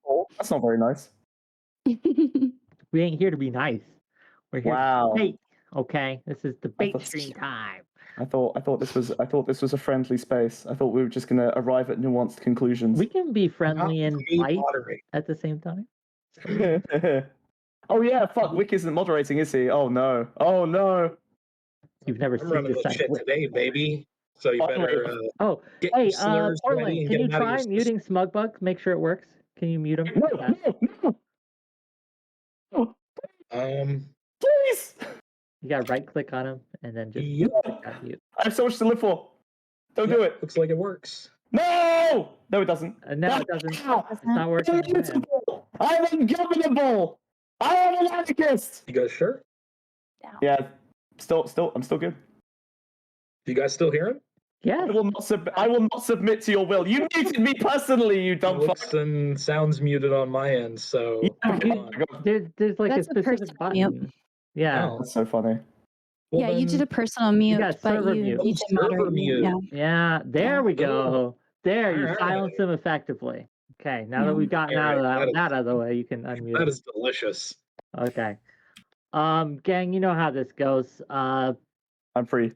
Oh, that's not very nice. We ain't here to be nice. We're here to Wow. debate. Okay, this is I debate thought stream time. I thought this was a friendly space. I thought we were just gonna arrive at nuanced conclusions. We can be Not friendly with and me fight moderate. at the same time. Oh yeah, fuck. Wick isn't moderating, is he? Oh no. Oh no. You've never I'm seen running this the side of shit Wick today, before. baby. So you Finally. better Oh, get hey, your slurs ready Portland, and can get you them out of your try system. muting Smugbug? Make sure it works. Can you mute him? No, Yeah. no, no. Please. You gotta right click on him and then just Yep. click on mute. I have so much to live for. Don't Yep, do it. looks like it works. No! No, it doesn't. No, it doesn't. It's not working. on my end. Unmutable. I'm ungovernable. I am an anarchist. You guys sure? Yeah, I'm still good. Do you guys still hear him? Yes. I will not submit to your will. You muted me personally, you dumb fuck. Looks and sounds muted on my end, so Yeah, come on. There's like That's a a specific personal button. Yeah. Oh. That's so funny. Well, Yeah, you did then- a personal mute, got but server you mute. need to moderate Server mute. mute. Yeah. Yeah, there we go. There, you Alright. silence him effectively. Okay, now that Yeah. we've gotten Alright, that that out of the way, you can unmute That him. is delicious. Okay. Gang, you know how this goes. I'm free.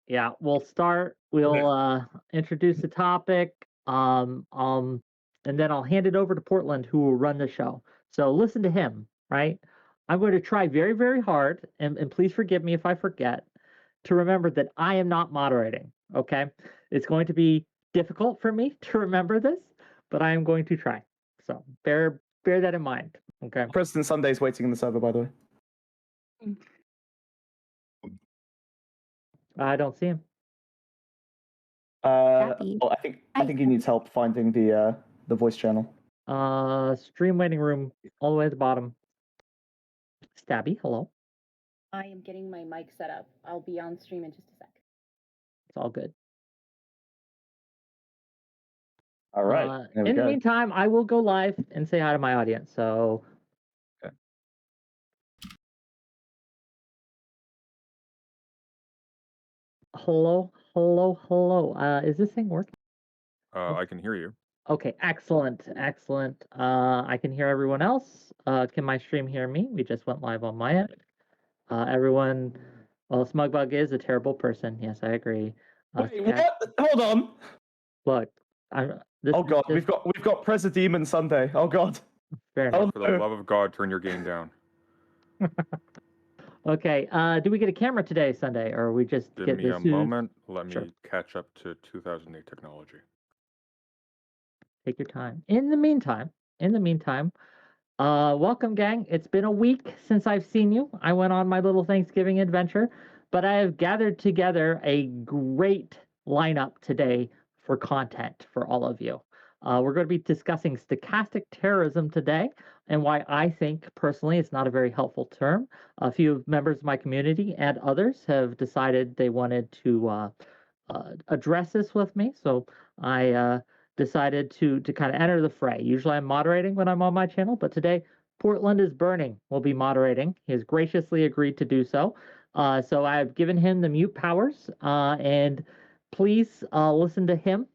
Yeah, we'll start. We'll introduce the topic. And then I'll hand it over to Portland, who will run the show. So listen to him, right? I'm going to try very, very hard, and please forgive me if I forget, to remember that I am not moderating. Okay, it's going to be difficult for me to remember this, but I am going to try. So bear that in mind. Okay. President Sunday's waiting in the server, by the way. I don't see him. Happy. Well, I think he needs help finding the voice channel. Stream waiting room, all the way at the bottom. Stabby, hello. I am getting my mic set up. I'll be on stream in just a sec. It's all good. All right. There we In the go. meantime, I will go live and say hi to my audience. So, Okay. hello. Is this thing working? I can hear you. Okay, excellent. I can hear everyone else. Can my stream hear me? We just went live on my end. Everyone, well, Smugbug is a terrible person. Yes, I agree. Wait, what? Hold on. Look, Oh god, we've got President Sunday. Oh god. Fair enough. Oh For the no. love of God, turn your game down. Okay, do we get a camera today, Sunday, or we just Give get me this? a moment. Let Sure. me catch up to 2008 technology. Take your time. In the meantime, welcome, gang. It's been a week since I've seen you. I went on my little Thanksgiving adventure, but I have gathered together a great lineup today for content for all of you. We're going to be discussing stochastic terrorism today and why I think personally it's not a very helpful term. A few members of my community and others have decided they wanted to address this with me, so I decided to kind of enter the fray. Usually I'm moderating when I'm on my channel, but today Portland is Burning will be moderating. He has graciously agreed to do so. So I've given him the mute powers, and please listen to him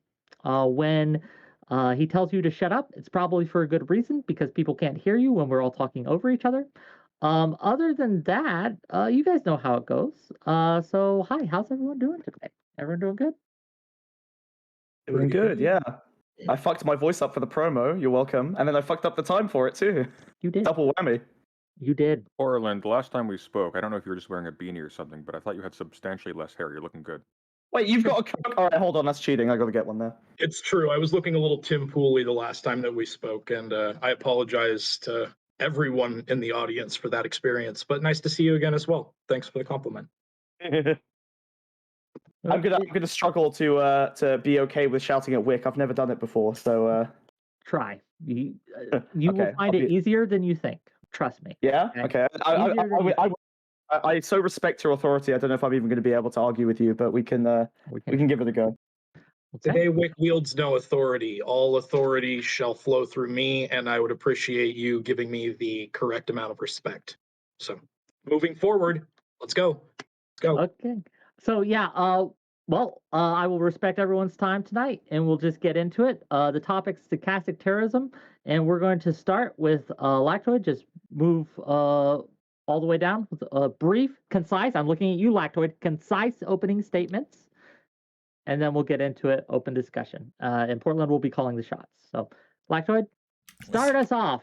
when he tells you to shut up. It's probably for a good reason because people can't hear you when we're all talking over each other. Other than that, you guys know how it goes. So hi, how's everyone doing today? Everyone doing good? Doing good, yeah. I fucked my voice up for the promo. You're welcome. And then I fucked up the time for it too. You did. Double whammy. You did. Portland, the last time we spoke, I don't know if you were just wearing a beanie or something, but I thought you had substantially less hair. You're looking good. Wait, you've got a Coke? All right, hold on. That's cheating. I got to get one there. It's true. I was looking a little Tim Pooley the last time that we spoke, and I apologize to everyone in the audience for that experience. But nice to see you again as well. Thanks for the compliment. I'm gonna struggle to be okay with shouting at Wick. I've never done it before, so Try. You Okay, will find I'll it be- easier than you think. Trust me. yeah. Okay. Easier than you I so respect your authority. I don't know if I'm even going to be able to argue with you, but we can give it a go. Okay. Today, Wick wields no authority. All authority shall flow through me, and I would appreciate you giving me the correct amount of respect. So, moving forward, let's go. Let's go. Okay. So yeah, I will respect everyone's time tonight, and we'll just get into it. The topic's stochastic terrorism, and we're going to start with Lactoid. Just move all the way down with brief, concise. I'm looking at you, Lactoid. Concise opening statements, and then we'll get into it. Open discussion. And Portland will be calling the shots. So, Lactoid, start us off.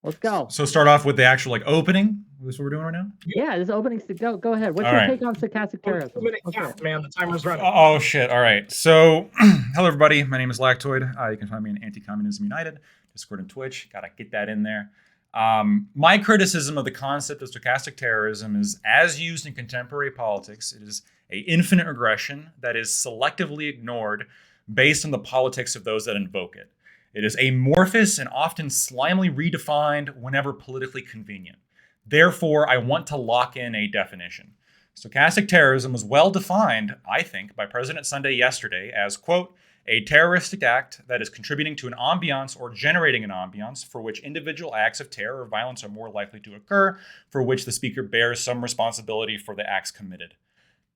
Let's go. So start off with the actual opening. Is this what we're doing right now? Yeah, this opening. Go ahead. What's All your right. take on stochastic terrorism? 2 minute count, man. The timer's running. Oh shit! All right. So, hello everybody. My name is Lactoid. You can find me on Anti-Communism United, Discord and Twitch. Gotta get that in there. My criticism of the concept of stochastic terrorism is, as used in contemporary politics, it is an infinite regression that is selectively ignored based on the politics of those that invoke it. It is amorphous and often slimely redefined whenever politically convenient. Therefore, I want to lock in a definition. Stochastic terrorism was well defined, I think, by President Sunday yesterday as, quote, a terroristic act that is contributing to an ambiance or generating an ambiance for which individual acts of terror or violence are more likely to occur, for which the speaker bears some responsibility for the acts committed.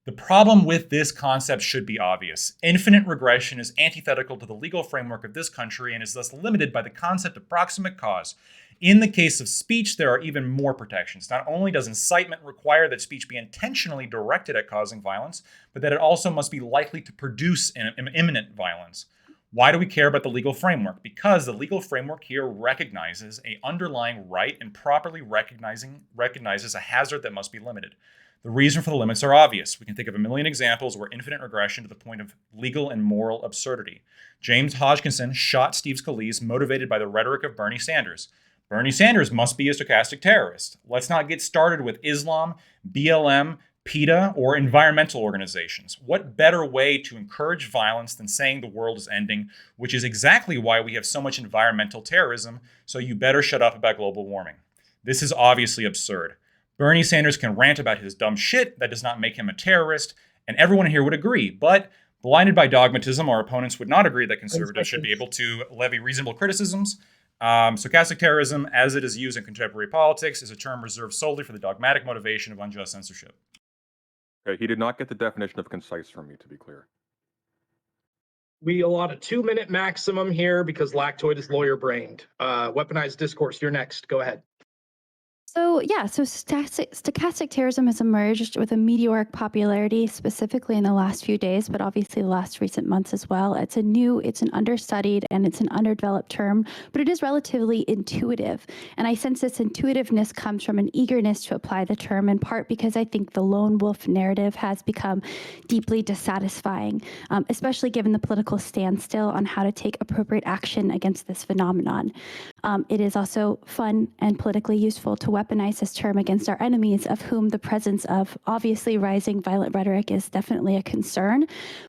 The problem with this concept should be obvious. Infinite regression is antithetical to the legal framework of this country and is thus limited by the concept of proximate cause. In the case of speech, there are even more protections. Not only does incitement require that speech be intentionally directed at causing violence, but that it also must be likely to produce imminent violence. Why do we care about the legal framework? Because the legal framework here recognizes an underlying right and properly recognizes a hazard that must be limited. The reason for the limits are obvious. We can think of a million examples where infinite regression to the point of legal and moral absurdity. James Hodgkinson shot Steve Scalise motivated by the rhetoric of Bernie Sanders. Bernie Sanders must be a stochastic terrorist. Let's not get started with Islam, BLM, PETA, or environmental organizations. What better way to encourage violence than saying the world is ending, which is exactly why we have so much environmental terrorism, so you better shut up about global warming. This is obviously absurd. Bernie Sanders can rant about his dumb shit. That does not make him a terrorist, and everyone here would agree. But blinded by dogmatism, our opponents would not agree that conservatives should be able to levy reasonable criticisms. Stochastic terrorism, as it is used in contemporary politics, is a term reserved solely for the dogmatic motivation of unjust censorship. Okay, he did not get the definition of concise from me, to be clear. We allot a 2 minute maximum here because Lactoid is lawyer brained. Weaponized discourse, you're next. Go ahead. So stochastic terrorism has emerged with a meteoric popularity, specifically in the last few days, but obviously the last recent months as well. It's an understudied and it's an underdeveloped term, but it is relatively intuitive. And I sense this intuitiveness comes from an eagerness to apply the term, in part because I think the lone wolf narrative has become deeply dissatisfying, especially given the political standstill on how to take appropriate action against this phenomenon. It is also fun and politically useful to weaponize this term against our enemies, of whom the presence of obviously rising violent rhetoric is definitely a concern.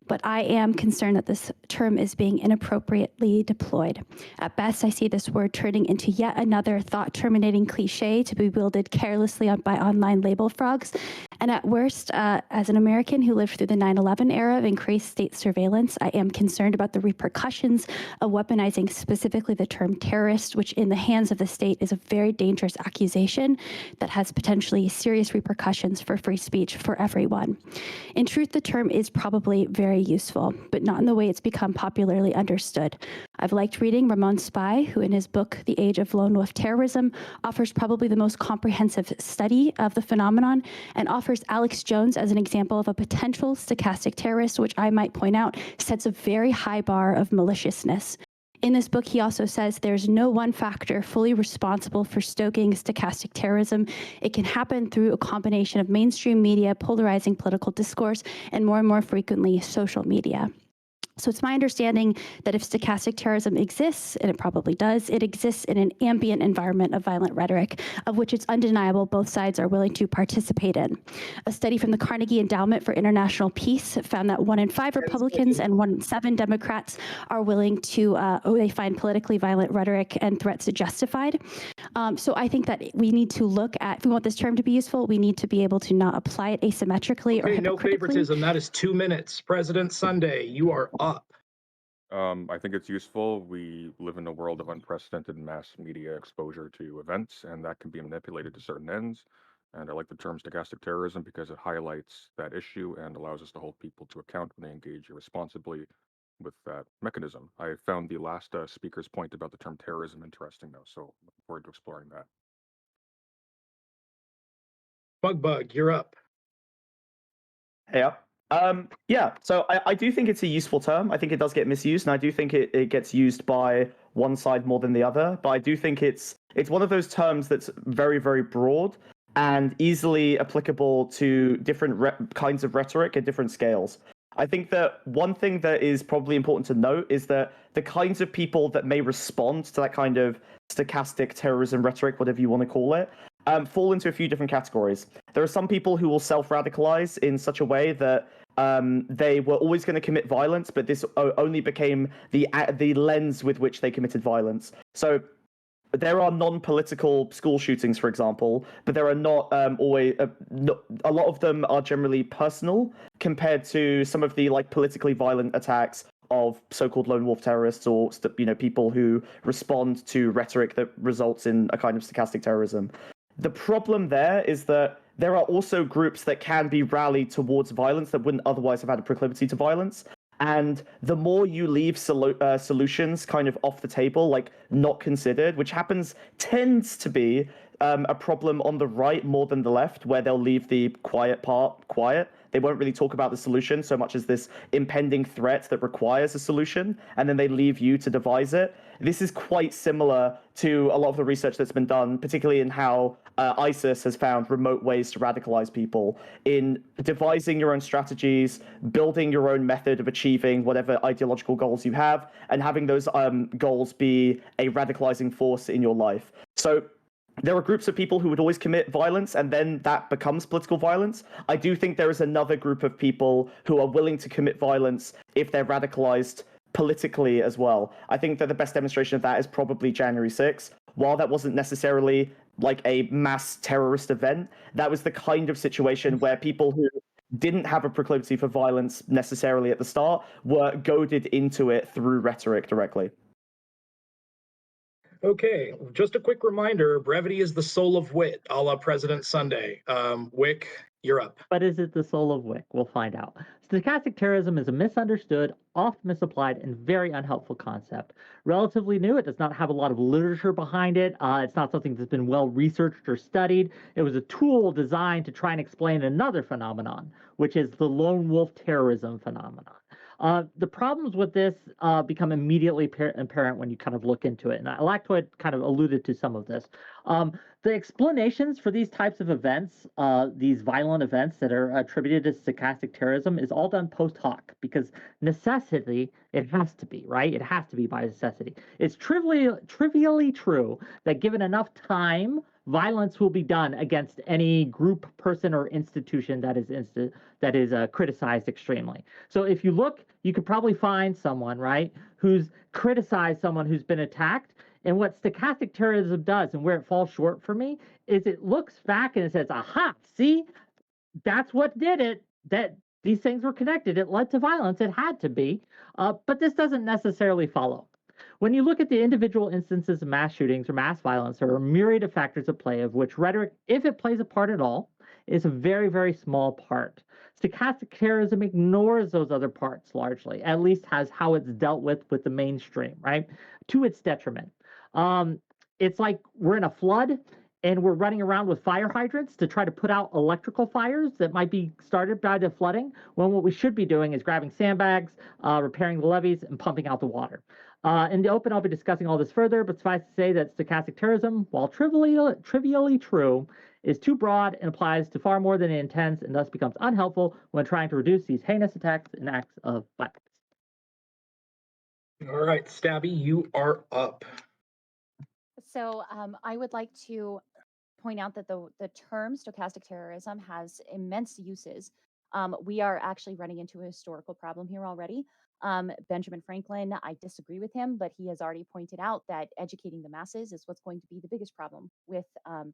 But I am concerned that this term is being inappropriately deployed. At best, I see this word turning into yet another thought-terminating cliche to be wielded carelessly by online label frogs. And at worst, as an American who lived through the 9/11 era of increased state surveillance, I am concerned about the repercussions of weaponizing specifically the term terrorist, which in the hands of the state is a very dangerous accusation that has potentially serious repercussions for free speech for everyone. In truth, the term is probably very useful, but not in the way it's become popularly understood. I've liked reading Ramon Spy, who in his book, The Age of Lone Wolf Terrorism, offers probably the most comprehensive study of the phenomenon and offers Alex Jones as an example of a potential stochastic terrorist, which I might point out sets a very high bar of maliciousness. In this book, he also says there's no one factor fully responsible for stoking stochastic terrorism. It can happen through a combination of mainstream media, polarizing political discourse, and more frequently, social media. So it's my understanding that if stochastic terrorism exists, and it probably does, it exists in an ambient environment of violent rhetoric, of which it's undeniable both sides are willing to participate in. A study from the Carnegie Endowment for International Peace found that 1 in 5 Republicans and 1 in 7 Democrats are willing to, they find politically violent rhetoric and threats justified. So I think that we need to look at, if we want this term to be useful, we need to be able to not apply it asymmetrically or hypocritically. No favoritism. That is 2 minutes. President Sunday, you are up. I think it's useful. We live in a world of unprecedented mass media exposure to events, and that can be manipulated to certain ends. And I like the term stochastic terrorism because it highlights that issue and allows us to hold people to account when they engage irresponsibly with that mechanism. I found the last speaker's point about the term terrorism interesting, though, so looking forward to exploring that. Mugbug, you're up. Yeah. Yeah, so I do think it's a useful term. I think it does get misused, and I do think it gets used by one side more than the other. But I do think it's one of those terms that's very, very broad and easily applicable to different kinds of rhetoric at different scales. I think that one thing that is probably important to note is that the kinds of people that may respond to that kind of stochastic terrorism rhetoric, whatever you want to call it, fall into a few different categories. There are some people who will self-radicalize in such a way that they were always going to commit violence, but this only became the lens with which they committed violence. So there are non-political school shootings, for example, but there are not always. A lot of them are generally personal compared to some of the politically violent attacks of so-called lone wolf terrorists or people who respond to rhetoric that results in a kind of stochastic terrorism. The problem there is that there are also groups that can be rallied towards violence that wouldn't otherwise have had a proclivity to violence. And the more you leave solutions kind of off the table, like not considered, which tends to be a problem on the right more than the left, where they'll leave the quiet part quiet. They won't really talk about the solution so much as this impending threat that requires a solution, and then they leave you to devise it. This is quite similar to a lot of the research that's been done, particularly in how ISIS has found remote ways to radicalize people, in devising your own strategies, building your own method of achieving whatever ideological goals you have, and having those goals be a radicalizing force in your life. So there are groups of people who would always commit violence, and then that becomes political violence. I do think there is another group of people who are willing to commit violence if they're radicalized politically as well. I think that the best demonstration of that is probably January 6th. While that wasn't necessarily like a mass terrorist event, that was the kind of situation where people who didn't have a proclivity for violence necessarily at the start were goaded into it through rhetoric directly. Okay, just a quick reminder, brevity is the soul of wit, a la President Sunday. Wick, you're up. But is it the soul of Wick? We'll find out. Stochastic terrorism is a misunderstood, oft misapplied, and very unhelpful concept. Relatively new, it does not have a lot of literature behind it. It's not something that's been well researched or studied. It was a tool designed to try and explain another phenomenon, which is the lone wolf terrorism phenomenon. The problems with this become immediately apparent when you kind of look into it. And Lactoid kind of alluded to some of this. The explanations for these types of events, these violent events that are attributed to stochastic terrorism, is all done post hoc because necessity, it has to be, right? It has to be by necessity. It's trivially true that given enough time, violence will be done against any group, person, or institution that is criticized extremely. So if you look, you could probably find someone, right, who's criticized someone who's been attacked. And what stochastic terrorism does, and where it falls short for me, is it looks back and it says, aha, see, that's what did it, that these things were connected. It led to violence. It had to be. But this doesn't necessarily follow. When you look at the individual instances of mass shootings or mass violence, there are a myriad of factors at play, of which rhetoric, if it plays a part at all, is a very, very small part. Stochastic terrorism ignores those other parts largely, at least has how it's dealt with the mainstream, right? To its detriment. It's like we're in a flood and we're running around with fire hydrants to try to put out electrical fires that might be started by the flooding, when what we should be doing is grabbing sandbags, repairing the levees, and pumping out the water. In the open, I'll be discussing all this further, but suffice to say that stochastic terrorism, while trivially true, is too broad and applies to far more than it intends, and thus becomes unhelpful when trying to reduce these heinous attacks and acts of violence. All right, Stabby, you are up. So I would like to point out that the term stochastic terrorism has immense uses. We are actually running into a historical problem here already. Benjamin Franklin, I disagree with him, but he has already pointed out that educating the masses is what's going to be the biggest problem with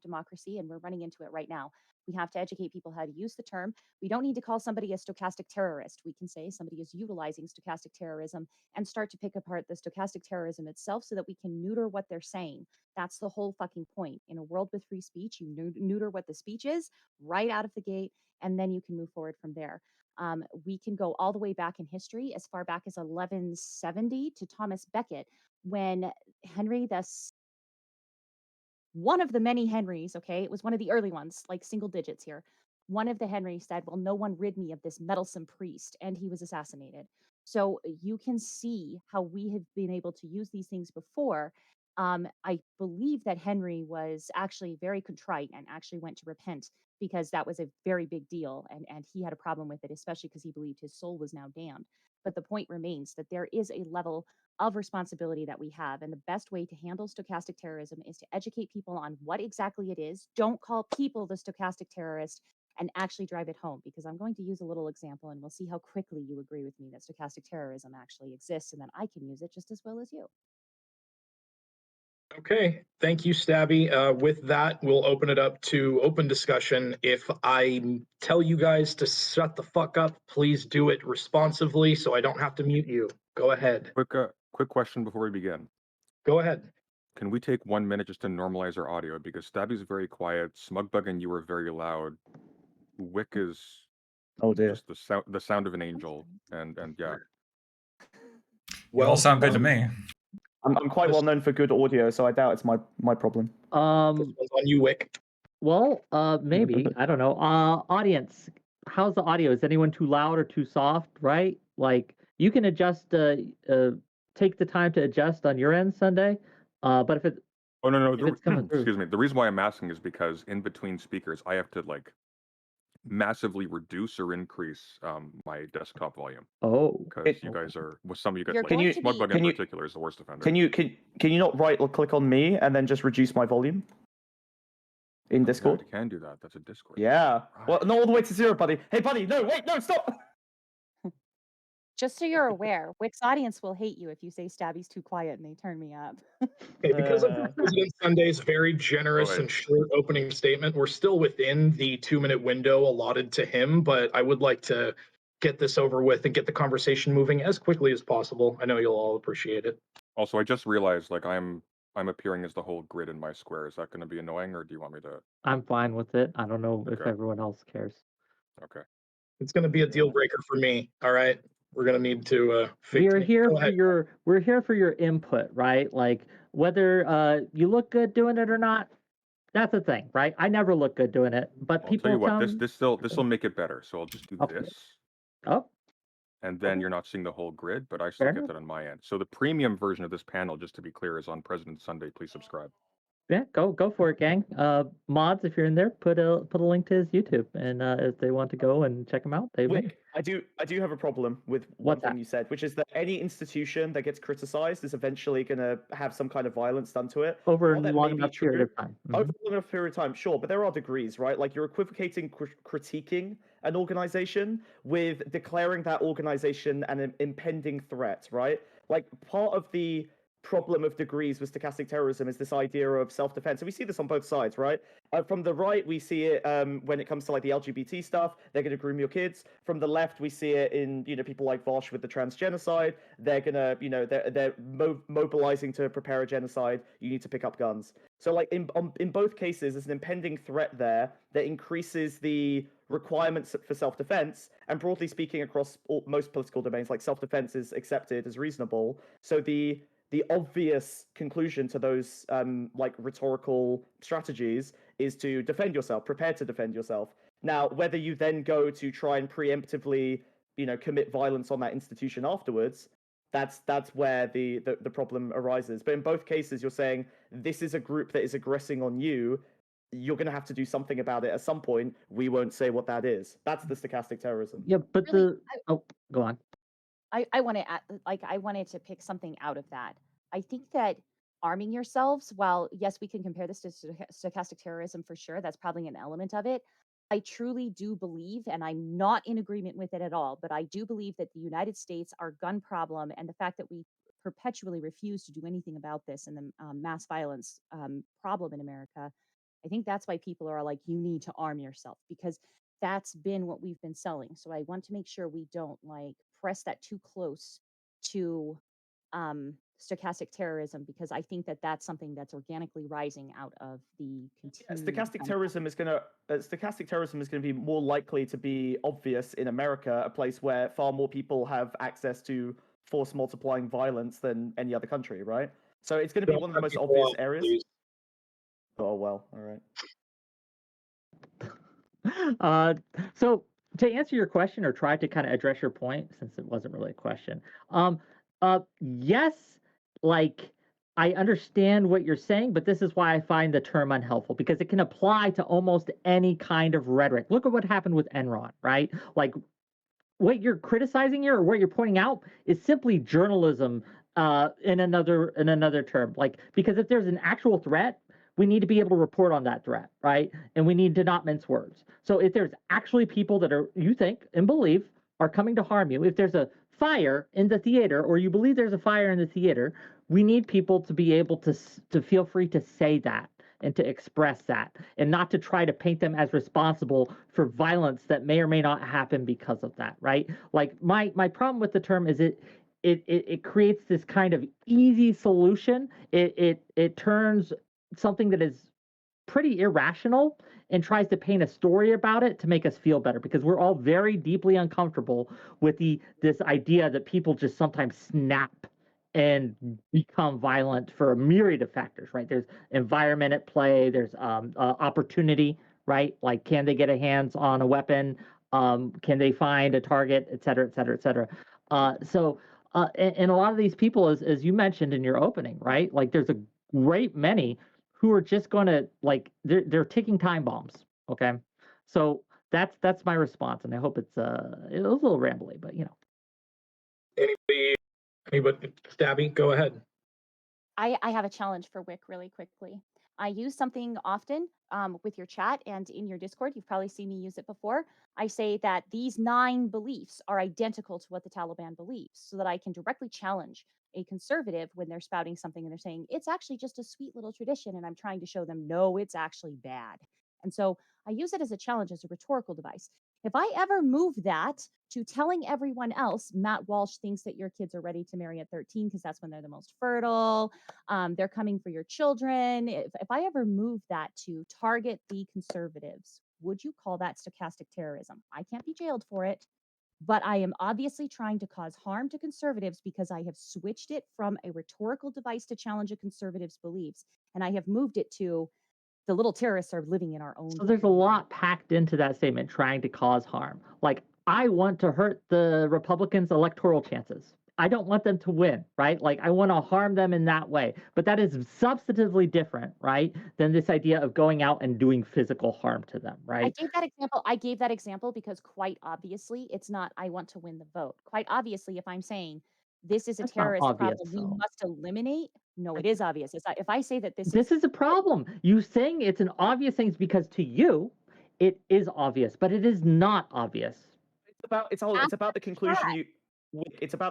democracy, and we're running into it right now. We have to educate people how to use the term. We don't need to call somebody a stochastic terrorist. We can say somebody is utilizing stochastic terrorism and start to pick apart the stochastic terrorism itself so that we can neuter what they're saying. That's the whole fucking point. In a world with free speech, you neuter what the speech is right out of the gate, and then you can move forward from there. We can go all the way back in history, as far back as 1170 to Thomas Becket, when Henry the one of the many Henrys, okay, it was one of the early ones, like single digits here. One of the Henrys said, "Well, no one rid me of this meddlesome priest," and he was assassinated. So you can see how we have been able to use these things before. I believe that Henry was actually very contrite and actually went to repent because that was a very big deal, and he had a problem with it, especially because he believed his soul was now damned. But the point remains that there is a level of responsibility that we have. And the best way to handle stochastic terrorism is to educate people on what exactly it is. Don't call people the stochastic terrorist, and actually drive it home, because I'm going to use a little example and we'll see how quickly you agree with me that stochastic terrorism actually exists and that I can use it just as well as you. Okay, thank you, Stabby. With that, we'll open it up to open discussion. If I tell you guys to shut the fuck up, please do it responsively so I don't have to mute you. Go ahead. Quick question before we begin. Go ahead. Can we take 1 minute just to normalize our audio? Because Stabby's very quiet, Smugbug and you are very loud. Wick is Oh dear. just the sound of an angel, and yeah. You all sound good to me. I'm quite well known for good audio, so I doubt it's my problem. This one's on you, Wick. Well, maybe. I don't know. Audience, how's the audio? Is anyone too loud or too soft, right? Like, you can adjust, take the time to adjust on your end, Sunday. But if it, Oh no, if it's coming through. excuse me. The reason why I'm asking is because in between speakers, I have to like massively reduce or increase my desktop volume Oh. because you guys are, with some of you guys, You're like going you- to Smugbug be, in particular is the worst offender. Can you not right click on me and then just reduce my volume in Yeah, Discord? you can do that. That's a Discord. Yeah. Well, Right. not all the way to 0, buddy. Hey, buddy. No, wait, no, stop. just so you're aware, Wick's audience will hate you if you say Stabby's too quiet and they turn me up. Okay, because of Uh. President Sunday's very generous Right. and short opening statement, we're still within the 2-minute window allotted to him, but I would like to get this over with and get the conversation moving as quickly as possible. I know you'll all appreciate it. Also, I just realized like I'm appearing as the whole grid in my square. Is that going to be annoying, or do you want me to? I'm fine with it. I don't know if Okay. everyone else cares. Okay. It's going to be a deal breaker for me. All right, we're going to need to. We're here Go for ahead. your input, right? Like, whether you look good doing it or not, that's the thing, right? I never look good doing it, but I'll people tell you what. tell me, This will make it better. So I'll just do Okay. this, oh, and then Okay. you're not seeing the whole grid, but I still Fair get enough. that on my end. So the premium version of this panel, just to be clear, is on President Sunday. Please subscribe. yeah, go for it, gang. Mods, if you're in there, put a link to his YouTube, and if they want to go and check him out, they may. Wick, I do have a problem with one What's thing that? you said, which is that any institution that gets criticized is eventually going to have some kind of violence done to it. Over a While that long may be enough period true, of time. over Mhm. a long enough period of time, sure, but there are degrees, right? Like you're equivocating critiquing an organization with declaring that organization an impending threat, right? Like part of the problem of degrees with stochastic terrorism is this idea of self-defense. And we see this on both sides, right? From the right, we see it when it comes to like the LGBT stuff. They're going to groom your kids. From the left, we see it in people like Vosh with the trans genocide. They're gonna they're mobilizing to prepare a genocide. You need to pick up guns. So like in both cases, there's an impending threat there that increases the requirements for self-defense. And broadly speaking, across most political domains, like self-defense is accepted as reasonable. So the obvious conclusion to those like rhetorical strategies is to defend yourself, prepare to defend yourself. Now, whether you then go to try and preemptively, commit violence on that institution afterwards, that's where the problem arises. But in both cases, you're saying this is a group that is aggressing on you. You're going to have to do something about it at some point. We won't say what that is. That's the stochastic terrorism. Yeah, but Really, go on. I want to I wanted to pick something out of that. I think that arming yourselves, while yes, we can compare this to stochastic terrorism for sure, that's probably an element of it. I truly do believe, and I'm not in agreement with it at all, but I do believe that the United States, our gun problem, and the fact that we perpetually refuse to do anything about this and the mass violence problem in America, I think that's why people are like, you need to arm yourself because that's been what we've been selling. So I want to make sure we don't like press that too close to stochastic terrorism because I think that that's something that's organically rising out of the continuing Stochastic terrorism is going to be more likely to be obvious in America, a place where far more people have access to force multiplying violence than any other country, right? So it's going to be Don't one of the cut most people obvious off, areas. please. Oh well, all right. So to answer your question or try to kind of address your point, since it wasn't really a question, yes, like I understand what you're saying, but this is why I find the term unhelpful because it can apply to almost any kind of rhetoric. Look at what happened with Enron, right? Like what you're criticizing here or what you're pointing out is simply journalism in another term. Like because if there's an actual threat, we need to be able to report on that threat, right? And we need to not mince words. So if there's actually people that are you think and believe are coming to harm you, if there's a fire in the theater or you believe there's a fire in the theater, we need people to be able to feel free to say that and to express that and not to try to paint them as responsible for violence that may or may not happen because of that, right? Like my problem with the term is it creates this kind of easy solution. It turns something that is pretty irrational and tries to paint a story about it to make us feel better because we're all very deeply uncomfortable with this idea that people just sometimes snap and become violent for a myriad of factors, right? There's environment at play, there's opportunity, right? Like, can they get a hands on a weapon? Can they find a target, et cetera, et cetera, et cetera. And a lot of these people, as you mentioned in your opening, right? Like, there's a great many who are just going to like they're ticking time bombs. Okay, so that's my response, and I hope it was a little rambly, but you know. Anybody, Stabby, go ahead. I have a challenge for Wick really quickly. I use something often with your chat and in your Discord. You've probably seen me use it before. I say that these 9 beliefs are identical to what the Taliban believes so that I can directly challenge a conservative when they're spouting something and they're saying, it's actually just a sweet little tradition. And I'm trying to show them, no, it's actually bad. And so I use it as a challenge, as a rhetorical device. If I ever move that to telling everyone else, Matt Walsh thinks that your kids are ready to marry at 13 because that's when they're the most fertile. They're coming for your children. If I ever move that to target the conservatives, would you call that stochastic terrorism? I can't be jailed for it, but I am obviously trying to cause harm to conservatives because I have switched it from a rhetorical device to challenge a conservative's beliefs, and I have moved it to the little terrorists are living in our own. So there's a lot packed into that statement, trying to cause harm. Like, I want to hurt the Republicans' electoral chances. I don't want them to win, right? Like, I want to harm them in that way. But that is substantively different, right, than this idea of going out and doing physical harm to them, right? I gave that example because quite obviously it's not I want to win the vote. Quite obviously, if I'm saying this is a That's not terrorist obvious, problem we though. must eliminate, no, it is obvious. If I say that This is a problem. You saying it's an obvious thing is because to you, it is obvious, but it is not obvious. It's about the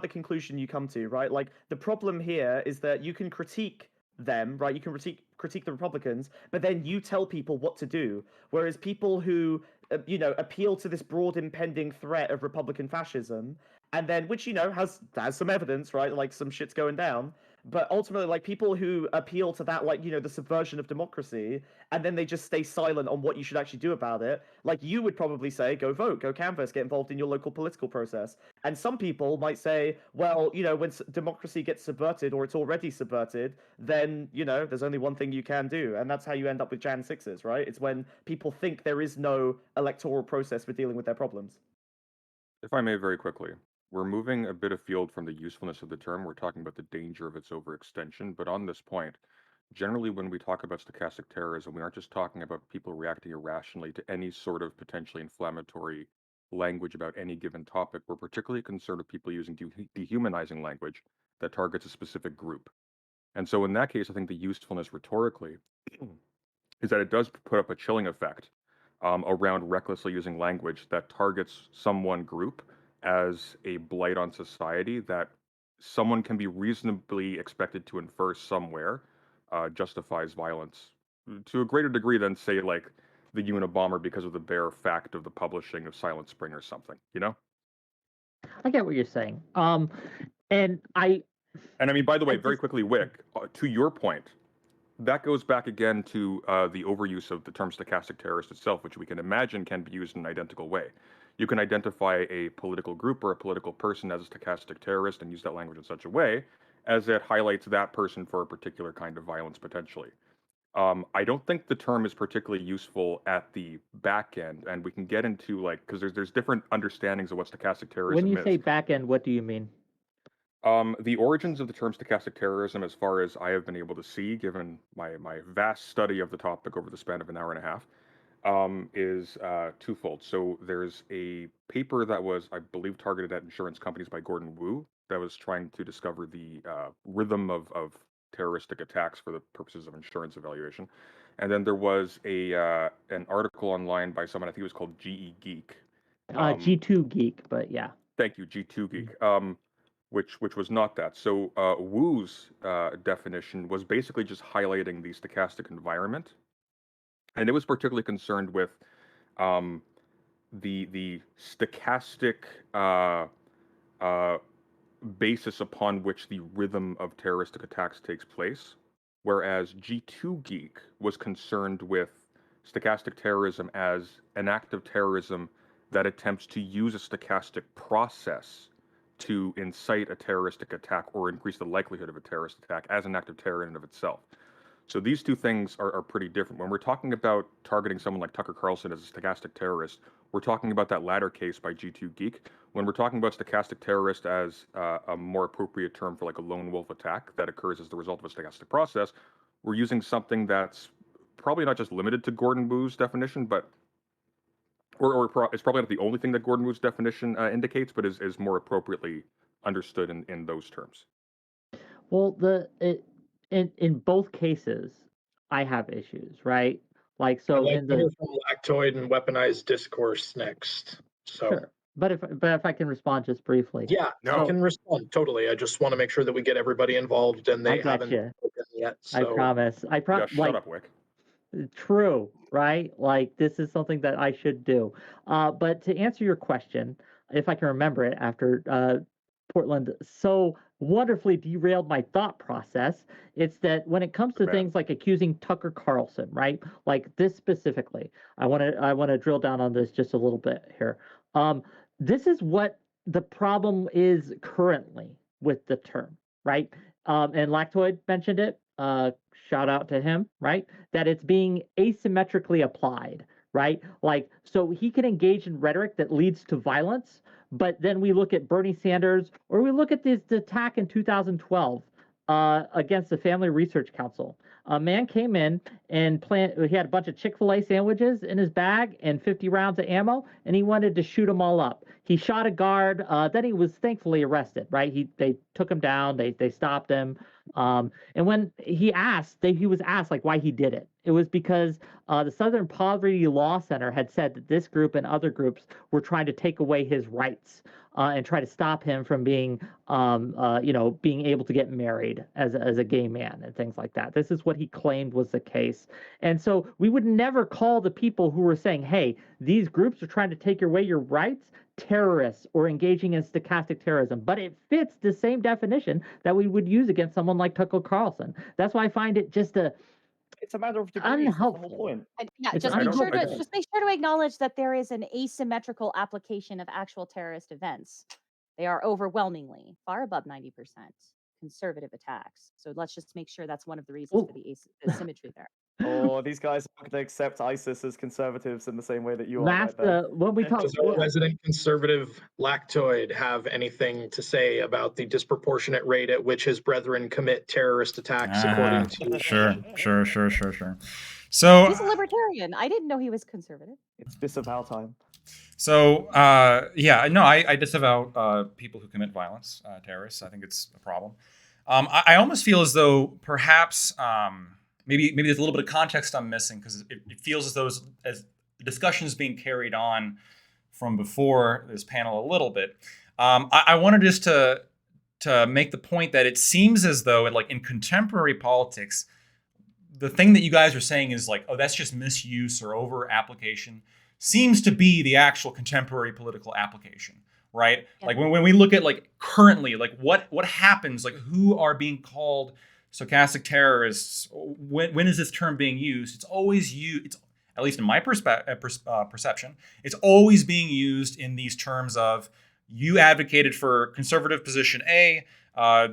conclusion you come to, right? Like the problem here is that you can critique them, right? You can critique the Republicans, but then you tell people what to do. Whereas people who appeal to this broad impending threat of Republican fascism, and then which has some evidence, right? Like some shit's going down. But ultimately, like people who appeal to that, like the subversion of democracy, and then they just stay silent on what you should actually do about it. Like you would probably say, go vote, go canvass, get involved in your local political process. And some people might say, well, when democracy gets subverted or it's already subverted, then there's only one thing you can do, and that's how you end up with Jan 6s, right? It's when people think there is no electoral process for dealing with their problems. If I may, very quickly, we're moving a bit afield from the usefulness of the term. We're talking about the danger of its overextension. But on this point, generally, when we talk about stochastic terrorism, we aren't just talking about people reacting irrationally to any sort of potentially inflammatory language about any given topic. We're particularly concerned with people using dehumanizing language that targets a specific group. And so in that case, I think the usefulness rhetorically is that it does put up a chilling effect around recklessly using language that targets some one group as a blight on society that someone can be reasonably expected to infer somewhere justifies violence to a greater degree than, say, like the Unabomber because of the bare fact of the publishing of Silent Spring or something, you know? I get what you're saying. And I mean, by the way, I very just- quickly, Wick, to your point, that goes back again to the overuse of the term stochastic terrorist itself, which we can imagine can be used in an identical way. You can identify a political group or a political person as a stochastic terrorist and use that language in such a way as it highlights that person for a particular kind of violence potentially. I don't think the term is particularly useful at the back end, and we can get into like because there's different understandings of what stochastic terrorism when you is. say back end, what do you mean? The origins of the term stochastic terrorism, as far as I have been able to see, given my vast study of the topic over the span of an hour and a half, is twofold. So there's a paper that was, I believe, targeted at insurance companies by Gordon Wu that was trying to discover the rhythm of terroristic attacks for the purposes of insurance evaluation. And then there was an article online by someone, I think it was called GE Geek. G2 Geek, but yeah. Thank you, G2 Geek. Which was not that. So Wu's definition was basically just highlighting the stochastic environment, and it was particularly concerned with the stochastic basis upon which the rhythm of terroristic attacks takes place, whereas G2 Geek was concerned with stochastic terrorism as an act of terrorism that attempts to use a stochastic process to incite a terroristic attack or increase the likelihood of a terrorist attack as an act of terror in and of itself. So these two things are pretty different. When we're talking about targeting someone like Tucker Carlson as a stochastic terrorist, we're talking about that latter case by G2 Geek. When we're talking about stochastic terrorist as a more appropriate term for like a lone wolf attack that occurs as the result of a stochastic process, we're using something that's probably not just limited to Gordon Wu's definition, but it's probably not the only thing that Gordon Wu's definition indicates, but is more appropriately understood in those terms. Well, in both cases, I have issues, right? Like I'd so like in to hear the from Lactoid and Weaponized Discourse next. So sure, but if I can respond just briefly, yeah, No. you can respond totally. I just want to make sure that we get everybody involved, and I they haven't gotcha. spoken yet. I So promise. I Yeah, promise. shut Like up, Wick. true, right? Like this is something that I should do. But to answer your question, if I can remember it after Portland so wonderfully derailed my thought process, it's that when it comes to Good man. things like accusing Tucker Carlson, right? Like this specifically, I want to drill down on this just a little bit here. This is what the problem is currently with the term, right? And Lactoid mentioned it. Shout out to him, right? That it's being asymmetrically applied, right? Like, so he can engage in rhetoric that leads to violence, but then we look at Bernie Sanders or we look at this attack in 2012 against the Family Research Council. A man came in and he had a bunch of Chick-fil-A sandwiches in his bag and 50 rounds of ammo, and he wanted to shoot them all up. He shot a guard. Then he was thankfully arrested, right? They took him down. They stopped him. And when he was asked like why he did it. It was because the Southern Poverty Law Center had said that this group and other groups were trying to take away his rights and try to stop him from being, being able to get married as a gay man and things like that. This is what he claimed was the case. And so we would never call the people who were saying, hey, these groups are trying to take away your rights, terrorists or engaging in stochastic terrorism, but it fits the same definition that we would use against someone like Tucker Carlson. That's why I find it just It's a matter of degrees. That's the whole unhelpful. point. Yeah, It's just I make don't- sure I to don't- just make sure to acknowledge that there is an asymmetrical application of actual terrorist events. They are overwhelmingly far above 90% conservative attacks. So let's just make sure that's one of the reasons Well- for the asymmetry there. Or these guys aren't going to accept ISIS as conservatives in the same way that you are right That's there. when we talk. does our resident conservative Lactoid have anything to say about the disproportionate rate at which his brethren commit terrorist attacks, according to Sure. So He's a libertarian. I didn't know he was conservative. It's disavow time. So, I disavow people who commit violence, terrorists. I think it's a problem. I almost feel as though perhaps maybe there's a little bit of context I'm missing because it feels as though as discussion is being carried on from before this panel a little bit. I wanted just to make the point that it seems as though, like in contemporary politics, the thing that you guys are saying is like, oh, that's just misuse or over application, seems to be the actual contemporary political application, right? Yeah. Like when we look at like currently, like what happens, like who are being called stochastic terrorists? When is this term being used? It's always used. It's, at least in my perception, it's always being used in these terms of you advocated for conservative position A.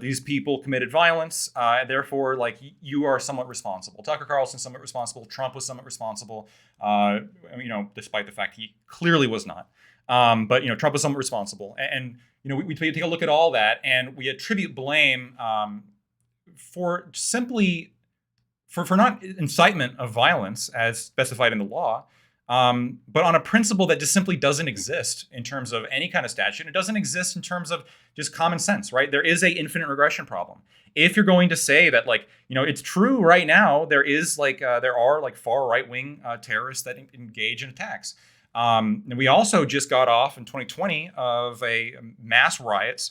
These people committed violence, therefore, like you are somewhat responsible. Tucker Carlson somewhat responsible. Trump was somewhat responsible. Despite the fact he clearly was not. But Trump was somewhat responsible, and we take a look at all that, and we attribute blame for simply for not incitement of violence as specified in the law. But on a principle that just simply doesn't exist in terms of any kind of statute. It doesn't exist in terms of just common sense, right? There is a infinite regression problem. If you're going to say that, like, it's true right now, there are far right-wing terrorists that engage in attacks. And we also just got off in 2020 of a mass riots,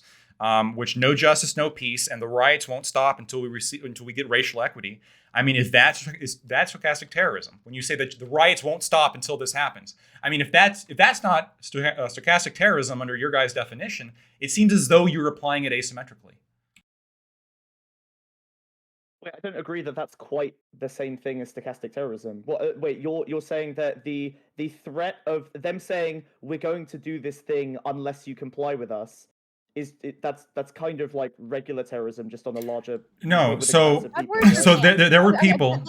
which no justice, no peace, and the riots won't stop until we get racial equity. I mean, is that stochastic terrorism? When you say that the riots won't stop until this happens, I mean, if that's not stochastic terrorism under your guys' definition, it seems as though you're applying it asymmetrically. Wait, I don't agree that that's quite the same thing as stochastic terrorism. Wait, you're saying that the threat of them saying we're going to do this thing unless you comply with us that's kind of like regular terrorism, just on a larger. No, with a so class of people, right? so there were people.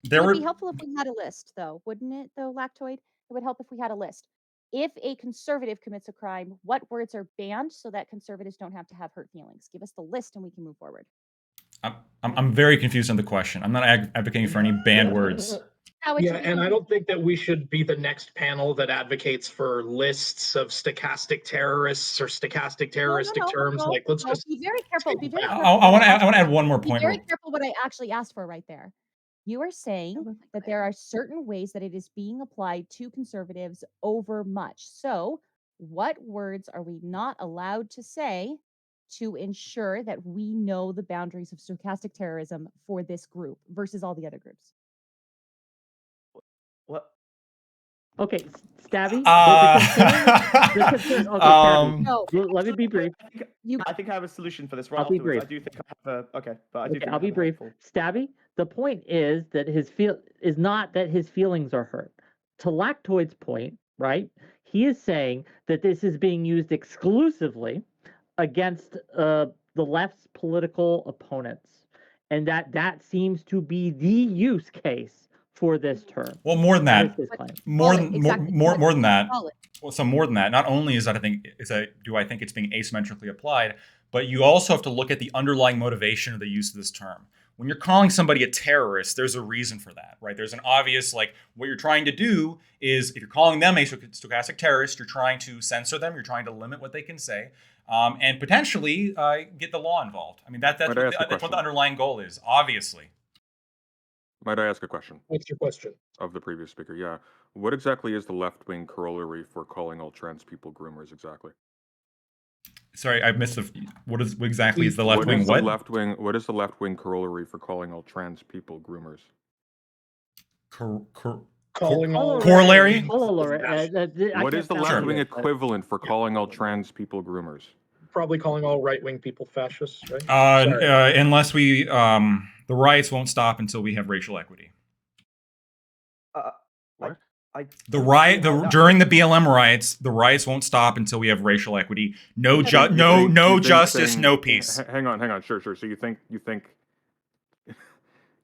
It would be helpful if we had a list, though, wouldn't it, though, Lactoid? It would help if we had a list. If a conservative commits a crime, what words are banned so that conservatives don't have to have hurt feelings? Give us the list and we can move forward. I'm very confused on the question. I'm not advocating for any banned words. Yeah, and I don't think that we should be the next panel that advocates for lists of stochastic terrorists or stochastic terroristic terms. Like, let's just be very careful. Be very careful. I want to add one more Be point. very careful what I actually asked for right there. You are saying that there are certain ways that it is being applied to conservatives over much. So, what words are we not allowed to say to ensure that we know the boundaries of stochastic terrorism for this group versus all the other groups? What? Okay, Stabby. No. Let me be brief. I think I have a solution for this. Right I'll be afterwards. brief. I do think I have a okay, but I do. Okay, think I'll I be have a brief. helpful- Stabby. The point is that is not that his feelings are hurt. To Lactoid's point, right? He is saying that this is being used exclusively against the left's political opponents, and that seems to be the use case for this term. Well, more than that. More than that. Well, so more than that. Not only is that do I think it's being asymmetrically applied, but you also have to look at the underlying motivation of the use of this term. When you're calling somebody a terrorist, there's a reason for that, right? There's an obvious, like, what you're trying to do is, if you're calling them a stochastic terrorist, you're trying to censor them, you're trying to limit what they can say, and potentially get the law involved. I mean, that's what the underlying goal is, obviously. Might I ask a question? What's your question? Of the previous speaker, yeah. What exactly is the left-wing corollary for calling all trans people groomers exactly? Sorry, I missed what exactly is the left wing? What is the left-wing corollary for calling all trans people groomers? Corollary? What is the left-wing equivalent for calling all trans people groomers? Probably calling all right-wing people fascists, right? Unless we, the riots won't stop until we have racial equity. What? During the BLM riots, the riots won't stop until we have racial equity. No justice, no peace. Hang on. Sure. So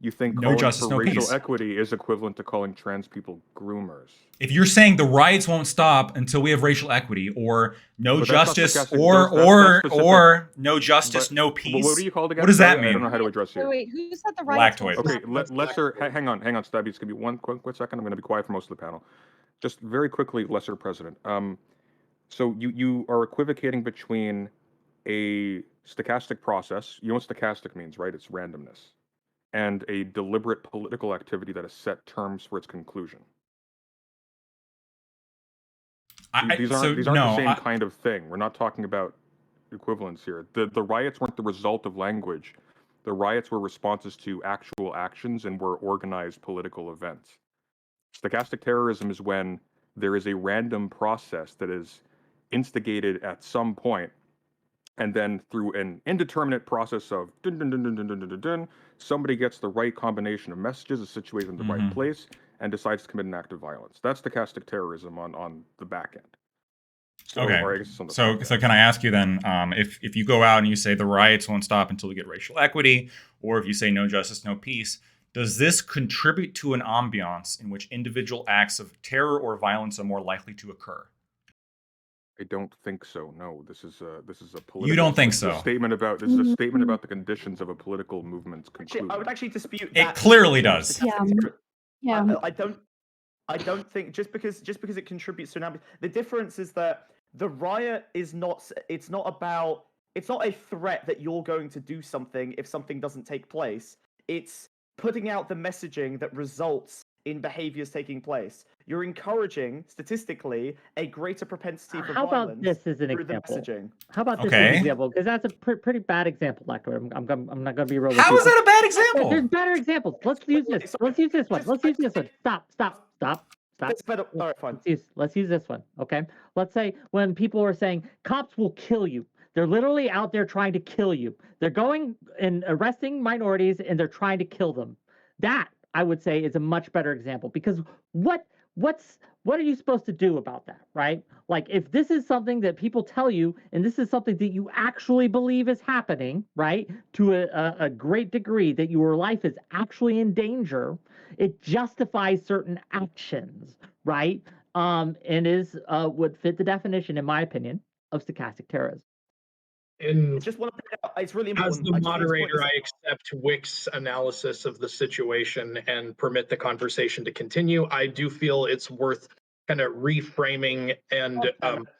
you think no justice, for no racial peace. equity is equivalent to calling trans people groomers? If you're saying the riots won't stop until we have racial equity, or no justice, or no justice, no peace. What are you called again? What does that mean? I don't know how to address you. Wait, who said the riots? Lactoid. Okay, lesser. Hang on, Stabby. It's gonna be one quick second. I'm gonna be quiet for most of the panel. Just very quickly, lesser president. So you are equivocating between a stochastic process. You know what stochastic means, right? It's randomness. And a deliberate political activity that has set terms for its conclusion. These so aren't the no, same kind of thing. We're not talking about equivalence here. The riots weren't the result of language. The riots were responses to actual actions and were organized political events. Stochastic terrorism is when there is a random process that is instigated at some point, and then through an indeterminate process of dun, dun, dun, dun, dun, dun, dun, dun, dun, somebody gets the right combination of messages, is situated in the right place, and decides to commit an act of violence. That's stochastic terrorism on the back end. So, Okay. or I guess it's on the So, front so end. can I ask you then, if you go out and you say the riots won't stop until we get racial equity, or if you say no justice, no peace, does this contribute to an ambiance in which individual acts of terror or violence are more likely to occur? I don't think so. No, this is a political. You don't think this is a so? statement about the conditions of a political movement's conclusion. I would actually dispute It that. clearly does. Yeah. I don't think just because it contributes to an ambulance. The difference is that the riot is not. It's not a threat that you're going to do something if something doesn't take place. It's putting out the messaging that results in behaviors taking place. You're encouraging statistically a greater propensity for How violence about this as an through the example? messaging. How about this as Okay. an example? Because that's a pretty bad example, Lector. I'm not going to be real. with How you. is that a bad There's example? better examples. Let's use this. Let's use this one. Let's use this one. Stop. That's better. All right, fine. Let's use this one. Okay. Let's say when people are saying cops will kill you. They're literally out there trying to kill you. They're going and arresting minorities and they're trying to kill them. That, I would say, is a much better example, because what are you supposed to do about that, right? Like, if this is something that people tell you and this is something that you actually believe is happening, right, to a great degree, that your life is actually in danger, it justifies certain actions, right? And would fit the definition, in my opinion, of stochastic terrorism. I just want to point out, it's really important. As the I just need to point moderator, this I accept Wick's analysis of the situation and permit the conversation to continue. I do feel it's worth kind of reframing and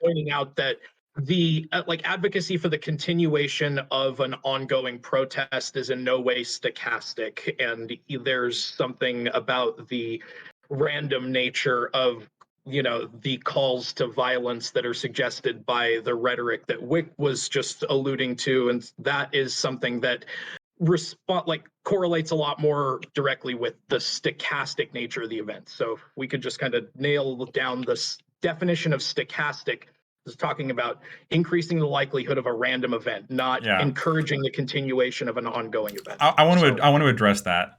pointing out that the advocacy for the continuation of an ongoing protest is in no way stochastic, and there's something about the random nature of the calls to violence that are suggested by the rhetoric that Wick was just alluding to, and that is something that correlates a lot more directly with the stochastic nature of the event. So if we could just kind of nail down this definition of stochastic, is talking about increasing the likelihood of a random event, not encouraging the continuation of an ongoing event. I want to address that.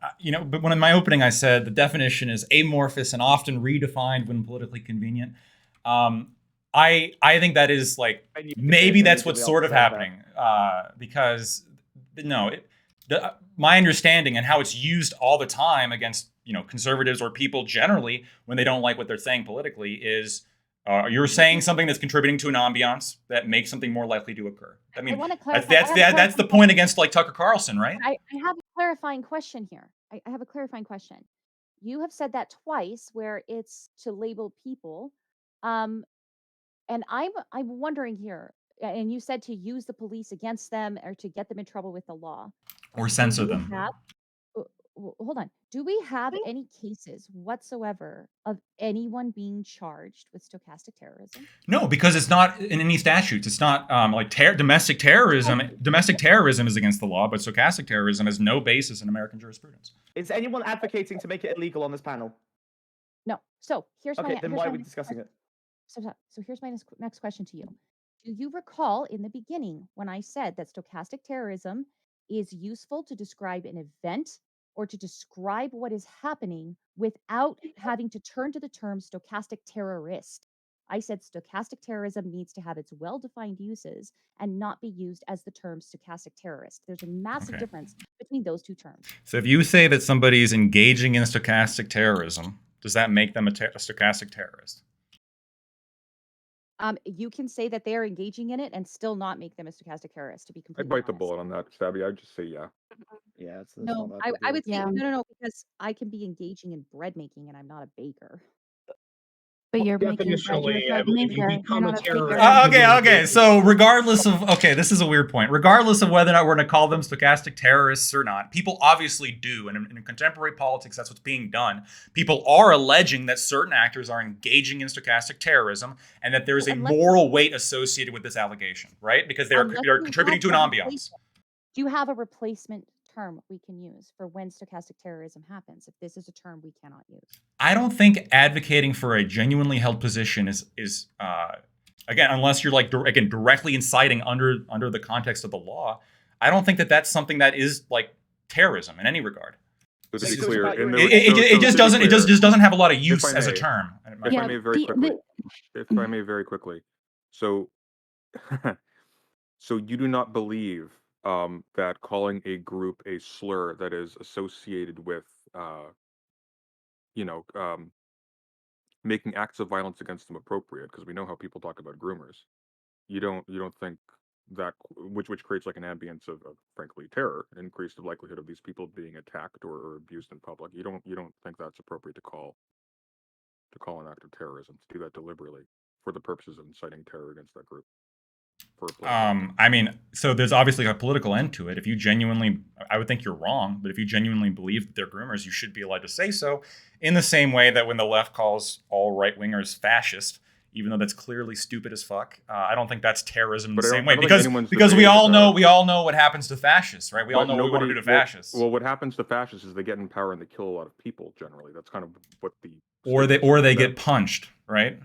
But when in my opening I said the definition is amorphous and often redefined when politically convenient. I think that is maybe that's what's sort of happening, because my understanding and how it's used all the time against conservatives or people generally when they don't like what they're saying politically is. You're saying something that's contributing to an ambiance that makes something more likely to occur. I mean, that's the point against Tucker Carlson, right? I have a clarifying question here. I have a clarifying question. You have said that twice, where it's to label people, and I'm wondering here. And you said to use the police against them or to get them in trouble with the law, or censor them. Hold on. Do we have any cases whatsoever of anyone being charged with stochastic terrorism? No, because it's not in any statutes. It's not domestic terrorism. Domestic terrorism is against the law, but stochastic terrorism has no basis in American jurisprudence. Is anyone advocating to make it illegal on this panel? No. So here's then why are we discussing it? So here's my next question to you. Do you recall in the beginning when I said that stochastic terrorism is useful to describe an event or to describe what is happening without having to turn to the term stochastic terrorist? I said stochastic terrorism needs to have its well-defined uses and not be used as the term stochastic terrorist. There's a massive difference between those two terms. So if you say that somebody is engaging in stochastic terrorism, does that make them a stochastic terrorist? You can say that they are engaging in it and still not make them a stochastic terrorist, to be I'd completely bite the honest. bullet on that, Stabby. I'd just say yeah. Yeah, it's No, not that I would say Yeah. no, because I can be engaging in bread making and I'm not a baker. But you're making Definitionally, I believe you become a terrorist. Okay. So regardless of, this is a weird point. Regardless of whether or not we're going to call them stochastic terrorists or not, people obviously do. And in contemporary politics, that's what's being done. People are alleging that certain actors are engaging in stochastic terrorism and that there's a moral weight associated with this allegation, right? Because they're contributing to an ambiance. Do you have a replacement term we can use for when stochastic terrorism happens, if this is a term we cannot use? I don't think advocating for a genuinely held position is again, unless you're like directly inciting under the context of the law. I don't think that that's something that is like terrorism in any regard. So to be clear, It just doesn't have a lot of use as a term. If I may very quickly. So so you do not believe that calling a group a slur that is associated with making acts of violence against them appropriate, because we know how people talk about groomers. You don't think that which creates like an ambience of frankly terror, increased the likelihood of these people being attacked or abused in public. You don't think that's appropriate to call an act of terrorism, to do that deliberately for the purposes of inciting terror against that group. I mean, so there's obviously a political end to it. If you genuinely, I would think you're wrong, but if you genuinely believe that they're groomers, you should be allowed to say so, in the same way that when the left calls all right-wingers fascist, even though that's clearly stupid as fuck, I don't think that's terrorism in the same way, because we all know what happens to fascists, right? We all know what we want to do to fascists. Well, what happens to fascists is they get in power and they kill a lot of people. Generally, that's kind of what the or they get punched, right?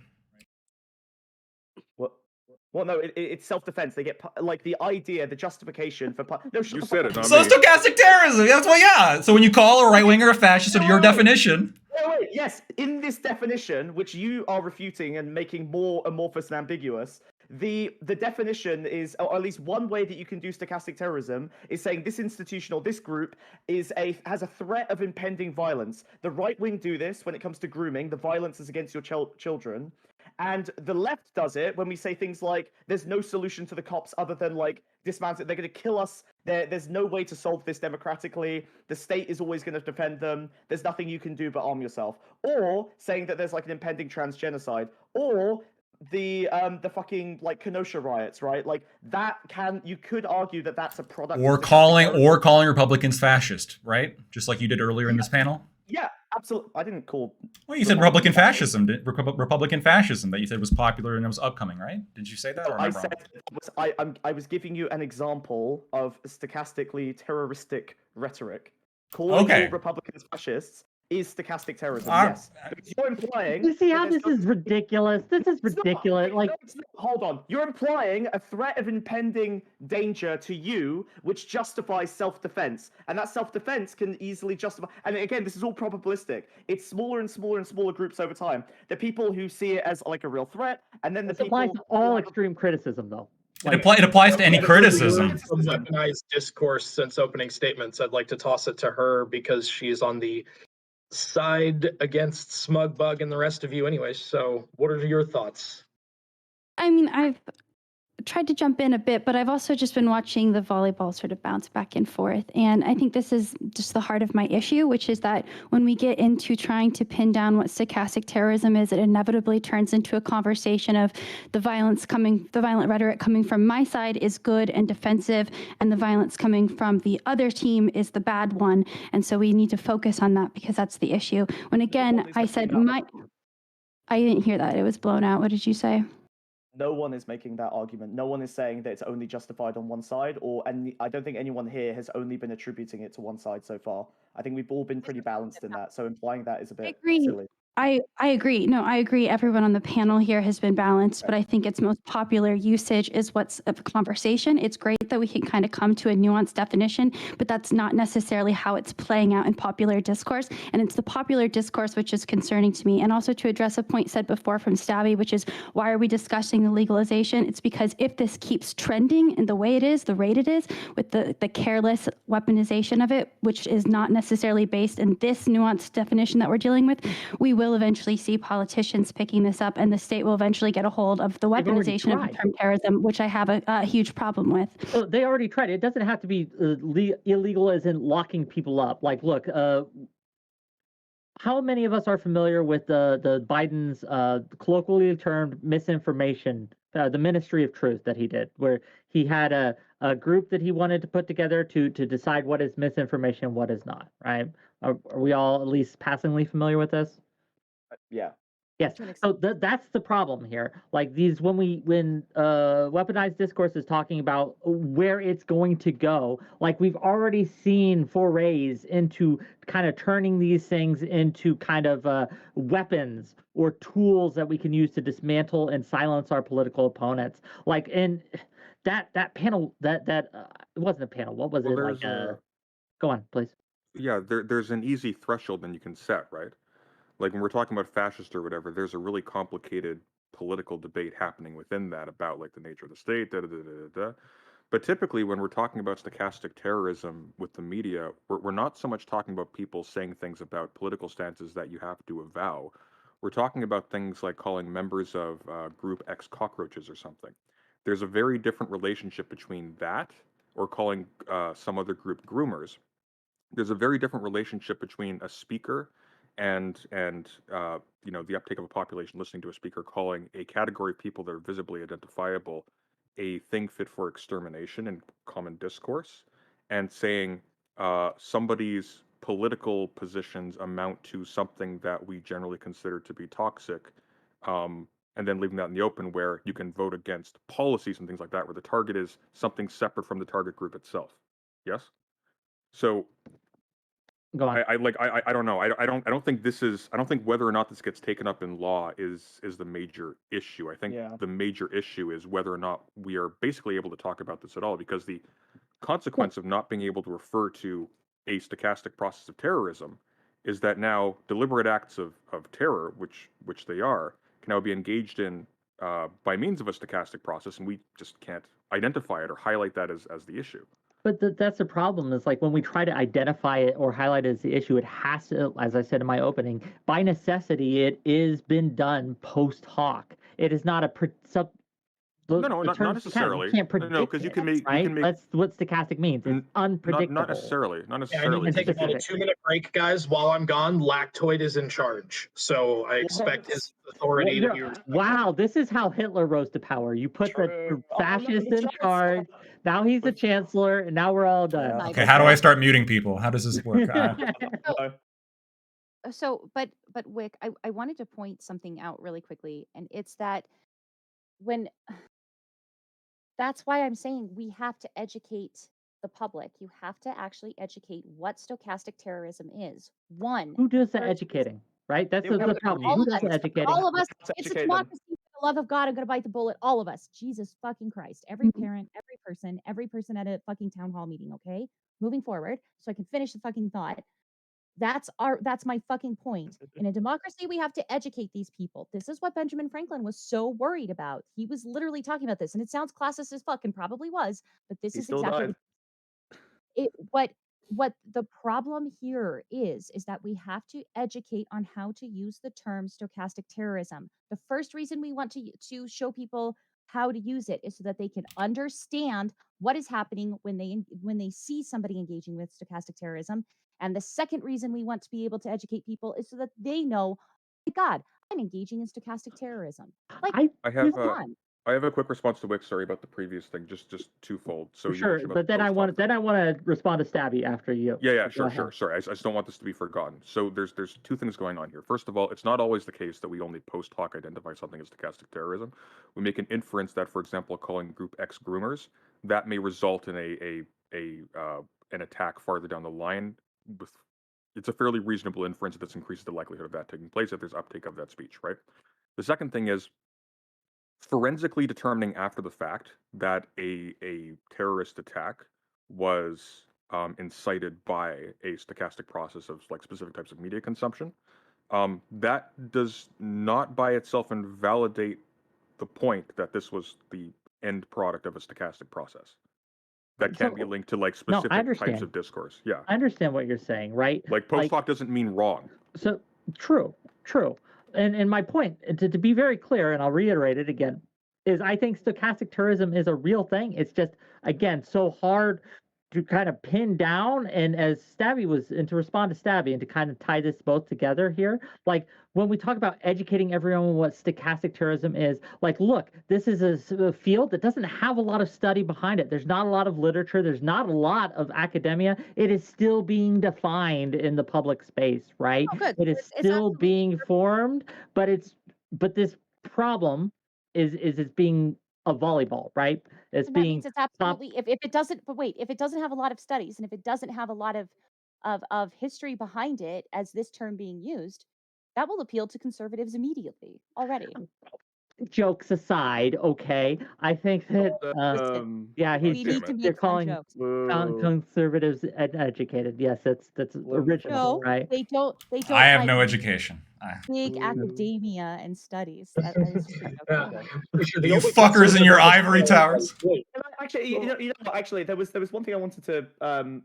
Well, no, it's self-defense. They get like the idea, the justification for. No, you said it. So stochastic terrorism. That's what. Yeah. So when you call a right winger a fascist, under your definition. Wait. Yes, in this definition, which you are refuting and making more amorphous and ambiguous, the definition is, or at least one way that you can do stochastic terrorism is saying this institution or this group has a threat of impending violence. The right wing do this when it comes to grooming. The violence is against your children. And the left does it when we say things like, there's no solution to the cops other than like dismantle. They're going to kill us. There's no way to solve this democratically. The state is always going to defend them. There's nothing you can do but arm yourself. Or saying that there's like an impending transgenocide. Or the fucking like Kenosha riots, right? Like you could argue that that's a product. Or calling Republicans fascist, right? Just like you did earlier in this panel. Yeah, absolutely. I didn't call. Well, you said Republican fascism. Republican fascism that you said was popular and it was upcoming, right? Did you say that? No, I was giving you an example of stochastically terroristic rhetoric. Calling all Republicans fascists is stochastic terrorism. Yes, you're implying. You see how this is ridiculous? This is ridiculous. Hold on. You're implying a threat of impending danger to you, which justifies self-defense, and that self-defense can easily justify. And again, this is all probabilistic. It's smaller and smaller and smaller groups over time. The people who see it as like a real threat, and then the people. Applies to all extreme criticism, though. It applies to any criticism. Some weaponized discourse since opening statements. I'd like to toss it to her because she's on the side against Smugbug and the rest of you anyways. So what are your thoughts? I mean, I've tried to jump in a bit, but I've also just been watching the volleyball sort of bounce back and forth. And I think this is just the heart of my issue, which is that when we get into trying to pin down what stochastic terrorism is, it inevitably turns into a conversation of the violent rhetoric coming from my side is good and defensive, and the violence coming from the other team is the bad one. And so we need to focus on that because that's the issue. When again, I said I didn't hear that. It was blown out. What did you say? No one is making that argument. No one is saying that it's only justified on one side, and I don't think anyone here has only been attributing it to one side so far. I think we've all been pretty balanced in that, so implying that is a bit silly. I agree. No, I agree. Everyone on the panel here has been balanced, but I think its most popular usage is what's a conversation. It's great that we can kind of come to a nuanced definition, but that's not necessarily how it's playing out in popular discourse. And it's the popular discourse which is concerning to me. And also to address a point said before from Stabby, which is why are we discussing the legalization? It's because if this keeps trending in the way it is, the rate it is, with the careless weaponization of it, which is not necessarily based in this nuanced definition that we're dealing with, we will eventually see politicians picking this up, and the state will eventually get a hold of the weaponization of the term terrorism, which I have a huge problem with. So they already tried it. It doesn't have to be illegal as in locking people up. Like, look, how many of us are familiar with the Biden's colloquially termed misinformation, the Ministry of Truth that he did, where he had a group that he wanted to put together to decide what is misinformation and what is not, right? Are we all at least passingly familiar with this? Yeah. Yes. To an So that's the problem here. Like these, when weaponized discourse is talking about where it's going to go, like we've already seen forays into kind of turning these things into kind of weapons or tools that we can use to dismantle and silence our political opponents. Like in that panel, it wasn't a panel. What was Well, it like? there's Go on, please. yeah, there's an easy threshold then you can set, right? Like when we're talking about fascist or whatever, there's a really complicated political debate happening within that about like the nature of the state, da da da da da. But typically, when we're talking about stochastic terrorism with the media, we're not so much talking about people saying things about political stances that you have to avow. We're talking about things like calling members of Group X cockroaches or something. There's a very different relationship between that or calling some other group groomers. There's a very different relationship between a speaker and you know, the uptake of a population listening to a speaker calling a category of people that are visibly identifiable a thing fit for extermination in common discourse, and saying somebody's political positions amount to something that we generally consider to be toxic, and then leaving that in the open where you can vote against policies and things like that, where the target is something separate from the target group itself. Yes. So Go on. I don't know. I don't think this is. I don't think whether or not this gets taken up in law is the major issue. I think Yeah. the major issue is whether or not we are basically able to talk about this at all, because the consequence of not being able to refer to a stochastic process of terrorism is that now deliberate acts of terror, which they are, can now be engaged in by means of a stochastic process, and we just can't identify it or highlight that as the issue. But that's the problem. Is like when we try to identify it or highlight it as the issue, it has to, as I said in my opening, by necessity, it is been done post hoc. It is not a No, not necessarily. You can't predict No, because you can make right? you can make That's what stochastic means. It's unpredictable. not necessarily. Not Yeah, I need necessarily. to take about a Specific. 2-minute break, guys. While I'm gone, Lactoid is in charge, so I expect his authority to be respected. Wow, this is how Hitler rose to power. You put the True. Oh, no, fascist the in chancellor. charge. Now he's the chancellor, and now we're all done. Yeah. Okay, how do I start muting people? How does this work? So, but Wick, I wanted to point something out really quickly, and it's that when that's why I'm saying we have to educate the public. You have to actually educate what stochastic terrorism is. One, Who does the first- educating? Right? That's Yeah, we the have to problem. all Who of does the us. educating? All of us. Let's It's a educate them. democracy. For the love of God, I'm gonna bite the bullet. All of us. Jesus fucking Christ. Every parent, every person at a fucking town hall meeting. Okay, moving forward, so I can finish the fucking thought. That's my fucking point. In a democracy, we have to educate these people. This is what Benjamin Franklin was so worried about. He was literally talking about this, and it sounds classist as fuck, and probably was, but this He is still exactly died. what the problem here is that we have to educate on how to use the term stochastic terrorism. The first reason we want to show people how to use it is so that they can understand what is happening when they see somebody engaging with stochastic terrorism. And the second reason we want to be able to educate people is so that they know, my God, I'm engaging in stochastic terrorism. Like, I have come on. I have a quick response to Wick. Sorry about the previous thing. Just twofold. So you Sure, mentioned about but the then I post want hoc thing. to respond to Stabby after you. Yeah, Go sure. ahead. Sorry, I just don't want this to be forgotten. So there's two things going on here. First of all, it's not always the case that we only post hoc identify something as stochastic terrorism. We make an inference that, for example, calling Group X groomers, that may result in an attack farther down the line. It's a fairly reasonable inference that this increases the likelihood of that taking place if there's uptake of that speech, right? The second thing is forensically determining after the fact that a terrorist attack was incited by a stochastic process of like specific types of media consumption. That does not by itself invalidate the point that this was the end product of a stochastic process. That can be So- linked to like No, I specific types understand. of discourse. Yeah. I understand what you're saying, right? Like post hoc doesn't mean wrong. So true. And my point, to be very clear, and I'll reiterate it again, is I think stochastic terrorism is a real thing. It's just, again, so hard to kind of pin down, and as Stabby was, and to respond to Stabby and to kind of tie this both together here, like when we talk about educating everyone on what stochastic terrorism is, like, look, this is a field that doesn't have a lot of study behind it. There's not a lot of literature. There's not a lot of academia. It is still being defined in the public space, right? Oh, good. It is It's still absolutely being formed, but this problem is being a volleyball, right? It's And that being means it's absolutely if it doesn't but wait, if it doesn't have a lot of studies and if it doesn't have a lot of history behind it as this term being used, that will appeal to conservatives immediately already. jokes aside, okay, I think that Listen, yeah, we he's need to they're make fun calling jokes. conservatives educated. Yes, that's original, No, right? they don't I have like no education. big Ooh. academia and studies. It's just a joke. Yeah. The You only fuckers in your conservative ivory I- towers. Wait, Actually, you know what? Actually, there was one thing I wanted to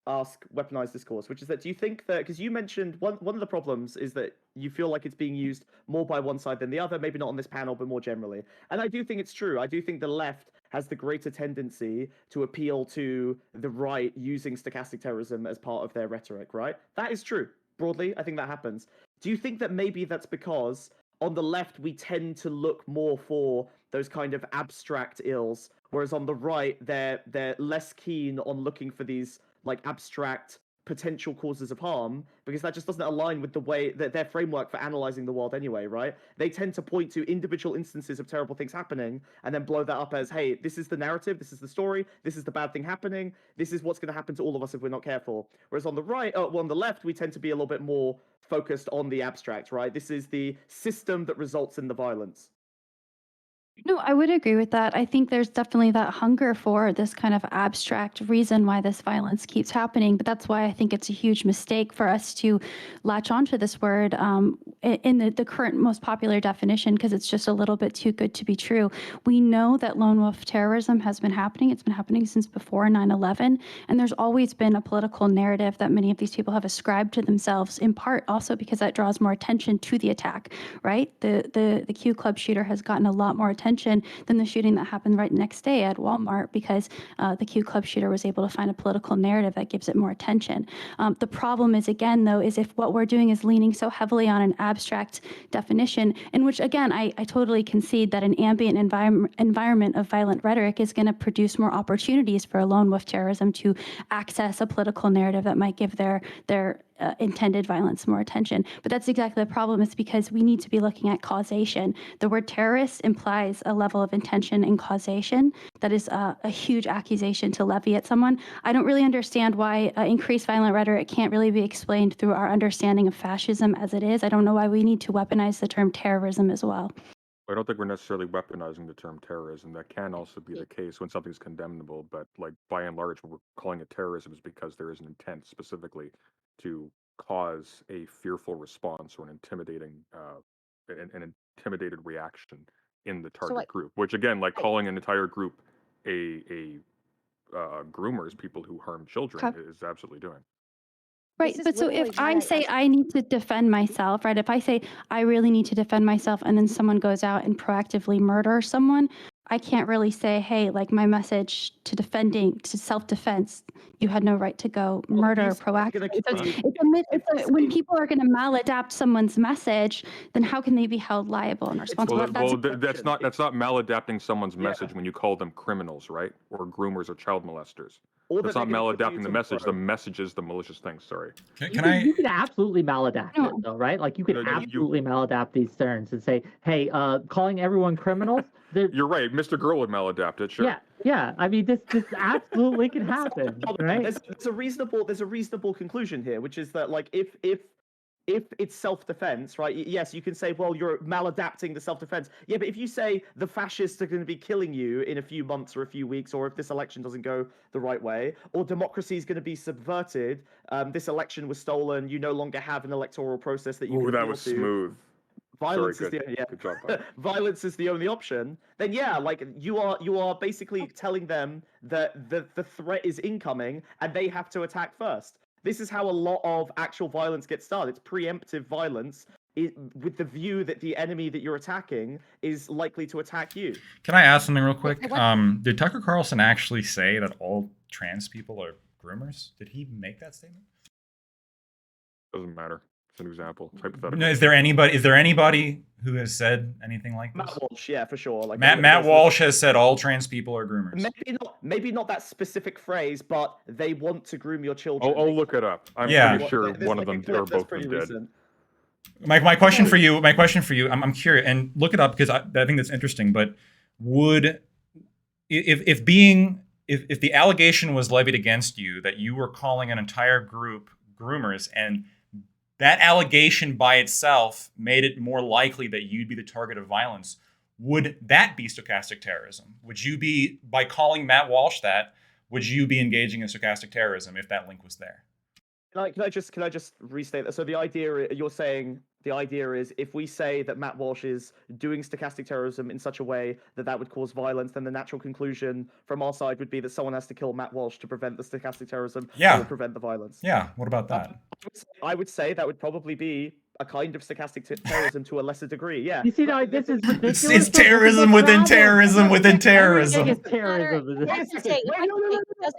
ask weaponized discourse, which is that do you think that because you mentioned one of the problems is that you feel like it's being used more by one side than the other, maybe not on this panel, but more generally. And I do think it's true. I do think the left has the greater tendency to appeal to the right using stochastic terrorism as part of their rhetoric, right? That is true. Broadly, I think that happens. Do you think that maybe that's because on the left we tend to look more for those kind of abstract ills, whereas on the right they're less keen on looking for these like abstract potential causes of harm, because that just doesn't align with the way that their framework for analyzing the world anyway, right? They tend to point to individual instances of terrible things happening and then blow that up as, hey, this is the narrative, this is the story, this is the bad thing happening, this is what's going to happen to all of us if we're not careful. Whereas on the right, on the left, we tend to be a little bit more focused on the abstract, right? This is the system that results in the violence. No, I would agree with that. I think there's definitely that hunger for this kind of abstract reason why this violence keeps happening. But that's why I think it's a huge mistake for us to latch onto this word in the current most popular definition, because it's just a little bit too good to be true. We know that lone wolf terrorism has been happening. It's been happening since before 9/11. And there's always been a political narrative that many of these people have ascribed to themselves, in part also because that draws more attention to the attack, right? The Q Club shooter has gotten a lot more attention than the shooting that happened right next day at Walmart, because the Q Club shooter was able to find a political narrative that gives it more attention. The problem is, again, though, is if what we're doing is leaning so heavily on an abstract definition, in which, again, I totally concede that an ambient environment of violent rhetoric is going to produce more opportunities for a lone wolf terrorism to access a political narrative that might give their intended violence more attention. But that's exactly the problem. It's because we need to be looking at causation. The word terrorist implies a level of intention and causation that is a huge accusation to levy at someone. I don't really understand why increased violent rhetoric can't really be explained through our understanding of fascism as it is. I don't know why we need to weaponize the term terrorism as well. I don't think we're necessarily weaponizing the term terrorism. That can also be the case when something's condemnable, but like by and large, what we're calling it terrorism is because there is an intent specifically to cause a fearful response or an intimidating, an intimidated reaction in the target group. Which again, like calling an entire group a groomers, people who harm children, is absolutely doing. Right, This is but so literally if why I I say asked- I need to defend myself, right? If I say I really need to defend myself and then someone goes out and proactively murders someone, I can't really say, hey, like my message to self-defense, you had no right to go murder you're gonna proactively. So continue- when people are going to maladapt someone's message, then how can they be held liable and responsible? Well, That's- that's not maladapting someone's Yeah. message when you call them criminals, right? Or groomers or child molesters. Or That's that not they're gonna continue maladapting the to message. The grow. message is the malicious thing. Sorry. You can absolutely maladapt No. it, though, right? Like you could No, you- absolutely maladapt these terms and say, "Hey, calling everyone criminals." You're right. Mr. Girl would maladapt it. Sure. Yeah. I mean, this absolutely can happen, right? There's a reasonable conclusion here, which is that like if it's self-defense, right? Yes, you can say, well, you're maladapting the self-defense. Yeah, but if you say the fascists are going to be killing you in a few months or a few weeks, or if this election doesn't go the right way, or democracy is going to be subverted, this election was stolen, you no longer have an electoral process that you Ooh, can that appeal was to. smooth. Violence Sorry, is the good job, bud. violence is the only option. Then yeah, like you are basically telling them that the threat is incoming and they have to attack first. This is how a lot of actual violence gets started. It's preemptive violence with the view that the enemy that you're attacking is likely to attack you. Can I ask something real quick? I want- Did Tucker Carlson actually say that all trans people are groomers? Did he make that statement? Doesn't matter. It's an example. It's hypothetical. No, is there anybody who has said anything like this? Matt Walsh, yeah, for sure. Like Matt Walsh has said all trans people are groomers. Maybe not that specific phrase, but they want to groom your children. I'll look it up. I'm Yeah. pretty sure There's one of like a them clip or that's both of pretty them did. recent. My question for you, I'm curious, and look it up because I think that's interesting. But would if the allegation was levied against you that you were calling an entire group groomers, and that allegation by itself made it more likely that you'd be the target of violence, would that be stochastic terrorism? Would you be, by calling Matt Walsh that, would you be engaging in stochastic terrorism if that link was there? Can I just restate that? So the idea you're saying, the idea is if we say that Matt Walsh is doing stochastic terrorism in such a way that that would cause violence, then the natural conclusion from our side would be that someone has to kill Matt Walsh to prevent the stochastic terrorism Yeah. or prevent the violence. Yeah, what about that? I would say that would probably be a kind of stochastic terrorism to a lesser degree. Yeah. You see, now this is ridiculous. It's terrorism within terrorism within terrorism. Everything is terrorism. That's the thing. That's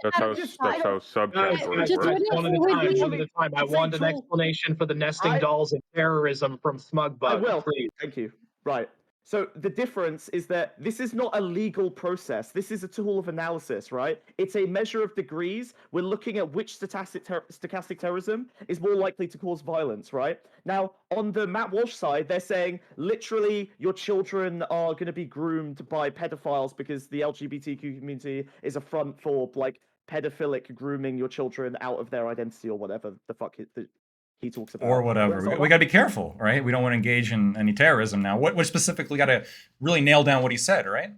how subcategories just work. wouldn't- One at a would time. we- One at a time. I want an explanation for the nesting dolls and terrorism from Smugbug. I will. Please. Thank you. Right. So the difference is that this is not a legal process. This is a tool of analysis, right? It's a measure of degrees. We're looking at which stochastic terrorism is more likely to cause violence, right? Now, on the Matt Walsh side, they're saying literally your children are going to be groomed by pedophiles because the LGBTQ community is a front for like pedophilic grooming your children out of their identity or whatever the fuck he talks about. Or whatever. We got to be careful, right? We don't want to engage in any terrorism now. What specifically got to really nail down what he said, right?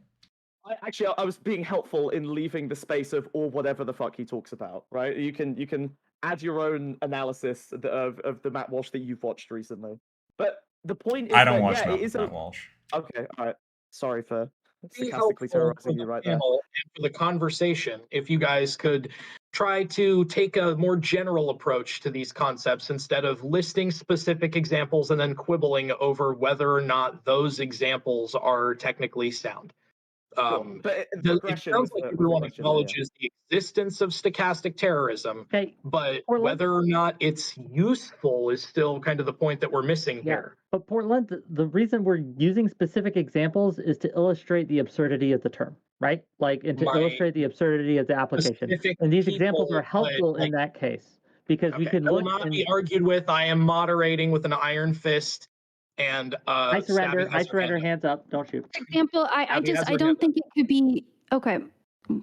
I was being helpful in leaving the space of or whatever the fuck he talks about, right? You can add your own analysis of the Matt Walsh that you've watched recently. But the point is I don't that, watch Matt Walsh. Okay, all right. Sorry for Be sarcastically helpful terrorizing for you the right there. panel and for the conversation, if you guys could try to take a more general approach to these concepts instead of listing specific examples and then quibbling over whether or not those examples are technically sound. But It sounds like everyone acknowledges the existence of stochastic terrorism, Okay, but Portland? whether or not it's useful is still kind of the point that we're missing here. But Portland, the reason we're using specific examples is to illustrate the absurdity of the term, right? Like, and to My illustrate the absurdity of the application. specific And these examples people, are helpful in that case because we Okay, can I will look not and be argued with. I am moderating with an iron fist, and I surrender. Stabby has her hand up. Hands up. Don't shoot. Example, I Abby has her don't hand think it could be okay.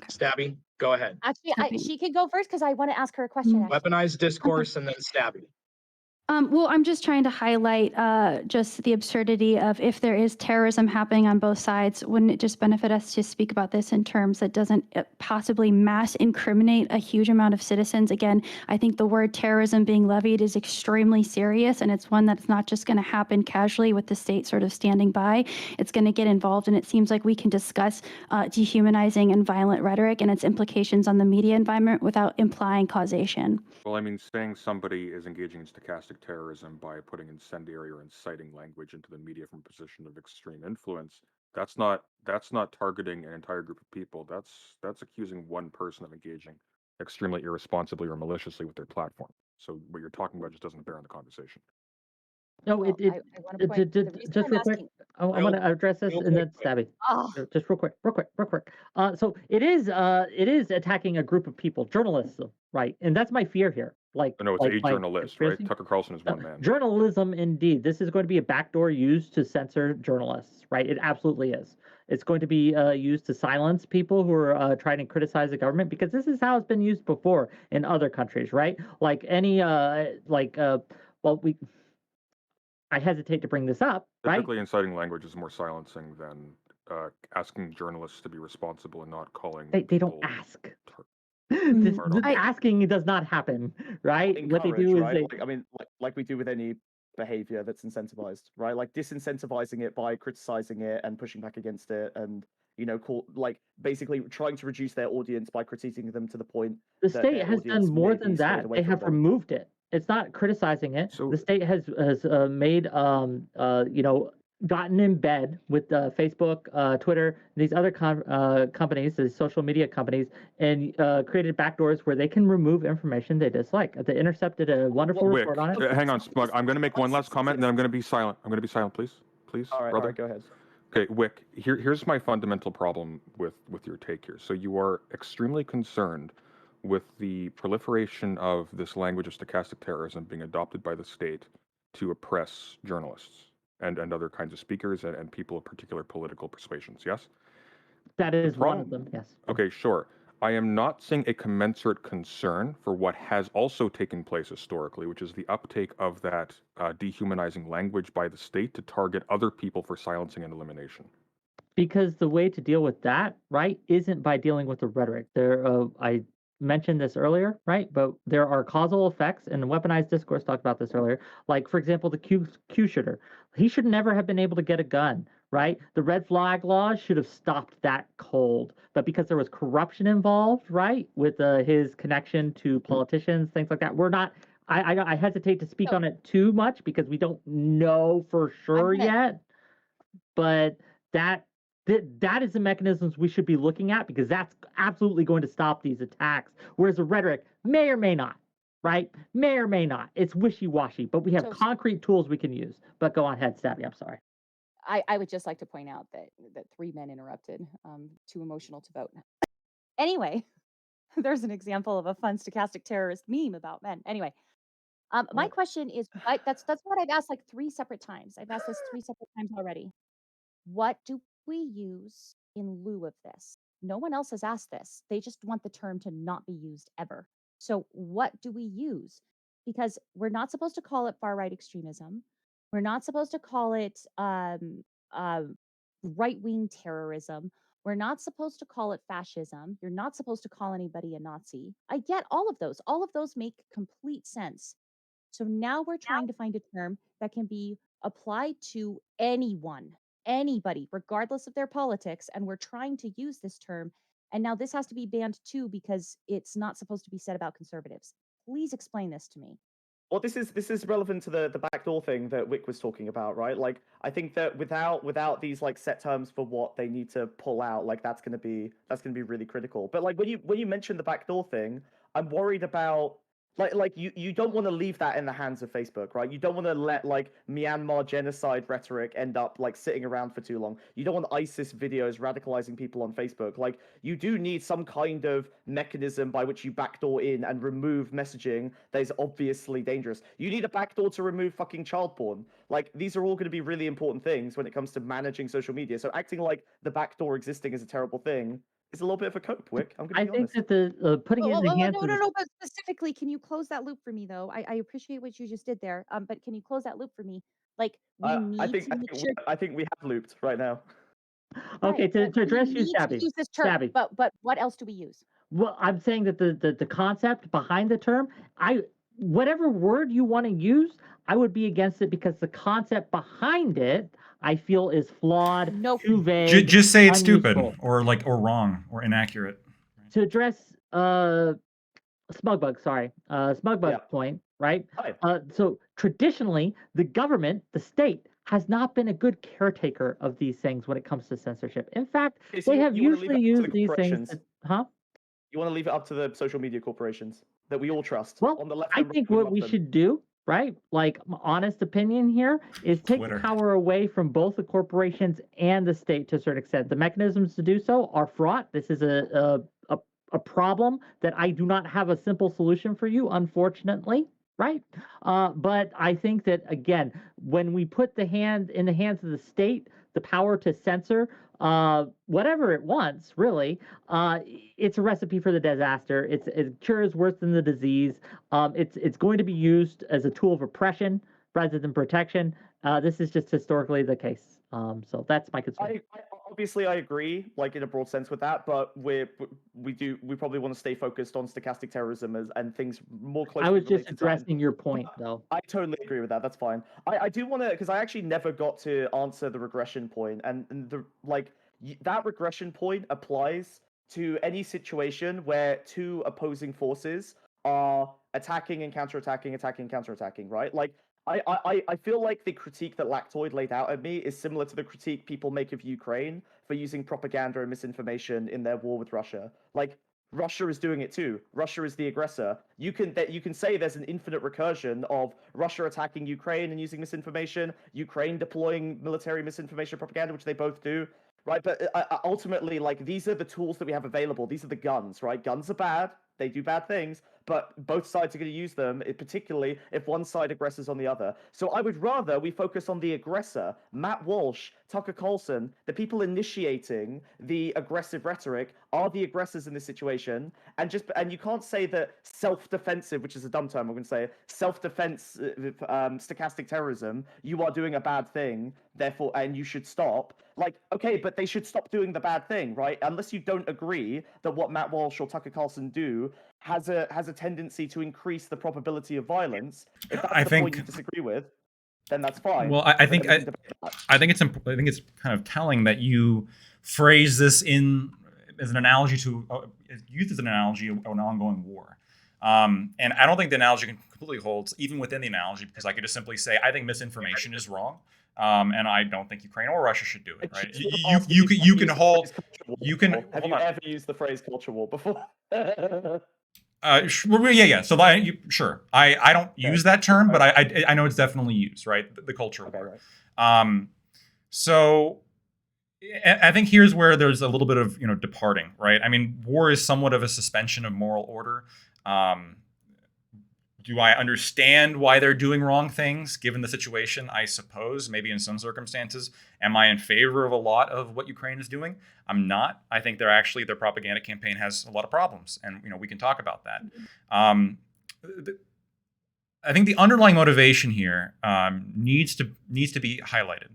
Stabby, go ahead. Actually, she could go first because I want to ask her a question. actually. Weaponized discourse and then Stabby. Well, I'm just trying to highlight just the absurdity of if there is terrorism happening on both sides, wouldn't it just benefit us to speak about this in terms that doesn't possibly mass incriminate a huge amount of citizens? Again, I think the word terrorism being levied is extremely serious, and it's one that's not just going to happen casually with the state sort of standing by. It's going to get involved, and it seems like we can discuss dehumanizing and violent rhetoric and its implications on the media environment without implying causation. Well, I mean, saying somebody is engaging in stochastic terrorism by putting incendiary or inciting language into the media from a position of extreme influence, that's not targeting an entire group of people. That's accusing one person of engaging extremely irresponsibly or maliciously with their platform. So what you're talking about just doesn't bear on the conversation. No, Well, I wanna point- the reason just I'm real quick. asking- I'm going to address this real and then quick. Stabby. Oh, Just real quick. So it is attacking a group of people, journalism, right? And that's my fear here. Like, No, it's like, a like journalist, right? conspiracy? Tucker Carlson is one man. Journalism, indeed. This is going to be a backdoor used to censor journalists, right? It absolutely is. It's going to be used to silence people who are trying to criticize the government because this is how it's been used before in other countries, right? Like any, I hesitate to bring this up, right? Typically, inciting language is more silencing than asking journalists to be responsible and not calling. They don't people ask. tar- This Pardon? asking does not happen, right? What they do is right? they like we do with any behavior that's incentivized, right? Like disincentivizing it by criticizing it and pushing back against it, and basically trying to reduce their audience by critiquing them to the point the that state their has audience done more may be than swayed that. away They from have them. removed it. It's not criticizing it. So- The state has made gotten in bed with Facebook, Twitter, these other companies, the social media companies, and created backdoors where they can remove information they dislike. They Intercepted a wonderful Wick, report on it. hang on, Smug. I'm going to make one last comment, and then I'm going to be silent. I'm going to be silent, please. Please, All brother. right, go ahead. Okay, Wick, here's my fundamental problem with your take here. So you are extremely concerned with the proliferation of this language of stochastic terrorism being adopted by the state to oppress journalists and other kinds of speakers and people of particular political persuasions, yes? That is one of problem- them, yes. Okay, sure. I am not seeing a commensurate concern for what has also taken place historically, which is the uptake of that dehumanizing language by the state to target other people for silencing and elimination. Because the way to deal with that, right, isn't by dealing with the rhetoric. I mentioned this earlier, right? But there are causal effects, and the weaponized discourse talked about this earlier. Like, for example, the Q shooter. He should never have been able to get a gun, right? The red flag laws should have stopped that cold. But because there was corruption involved, right, with his connection to politicians, things like that, we're not. I hesitate to speak on it too much because we don't know for sure yet. But that is the mechanisms we should be looking at, because that's absolutely going to stop these attacks. Whereas the rhetoric may or may not, right? May or may not. It's wishy-washy, but we have concrete tools we can use. But go on ahead, Stabby. I'm sorry. I would just like to point out that three men interrupted. Too emotional to vote. Anyway, there's an example of a fun stochastic terrorist meme about men. Anyway, my question is, that's what I've asked like 3 separate times. I've asked this 3 separate times already. What do we use in lieu of this? No one else has asked this. They just want the term to not be used ever. So what do we use? Because we're not supposed to call it far right extremism. We're not supposed to call it right wing terrorism. We're not supposed to call it fascism. You're not supposed to call anybody a Nazi. I get all of those. All of those make complete sense. So now we're trying to find a term that can be applied to anyone, anybody, regardless of their politics. And we're trying to use this term. And now this has to be banned too because it's not supposed to be said about conservatives. Please explain this to me. Well, this is relevant to the backdoor thing that Wick was talking about, right? Like, I think that without these like set terms for what they need to pull out, like that's gonna be really critical. But like when you mention the backdoor thing, I'm worried about like you don't want to leave that in the hands of Facebook, right? You don't want to let like Myanmar genocide rhetoric end up like sitting around for too long. You don't want ISIS videos radicalizing people on Facebook. Like you do need some kind of mechanism by which you backdoor in and remove messaging that is obviously dangerous. You need a backdoor to remove fucking child porn. Like these are all going to be really important things when it comes to managing social media. So acting like the backdoor existing is a terrible thing is a little bit of a cope, Wick. I'm going to be honest. I think that the putting it in the hands of no. But specifically, can you close that loop for me, though? I appreciate what you just did there. But can you close that loop for me? Like we need to make sure. I think we have looped right now. Okay, Right, to address we you, need to Stabby. use this term, Stabby. but what else do we use? Well, I'm saying that the concept behind the term, whatever word you want to use, I would be against it because the concept behind it, I feel, is flawed, too vague. Just say it's stupid unuseful. or wrong or inaccurate. To address Smugbug's point, right? So traditionally, the government, the state, has not been a good caretaker of these things when it comes to censorship. In fact, they have usually used these things. You want to leave it up to the social media corporations that we all trust. Well, on the left I think what we should do, right? Like, honest opinion here is take Twitter. the power away from both the corporations and the state to a certain extent. The mechanisms to do so are fraught. This is a problem that I do not have a simple solution for you, unfortunately, right? But I think that, again, when we put in the hands of the state the power to censor whatever it wants, really, it's a recipe for the disaster. It cures worse than the disease. It's going to be used as a tool of oppression rather than protection. This is just historically the case. So that's my concern. Obviously, I agree, like in a broad sense with that, but we probably want to stay focused on stochastic terrorism and things more closely. I was just addressing your point, though. I totally agree with that. That's fine. I do want to, because I actually never got to answer the regression point, and the that regression point applies to any situation where two opposing forces are attacking and counterattacking, attacking and counterattacking, right? Like I feel like the critique that Lactoid laid out at me is similar to the critique people make of Ukraine for using propaganda and misinformation in their war with Russia. Like, Russia is doing it too. Russia is the aggressor. You can say there's an infinite recursion of Russia attacking Ukraine and using misinformation, Ukraine deploying military misinformation propaganda, which they both do, right? But ultimately, like, these are the tools that we have available. These are the guns, right? Guns are bad. They do bad things, but both sides are going to use them, particularly if one side aggressors on the other. So I would rather we focus on the aggressor, Matt Walsh, Tucker Carlson, the people initiating the aggressive rhetoric are the aggressors in this situation, and you can't say that self-defensive, which is a dumb term, I'm going to say self-defense, stochastic terrorism. You are doing a bad thing, therefore, and you should stop. Like, okay, but they should stop doing the bad thing, right? Unless you don't agree that what Matt Walsh or Tucker Carlson do has a tendency to increase the probability of violence. If that's point you disagree with, then that's fine. Well, I think it's kind of telling that you phrase this as an analogy to used as an analogy of an ongoing war. And I don't think the analogy completely holds, even within the analogy, because I could just simply say I think misinformation is wrong. And I don't think Ukraine or Russia should do it. Right? You can hold. You can. Have you ever used the phrase culture war before? Yeah. So sure. I don't use that term, but I know it's definitely used. Right. The culture war. Right. So I think here's where there's a little bit of departing. Right. I mean, war is somewhat of a suspension of moral order. Do I understand why they're doing wrong things given the situation? I suppose, maybe in some circumstances. Am I in favor of a lot of what Ukraine is doing? I'm not. I think their propaganda campaign has a lot of problems, and we can talk about that. I think the underlying motivation here needs to be highlighted.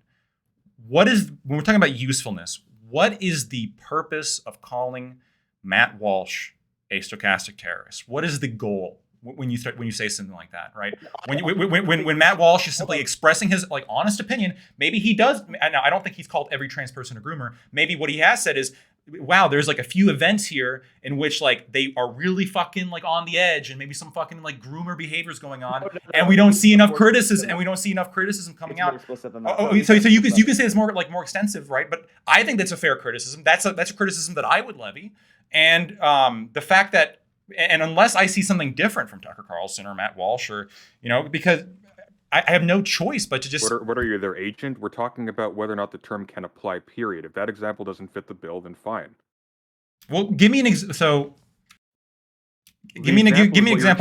When we're talking about usefulness, what is the purpose of calling Matt Walsh a stochastic terrorist? What is the goal? When you say something like that, right? When Matt Walsh is simply expressing his honest opinion, maybe he does. I don't think he's called every trans person a groomer. Maybe what he has said is, wow, there's a few events here in which they are really fucking on the edge, and maybe some fucking groomer behaviors going on, and we don't see enough criticism, coming out. So you can say it's more extensive, right? But I think that's a fair criticism. That's a criticism that I would levy, and the fact that. And unless I see something different from Tucker Carlson or Matt Walsh, or because I have no choice but to just. What are you, their agent? We're talking about whether or not the term can apply. Period. If that example doesn't fit the bill, then fine. Well, give me an example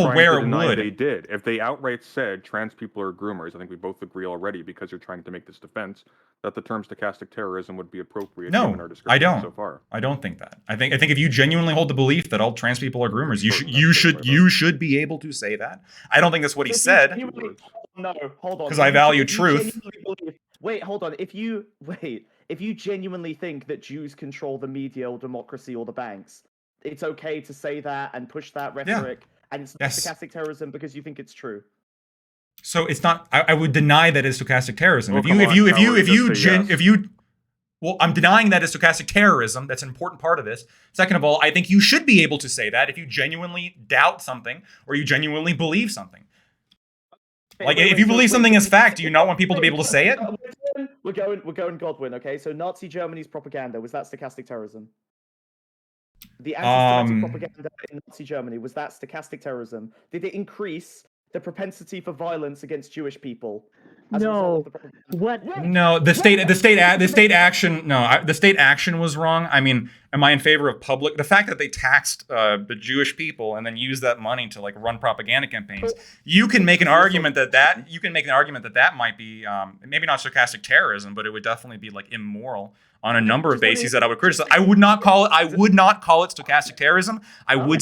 where it would. They did. If they outright said trans people are groomers, I think we both agree already, because you're trying to make this defense, that the term stochastic terrorism would be appropriate. No, given our discussion I don't. So far. I don't think that. I think if you genuinely hold the belief that all trans people are groomers, you should be able to say that. I don't think that's what he said. No, hold on. Because I value truth. Wait, hold on. If you genuinely think that Jews control the media or democracy or the banks, it's okay to say that and push that rhetoric, and it's not stochastic terrorism because you think it's true. So it's not. I would deny that it's stochastic terrorism. Well, well, I'm denying that it's stochastic terrorism. That's an important part of this. Second of all, I think you should be able to say that if you genuinely doubt something or you genuinely believe something. If you believe something is fact, do you not want people to be able to say it? We're going Godwin. Okay, so Nazi Germany's propaganda, was that stochastic terrorism? The anti-Semitic propaganda in Nazi Germany, was that stochastic terrorism? Did it increase the propensity for violence against Jewish people? No. What? No, the state action was wrong. I mean, am I in favor of the fact that they taxed the Jewish people and then used that money to run propaganda campaigns? You can make an argument that might be maybe not stochastic terrorism, but it would definitely be immoral on a number of bases that I would criticize. I would not call it stochastic terrorism. I would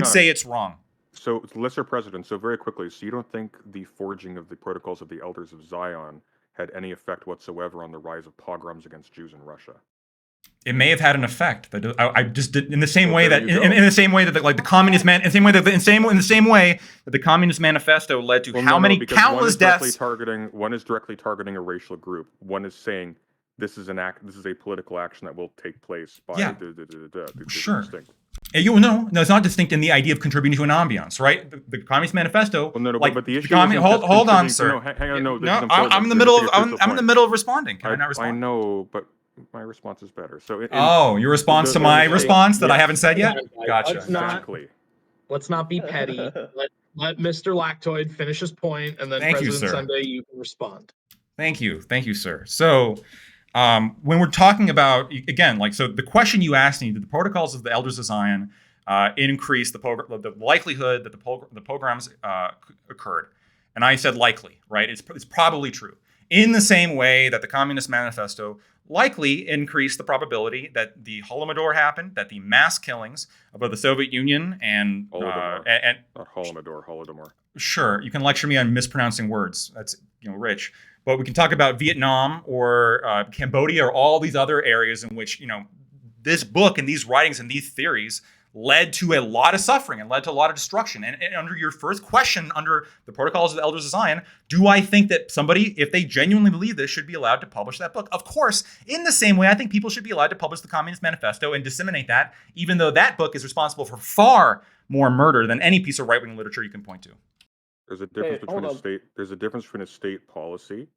say it's wrong. So, Lesser President, very quickly, so you don't think the forging of the Protocols of the Elders of Zion had any effect whatsoever on the rise of pogroms against Jews in Russia? It may have had an effect, but I just did in the same way that the Communist Man, in the same way that the Communist Manifesto led to countless deaths. One is directly targeting a racial group. One is saying this is a political action that will take place by Yeah. the Sure. distinct. No, it's not distinct in the idea of contributing to an ambiance, right? The Communist Manifesto. Well, no, like, but the issue commun- isn't hold just hold on, contributing- sir. No, hang on, no. this No, is important. I'm in the You're middle missing of a crucial I'm in the point. middle of responding. Can I not respond? I know, but my response is better. So Your response the- to the- my the- response that I yes. haven't said yet? Hold on, guys. Gotcha. Let's not- exactly. Let's not be petty. Let Mr. Lactoid finish his point, and then Thank you, President sir. Sunday, you can respond. Thank you, sir. So, when we're talking about again, so the question you asked me, did the protocols of the Elders of Zion increase the likelihood that the pogroms occurred? And I said likely, right? It's probably true. In the same way that the Communist Manifesto likely increased the probability that the Holodomor happened, that the mass killings of both the Soviet Union and Holodomor. and Not Holodomor. sure, you can lecture me on mispronouncing words. That's rich. But we can talk about Vietnam or Cambodia or all these other areas in which this book and these writings and these theories led to a lot of suffering and led to a lot of destruction. And under your first question, under the Protocols of the Elders of Zion, do I think that somebody, if they genuinely believe this, should be allowed to publish that book? Of course. In the same way, I think people should be allowed to publish the Communist Manifesto and disseminate that, even though that book is responsible for far more murder than any piece of right-wing literature you can point to. There's a difference between hold a on. state. There's a difference between a state policy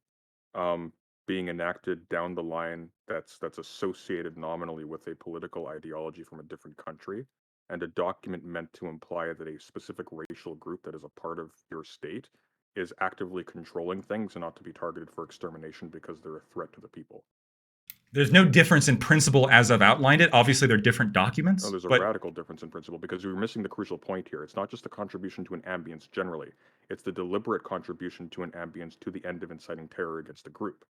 being enacted down the line that's associated nominally with a political ideology from a different country, and a document meant to imply that a specific racial group that is a part of your state is actively controlling things and not to be targeted for extermination because they're a threat to the people. There's no difference in principle as I've outlined it. Obviously, they're different documents. No, there's a but radical difference in principle because you're missing the crucial point here. It's not just a contribution to an ambience generally. It's the deliberate contribution to an ambience to the end of inciting terror against a group.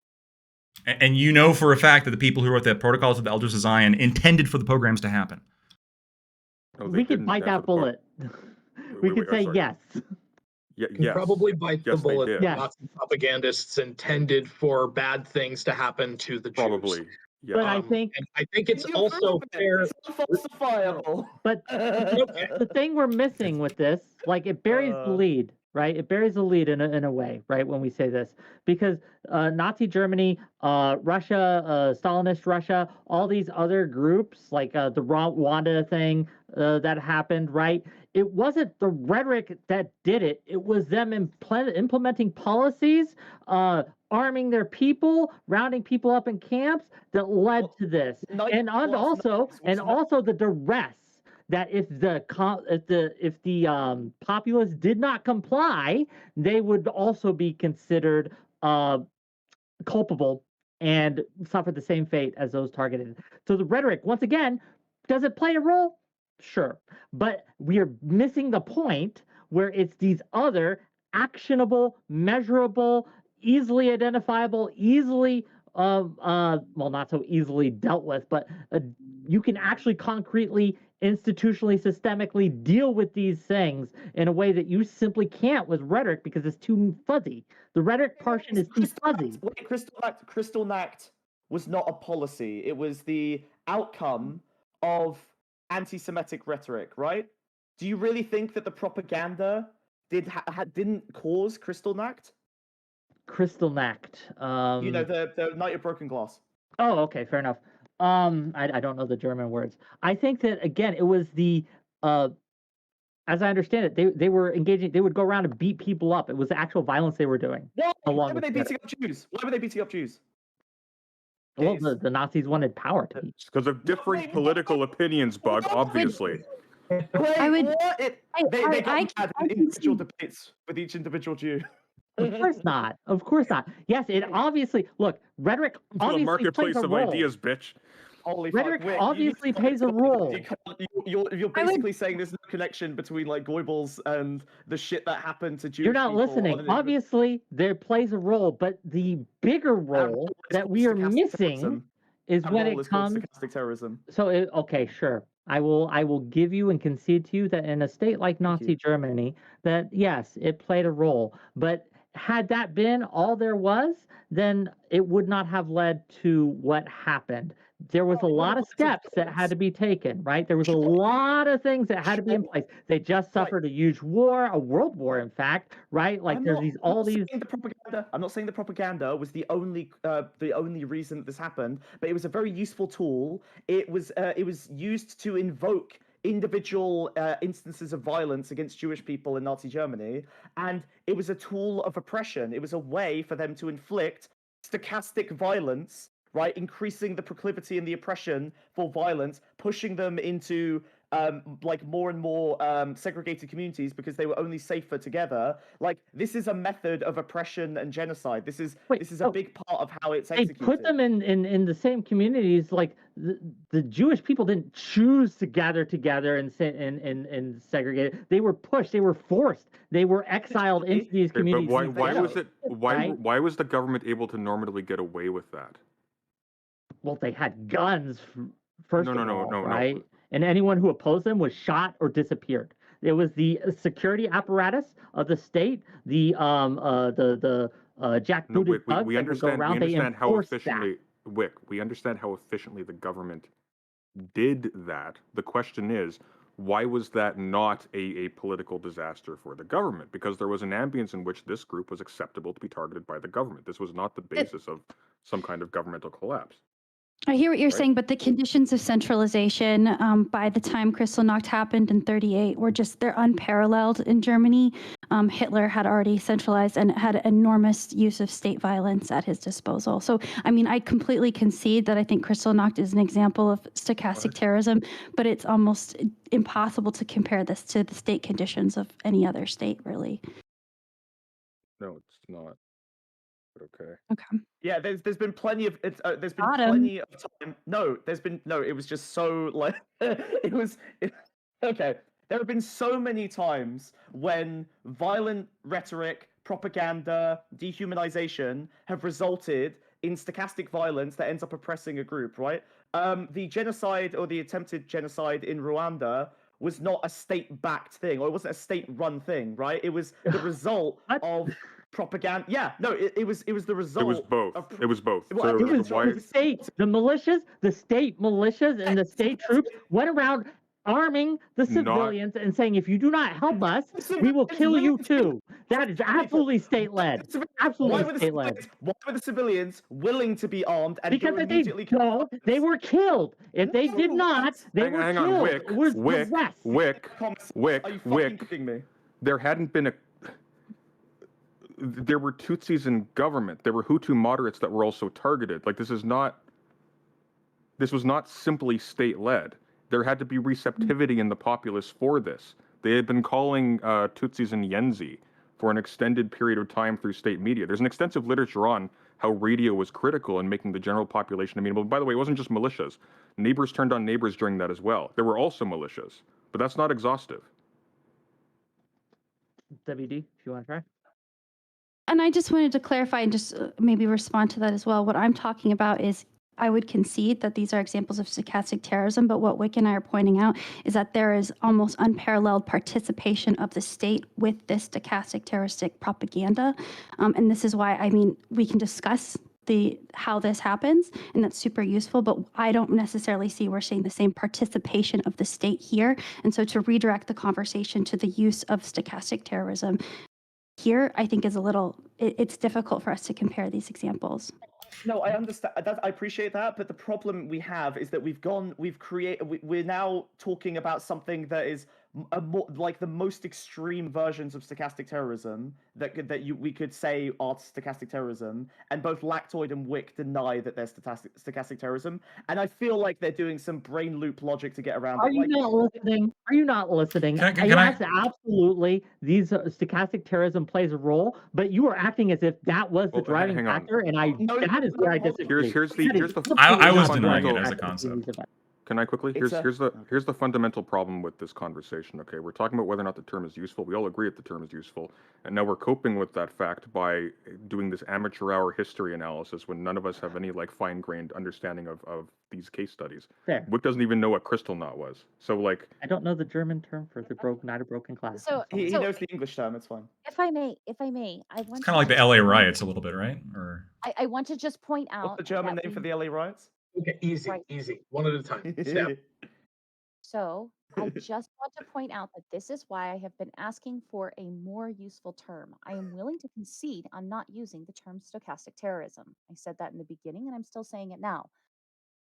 And you know for a fact that the people who wrote the Protocols of the Elders of Zion intended for the pogroms to happen. No, they We could didn't bite intend that for the bullet. We wait, could sorry. say yes. You yes. probably bite Yes, the they bullet did. that Yeah. Nazi propagandists intended for bad things to happen to the Jews. Probably. Yeah. But I think And I think it's You also prove it. fair. It's falsifiable. But the thing we're missing with this, like it buries the Uh. lead, right? It buries the lead in a way, right? When we say this, because Nazi Germany, Russia, Stalinist Russia, all these other groups, like the Rwanda thing that happened, right? It wasn't the rhetoric that did it. It was them implementing policies, arming their people, rounding people up in camps that led Well, to this, Night and was also nice, and wasn't it? also the duress that if the populace did not comply, they would also be considered culpable and suffer the same fate as those targeted. So the rhetoric, once again, does it play a role? Sure, but we are missing the point where it's these other actionable, measurable, easily identifiable, easily well, not so easily dealt with, but you can actually concretely, institutionally, systemically deal with these things in a way that you simply can't with rhetoric because it's too fuzzy. The rhetoric portion is too fuzzy. Wait, Kristallnacht was not a policy. It was the outcome of anti-Semitic rhetoric, right? Do you really think that the propaganda didn't cause Kristallnacht? Kristallnacht. You know, the Night of Broken Glass. Oh, okay, fair enough. I don't know the German words. I think that again, it was the as I understand it, they were engaging. They would go around and beat people up. It was the actual violence they were doing. Why Along were with they beating up Jews? Why were they beating up Jews? Well, Case. the Nazis wanted power to be. Because of differing wait, political opinions, Bug, wait. obviously. Wait, I would- what? They I got mad can in individual see- debates with each individual Jew. Of course not. Of course not. Yes, it obviously look rhetoric To the obviously marketplace plays a of role. ideas, bitch. Holy Rhetoric fuck! Wick, obviously you plays a role. You're I would- basically saying there's no connection between like Goebbels and the shit that happened to Jewish You're not people on listening. an individual- Obviously, there plays a role, but the bigger role It's that called we are stochastic missing terrorism. is That when role it is called comes. stochastic terrorism. So okay, sure. I will give you and concede to you that in a state like Nazi Germany, that yes, it played a role, but had that been all there was, then it would not have led to what happened. There was a lot of steps that had to be taken, right? There was a lot of things that had to be in place. They just suffered a huge war, a world war, in fact, right? Like there's these all these. The propaganda. I'm not saying the propaganda was the only reason that this happened, but it was a very useful tool. It was used to invoke individual instances of violence against Jewish people in Nazi Germany, and it was a tool of oppression. It was a way for them to inflict stochastic violence, right? Increasing the proclivity and the oppression for violence, pushing them into like more and more segregated communities because they were only safer together. Like this is a method of oppression and genocide. This is a big part of how it's They executed. put them in the same communities. Like the Jewish people didn't choose to gather together and segregate. They were pushed. They were forced. They were exiled into these communities. But why was it? Right? Why was the government able to normally get away with that? Well, they had guns first No, of no, no, all, no, no. right? And anyone who opposed them was shot or disappeared. It was the security apparatus of the state, the jackbooted thugs we that would go understand. We around. They understand how enforced efficiently, Wick. We understand how efficiently the government did that. The question is, why was that not a political disaster for the government? Because there was an ambience in which this group was acceptable to be targeted by the government. This was not the basis of some kind of governmental collapse. I hear what you're saying, but the conditions of centralization by the time Kristallnacht happened in 38 were they're unparalleled in Germany. Hitler had already centralized and had enormous use of state violence at his disposal. So, I mean, I completely concede that I think Kristallnacht is an example of stochastic terrorism, but it's almost impossible to compare this to the state conditions of any other state, really. No, it's not. But okay. Okay. Yeah, there's been plenty of there's been Got him. plenty of time. No, it was just so like okay. There have been so many times when violent rhetoric, propaganda, dehumanization have resulted in stochastic violence that ends up oppressing a group, right? The genocide or the attempted genocide in Rwanda was not a state-backed thing, or it wasn't a state-run thing, right? It was the result of propaganda. Yeah, no, it was the result. It was both. It was both. Well, So It was why? the state, the militias, the state militias, and the state troops went around arming the civilians and saying, if you do not help us, we will kill you too. That is absolutely state-led. Absolutely state-led. Why were the civilians willing to be armed and Because go if they immediately? don't, they were killed. If they did not, they were hang killed. on, Wick, It was Wick, possessed. Wick, Wick, Are you fucking Wick. kidding me? There hadn't been a. There were Tutsis in government. There were Hutu moderates that were also targeted. Like this was not simply state-led. There had to be receptivity in the populace for this. They had been calling Tutsis in Yenzi for an extended period of time through state media. There's an extensive literature on how radio was critical in making the general population amenable. By the way, it wasn't just militias. Neighbors turned on neighbors during that as well. There were also militias, but that's not exhaustive. WD, if you want to try. And I just wanted to clarify and just maybe respond to that as well. What I'm talking about is I would concede that these are examples of stochastic terrorism, but what Wick and I are pointing out is that there is almost unparalleled participation of the state with this stochastic terroristic propaganda. And this is why, I mean, we can discuss how this happens, and that's super useful, but I don't necessarily see we're seeing the same participation of the state here. And so to redirect the conversation to the use of stochastic terrorism here, I think is it's difficult for us to compare these examples. No, I understand. I appreciate that, but the problem we have is that we're now talking about something that is like the most extreme versions of stochastic terrorism we could say are stochastic terrorism, and both Lactoid and Wick deny that they're stochastic terrorism, and I feel like they're doing some brain loop logic to get around. Are you not listening? Are you not listening? Yes, absolutely. These stochastic terrorism plays a role, but you are acting as if that was the driving factor, and that is where I disagree. Here's the I was denying it as a concept. Can I quickly? It's Here's the fundamental problem with this conversation. Okay, we're talking about whether or not the term is useful. We all agree that the term is useful, and now we're coping with that fact by doing this amateur hour history analysis when none of us have any like fine-grained understanding of these case studies. Fair. Wick doesn't even know what crystal knot was. So like, I don't know the German term for the not a broken glass. So- he So- knows the English term. It's fine. If I may, I It's want kind of like the LA riots a little bit, right? Or I want to just point out. What's the German that name for we- the LA riots? Okay, easy, Right. easy. One at a time. Stab. So I just want to point out that this is why I have been asking for a more useful term. I am willing to concede on not using the term stochastic terrorism. I said that in the beginning and I'm still saying it now.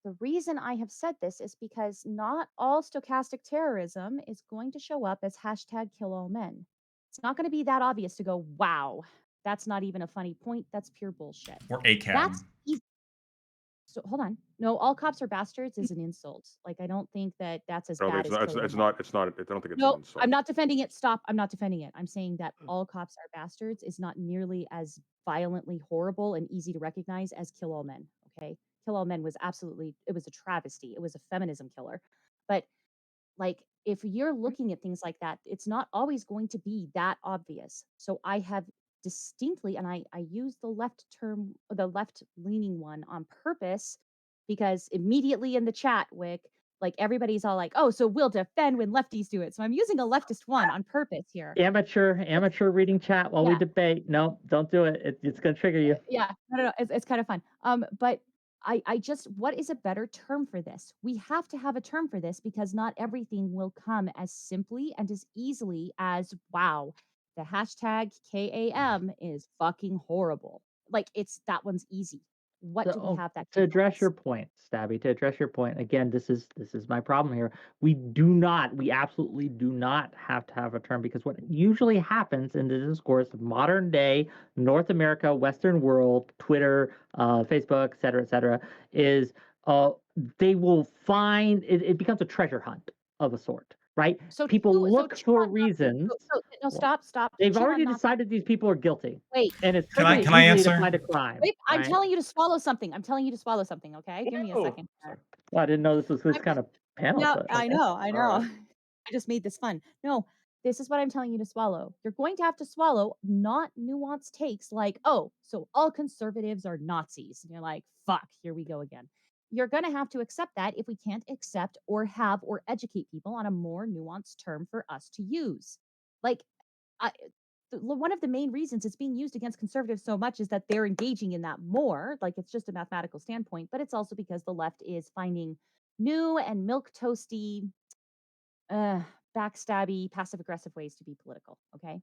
The reason I have said this is because not all stochastic terrorism is going to show up as hashtag kill all men. It's not going to be that obvious to go, wow, that's not even a funny point. That's pure bullshit. or ACAB. That's easy. So hold on. No, all cops are bastards is an insult. Like I don't think that that's as I don't bad think as it's killing not. men. It's not. I don't think it's No, an insult. I'm not defending it. Stop. I'm not defending it. I'm saying that all cops are bastards is not nearly as violently horrible and easy to recognize as kill all men. Okay. Kill all men was absolutely, it was a travesty. It was a feminism killer. But like, if you're looking at things like that, it's not always going to be that obvious. So I have distinctly, and I use the left term, the left leaning one on purpose, because immediately in the chat, Wick, like everybody's all like, oh, so we'll defend when lefties do it. So I'm using a leftist one on purpose here. Amateur reading chat while we Yeah. debate. No, don't do it. It's going to trigger you. Yeah, no, it's kind of fun. But I just, what is a better term for this? We have to have a term for this because not everything will come as simply and as easily as, wow, the hashtag KAM is fucking horrible. Like that one's easy. What do we have that To can address help your us? point, Stabby, to address your point, again, this is my problem here. We absolutely do not have to have a term, because what usually happens in the discourse of modern day North America, Western world, Twitter, Facebook, et cetera, is they will find it becomes a treasure hunt of a sort, right? So People chew- so look chew for on Nazi. reasons. No, stop. They've Chew on already Nazi. decided these people are guilty, Wait, and it's Can I- pretty can I easy to answer? find a crime. wait, I'm right? telling you to swallow something. I'm telling you to swallow something, okay? Give me a Ew. second. Sorry. Well, I didn't know this was this I'm- kind of panel. No, but I okay. know. Alright. I just made this fun. No, this is what I'm telling you to swallow. You're going to have to swallow not nuanced takes like, oh, so all conservatives are Nazis. And you're like, fuck, here we go again. You're going to have to accept that if we can't accept or have or educate people on a more nuanced term for us to use. Like, one of the main reasons it's being used against conservatives so much is that they're engaging in that more. Like, it's just a mathematical standpoint, but it's also because the left is finding new and milk toasty, backstabby, passive aggressive ways to be political. Okay.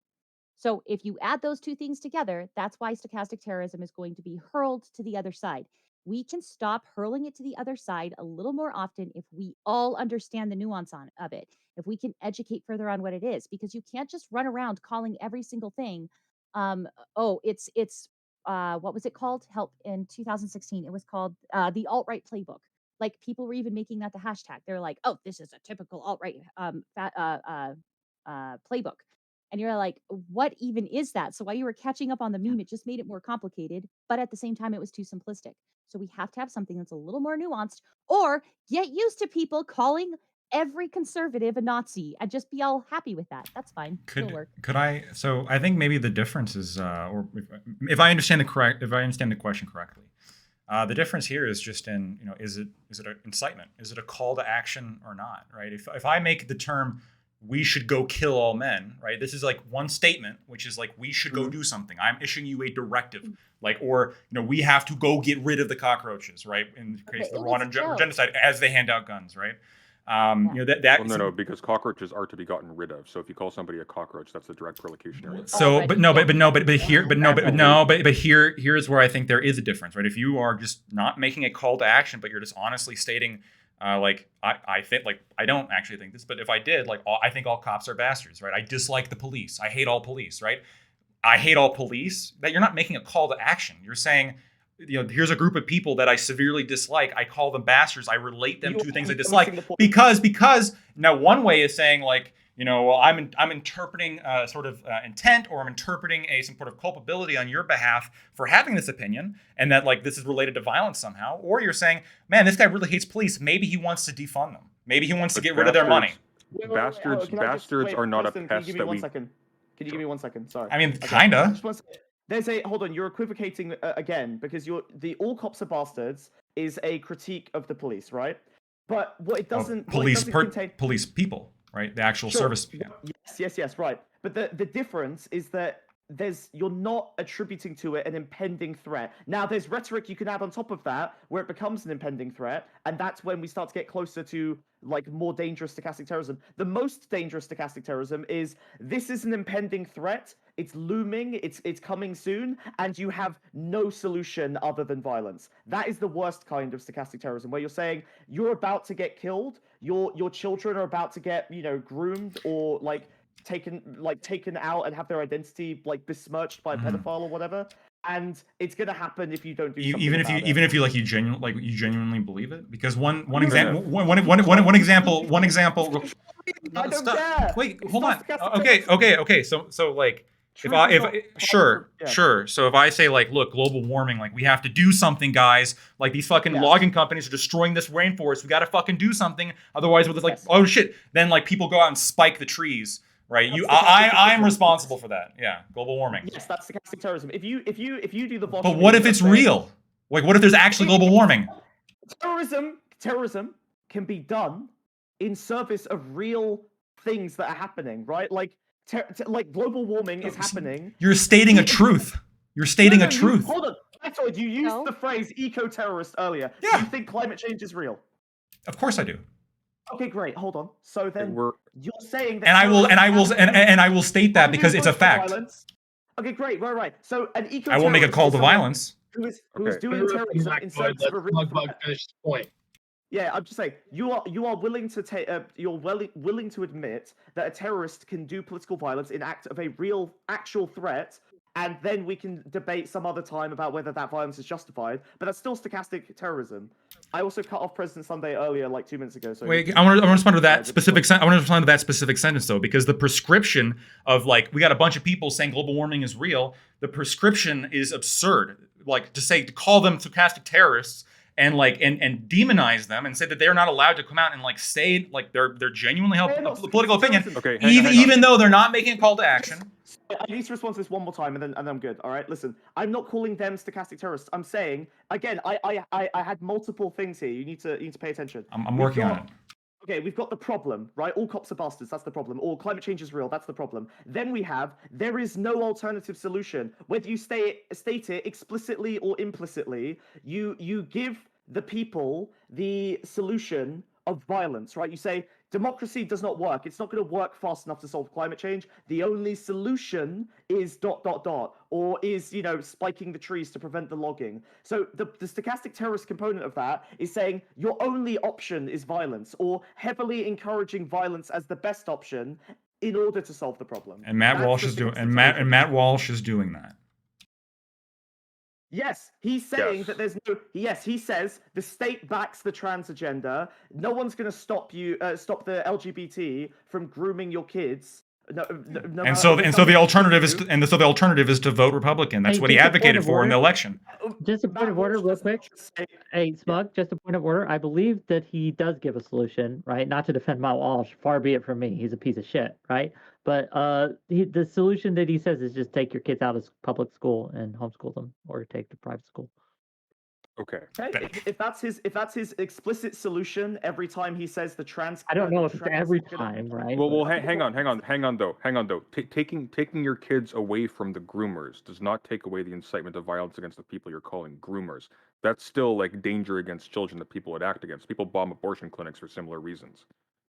So if you add those two things together, that's why stochastic terrorism is going to be hurled to the other side. We can stop hurling it to the other side a little more often if we all understand the nuance of it, if we can educate further on what it is, because you can't just run around calling every single thing, it's what was it called? Help, in 2016, it was called the alt-right playbook. Like, people were even making that the hashtag. They're like, oh, this is a typical alt-right playbook. And you're like, what even is that? So while you were catching up on the meme, it just made it more complicated, but at the same time, it was too simplistic. So we have to have something that's a little more nuanced, or get used to people calling every conservative a Nazi and just be all happy with that. That's fine. It'll work. Could I? So I think maybe the difference is, or if I understand the question correctly, the difference here is just in, is it an incitement? Is it a call to action or not? Right? If I make the term, we should go kill all men, right? This is like one statement, which is like, we should go do something. I'm issuing you a directive, like, or, we have to go get rid of the cockroaches, right? In the case of the Rwandan genocide, as they hand out guns, right? No, because cockroaches are to be gotten rid of. So if you call somebody a cockroach, that's a direct relocation area. So, here's where I think there is a difference, right? If you are just not making a call to action, but you're just honestly stating, I think, like, I don't actually think this, but if I did, like, I think all cops are bastards, right? I dislike the police. I hate all police, right? I hate all police. That you're not making a call to action. You're saying, here's a group of people that I severely dislike. I call them bastards. I relate them to things I dislike because now one way is saying, like, well, I'm interpreting sort of intent, or I'm interpreting some sort of culpability on your behalf for having this opinion, and that like this is related to violence somehow. Or you're saying, man, this guy really hates police. Maybe he wants to defund them. Maybe he wants to But get rid of their money. Bastards, Can I just- bastards wait, are not Preston, a can you pest give me that one we. second? Can you give me 1 second? Sorry. I mean, Okay. kinda. Just one second. There's a hold on. You're equivocating again because the all cops are bastards is a critique of the police, right? But what it doesn't Police contain. police people, right? The actual Sure. service. Yeah. Yes, right. But the difference is that you're not attributing to it an impending threat. Now there's rhetoric you can add on top of that where it becomes an impending threat, and that's when we start to get closer to like more dangerous stochastic terrorism. The most dangerous stochastic terrorism is this is an impending threat. It's looming, it's coming soon, and you have no solution other than violence. That is the worst kind of stochastic terrorism, where you're saying you're about to get killed, your children are about to get, groomed or like taken out and have their identity like besmirched by a pedophile or whatever, and it's gonna happen if you don't do something Even if about you it. you genuinely believe it, because one No, example no. one example. I don't Stop. care. Wait, It's hold not on. stochastic Okay. So like, Truth is not sure. yeah. So if I say like, look, global warming, like we have to do something, guys. Like these fucking Yeah. logging companies are destroying this rainforest. We got to fucking do something. Otherwise, with like, Yes. oh shit, then like people go out and spike the trees, right? That's I'm stochastic responsible for that. Yeah, global warming. Yes, that's stochastic terrorism. If you do the But what if it's real? Like, what if there's actually global warming? Terrorism can be done in service of real things that are happening, right? Like like global warming is happening. You're stating a truth. You're stating a truth. Hold on. I told you used No. the phrase eco-terrorist earlier. Do Yeah. you think climate change is real? Of course I do. Okay, great. Hold on. So then We're you're saying that And I will state that because it's a fact. Violence. Okay, great. Right. So an eco I won't make a call to violence. who's Okay. doing terrorism in service of a real Smugbug threat. finish his point. Yeah, I'm just saying you are willing to take willing to admit that a terrorist can do political violence in act of a real actual threat, and then we can debate some other time about whether that violence is justified. But that's still stochastic terrorism. I also cut off President Sunday earlier, like 2 minutes ago. So Wait, I want to respond to that specific. I want to respond to that specific sentence though, because the prescription of like we got a bunch of people saying global warming is real. The prescription is absurd. Like to call them stochastic terrorists and like and demonize them and say that they're not allowed to come out and like say like they're genuinely help a political opinion, okay. even though they're not making a call to action. I need to respond to this one more time, and then I'm good. All right, listen. I'm not calling them stochastic terrorists. I'm saying again. I had multiple things here. You need to pay attention. I'm working on it. Okay, we've got the problem, right? All cops are bastards. That's the problem. Or climate change is real. That's the problem. Then we have there is no alternative solution. Whether you state it explicitly or implicitly, you give the people the solution of violence, right? You say democracy does not work. It's not going to work fast enough to solve climate change. The only solution is ... or is, spiking the trees to prevent the logging. So the stochastic terrorist component of that is saying your only option is violence, or heavily encouraging violence as the best option in order to solve the problem. And Matt That's Walsh the is doing stochastic Matt Walsh is doing that. Yes, he's saying Yes. that there's no. Yes, he says the state backs the trans agenda. No one's going to stop the LGBT from grooming your kids. No And so the alternative is to vote Republican. That's Hey, what he just a point advocated of for in the order. election. Just a point of order, real quick. Hey, Smug, just a point of order. I believe that he does give a solution, right? Not to defend Matt Walsh. Far be it from me. He's a piece of shit, right? But the solution that he says is just take your kids out of public school and homeschool them, or take the private school. Okay. Okay, if that's his explicit solution every time he says the trans. I don't know if it's trans- every time, right? Well, But- hang on though. Taking your kids away from the groomers does not take away the incitement of violence against the people you're calling groomers. That's still like danger against children that people would act against. People bomb abortion clinics for similar reasons,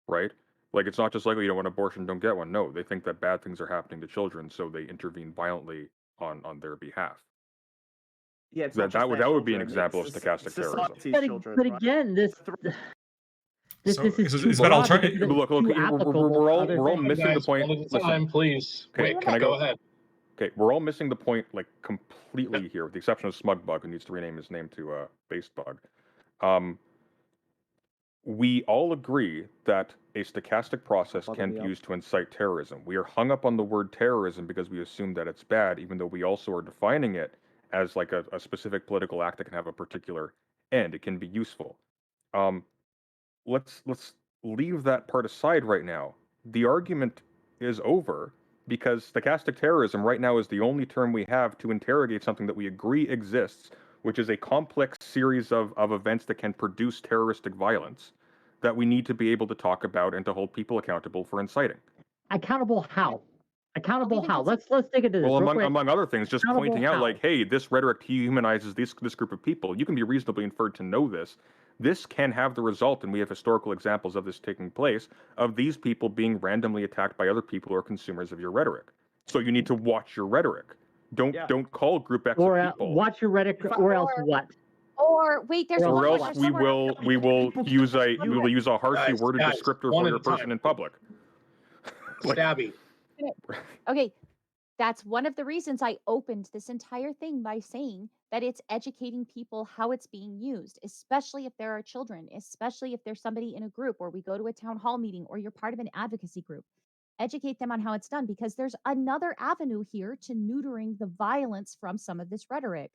right? Like it's not just like, you don't want an abortion, don't get one. No, they think that bad things are happening to children, so they intervene violently on their behalf. Yeah, it's That not just would their be an children, example of it's stochastic terrorism. society's But, children, but right? again, this So, is is too that broad alter- because it's Look, too we're applicable all to other we're all things. missing the Guys, point. one at a Listen. time, please. Okay, Wait, can I go go? ahead. Okay, we're all missing the point like completely here, with the exception of Smugbug, who needs to rename his name to Basebug. we all agree that a stochastic process Bottom can me be up. used to incite terrorism. We are hung up on the word terrorism because we assume that it's bad, even though we also are defining it as like a specific political act that can have a particular end. It can be useful. Um, let's leave that part aside right now. The argument is over because stochastic terrorism right now is the only term we have to interrogate something that we agree exists, which is a complex series of events that can produce terroristic violence that we need to be able to talk about and to hold people accountable for inciting. Accountable how? Accountable even how? consider- Let's dig into this Well, real quick. among other things, just Accountable pointing out how? like, hey, this rhetoric dehumanizes this group of people. You can be reasonably inferred to know this. This can have the result, and we have historical examples of this taking place, of these people being randomly attacked by other people who are consumers of your rhetoric. So you need to watch your rhetoric. Don't call Group X Or of people. watch your rhetoric, or else what? Or wait, there's Or one Or more. else There's we one more. will use a harshly Guys, worded guys, descriptor one for at your a time. person in public. Like- Stabby. Okay, that's one of the reasons I opened this entire thing by saying that it's educating people how it's being used, especially if there are children, especially if there's somebody in a group, or we go to a town hall meeting, or you're part of an advocacy group. Educate them on how it's done, because there's another avenue here to neutering the violence from some of this rhetoric.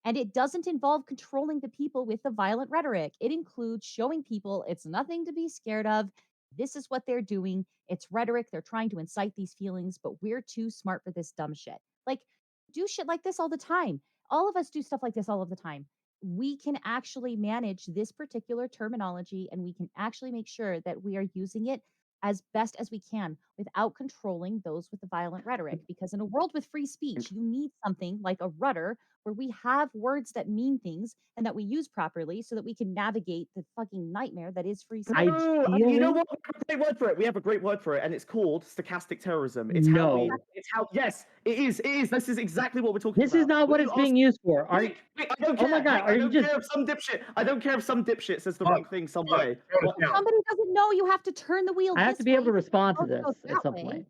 And it doesn't involve controlling the people with the violent rhetoric. It includes showing people it's nothing to be scared of. This is what they're doing. It's rhetoric. They're trying to incite these feelings, but we're too smart for this dumb shit. Like, do shit like this all the time. All of us do stuff like this all of the time. We can actually manage this particular terminology, and we can actually make sure that we are using it as best as we can without controlling those with the violent rhetoric. Because in a world with free speech, you need something like a rudder where we have words that mean things and that we use properly so that we can navigate the fucking nightmare that is free speech. No, you know Ideally- what? We have a great word for it. We have a great word for it, and it's called stochastic terrorism. It's No. yes, it is. It is. This is exactly what we're talking about. This is not what it's being used for. Are Wait, I don't care. Oh my God, I are you don't just- care if some dipshit. I don't care if some dipshit says the Fuck, wrong thing some fuck, way. go What- to town. Somebody doesn't know you have to turn the wheel. I have this to be able way to respond to also this that at some way. point.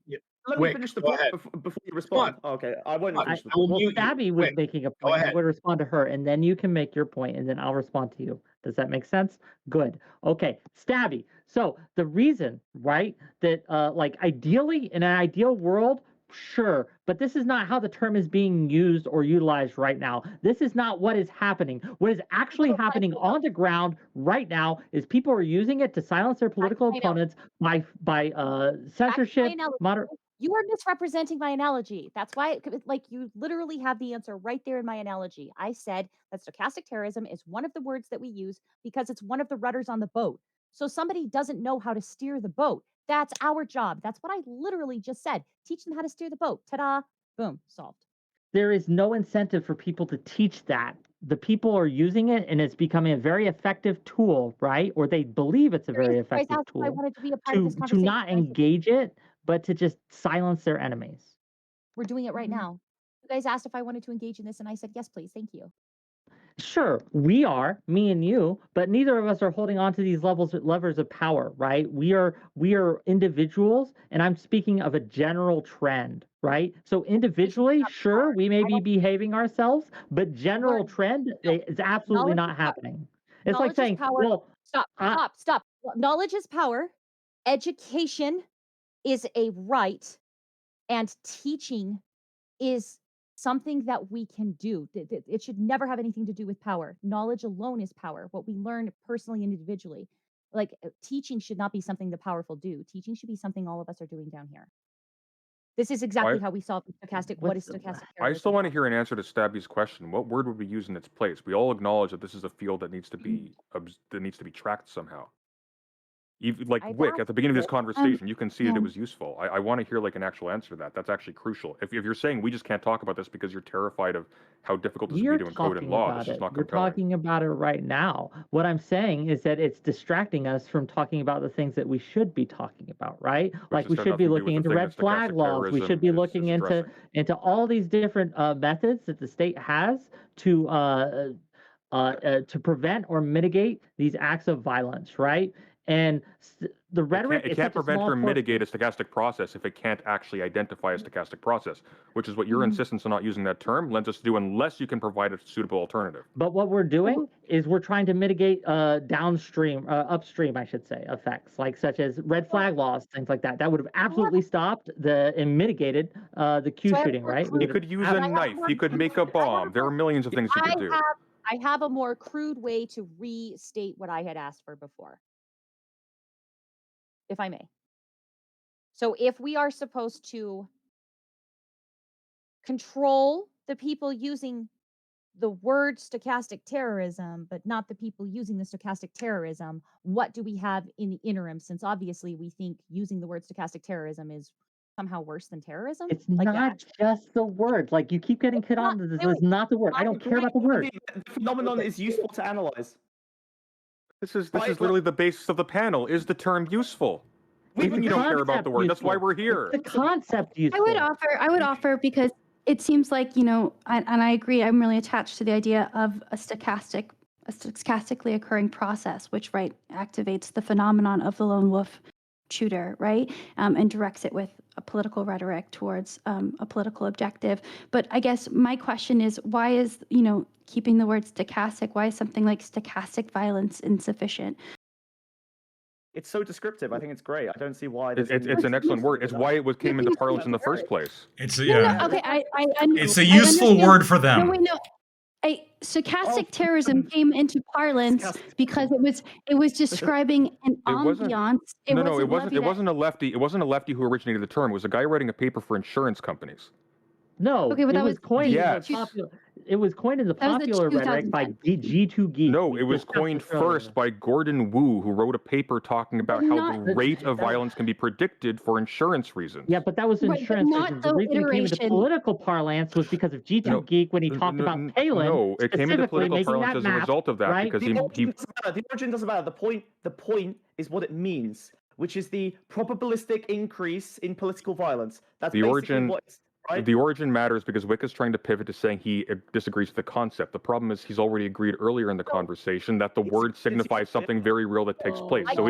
Let me Wick, finish the go point ahead. before you respond. on. Okay, I won't Fuck, finish the I will point. Well, mute you. Stabby was Quick, making a point. I ahead. would respond to her, and then you can make your point, and then I'll respond to you. Does that make sense? Good. Okay, Stabby. So the reason, right, that like ideally in an ideal world, sure, but this is not how the term is being used or utilized right now. This is not what is happening. What is actually No, I happening know. on the ground right now is people are using it to silence their political I know. opponents by censorship, analogy. You are misrepresenting my analogy. That's why, like, you literally have the answer right there in my analogy. I said that stochastic terrorism is one of the words that we use because it's one of the rudders on the boat. So somebody doesn't know how to steer the boat. That's our job. That's what I literally just said. Teach them how to steer the boat. Ta-da! Boom, solved. There is no incentive for people to teach that. The people are using it, and it's becoming a very effective tool, right? Or they believe it's a very You guys effective asked if I tool wanted to be a part of this to conversation. not I said, engage it, but to just silence their enemies. we're doing it right Mm-hmm. now. You guys asked if I wanted to engage in this, and I said, yes, please. Thank you. Sure, we are, me and you, but neither of us are holding on to these levers of power, right? We are individuals, and I'm speaking of a general trend, right? So individually, not sure, power. we may be behaving ourselves, but general Learn. trend No, is absolutely knowledge not is power. happening. It's Knowledge like is saying, power. well, Stop. Knowledge is power. Education is a right, and teaching is something that we can do. It should never have anything to do with power. Knowledge alone is power. What we learn personally and individually. Like, teaching should not be something the powerful do. Teaching should be something all of us are doing down here. This is exactly how we solve stochastic. What is What's the- stochastic? I still terrorism? want to hear an answer to Stabby's question. What word would we use in its place? We all acknowledge that this is a field that needs to be tracked somehow. Like I've Wick, at the beginning of this asked conversation, you can see that yeah. it was useful. I want to hear like an actual answer to that. That's actually crucial. If you're saying we just can't talk about this because you're terrified of how difficult this we are would be to encode in talking law, about this is it. not We're compelling. talking about it right now. What I'm saying is that it's distracting us from talking about the things that we should be talking about, right? Like has we got should be nothing to do looking with the into thing red that flag stochastic laws. We should be terrorism is looking into addressing. all these different methods that the state has to prevent or mitigate these acts of violence, right? And the It rhetoric can't, it is can't such a prevent small or portion. mitigate a stochastic process if it can't actually identify a stochastic process, which is what your insistence on not using that term lends us to do unless you can provide a suitable alternative. But what we're doing is we're trying to mitigate upstream, I should say, effects, like such as red flag laws, things like that. That would have absolutely stopped and mitigated the Q So I have shooting, more right? crude- You could use a I have knife. more You could make a crude- I have bomb. There are more- millions of things you could do. I have a more crude way to restate what I had asked for before, if I may. So if we are supposed to control the people using the word stochastic terrorism, but not the people using the stochastic terrorism, what do we have in the interim? Since obviously we think using the word stochastic terrorism is somehow worse than terrorism. It's Like, not just the word. Like you keep getting hit on. This is not the word. I don't care about the word. The phenomenon is useful to analyze. This is Right, literally the basis of the panel. Is the term useful? Even you don't care about the word. That's why we're here. The concept useful. I would offer because it seems like, and I agree, I'm really attached to the idea of a stochastically occurring process, which, activates the phenomenon of the lone wolf shooter, right? And directs it with a political rhetoric towards a political objective. But I guess my question is, why is, keeping the word stochastic, why is something like stochastic violence insufficient? It's so descriptive. I think it's great. I don't see why. It's there's an excellent word. It's why it came into parlance in the first place. It's No, yeah. okay, It's a useful word for them. No, wait, no. Stochastic terrorism came into parlance because it was describing an wasn't- ambiance. It wasn't levied a lefty. It wasn't a lefty who originated the term. It was a guy writing a paper for insurance companies. No, Okay, but it that was was coined. Yes. It was coined in the That was the popular rhetoric by 2010. G2 Geek. No, We it was discussed coined this earlier. first by Gordon Wu, who wrote a paper talking about But how not- the rate of violence can be predicted for insurance reasons. Yeah, but that was Right, but insurance not reasons. The the reason it came into iteration. political parlance was because of G2 No, Geek when he talked about Palin. No, it came into specifically political making parlance that as a map, result of that right? because The he origin doesn't matter. The origin doesn't matter. The point is what it means, which is the probabilistic increase in political violence. That's The basically origin- what it's, right? The origin matters because Wick is trying to pivot to saying he disagrees with the concept. The problem is he's already agreed earlier in the conversation that the word signifies something very real that takes place. So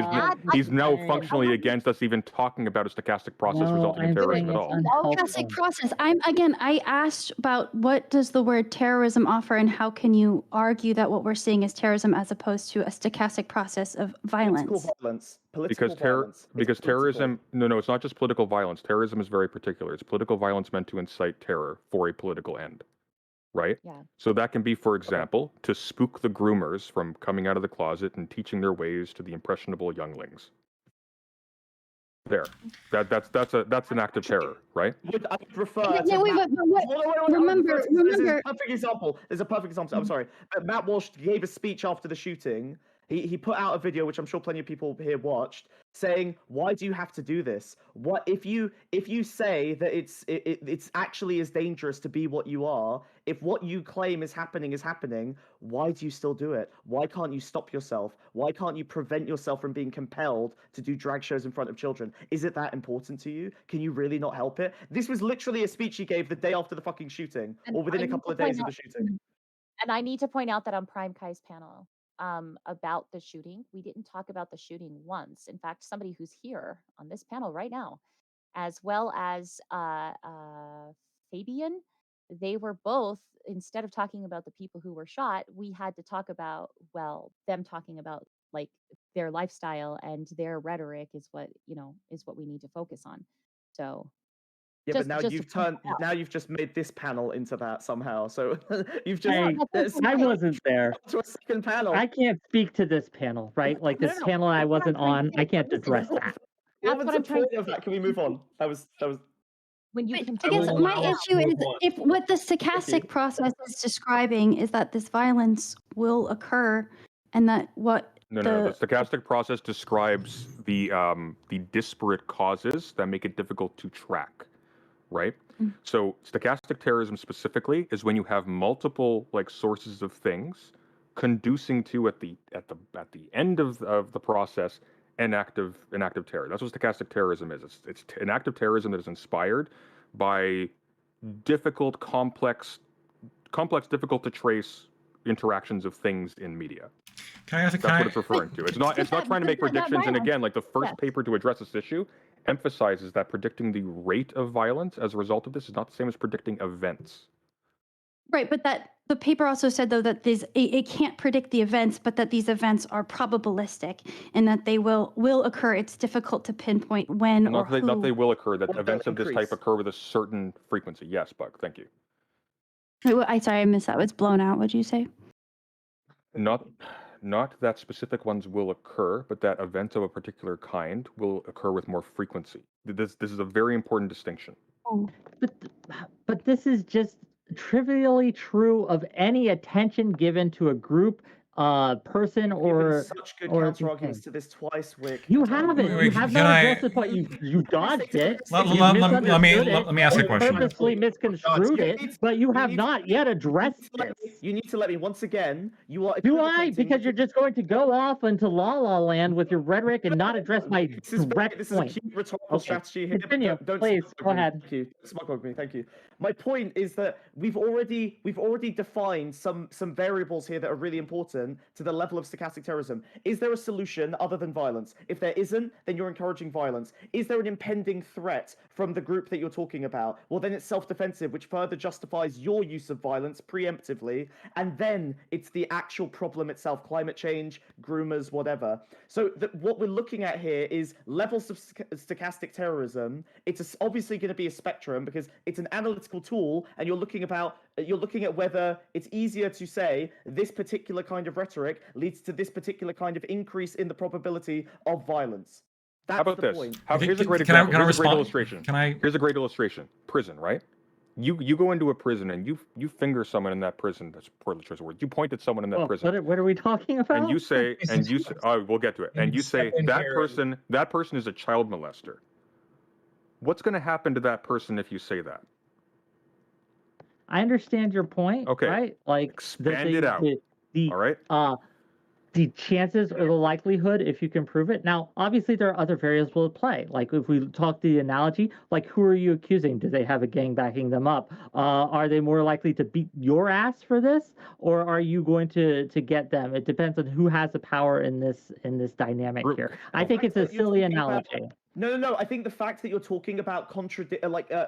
he's now functionally against us even talking about a stochastic process resulting in terrorism at all. Stochastic process. I asked about what does the word terrorism offer and how can you argue that what we're seeing is terrorism as opposed to a stochastic process of violence? Political violence. Political Because violence. It's terrorism, no, it's not just political violence. Terrorism is very particular. It's political violence meant to incite terror for a political end, right? Yeah. So that can be, for example, to spook the groomers from coming out of the closet and teaching their ways to the impressionable younglings. There, that's an act of terror, right? I would refer Yeah, to wait, Matt- but what? Hold on, I would Remember- refer to- There's remember- a perfect example. There's a perfect example. I'm sorry. But Matt Walsh gave a speech after the shooting. He put out a video, which I'm sure plenty of people here watched, saying, "Why do you have to do this? What if you say that it's actually as dangerous to be what you are? If what you claim is happening, why do you still do it? Why can't you stop yourself? Why can't you prevent yourself from being compelled to do drag shows in front of children? Is it that important to you? Can you really not help it?" This was literally a speech he gave the day after the fucking shooting, And or within I a need couple to of days point of the out- shooting. And I need to point out that on Prime Kai's panel about the shooting, we didn't talk about the shooting once. In fact, somebody who's here on this panel right now, as well as Fabian, they were both, instead of talking about the people who were shot, we had to talk about, well, them talking about like their lifestyle and their rhetoric is what, is what we need to focus on. So Yeah, Just- but now just to you've point turned. that out. Now you've just made this panel into that somehow. So you've just. Hey, that's I wasn't there. To a second panel. I can't speak to this panel, right? Like No, this no, panel I that's what I'm wasn't trying to on. say. I can't address that. What That's was what the I'm trying point to of that? say. Can we move on? That was. But When you I continue guess to my allow- issue is Move on. if what the stochastic you. process is describing is that this violence will occur and that what No. The stochastic process describes the disparate causes that make it difficult to track, right? So stochastic terrorism specifically is when you have multiple sources of things conducing to at the end of the process an act of terror. That's what stochastic terrorism is. It's an act of terrorism that is inspired by difficult, complex, difficult to trace interactions of things in media. Can I ask? That's what it's referring to. It's not trying to make predictions. And again, like the first Yes. paper to address this issue emphasizes that predicting the rate of violence as a result of this is not the same as predicting events. Right, but that the paper also said though that it can't predict the events, but that these events are probabilistic and that they will occur. It's difficult to pinpoint when or Not who. that they will occur, that Or they'll events of this increase. type occur with a certain frequency. Yes, Buck, thank you. Sorry, I missed that. Was blown out. What'd you say? Not that specific ones will occur, but that events of a particular kind will occur with more frequency. This is a very important distinction. But this is just trivially true of any attention given to a group, person, Given or such good or counter arguments thing. to this twice, Wick. You haven't. Wait, You have can not I- addressed the point. You dodged it. Let You me ask a you question. purposely misconstrued You it, need to- but you you have need not to- yet you addressed need to let this. me- You need to let me once again. You are. Do I? equivocating Because you're just going to go off into la la land with your rhetoric and not address my This is direct this point. is a cute rhetorical Okay, strategy here. continue, Don't please, smug go me. ahead. Thank you. Don't smug me. Thank you. My point is that we've already defined some variables here that are really important to the level of stochastic terrorism. Is there a solution other than violence? If there isn't, then you're encouraging violence. Is there an impending threat from the group that you're talking about? Well, then it's self-defensive, which further justifies your use of violence preemptively, and then it's the actual problem itself: climate change, groomers, whatever. So what we're looking at here is levels of stochastic terrorism. It's obviously going to be a spectrum because it's an analytical tool, and you're looking at whether it's easier to say this particular kind of rhetoric leads to this particular kind of increase in the probability of violence. That's How about the this? point. Here's a great Can I example. Here's a great respond? illustration. Here's a great illustration. Prison, right? You go into a prison and you finger someone in that prison. That's poorly chosen word. You point at someone in that Well, prison. what are we talking about? And you say, oh, we'll get to it. And you say Step in that here and- person is a child molester. What's going to happen to that person if you say that? I understand your point. Okay, Right? Like expand it out. The All right. the chances or the likelihood, if you can prove it. Now, obviously, there are other variables at play. Like if we talk the analogy, like who are you accusing? Do they have a gang backing them up? Are they more likely to beat your ass for this, or are you going to get them? It depends on who has the power in this dynamic Group. here. I think it's a You're silly talking about- analogy. No. I think the fact that you're talking about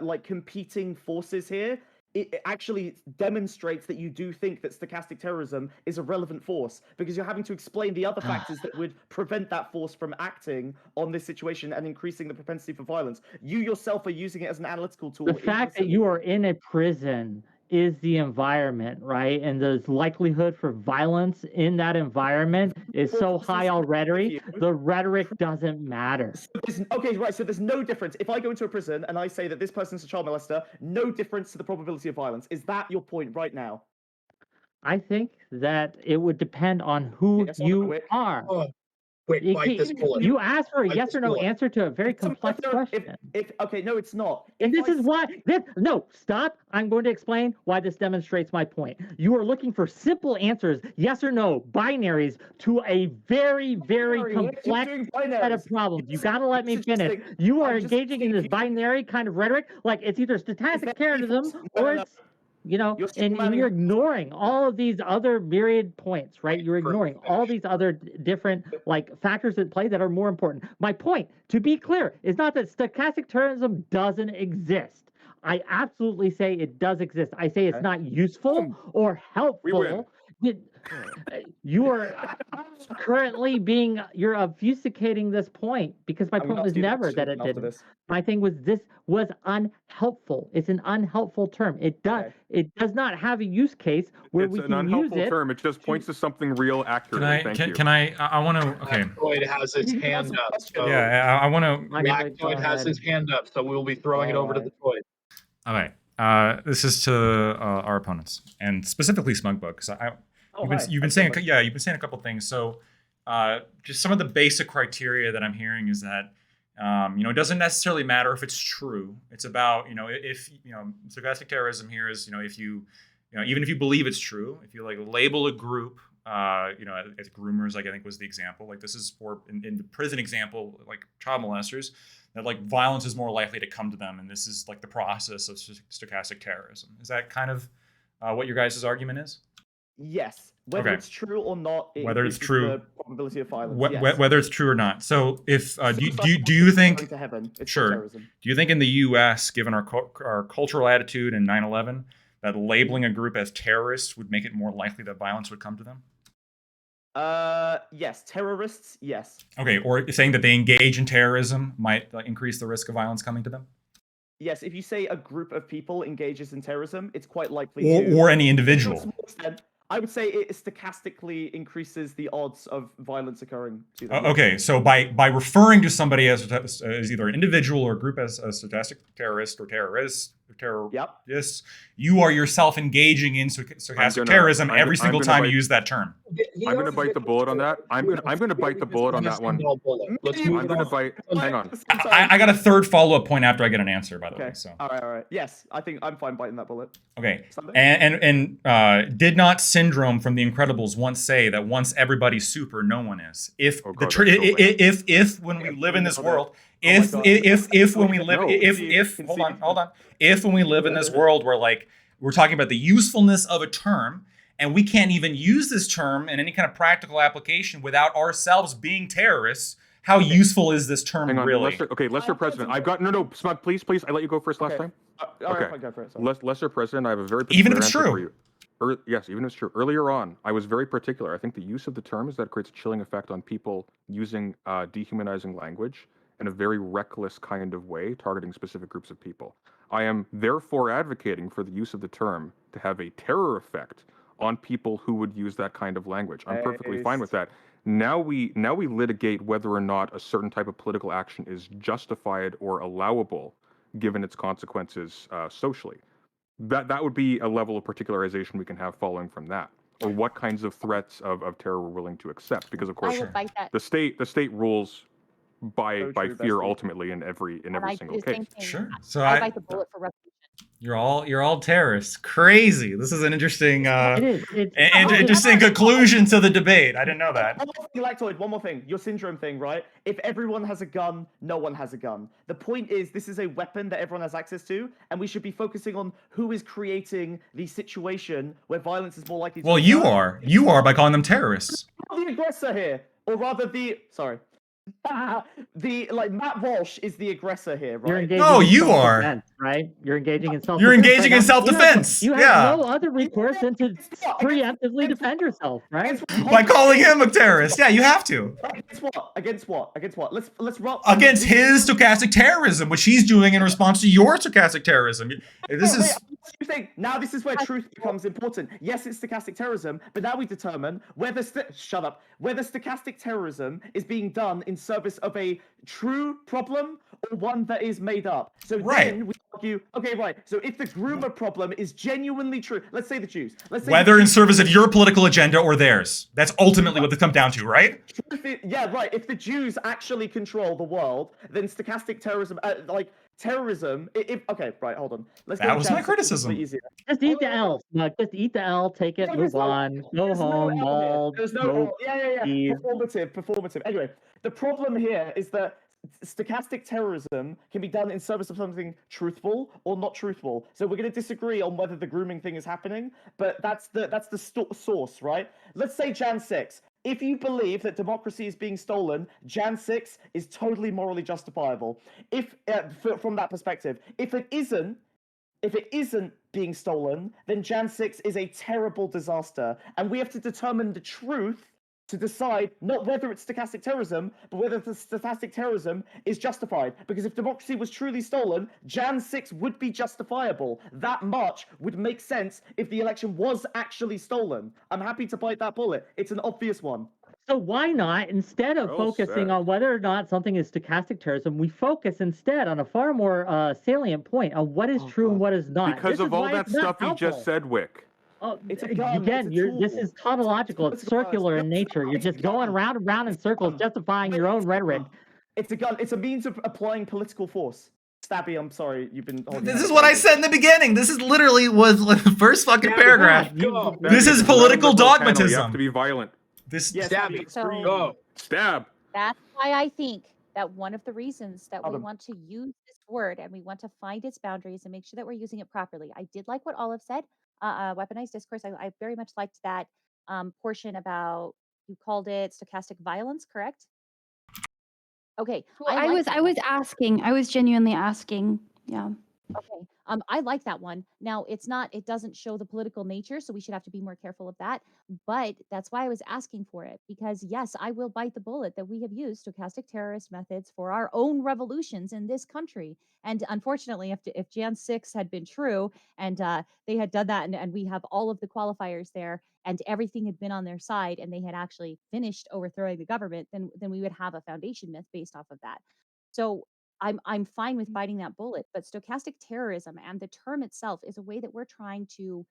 like competing forces here, it actually demonstrates that you do think that stochastic terrorism is a relevant force, because you're having to explain the other factors that would prevent that force from acting on this situation and increasing the propensity for violence. You yourself are using it as an analytical tool. The fact that you are in a prison is the environment, right? And the likelihood for violence in that environment is so high already. The rhetoric doesn't matter. Okay, right. So there's no difference. If I go into a prison and I say that this person's a child molester, no difference to the probability of violence. Is that your point right now? I think that it would depend on who Yes or no, you Wick? are. Oh, wait, You bite this can't- bullet. You asked for a Bite yes this or no bullet. answer to a very If some- complex if- question. Okay, no, it's not. And If this I is why no, stop. I'm going to explain why this demonstrates my point. You are looking for simple answers, yes or no, binaries, to a very, very Binary, Wick, you're complex doing set of binaries. problems. You You're gotta let me suggesting- finish. You are I'm just engaging in this suggesting- binary kind of rhetoric, like it's either stochastic that terrorism default? or No. it's You're and strawmanning you're my- ignoring all of these other myriad points, right? You're ignoring all these other different like factors at play that are more important. My point, to be clear, is not that stochastic terrorism doesn't exist. I absolutely say it does exist. I say it's Okay. not useful or helpful. win. You are currently you're obfuscating this point, because my I'm point gonna was ask you the never that question it after didn't. this. My thing was this was unhelpful. It's an unhelpful term. It does not have a use case where It's we an can use unhelpful it. term. It just points to something real accurately. Thank you. I want to, okay. Lactoid has his You can hand answer up. the So question. Yeah, I want to, Lactoid has his hand up, so we'll be throwing it over to the toy. all right. This is to our opponents, and specifically Smugbook, because you've been saying a couple things. So just some of the basic criteria that I'm hearing is that it doesn't necessarily matter if it's true. It's about if stochastic terrorism here is if you even if you believe it's true, if you like label a group as groomers, like I think was the example, like this is for in the prison example, like child molesters, that like violence is more likely to come to them, and this is like the process of stochastic terrorism. Is that kind of what your guys' argument is? Yes, whether Okay. it's true or not, it Whether it's increases true- the probability of violence. Yes. Whether it's true or not. So if do you Suicide think going to heaven? It's Sure. terrorism. Do you think in the U.S., given our cultural attitude in 9/11, that labeling a group as terrorists would make it more likely that violence would come to them? Yes, terrorists. Yes. Okay, or saying that they engage in terrorism might increase the risk of violence coming to them, Yes, if you say a group of people engages in terrorism, it's quite likely to. or any To a individual. small extent, I would say it stochastically increases the odds of violence occurring to them. Okay, so by referring to somebody as either an individual or a group as a stochastic terrorist or terrorist or terrorists, you are yourself engaging in stochastic terrorism every single time you use that term. I'm going to bite the bullet on that. I'm going to bite the bullet on that one. Let's I'm move I'm going to on. bite. Hang on. I got a third follow-up point after I get an answer, by the way. Okay. So All right. Yes, I think I'm fine biting that bullet. okay, Something? and did not Syndrome from The Incredibles once say that once everybody's super, no one is? If Oh, the God, tr- that's so lame. if when we live in this world, Oh my if God. if when we live No. if hold on, if when we live in this world where like we're talking about the usefulness of a term and we can't even use this term in any kind of practical application without ourselves being terrorists, how useful is this term Hang on. really? Lester President. I've got no. Smug, please. I let you go first last Okay. time. All right, Okay. fine, go for it. Sorry. Lester President, I have a very Even if particular it's answer true. for you. Yes, even if it's true. Earlier on, I was very particular. I think the use of the term is that it creates a chilling effect on people using dehumanizing language in a very reckless kind of way, targeting specific groups of people. I am therefore advocating for the use of the term to have a terror effect on people who would use that kind of language. I'm perfectly fine with that. Now we litigate whether or not a certain type of political action is justified or allowable given its consequences socially. That would be a level of particularization we can have following from that, or what kinds of threats of terror we're willing to accept. Because of I course, would bite that. the state rules by So by true, fear bestie. ultimately in every And I do single the same case. thing. Sure. So I bite the bullet for revolution. you're all terrorists. Crazy. This is an interesting It is. It's interesting conclusion to the debate. I didn't know that. One more thing, Lactoid, one more thing. Your syndrome thing, right? If everyone has a gun, no one has a gun. The point is, this is a weapon that everyone has access to, and we should be focusing on who is creating the situation where violence is more likely to Well, occur. you are by calling them terrorists. The aggressor here, or rather Matt Walsh is the aggressor here, You're right? engaging No, in you are. self-defense, right? You're engaging in self-defense. You're engaging in right now. self-defense. You have Yeah. no other recourse than to preemptively defend yourself, right? By calling him a terrorist. Yeah, you have to. Against what? Against what? Against what? Let's roll. Against his stochastic terrorism, which he's doing in response to your stochastic terrorism. This is You think now this is where truth becomes important. Yes, it's stochastic terrorism, but now we determine whether whether stochastic terrorism is being done in service of a true problem or one that is made up. So Right. then we argue, okay, right. So if the groomer problem is genuinely true, let's say the Jews. Let's say whether in service of your political agenda or theirs. That's ultimately what they come down to, right? yeah, right. If the Jews actually control the world, then stochastic terrorism, terrorism. Okay, right. Hold on. Let's. That go was chat my so it's criticism. easier. Just eat the L. Smug. Just eat the L. Take it. No, Move there's no on. L. Go There's no home. L here. Bald. There's no smoke, L. Yeah. Steve. Performative. Anyway, the problem here is that stochastic terrorism can be done in service of something truthful or not truthful. So we're going to disagree on whether the grooming thing is happening, but that's the source, right? Let's say Jan 6. If you believe that democracy is being stolen, Jan 6 is totally morally justifiable. If from that perspective, if it isn't being stolen, then Jan 6 is a terrible disaster, and we have to determine the truth to decide not whether it's stochastic terrorism, but whether the stochastic terrorism is justified. Because if democracy was truly stolen, Jan 6 would be justifiable. That much would make sense if the election was actually stolen. I'm happy to bite that bullet. It's an obvious one. So why not, instead of Well focusing said. on whether or not something is stochastic terrorism, we focus instead on a far more salient point on what is true and what is not. Because This of is all why that it's not stuff you helpful. just said, Wick. Oh, It's a gun, again, it's a this tool. is tautological. It's It's a gun, circular in nature. You're just going round and round in circles, justifying your own rhetoric. It's a gun. It's a means of applying political force. Stabby, I'm sorry, you've been. This is what I said in the beginning. This is literally was the first fucking paragraph. Go. This is It's a political liberal panel, You dogmatism. have to be violent. This Yes, Stab Stabby, it. So- Go. Stab. That's why I think that one of the reasons that we Adam. want to use this word and we want to find its boundaries and make sure that we're using it properly. I did like what Olive said. weaponized discourse. I very much liked that portion about, you called it stochastic violence, correct? Okay, Well, I I like was that I one. was asking. I was genuinely asking. Yeah. Okay. I like that one. Now, it doesn't show the political nature, so we should have to be more careful of that. But that's why I was asking for it, because yes, I will bite the bullet that we have used stochastic terrorist methods for our own revolutions in this country. And unfortunately, if Jan 6 had been true and they had done that, and we have all of the qualifiers there and everything had been on their side and they had actually finished overthrowing the government, then we would have a foundation myth based off of that. So I'm fine with biting that bullet, but stochastic terrorism and the term itself is a way that we're trying to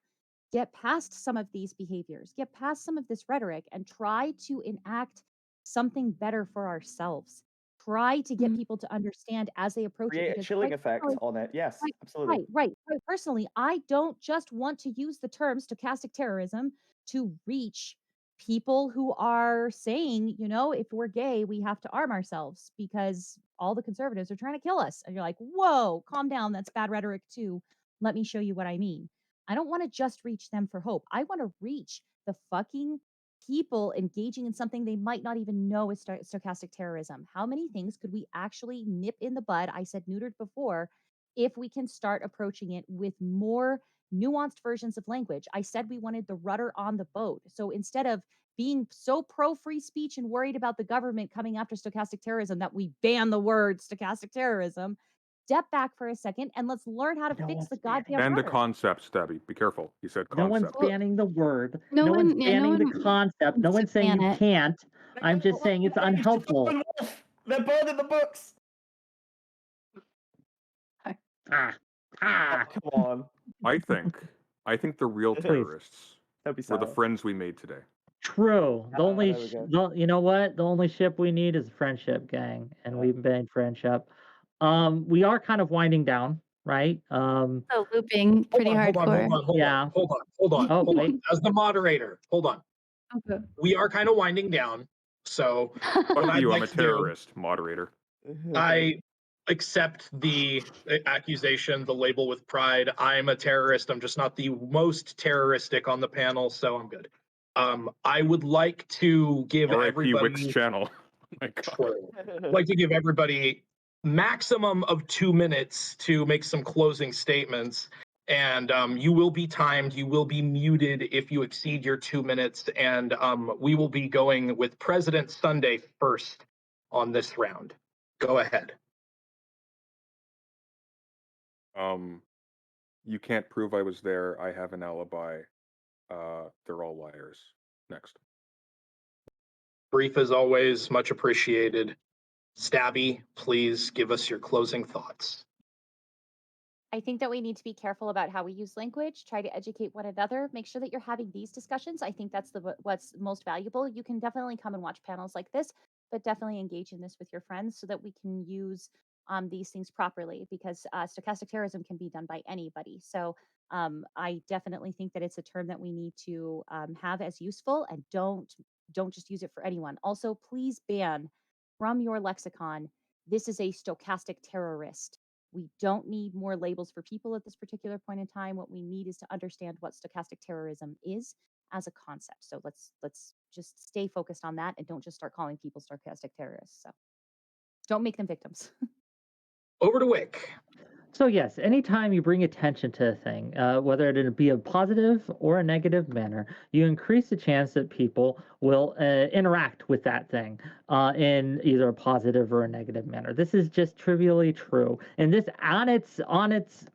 get past some of these behaviors, get past some of this rhetoric, and try to enact something better for ourselves. Try to get Mhm. people to understand as they approach it, Create a because chilling quite effect frankly, on it. Yes, right, absolutely. right. Personally, I don't just want to use the term stochastic terrorism to reach people who are saying, if we're gay, we have to arm ourselves because all the conservatives are trying to kill us. And you're like, whoa, calm down. That's bad rhetoric too. Let me show you what I mean. I don't want to just reach them for hope. I want to reach the fucking people engaging in something they might not even know is stochastic terrorism. How many things could we actually nip in the bud? I said neutered before, if we can start approaching it with more nuanced versions of language. I said we wanted the rudder on the boat. So instead of being so pro free speech and worried about the government coming after stochastic terrorism that we ban the word stochastic terrorism, step back for a second and let's learn how to No fix one's the banning goddamn And the rudder. concept, Stabby. Be careful. He said No one's concept. Well, banning the word. no No one's one. Yeah. No banning the one concept. No wants to one's saying ban you it. can't. I'm just saying it's unhelpful. They're burning the books. Ah, Oh, ah. come on. I think the real Please. terrorists Don't be were the sour. friends we made today. True. The only, there we go. you know what? The only ship we need is friendship, gang, and Yeah. we've been friendship. We are kind of winding down, right? So looping pretty hardcore. Yeah. Hold on. Oh, wait. As the moderator, hold on. Okay. We are kind of winding down. So what Fuck I'd you, I'm like a to do, terrorist, moderator. I accept the accusation, the label with pride. I'm a terrorist. I'm just not the most terroristic on the panel, so I'm good. I would like to give R.I.P. Wix everybody channel. Oh my God. I'd like to give everybody maximum of 2 minutes to make some closing statements. And you will be timed. You will be muted if you exceed your 2 minutes. And we will be going with President Sunday first on this round. Go ahead. You can't prove I was there. I have an alibi. They're all liars. Next. Brief as always, much appreciated. Stabby, please give us your closing thoughts. I think that we need to be careful about how we use language, try to educate one another, make sure that you're having these discussions. I think that's what's most valuable. You can definitely come and watch panels like this, but definitely engage in this with your friends so that we can use these things properly, because stochastic terrorism can be done by anybody. So I definitely think that it's a term that we need to have as useful, and don't just use it for anyone. Also, please ban from your lexicon, this is a stochastic terrorist. We don't need more labels for people at this particular point in time. What we need is to understand what stochastic terrorism is as a concept. So let's just stay focused on that and don't just start calling people stochastic terrorists. So don't make them victims. Over to Wick. So yes, anytime you bring attention to a thing, whether it be a positive or a negative manner, you increase the chance that people will interact with that thing in either a positive or a negative manner. This is just trivially true, and this on its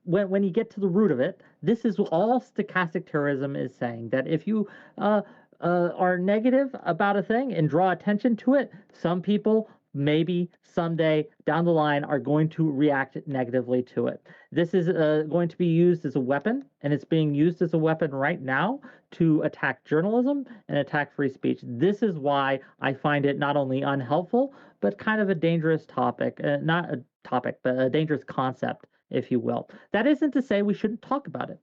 when you get to the root of it, this is all stochastic terrorism is saying, that if you are negative about a thing and draw attention to it, some people maybe someday down the line are going to react negatively to it. This is going to be used as a weapon, and it's being used as a weapon right now to attack journalism and attack free speech. This is why I find it not only unhelpful, but kind of a dangerous topic. Not a topic, but a dangerous concept, if you will. That isn't to say we shouldn't talk about it.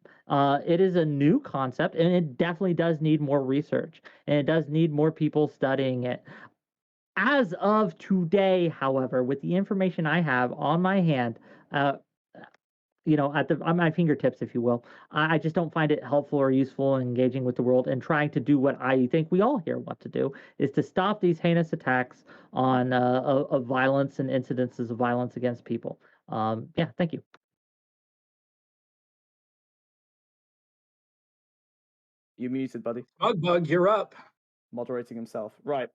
It is a new concept, and it definitely does need more research, and it does need more people studying it. As of today, however, with the information I have on my hand, on my fingertips, if you will. I just don't find it helpful or useful in engaging with the world and trying to do what I think we all here want to do, is to stop these heinous attacks on of violence and incidences of violence against people. Yeah, thank you. You muted, buddy. Bug, you're up. Moderating himself. Right.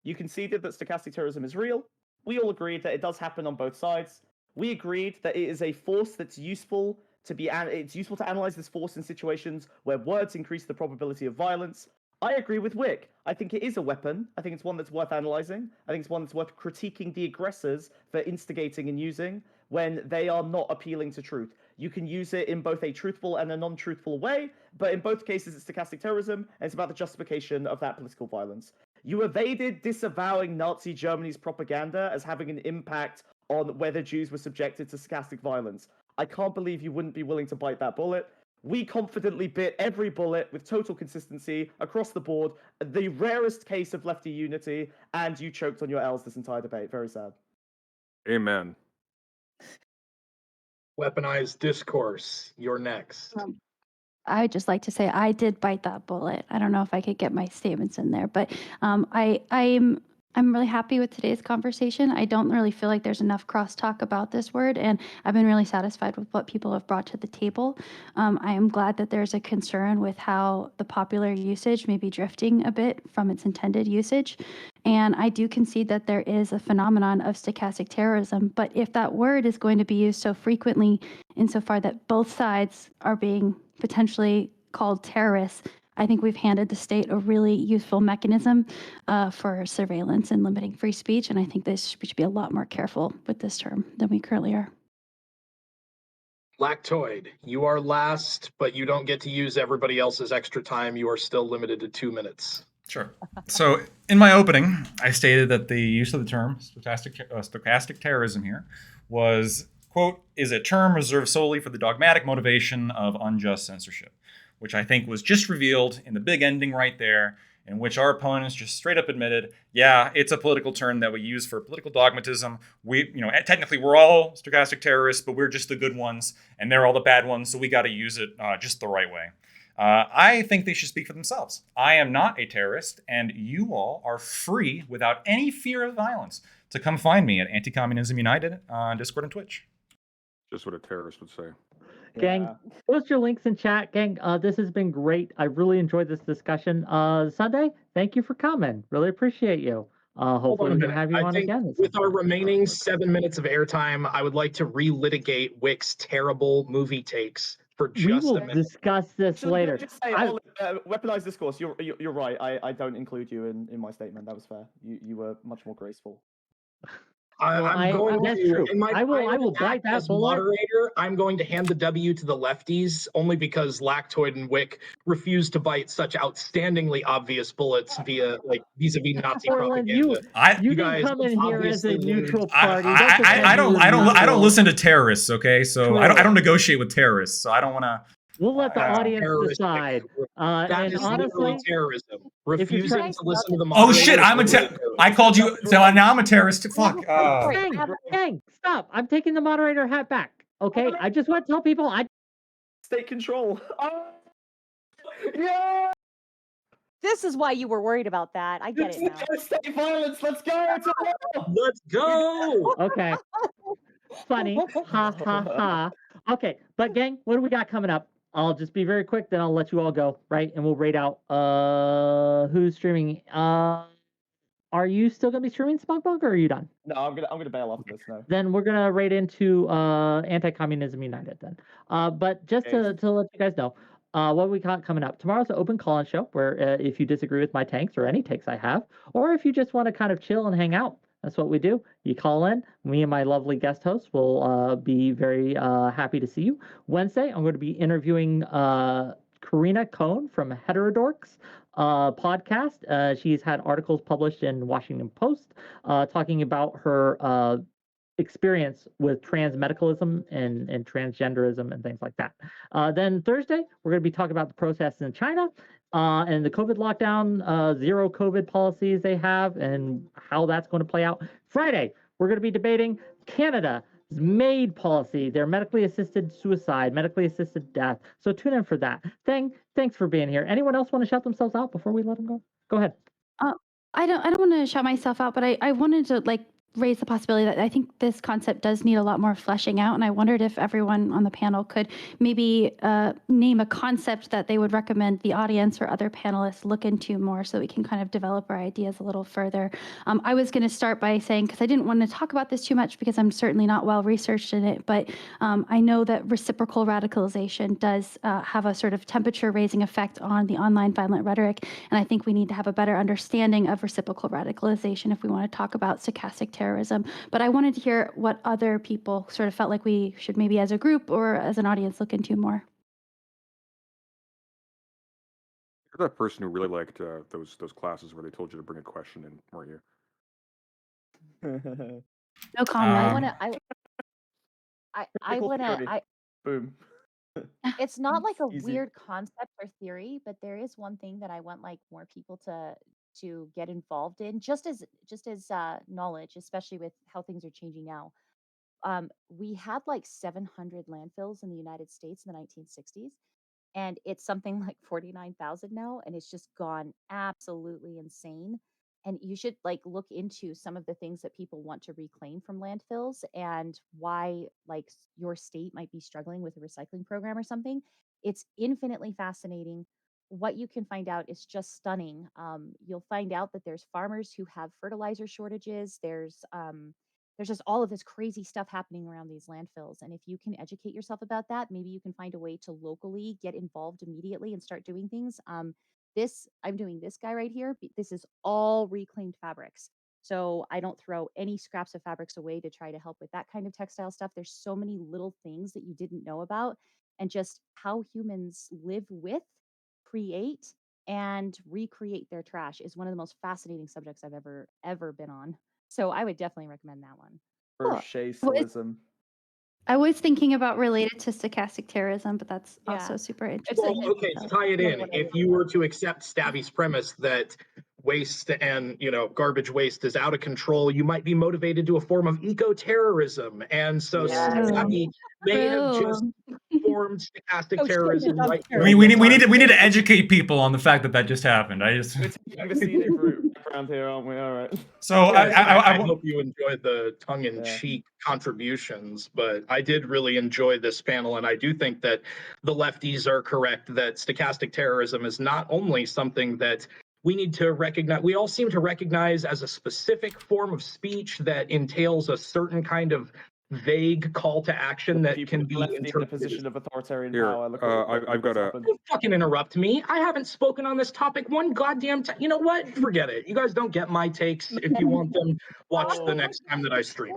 You conceded that stochastic terrorism is real. We all agreed that it does happen on both sides. We agreed that it is a force that's useful it's useful to analyze this force in situations where words increase the probability of violence. I agree with Wick. I think it is a weapon. I think it's one that's worth analyzing. I think it's one that's worth critiquing the aggressors for instigating and using when they are not appealing to truth. You can use it in both a truthful and a non-truthful way, but in both cases it's stochastic terrorism, and it's about the justification of that political violence. You evaded disavowing Nazi Germany's propaganda as having an impact on whether Jews were subjected to stochastic violence. I can't believe you wouldn't be willing to bite that bullet. We confidently bit every bullet with total consistency across the board, the rarest case of lefty unity, and you choked on your L's this entire debate. Very sad. Amen. Weaponized discourse. You're next. I'd just like to say I did bite that bullet. I don't know if I could get my statements in there, but I'm really happy with today's conversation. I don't really feel like there's enough crosstalk about this word, and I've been really satisfied with what people have brought to the table. I am glad that there's a concern with how the popular usage may be drifting a bit from its intended usage. And I do concede that there is a phenomenon of stochastic terrorism, but if that word is going to be used so frequently insofar that both sides are being potentially called terrorists, I think we've handed the state a really useful mechanism for surveillance and limiting free speech, and I think we should be a lot more careful with this term than we currently are. Lactoid, you are last, but you don't get to use everybody else's extra time. You are still limited to 2 minutes. Sure. So in my opening, I stated that the use of the term stochastic terrorism here was, quote, is a term reserved solely for the dogmatic motivation of unjust censorship, which I think was just revealed in the big ending right there, in which our opponents just straight up admitted, yeah, it's a political term that we use for political dogmatism. Technically we're all stochastic terrorists, but we're just the good ones, and they're all the bad ones, so we got to use it just the right way. I think they should speak for themselves. I am not a terrorist, and you all are free, without any fear of violence, to come find me at Anti-Communism United on Discord and Twitch. Just what a terrorist would say. Gang, post your links in chat, gang. This has been great. I really enjoyed this discussion. Sunday, thank you for coming. Really appreciate you. Hopefully we can have you on again. With our remaining 7 minutes of airtime, I would like to relitigate Wick's terrible movie takes for just we will a minute. Discuss this later. Just say, weaponized discourse. You're right. I don't include you in my statement. That was fair. You were much more graceful. I'm going that's to, true. in my I will bite that as bullet. moderator, I'm going to hand the W to the lefties, only because Lactoid and Wick refuse to bite such outstandingly obvious bullets vis-a-vis Nazi Portland, propaganda. you didn't come in here as a neutral party. I don't listen to terrorists, okay? So I don't negotiate with terrorists. So I don't want to. We'll let the audience decide. That is honestly, terrorism. Refusing to listen to the Oh shit! I called you. So now I'm a terrorist. Fuck. Gang, stop! I'm taking the moderator hat back. Okay, I just want to tell people state control. Yeah. This is why you were worried about that. I get it now. State violence. Let's go. Let's go. Okay. Funny. Ha ha ha. Okay, but gang, what do we got coming up? I'll just be very quick, then I'll let you all go, right? And we'll rate out who's streaming. Are you still gonna be streaming Spunkbunk, or are you done? No, I'm gonna bail off this now. Then we're gonna rate into Anti-Communism United then. But just to let you guys know, what we got coming up tomorrow's an open call-in show where if you disagree with my takes or any takes I have, or if you just want to kind of chill and hang out, that's what we do. You call in. Me and my lovely guest host will be very happy to see you. Wednesday, I'm going to be interviewing Karina Cohn from Heterodorks podcast. She's had articles published in Washington Post talking about her experience with trans medicalism and transgenderism and things like that. Then Thursday, we're going to be talking about the protests in China and the COVID lockdown, zero COVID policies they have and how that's going to play out. Friday, we're going to be debating Canada, made policy. They're medically assisted suicide, medically assisted death. So tune in for that. Thanks for being here. Anyone else want to shout themselves out before we let them go? Go ahead. I don't want to shout myself out, but I wanted to raise the possibility that I think this concept does need a lot more fleshing out, and I wondered if everyone on the panel could maybe name a concept that they would recommend the audience or other panelists look into more, so we can kind of develop our ideas a little further. I was going to start by saying, because I didn't want to talk about this too much because I'm certainly not well researched in it, but I know that reciprocal radicalization does have a sort of temperature raising effect on the online violent rhetoric, and I think we need to have a better understanding of reciprocal radicalization if we want to talk about stochastic terrorism. But I wanted to hear what other people sort of felt like we should maybe as a group or as an audience look into more. You're that person who really liked those classes where they told you to bring a question in, weren't you? No comment. I Um, wanna. I Critical wanna. theory. I. Boom. It's not like a Easy. weird concept or theory, but there is one thing that I want like more people to get involved in, just as knowledge, especially with how things are changing now. We had like 700 landfills in the United States in the 1960s, and it's something like 49,000 now, and it's just gone absolutely insane. And you should like look into some of the things that people want to reclaim from landfills and why like your state might be struggling with a recycling program or something. It's infinitely fascinating. What you can find out is just stunning. You'll find out that there's farmers who have fertilizer shortages. There's just all of this crazy stuff happening around these landfills. And if you can educate yourself about that, maybe you can find a way to locally get involved immediately and start doing things. I'm doing this guy right here. This is all reclaimed fabrics. So I don't throw any scraps of fabrics away to try to help with that kind of textile stuff. There's so many little things that you didn't know about, and just how humans live with, create, and recreate their trash is one of the most fascinating subjects I've ever been on. So I would definitely recommend that one. Cool. Rocheism. I was thinking about related to stochastic terrorism, but that's Yeah. also super It's interesting. Well, okay, to tie it Another in, one I if really you were like. to accept Stabby's premise that waste and garbage waste is out of control, you might be motivated to a form of eco-terrorism. And so Yeah. Stabby may have True. just formed stochastic Oh, shit, terrorism I'm right here. terrible. we need to educate people on the fact that that just happened. I just We're taking the scenic route around here, aren't we? All right. so Yes, I I hope you enjoyed the tongue-in-cheek contributions, but I did really enjoy this panel, and I do think that the lefties are correct that stochastic terrorism is not only something that we need to recognize, we all seem to recognize as a specific form of speech that entails a certain kind of vague call to action that If you can put be left in a interpreted. position of authoritarian Here, power, look what I've got a- happened. Don't fucking interrupt me. I haven't spoken on this topic one goddamn time. You know what? Forget it. You guys don't get my takes. If you want them, watch the next time that I stream.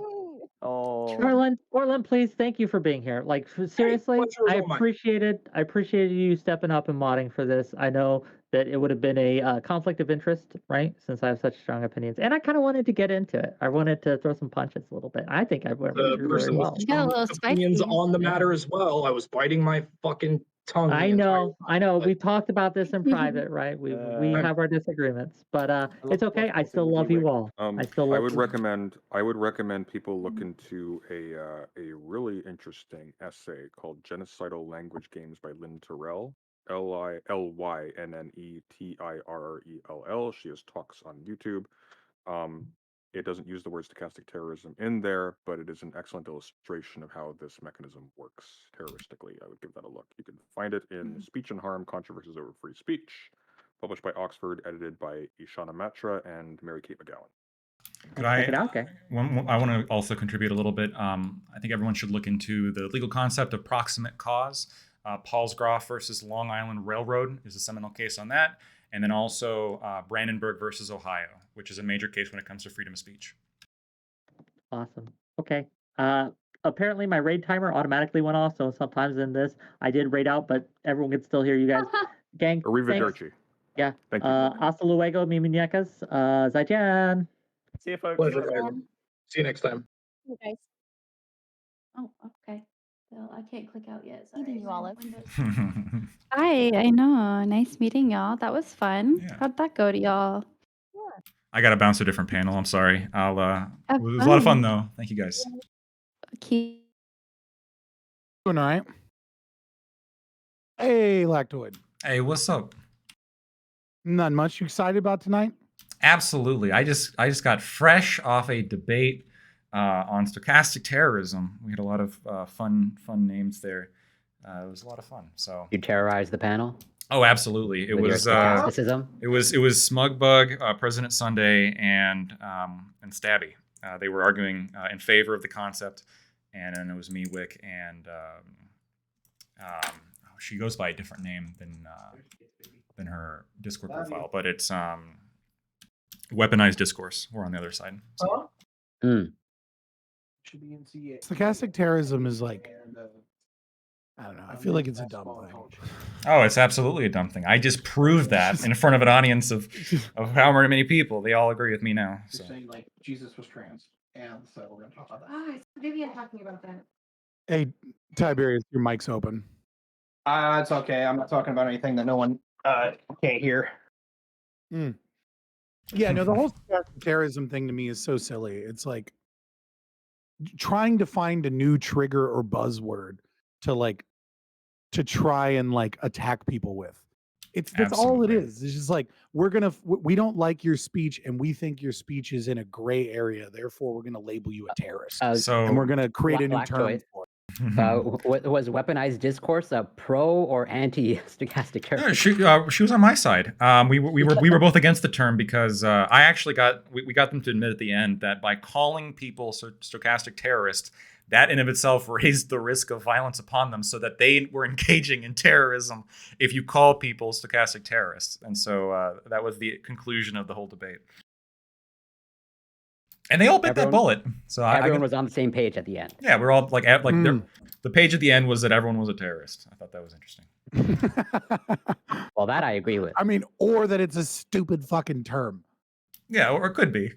Oh. Orlin, please, thank you for being here. Like seriously, pleasure is I all mine. appreciated you stepping up and modding for this. I know that it would have been a conflict of interest, right? Since I have such strong opinions, and I kind of wanted to get into it. I wanted to throw some punches a little bit. I think I went The very person well. with You got a strong little opinions spicy. on the Yeah. matter as well. I was biting my fucking tongue. I the entire know. time, but We talked about this in private, right? We Yeah. have our disagreements, but it's love okay. I watching still with love you, you Wick. all. I still I love would you. recommend people look into a really interesting essay called "Genocidal Language Games" by Lynn Terrell. Lynnettirrell. She has talks on YouTube. It doesn't use the word stochastic terrorism in there, but it is an excellent illustration of how this mechanism works terroristically. I would give that a look. You can find it in Speech and Harm: Controversies Over Free Speech, published by Oxford, edited by Ishana Matra and Mary Kate McGowan. Could Check it out, okay. I want to also contribute a little bit. I think everyone should look into the legal concept of proximate cause. Paulsgraf versus Long Island Railroad is a seminal case on that. And then also Brandenburg versus Ohio, which is a major case when it comes to freedom of speech. Awesome. Okay. Apparently my raid timer automatically went off, so sometimes in this I did raid out, but everyone can still hear you guys. Gang, thanks. Arrivederci. Yeah. Thank you. Hasta luego, mi muñecas. Zaijian. See you, folks. Pleasure, guys. See you next time. You guys. Oh, okay. Well, I can't click out yet. Meeting Sorry. you, my Olive. Windows- Hi, I know. Nice meeting y'all. That was fun. Yeah. How'd that go to y'all? I got to bounce to a different panel. I'm sorry. Have It was a lot of fun fun. though. Thank you guys. key. Doing all right. Hey, Lactoid. Hey, what's up? Not much. You excited about tonight? Absolutely. I just got fresh off a debate on stochastic terrorism. We had a lot of fun names there. It was a lot of fun. So You terrorized the panel oh, absolutely. It with your was stochasticism. it was Smugbug, President Sunday, and Stabby. They were arguing in favor of the concept, and then it was me, Wick, and she goes by a different name than her Discord profile, but it's weaponized discourse. We're on the other side. So. Stochastic terrorism is like, I don't know. I feel like it's a dumb thing. Oh, it's absolutely a dumb thing. I just proved that in front of an audience of however many people. They all agree with me now. So. Saying like Jesus was trans, and so we're gonna talk about that. Oh, I saw Vivian talking about that. Hey, Tiberius, your mic's open. It's okay. I'm not talking about anything that no one can't hear. Yeah, no, the whole stochastic terrorism thing to me is so silly. It's like trying to find a new trigger or buzzword to try and like attack people with. That's all it is. It's just like we don't like your speech and we think your speech is in a gray area. Therefore, we're gonna label you a terrorist. And we're gonna create a new term for it. What was weaponized discourse pro or anti stochastic terrorism? No, she was on my side. We were both against the term because I actually we got them to admit at the end that by calling people stochastic terrorists, that in of itself raised the risk of violence upon them, so that they were engaging in terrorism if you call people stochastic terrorists. And so that was the conclusion of the whole debate. And they all bit that bullet. So everyone was on the same page at the end. Yeah, we're all like the page at the end was that everyone was a terrorist. I thought that was interesting. Well, that I agree with. I mean, or that it's a stupid fucking term. Yeah, or it could be.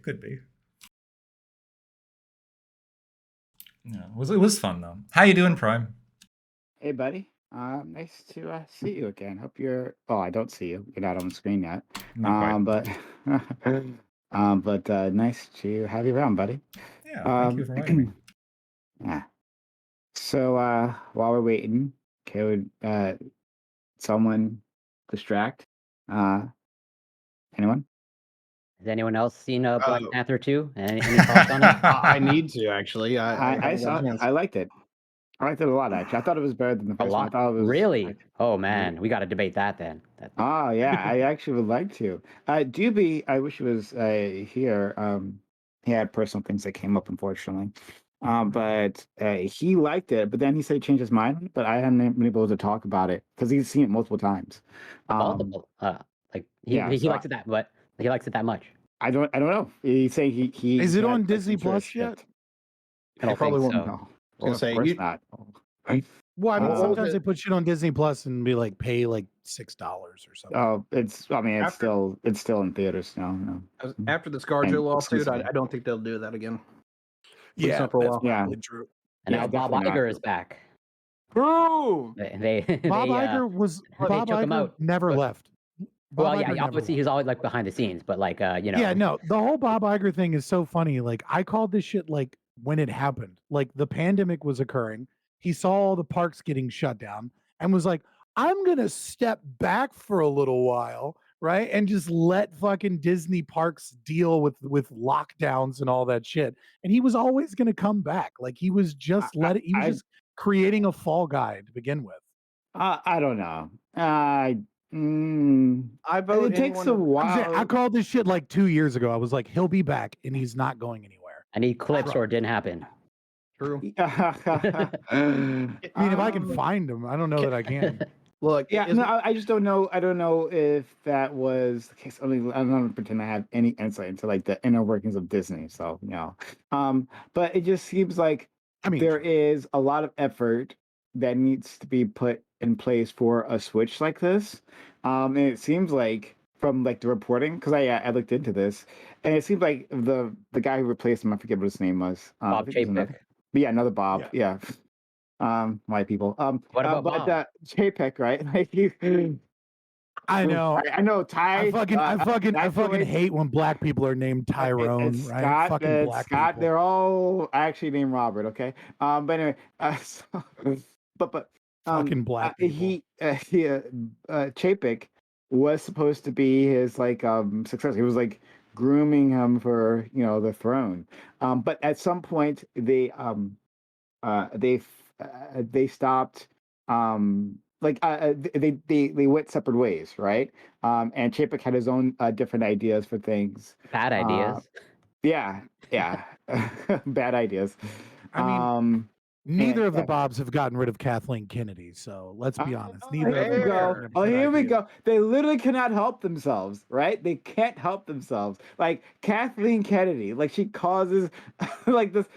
Yeah, it was fun though. How you doing, Prime? Hey, buddy. Nice to see you again. Hope you're. Oh, I don't see you. You're not on the screen yet. But nice to have you around, buddy. Yeah, thank you for inviting me. Yeah. So while we're waiting, could someone distract? Anyone? Has anyone else seen Black Panther 2? Any thoughts on it? I need to actually. I saw it. I liked it. I liked it a lot, actually. I thought it was better than the first one. I thought it was, really? Oh man, we got to debate that then. Oh yeah, I actually would like to. Doobie, I wish he was here. He had personal things that came up, unfortunately. But he liked it. But then he said he changed his mind. But I haven't been able to talk about it because he's seen it multiple times. Multiple. He likes it that, but he likes it that much. I don't know. He's saying he is it on Disney Plus yet? I don't probably think won't so. know. I was gonna say you. Not. Well, I mean, What was sometimes it? they put shit on Disney Plus and be like, pay like $6 or something. Oh, it's. I mean, it's still in theaters now. No. After the ScarJo And lawsuit, exclusively. I don't think they'll do that again. At least Yeah, not for a that's while. Yeah. probably true. And Yeah, now Bob definitely not. Iger is back. Boo! Bob Iger was they Bob took him Iger out. never left. Bob Well, Iger yeah, never obviously he's always like behind the scenes, but like Yeah, no, the whole Bob Iger thing is so funny. Like, I called this shit like when it happened. Like, the pandemic was occurring. He saw all the parks getting shut down and was like, I'm gonna step back for a little while, right? And just let fucking Disney parks deal with lockdowns and all that shit. And he was always gonna come back. Like, he was just just creating a fall guy to begin with. I don't know. I vote. It takes a while. I called this shit like 2 years ago. I was like, he'll be back, and he's not going anywhere. I need clips or it didn't happen. True. I mean, if I can find him, I don't know that I can. Look, Yeah, no, I just don't know. I don't know if that was the case. I mean, I'm not pretend I have any insight into like the inner workings of Disney. So, but it just seems like there is a lot of effort that needs to be put in place for a switch like this. And it seems like from like the reporting, because I looked into this, and it seems like the guy who replaced him, I forget what his name was. Bob Chapek. Yeah, another Bob. Yeah. White people. What about Bob? JPEG, right? Like I know. I know. Ty. I fucking Actually, hate when black people are named Tyrone, it's right? Scott. Fucking black Scott. people. They're all actually named Robert. Okay. But anyway. But Fucking black people. Chapek was supposed to be his like successor. He was like grooming him for the throne. But at some point they stopped. They went separate ways, right? And Chapek had his own different ideas for things. Bad ideas. Yeah. Bad ideas. I mean, neither of the yeah. Bobs have gotten rid of Kathleen Kennedy, so let's be honest. Neither Here of we them have go. gotten rid of Oh, good here we ideas. go. They literally cannot help themselves, right? They can't help themselves. Like Kathleen Kennedy, like she causes like this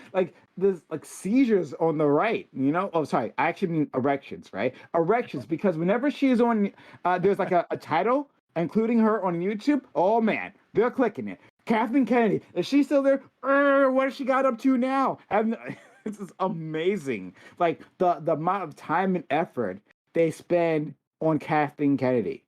seizures on the right. Oh, sorry. I actually mean erections, right? Erections, because whenever she's on, there's like a title, including her on YouTube. Oh man, they're clicking it. Kathleen Kennedy, is she still there? What has she got up to now? This is amazing. Like the amount of time and effort they spend on Kathleen Kennedy.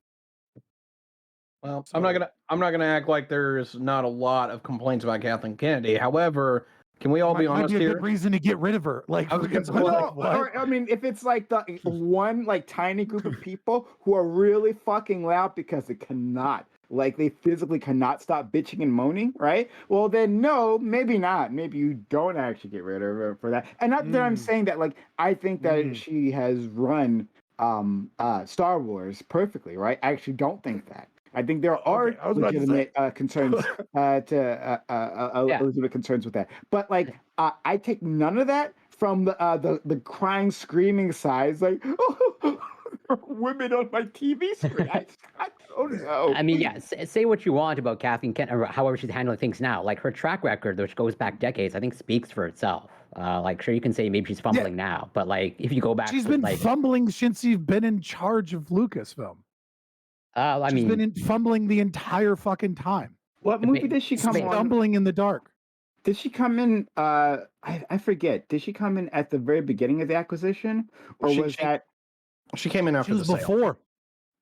Well, I'm not gonna act like there's not a lot of complaints about Kathleen Kennedy. However, can we all be honest might be a here? good reason to get rid of her. Like, I was gonna it's say, like, what? Or, I mean, if it's like the one like tiny group of people who are really fucking loud because they cannot, like they physically cannot stop bitching and moaning, right? Well, then no, maybe not. Maybe you don't actually get rid of her for that. And not that I'm saying that, like, I think that she has run Star Wars perfectly, right? I actually don't think that. I think there are legitimate concerns legitimate concerns with that. But like, I take none of that from the crying, screaming sides, like women on my TV screen. I don't know. I mean, yeah, say what you want about Kathleen Kennedy, or however she's handling things now. Like her track record, which goes back decades, I think speaks for itself. Like, sure, you can say maybe she's fumbling now, but like, if you go back, she's been fumbling since you've been in charge of Lucasfilm. She's been fumbling the entire fucking time. What movie did she come on? Stumbling in the dark. Did she come in? I forget. Did she come in at the very beginning of the acquisition, or she came in after the sale? Before.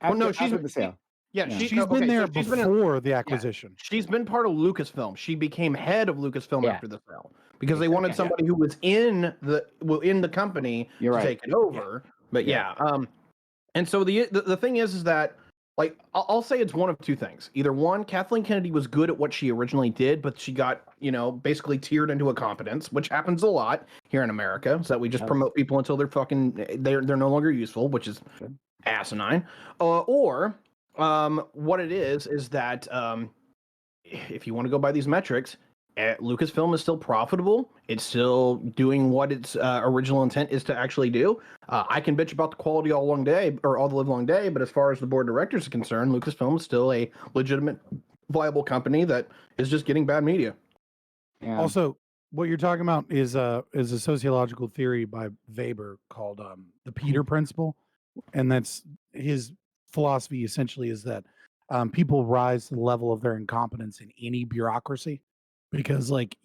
No, she's the sale. Yeah, she's been there before the acquisition. She's been part of Lucasfilm. She became head of Lucasfilm after the sale because they wanted somebody who was in the company to take it over. But and so the thing is that, like, I'll say it's one of two things. Either one, Kathleen Kennedy was good at what she originally did, but she got, basically tiered into a competence, which happens a lot here in America. So that we just promote people until they're no longer useful, which is asinine. Or what it is that if you want to go by these metrics, Lucasfilm is still profitable. It's still doing what its original intent is to actually do. I can bitch about the quality all the live long day, but as far as the board of directors is concerned, Lucasfilm is still a legitimate, viable company that is just getting bad media. Yeah. Also, what you're talking about is a sociological theory by Weber called the Peter Principle, and that's his philosophy. Essentially, is that people rise to the level of their incompetence in any bureaucracy. Because like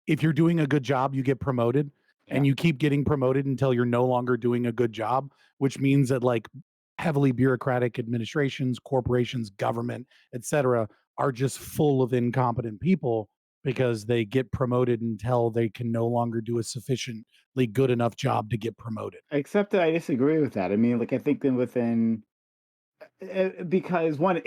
if you're doing a good job, you get promoted, and you keep getting promoted until you're no longer doing a good job, which means that like heavily bureaucratic administrations, corporations, government, etc., are just full of incompetent people because they get promoted until they can no longer do a sufficiently good enough job to get promoted. Except that I disagree with that. I mean, like I think that within because one,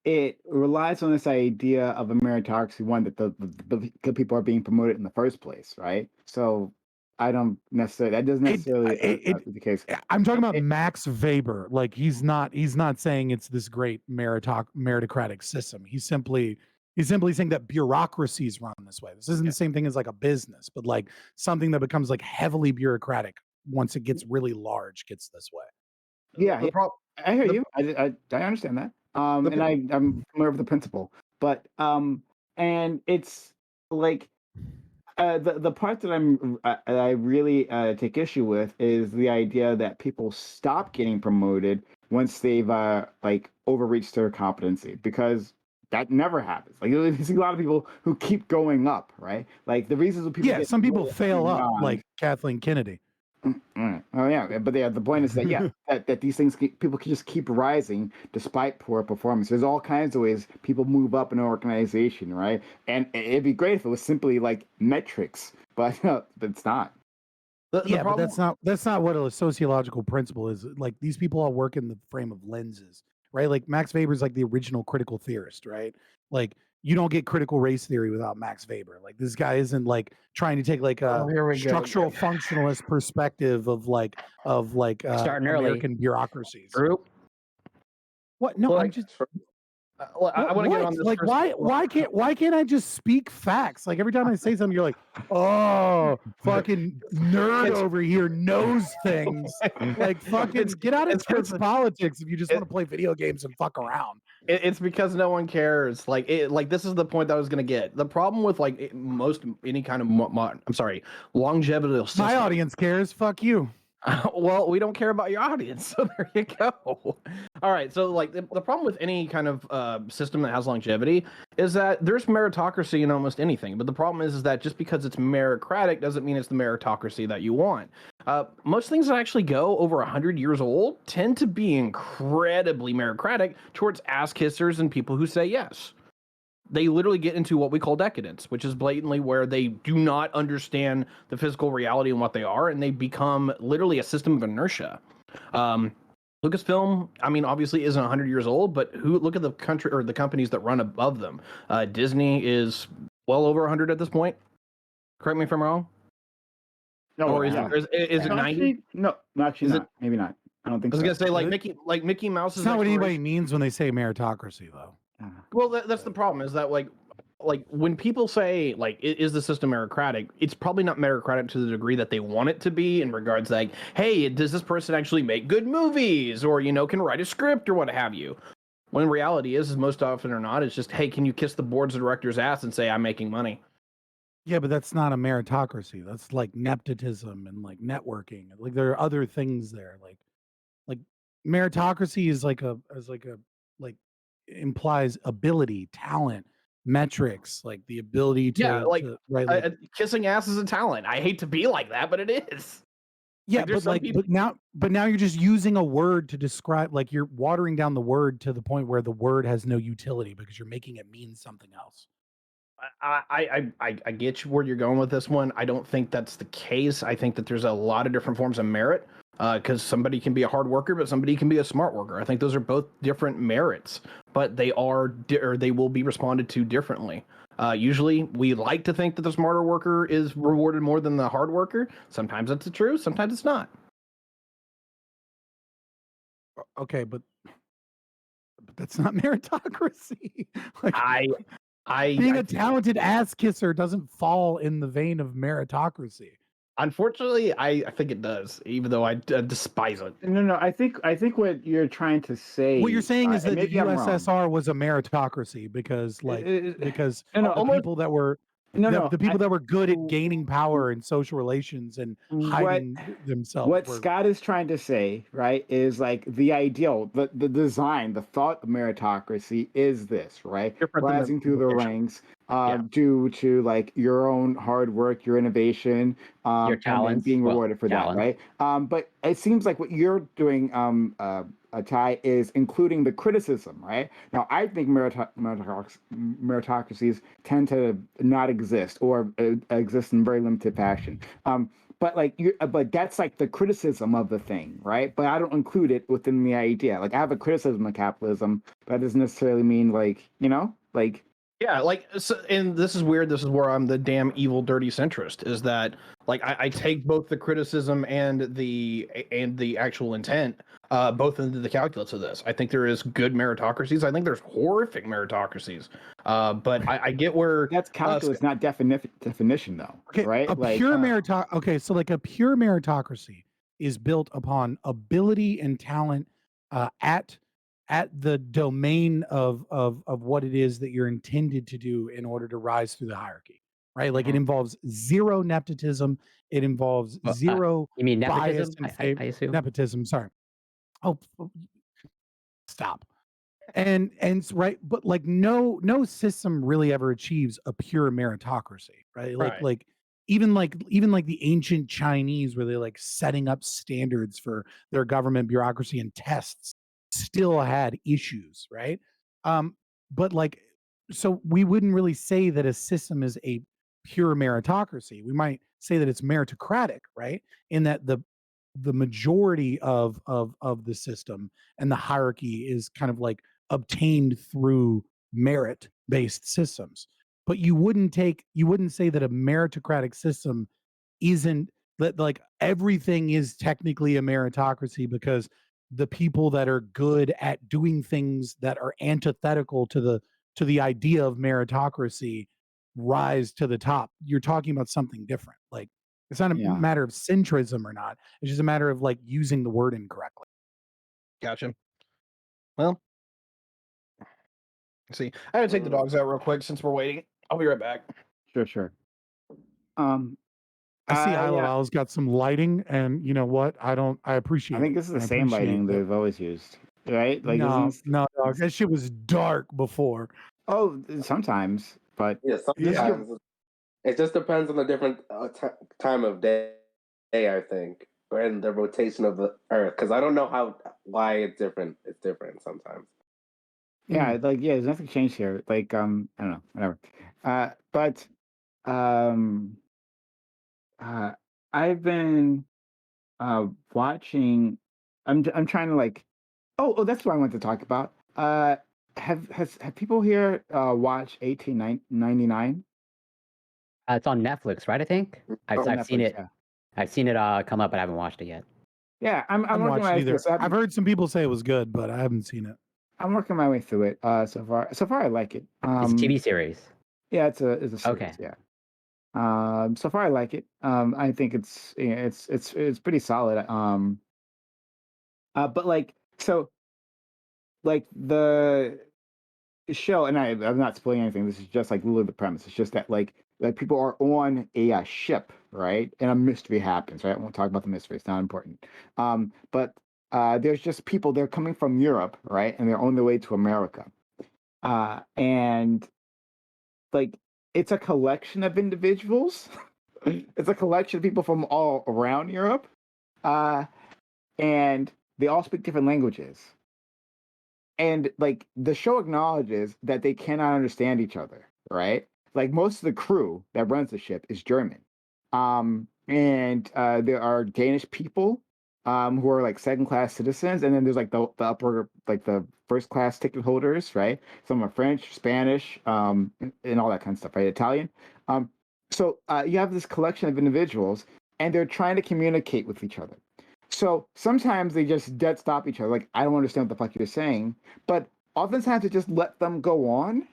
it relies on this idea of a meritocracy, one that the good people are being promoted in the first place, right? So I don't necessarily that doesn't necessarily be the case. I'm talking about Max Weber. Like he's not saying it's this great meritocratic system. He's simply saying that bureaucracies run this way. This isn't the same thing as like a business, but like something that becomes like heavily bureaucratic once it gets really large gets this way. Yeah, I hear you. I understand that. And I'm familiar with the principle, but and it's like the part that I really take issue with is the idea that people stop getting promoted once they've like overreached their competency, because that never happens. Like you see a lot of people who keep going up, right? Like the reasons people some people fail up, like Kathleen Kennedy. Oh yeah, but the point is that that these things people can just keep rising despite poor performance. There's all kinds of ways people move up in an organization, right? And it'd be great if it was simply like metrics, but it's not. But that's not what a sociological principle is. Like these people all work in the frame of lenses, right? Like Max Weber's like the original critical theorist, right? Like you don't get critical race theory without Max Weber. Like this guy isn't like trying to take like a structural functionalist perspective of Starting early. American bureaucracies. Group. What? No, I'm just. I want to get on this. Like, why can't I just speak facts? Like every time I say something, you're like, oh, fucking nerd over here knows things. Like fucking get out of church politics if you just want to play video games and fuck around. It's because no one cares. Like this is the point that I was gonna get. The problem with like any kind of longevity system. My audience cares. Fuck you. Well, we don't care about your audience, so there you go. All right, so like the problem with any kind of system that has longevity is that there's meritocracy in almost anything. But the problem is that just because it's meritocratic doesn't mean it's the meritocracy that you want. Most things that actually go over 100 years old tend to be incredibly meritocratic towards ass kissers and people who say yes. They literally get into what we call decadence, which is blatantly where they do not understand the physical reality and what they are, and they become literally a system of inertia. Lucasfilm, I mean, obviously isn't 100 years old, but look at the country or the companies that run above them. Disney is well over 100 at this point. Correct me if I'm wrong. No, or is it 90? No, actually not. Maybe not. I don't think. I was so. gonna say Mickey Mouse. It's not what anybody means when they say meritocracy, though. Well, that's the problem. Is that like when people say like is the system meritocratic, it's probably not meritocratic to the degree that they want it to be in regards like, hey, does this person actually make good movies or can write a script or what have you. When reality is most often or not, it's just, hey, can you kiss the board's of directors' ass and say I'm making money? Yeah, but that's not a meritocracy. That's like nepotism and like networking. Like there are other things there. Like meritocracy is like implies ability, talent, metrics, like the ability to kissing ass is a talent. I hate to be like that, but it is. Yeah, but now you're just using a word to describe, like you're watering down the word to the point where the word has no utility because you're making it mean something else. I get where you're going with this one. I don't think that's the case. I think that there's a lot of different forms of merit. Because somebody can be a hard worker, but somebody can be a smart worker. I think those are both different merits, but they will be responded to differently. Usually, we like to think that the smarter worker is rewarded more than the hard worker. Sometimes that's true. Sometimes it's not. Okay, but that's not meritocracy. Being a talented ass kisser doesn't fall in the vein of meritocracy. Unfortunately, I think it does, even though I despise it. No. I think what you're trying to say. What you're saying is that the USSR was a meritocracy because the people that were the people that were good at gaining power in social relations and hiding themselves. What Scott is trying to say, right, is like the ideal, the design, the thought of meritocracy is this, right? Rising through the ranks, due to like your own hard work, your innovation, your talents, and being rewarded for that, right? But it seems like what you're doing, Ty, is including the criticism, right? Now, I think meritocracies tend to not exist or exist in very limited fashion. But that's like the criticism of the thing, right? But I don't include it within the idea. Like I have a criticism of capitalism, but that doesn't necessarily mean Yeah, and this is weird. This is where I'm the damn evil, dirty centrist. Is that like I take both the criticism and the actual intent, both into the calculus of this. I think there is good meritocracies. I think there's horrific meritocracies. But I get where that's calculus, not definition, though. Okay, right? So like a pure meritocracy is built upon ability and talent at the domain of what it is that you're intended to do in order to rise through the hierarchy, right? Like it involves zero nepotism. It involves zero. You mean bias nepotism? I assume nepotism. Sorry. Oh, stop. And right, but like no system really ever achieves a pure meritocracy, right? Like even like the ancient Chinese, where they're like setting up standards for their government bureaucracy and tests, still had issues, right? But like, so we wouldn't really say that a system is a pure meritocracy. We might say that it's meritocratic, right? In that the majority of the system and the hierarchy is kind of like obtained through merit based systems. But you wouldn't say that a meritocratic system isn't, that like everything is technically a meritocracy because the people that are good at doing things that are antithetical to the idea of meritocracy rise to the top. You're talking about something different. Like, it's not a Yeah. matter of centrism or not. It's just a matter of like using the word incorrectly. Gotcha. Well, let's see. I gotta take the dogs out real quick since we're waiting. I'll be right back. Sure. I see Isle of yeah. Owl's got some lighting, and you know what? I appreciate I it. think this is the I same appreciate lighting that. they've always used, right? Like, No, isn't no, dog. That shit was dark before. oh, sometimes, but Yeah, sometimes it just depends on the different time of day, I think, and the rotation of the Earth. Because I don't know why it's different. It's different sometimes. yeah, like there's nothing changed here. Like, I don't know, whatever. But I've been watching. I'm trying to like. Oh, that's what I wanted to talk about. Have people here watched 1899? It's on Netflix, right? I think I've seen Netflix, it. yeah. I've seen it come up, but I haven't watched it yet. Yeah, I'm I haven't working watched my it way either. through. So I've heard some people say it was good, but I haven't seen it. I'm working my way through it. So far I like it. It's a TV series. Yeah, it's a series. Okay. Yeah. So far I like it. I think it's pretty solid. But like the show, and I'm not spoiling anything. This is just like literally the premise. It's just that like people are on a ship, right? And a mystery happens, right? I won't talk about the mystery. It's not important. But there's just people. They're coming from Europe, right? And they're on their way to America. And like it's a collection of individuals. It's a collection of people from all around Europe. And they all speak different languages. And like the show acknowledges that they cannot understand each other, right? Like most of the crew that runs the ship is German. And there are Danish people who are like second class citizens, and then there's like the upper, like the first class ticket holders, right? Some are French, Spanish, and all that kind of stuff, right? Italian. So you have this collection of individuals, and they're trying to communicate with each other. So sometimes they just dead stop each other, like, I don't understand what the fuck you're saying. But oftentimes they just let them go on.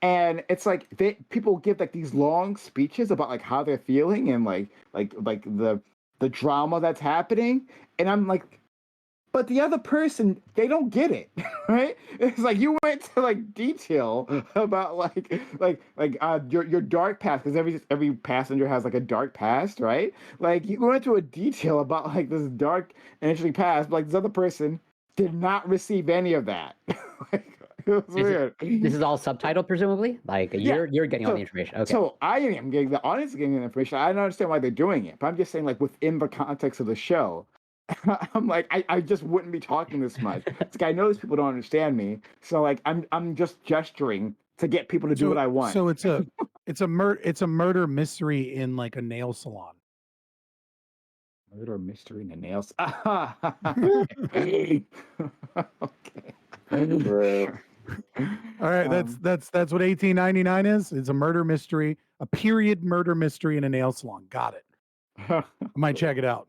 And it's like people give like these long speeches about like how they're feeling and like the drama that's happening. And I'm like, but the other person, they don't get it, right? It's like you went to like detail about your dark past, because every passenger has like a dark past, right? Like you went to a detail about like this dark and interesting past, but like this other person did not receive any of that. Like, it was weird. This is all subtitled, presumably. Like you're getting all the information. Okay. So I am getting, the audience is getting the information. I don't understand why they're doing it, but I'm just saying, like within the context of the show. I'm like, I just wouldn't be talking this much. It's like, I know these people don't understand me, so like I'm just gesturing to get people to do what I want. So it's a murder mystery in like a nail salon. Murder mystery in a nail salon. Okay. All right, that's what 1899 is. It's a murder mystery, a period murder mystery in a nail salon. Got it. I might check it out.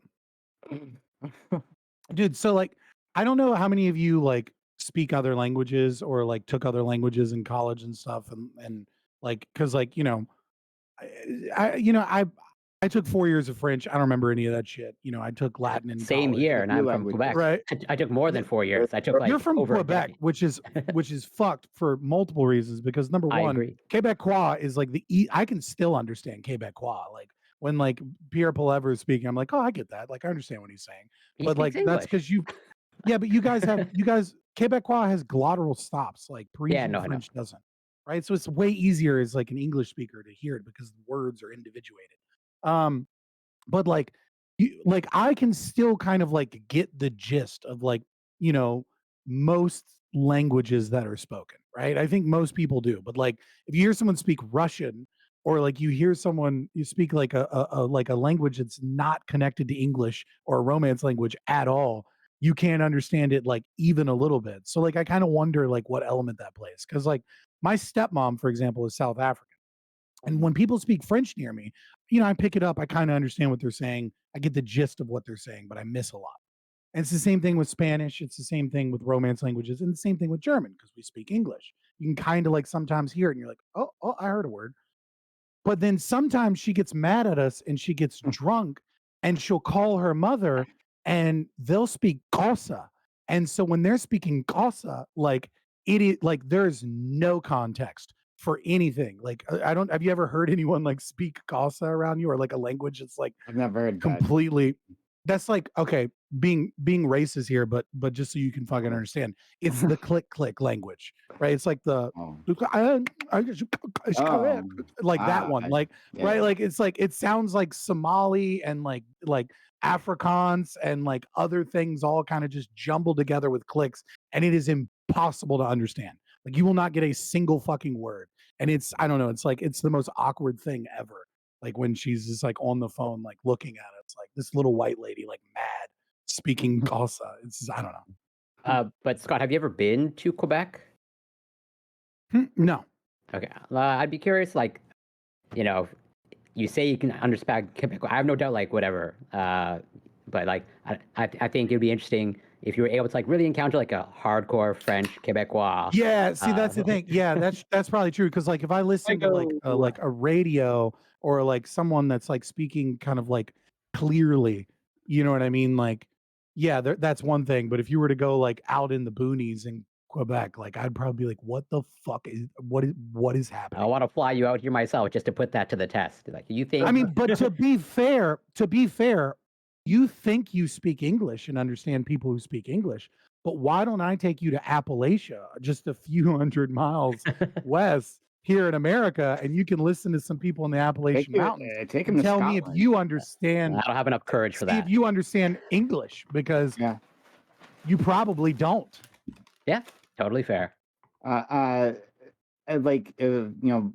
Dude, so like I don't know how many of you like speak other languages or like took other languages in college and stuff, and like because like I took 4 years of French. I don't remember any of that shit. I took Latin in Same college. here, and I'm from Quebec. Right. I took more than 4 years. I took like You're from over a Quebec, decade. which is fucked for multiple reasons. Because number I one, agree. Quebecois is like I can still understand Quebecois. Like when like Pierre Poilievre is speaking, I'm like, oh, I get that. Like I understand what he's saying. He But like speaks that's English. because yeah, but you guys Quebecois has glottal stops, like Parisian no, I know. French doesn't. Right. So it's way easier as like an English speaker to hear it because the words are individuated. But like like I can still kind of like get the gist of like, you know, most languages that are spoken, right? I think most people do. But like if you hear someone speak Russian, or like you hear someone you speak like a language that's not connected to English or a Romance language at all, you can't understand it like even a little bit. So like I kind of wonder like what element that plays. Cause like my stepmom, for example, is South African. And when people speak French near me, you know, I pick it up. I kind of understand what they're saying. I get the gist of what they're saying, but I miss a lot. And it's the same thing with Spanish. It's the same thing with Romance languages, and the same thing with German because we speak English. You can kind of like sometimes hear it, and you're like, oh, I heard a word. But then sometimes she gets mad at us and she gets drunk, and she'll call her mother, and they'll speak Xhosa. And so when they're speaking Xhosa, like it is like there's no context for anything. Like I don't. Have you ever heard anyone like speak Xhosa around you, or like a language that's like I've never heard that. completely? That's like okay, being racist here, but just so you can fucking understand, it's the click language, right? It's like the like that one, like right, like it's like it sounds like Somali and like Afrikaans and like other things all kind of just jumbled together with clicks, and it is impossible to understand. Like you will not get a single fucking word, and it's I don't know, it's like it's the most awkward thing ever. Like when she's just like on the phone, like looking at it, it's like this little white lady, like mad, speaking Xhosa. It's just, I don't know. But Scott, have you ever been to Quebec? No. Okay, I'd be curious. Like, you know, you say you can understand Quebec. I have no doubt. Like, whatever. But like, I think it'd be interesting if you were able to like really encounter like a hardcore French Quebecois. Yeah, see, that's the thing. Yeah, that's probably true. Because like if I listen to like a radio or like someone that's like speaking kind of like clearly, you know what I mean? Like, yeah, that's one thing. But if you were to go like out in the boonies in Quebec, like I'd probably be like, what the fuck is what is happening? I want to fly you out here myself just to put that to the test. Like, you think? I mean, but to be fair, you think you speak English and understand people who speak English, but why don't I take you to Appalachia, just a few hundred miles west here in America, and you can listen to some people in the Appalachian Mountains and tell me if you understand. I don't have enough courage for that. If you understand English, because you probably don't. Yeah, totally fair. Like you know,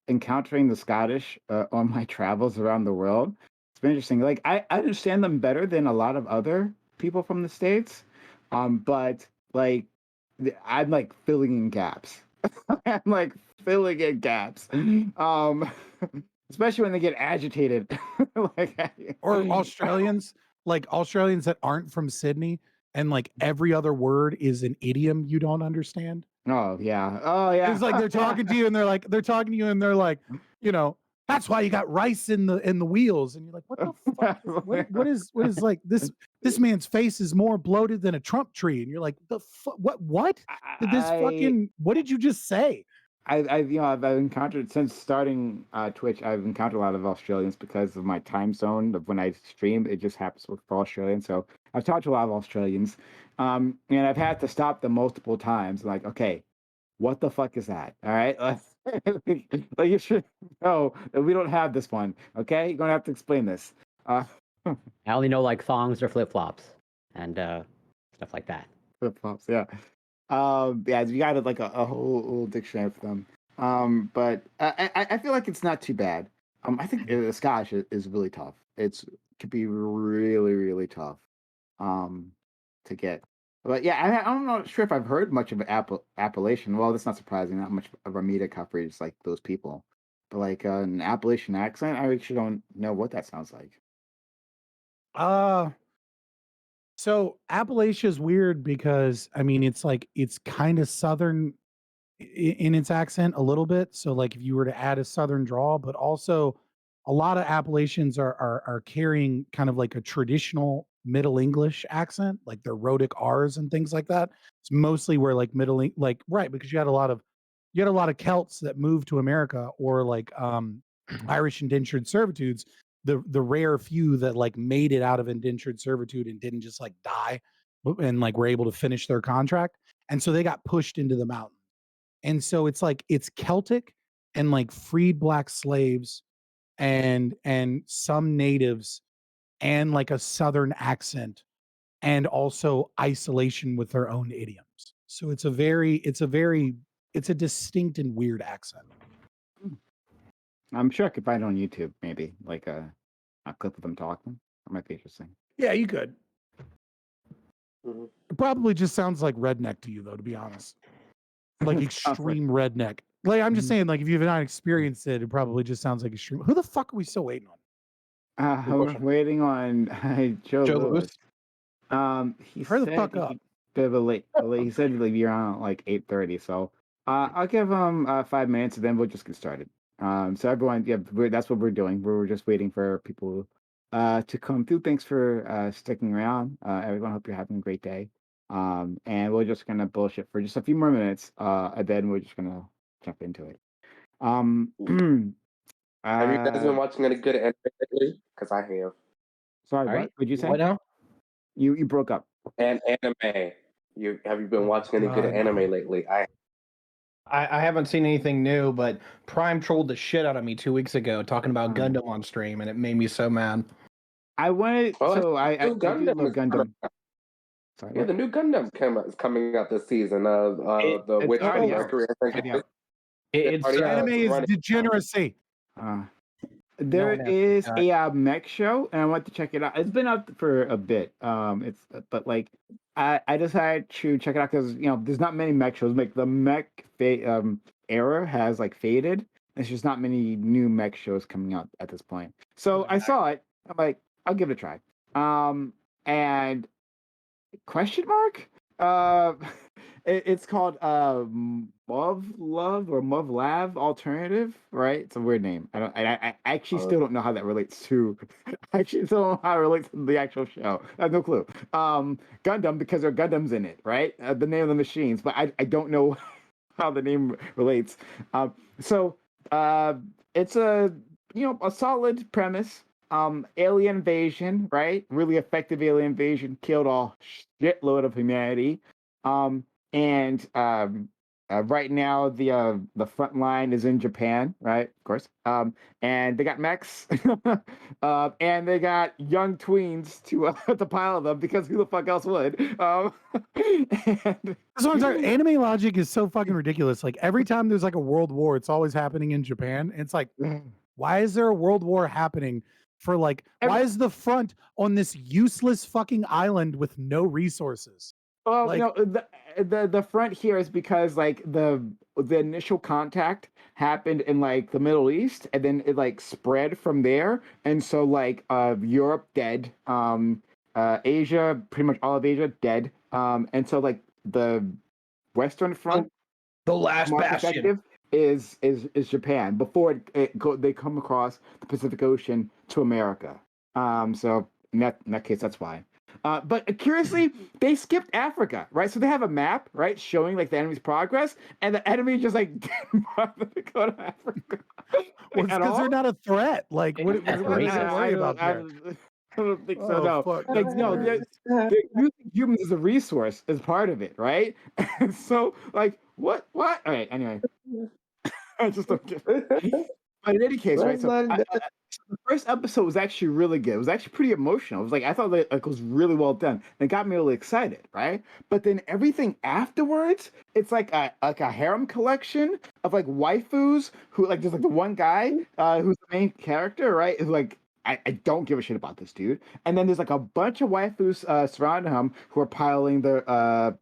encountering the Scottish on my travels around the world. It's been interesting. Like I understand them better than a lot of other people from the States. But like I'm like filling in gaps. I'm like filling in gaps. Especially when they get agitated. Or Australians, like Australians that aren't from Sydney, and like every other word is an idiom you don't understand. Oh yeah. It's like they're talking to you and they're like, you know, that's why you got rice in the wheels, and you're like, what the fuck? What is like this man's face is more bloated than a Trump tree, and you're like, the what did this fucking what did you just say? I've encountered since starting Twitch. I've encountered a lot of Australians because of my time zone of when I stream. It just happens to work for Australians, so I've talked to a lot of Australians, and I've had to stop them multiple times. Like, okay, what the fuck is that? All right, like you should know that we don't have this one. Okay, you're gonna have to explain this. I only know like thongs or flip flops and stuff like that. Flip flops, yeah. Yeah, you got like a whole dictionary for them. But I feel like it's not too bad. I think the Scottish is really tough. Could be really tough to get. But yeah, I'm not sure if I've heard much of Appalachian. Well, that's not surprising. Not much of our media coverage like those people. But like an Appalachian accent, I actually don't know what that sounds like. So Appalachia is weird because I mean it's like it's kind of southern in its accent a little bit. So like if you were to add a southern drawl, but also a lot of Appalachians are carrying kind of like a traditional Middle English accent, like their rhotic R's and things like that. It's mostly where like right, because you had a lot of Celts that moved to America, or like Irish indentured servitudes. The rare few that like made it out of indentured servitude and didn't just like die and like were able to finish their contract. And so they got pushed into the mountain. And so it's like it's Celtic and like freed black slaves and some natives and like a southern accent and also isolation with their own idioms. So it's a distinct and weird accent. I'm sure I could find it on YouTube, maybe like a clip of them talking. That might be interesting. Yeah, you could. Mhm. It probably just sounds like redneck to you, though, to be honest. Like extreme redneck. Like I'm just saying, like if you've not experienced it, it probably just sounds like extreme. Who the fuck are we still waiting on? We're waiting on Joe Lewis. He Hurry the said fuck up. Bit of a late. He said like you're on at like 8:30. So I'll give him 5 minutes, and then we'll just get started. So everyone, yeah, that's what we're doing. We're just waiting for people to come through. Thanks for sticking around. Everyone, hope you're having a great day. And we're just gonna bullshit for just a few more minutes, and then we're just gonna jump into it. Have you guys been watching any good anime lately? Because I have. Sorry, All right. what would you say? What now? You broke up. And anime. Have you been watching any good God. anime lately? I haven't seen anything new, but Prime trolled the shit out of me 2 weeks ago talking about Gundam on stream, and it made me so mad. I wanted Oh, so I new do Gundam love is coming Gundam. out. Sorry, Yeah, what? the new Gundam is coming out this season. The It's Witch already from out. Mercury. I think Already it is. out. It's already out. Anime is running. degeneracy. There one is has a mech show, and I want to check it out. It's been out for a bit. But like I decided to check it out because there's not many mech shows. Like the mech era has like faded. There's just not many new mech shows coming out at this point. So I saw it. I'm like, I'll give it a try. And question mark? It's called Mov Love or Mov Lav Alternative, right? It's a weird name. I actually still don't know how that relates to. I actually still don't know how it relates to the actual show. I have no clue. Gundam, because there are Gundams in it, right? The name of the machines, but I don't know how the name relates. So it's a a solid premise. Alien invasion, right? Really effective alien invasion, killed a shitload of humanity. And right now the front line is in Japan, right? Of course. And they got mechs, and they got young tweens to pile them because who the fuck else would? That's what I'm talking. Anime logic is so fucking ridiculous. Like every time there's like a world war, it's always happening in Japan. And it's like, why is there a world war happening for like? Why is the front on this useless fucking island with no resources? Well, Like- the front here is because like the initial contact happened in like the Middle East, and then it like spread from there, and so like Europe dead, Asia, pretty much all of Asia dead, and so like the Western Front, the last most bastion. effective is Japan before they come across the Pacific Ocean to America. So in that case, that's why. But curiously, they skipped Africa, right? So they have a map, right, showing like the enemy's progress, and the enemy just like didn't bother to go to Africa. Well, it's because they're not a threat. Like, what is there to worry about there? I don't think so. Oh, No, fuck. like no, they're using humans as a resource as part of it, right? And so, like, what? All right. Anyway, I just don't get. But in any case, right? So the first episode was actually really good. It was actually pretty emotional. It was like I thought that it was really well done. It got me really excited, right? But then everything afterwards, it's like a harem collection of like waifus who like there's like the one guy who's the main character, right? Who like I don't give a shit about this dude. And then there's like a bunch of waifus surrounding him who are piling their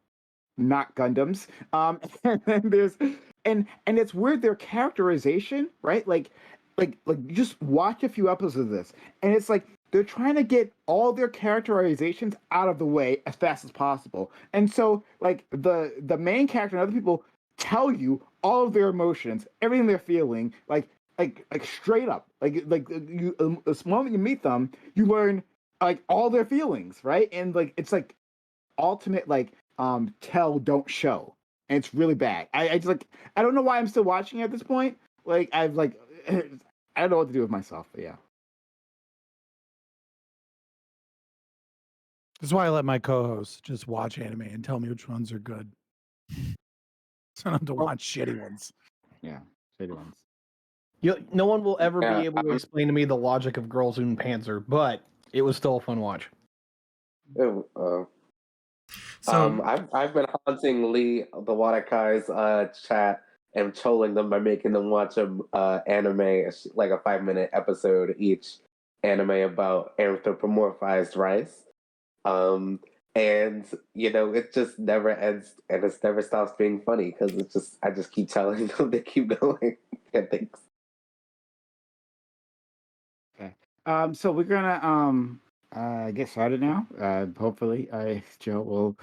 not Gundams. And then there's and it's weird their characterization, right? Like you just watch a few episodes of this, and it's like they're trying to get all their characterizations out of the way as fast as possible. And so like the main character and other people tell you all of their emotions, everything they're feeling, like straight up. Like you the moment you meet them, you learn like all their feelings, right? And like it's like ultimate like tell don't show. And it's really bad. I just like I don't know why I'm still watching it at this point. Like I've like I don't know what to do with myself, but yeah. That's why I let my co-hosts just watch anime and tell me which ones are good. So I don't have to watch shitty ones. Yeah, shitty ones. No one will ever Yeah, be able to explain to me the logic of Girls und Panzer, but it was still a fun watch. I've been haunting Lee the Watakai's chat and trolling them by making them watch a anime, like a 5-minute episode each, anime about anthropomorphized rice. And it just never ends, and it never stops being funny because I just keep telling them they keep going. And thanks. Okay. So we're gonna get started now. Hopefully, Joe will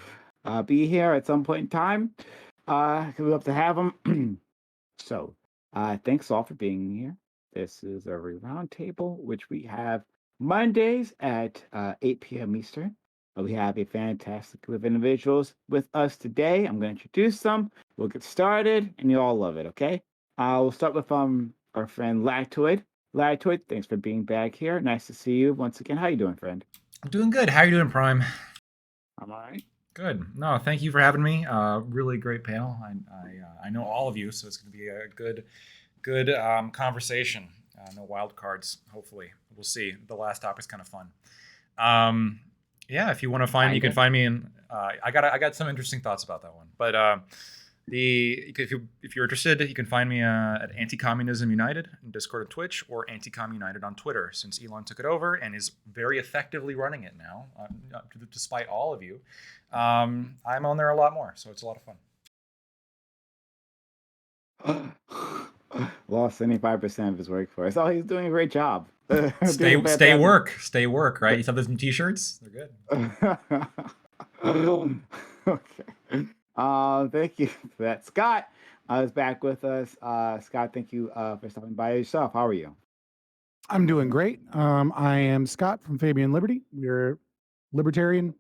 be here at some point in time. We'd love to have him. So, thanks all for being here. This is a roundtable, which we have Mondays at 8 p.m. Eastern. We have a fantastic group of individuals with us today. I'm going to introduce them. We'll get started, and you all love it, okay? We'll start with our friend Lactoid. Lactoid, thanks for being back here. Nice to see you once again. How you doing, friend? I'm doing good. How are you doing, Prime? I'm all right. Good. No, thank you for having me. Really great panel. I know all of you, so it's going to be a good conversation. No wild cards, hopefully. We'll see. The last topic's kind of fun. Yeah, if you want to find me, you can find me in. I got some interesting thoughts about that one. But if you're interested, you can find me at Anti-Communism United in Discord and Twitch, or Anti-Com United on Twitter, since Elon took it over and is very effectively running it now, despite all of you. I'm on there a lot more, so it's a lot of fun. Lost 75% of his workforce. Oh, he's doing a great job. Stay work, right? You saw those new t-shirts? They're good. Okay. Thank you for that. Scott is back with us. Scott, thank you for stopping by yourself. How are you? I'm doing great. I am Scott from Fabian Liberty. We're libertarian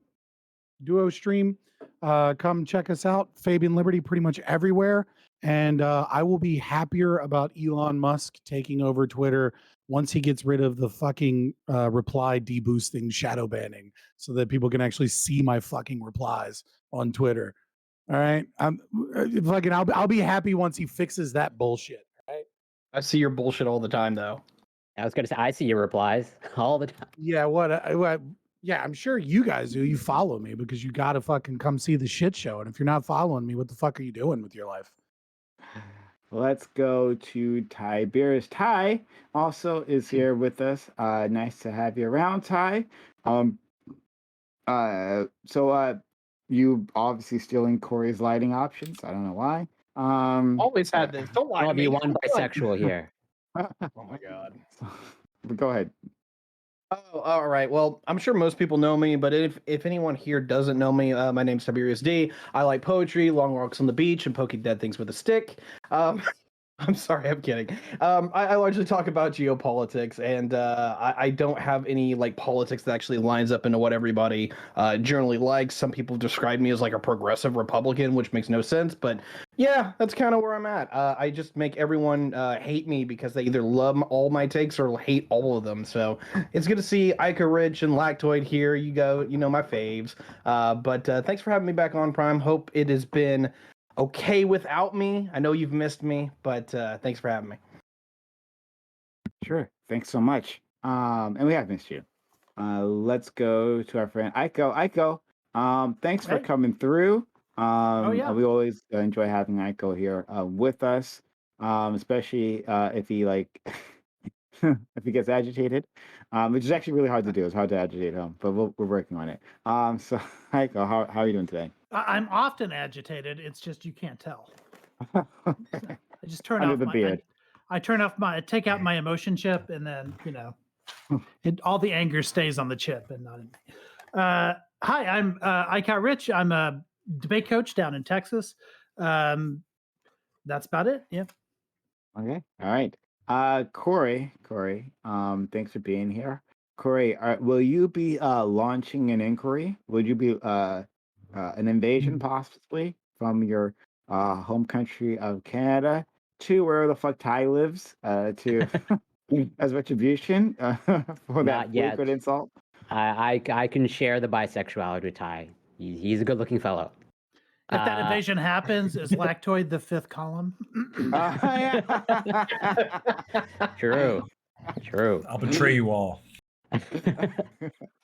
duo stream. Come check us out. Fabian Liberty pretty much everywhere. And I will be happier about Elon Musk taking over Twitter once he gets rid of the fucking reply deboosting shadow banning, so that people can actually see my fucking replies on Twitter. All right. I'll be happy once he fixes that bullshit. Right. I see your bullshit all the time, though. I was gonna say I see your replies all the time. Yeah. What? Yeah, I'm sure you guys do. You follow me because you got to fucking come see the shit show. And if you're not following me, what the fuck are you doing with your life? Let's go to Ty Beers. Ty also is here with us. Nice to have you around, Ty. So you obviously stealing Corey's lighting options. I don't know why. Always had this. Don't lie to me. Be one bisexual here. Oh my god. But go ahead. Oh, all right. Well, I'm sure most people know me, but if anyone here doesn't know me, my name's Tiberius D. I like poetry, long walks on the beach, and poking dead things with a stick. I'm sorry, I'm kidding. I largely talk about geopolitics, and I don't have any like politics that actually lines up into what everybody generally likes. Some people describe me as like a progressive Republican, which makes no sense, but yeah, that's kind of where I'm at. I just make everyone hate me because they either love all my takes or hate all of them. So it's good to see Ica Rich and Lactoid here. You go, you know my faves. But thanks for having me back on, Prime. Hope it has been okay without me. I know you've missed me, but thanks for having me. Sure. Thanks so much. And we have missed you. Let's go to our friend Aiko. Thanks for coming through. Yeah. We always enjoy having Aiko here with us, especially if he if he gets agitated, which is actually really hard to do. It's hard to agitate him, but we're working on it. So Aiko, how are you doing today? I'm often agitated. It's just you can't tell. I just turn Under off the beard. I turn off take out my emotion chip, and then all the anger stays on the chip and not in me. Hi, I'm Ika Rich. I'm a debate coach down in Texas. That's about it. Yeah. Okay. All right. Corey, thanks for being here. Corey, will you be launching an inquiry? Would you be an invasion possibly from your home country of Canada to where the fuck Ty lives to as retribution for that frequent insult? I can share the bisexuality with Ty. He's a good-looking fellow. If that invasion happens, is Lactoid the fifth column? True. I'll betray you all.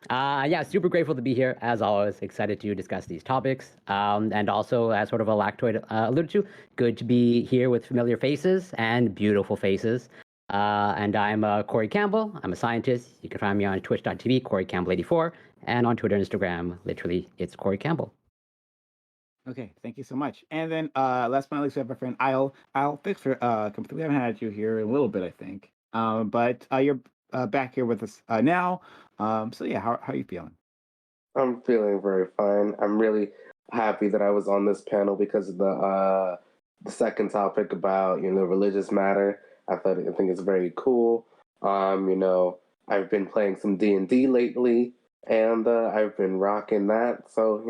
Yeah, super grateful to be here as always. Excited to discuss these topics. And also, as sort of a Lactoid alluded to, good to be here with familiar faces and beautiful faces. And I'm Corey Campbell. I'm a scientist. You can find me on twitch.tv, CoreyCampbell84, and on Twitter and Instagram, literally, it's Corey Campbell. Okay, thank you so much. And then last but not least, we have our friend Isle. Thanks for coming through. We haven't had you here in a little bit, I think. But you're back here with us now. So yeah, how are you feeling? I'm feeling very fine. I'm really happy that I was on this panel because of the second topic about religious matter. I think it's very cool. I've been playing some D&D lately, and I've been rocking that. So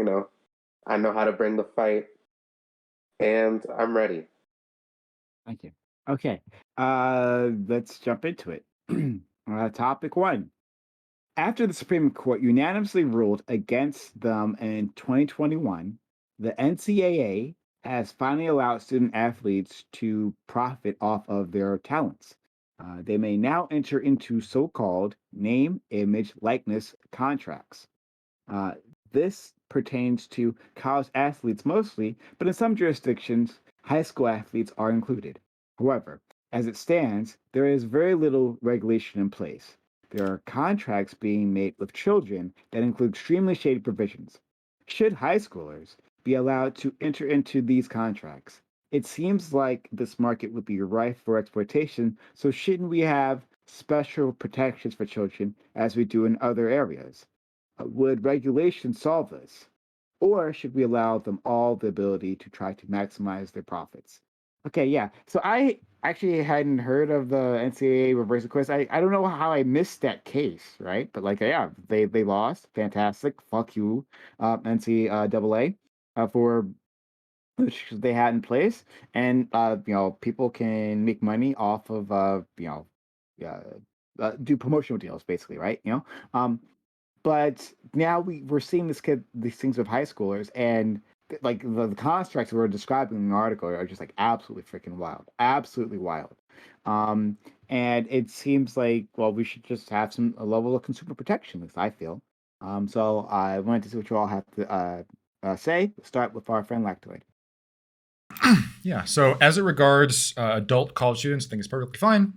I know how to bring the fight, and I'm ready. Thank you. Okay, let's jump into it. Topic 1. After the Supreme Court unanimously ruled against them in 2021, the NCAA has finally allowed student athletes to profit off of their talents. They may now enter into so-called name, image, likeness contracts. This pertains to college athletes mostly, but in some jurisdictions, high school athletes are included. However, as it stands, there is very little regulation in place. There are contracts being made with children that include extremely shady provisions. Should high schoolers be allowed to enter into these contracts? It seems like this market would be rife for exploitation, so shouldn't we have special protections for children as we do in other areas? Would regulation solve this? Or should we allow them all the ability to try to maximize their profits? Okay, yeah. So I actually hadn't heard of the NCAA reverse request. I don't know how I missed that case, right? But yeah, they lost. Fantastic. Fuck you, NCAA, for which they had in place, and people can make money off of do promotional deals, basically, right? But now we're seeing these things with high schoolers, and like the constructs we're describing in the article are just like absolutely freaking wild, absolutely wild. And it seems like, well, we should just have a level of consumer protection, at least I feel. So I wanted to see what you all have to say. We'll start with our friend Lactoid. Yeah. So as it regards adult college students, I think it's perfectly fine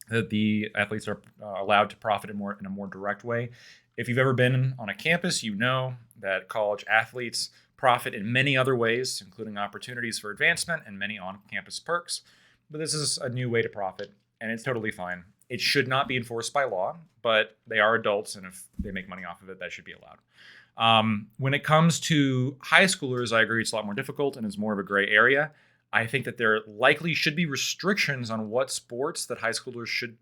that the athletes are allowed to profit in a more direct way. If you've ever been on a campus, you know that college athletes profit in many other ways, including opportunities for advancement and many on-campus perks. But this is a new way to profit, and it's totally fine. It should not be enforced by law, but they are adults, and if they make money off of it, that should be allowed. When it comes to high schoolers, I agree it's a lot more difficult and is more of a gray area. I think that there likely should be restrictions on what sports that high schoolers should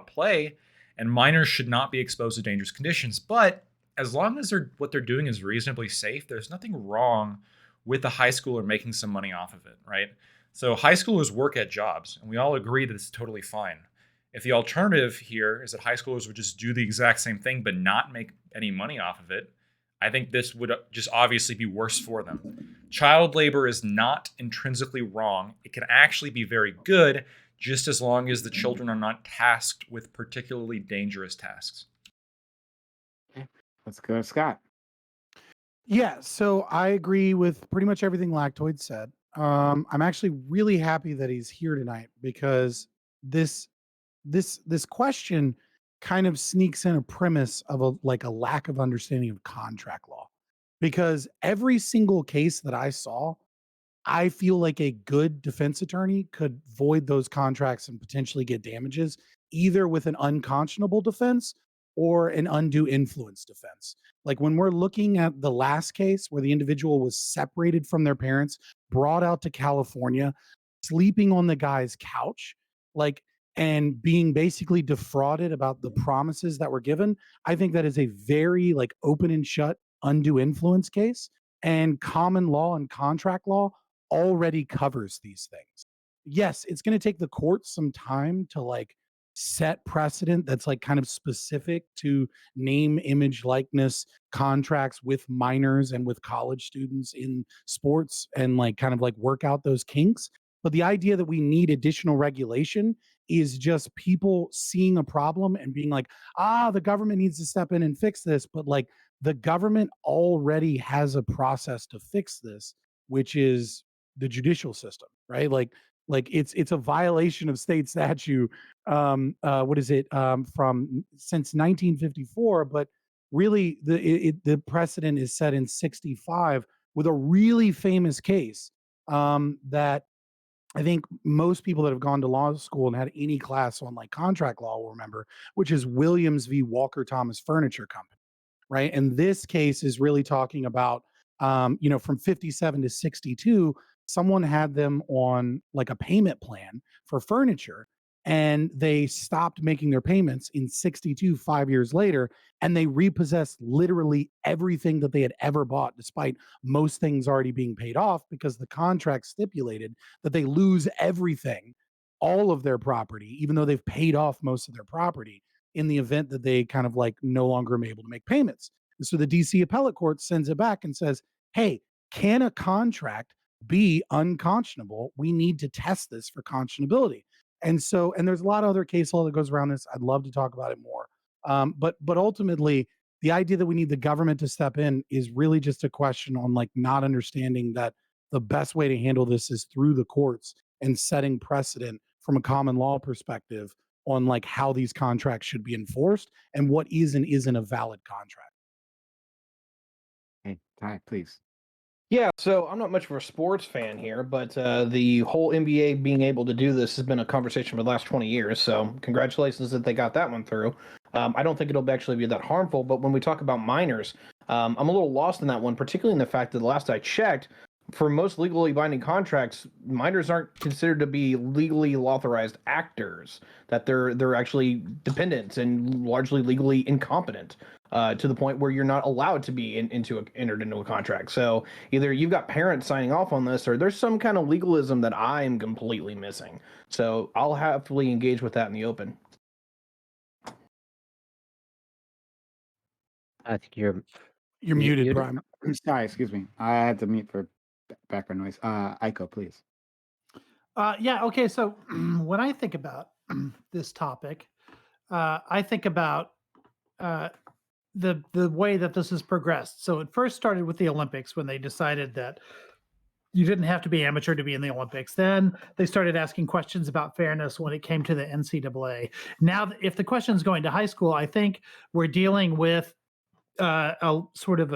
play, and minors should not be exposed to dangerous conditions. But as long as what they're doing is reasonably safe, there's nothing wrong with the high schooler making some money off of it, right? So high schoolers work at jobs, and we all agree that it's totally fine. If the alternative here is that high schoolers would just do the exact same thing but not make any money off of it, I think this would just obviously be worse for them. Child labor is not intrinsically wrong. It can actually be very good, just as long as the children are not tasked with particularly dangerous tasks. Okay, let's go, Scott. Yeah, so I agree with pretty much everything Lactoid said. I'm actually really happy that he's here tonight because this question kind of sneaks in a premise of a lack of understanding of contract law. Because every single case that I saw, I feel like a good defense attorney could void those contracts and potentially get damages, either with an unconscionable defense or an undue influence defense. Like when we're looking at the last case where the individual was separated from their parents, brought out to California, sleeping on the guy's couch, and being basically defrauded about the promises that were given, I think that is a very open and shut undue influence case. And common law and contract law already covers these things. Yes, it's going to take the courts some time to set precedent that's like kind of specific to name, image, likeness contracts with minors and with college students in sports, and like kind of like work out those kinks. But the idea that we need additional regulation is just people seeing a problem and being like, the government needs to step in and fix this. But like, the government already has a process to fix this, which is the judicial system, right? Like it's a violation of state statute. What is it, from since 1954? But really, the precedent is set in 65 with a really famous case that I think most people that have gone to law school and had any class on like contract law will remember, which is Williams v. Walker Thomas Furniture Company, right? And this case is really talking about, from 57 to 62, someone had them on like a payment plan for furniture, and they stopped making their payments in 62, 5 years later, and they repossessed literally everything that they had ever bought, despite most things already being paid off, because the contract stipulated that they lose everything, all of their property, even though they've paid off most of their property, in the event that they kind of like no longer am able to make payments. And so the DC appellate court sends it back and says, hey, can a contract be unconscionable? We need to test this for conscionability. And there's a lot of other case law that goes around this. I'd love to talk about it more. But ultimately, the idea that we need the government to step in is really just a question on like not understanding that the best way to handle this is through the courts and setting precedent from a common law perspective on like how these contracts should be enforced and what is and isn't a valid contract. Hey, Ty, please. Yeah, so I'm not much of a sports fan here, but the whole NBA being able to do this has been a conversation for the last 20 years. So congratulations that they got that one through. I don't think it'll actually be that harmful, but when we talk about minors, I'm a little lost in that one, particularly in the fact that the last I checked, for most legally binding contracts, minors aren't considered to be legally authorized actors, that they're actually dependents and largely legally incompetent. To the point where you're not allowed to be entered into a contract. So either you've got parents signing off on this, or there's some kind of legalism that I'm completely missing. So I'll happily engage with that in the open. I think you're muted, Brian. Sorry, excuse me. I had to mute for background noise. Aiko, please. Yeah. Okay. So when I think about this topic, I think about the way that this has progressed. So it first started with the Olympics when they decided that you didn't have to be amateur to be in the Olympics. Then they started asking questions about fairness when it came to the NCAA. Now, if the question's going to high school, I think we're dealing with a sort of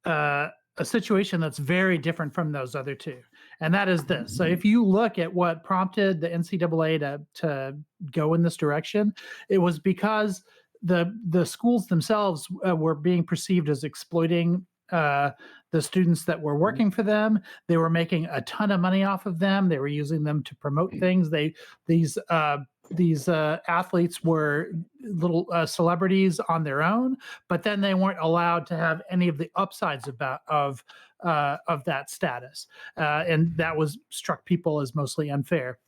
a situation that's very different from those other two. And that is this. So if you look at what prompted the NCAA to go in this direction, it was because the schools themselves were being perceived as exploiting the students that were working for them. They were making a ton of money off of them. They were using them to promote things. These athletes were little celebrities on their own, but then they weren't allowed to have any of the upsides of that status, and that was struck people as mostly unfair.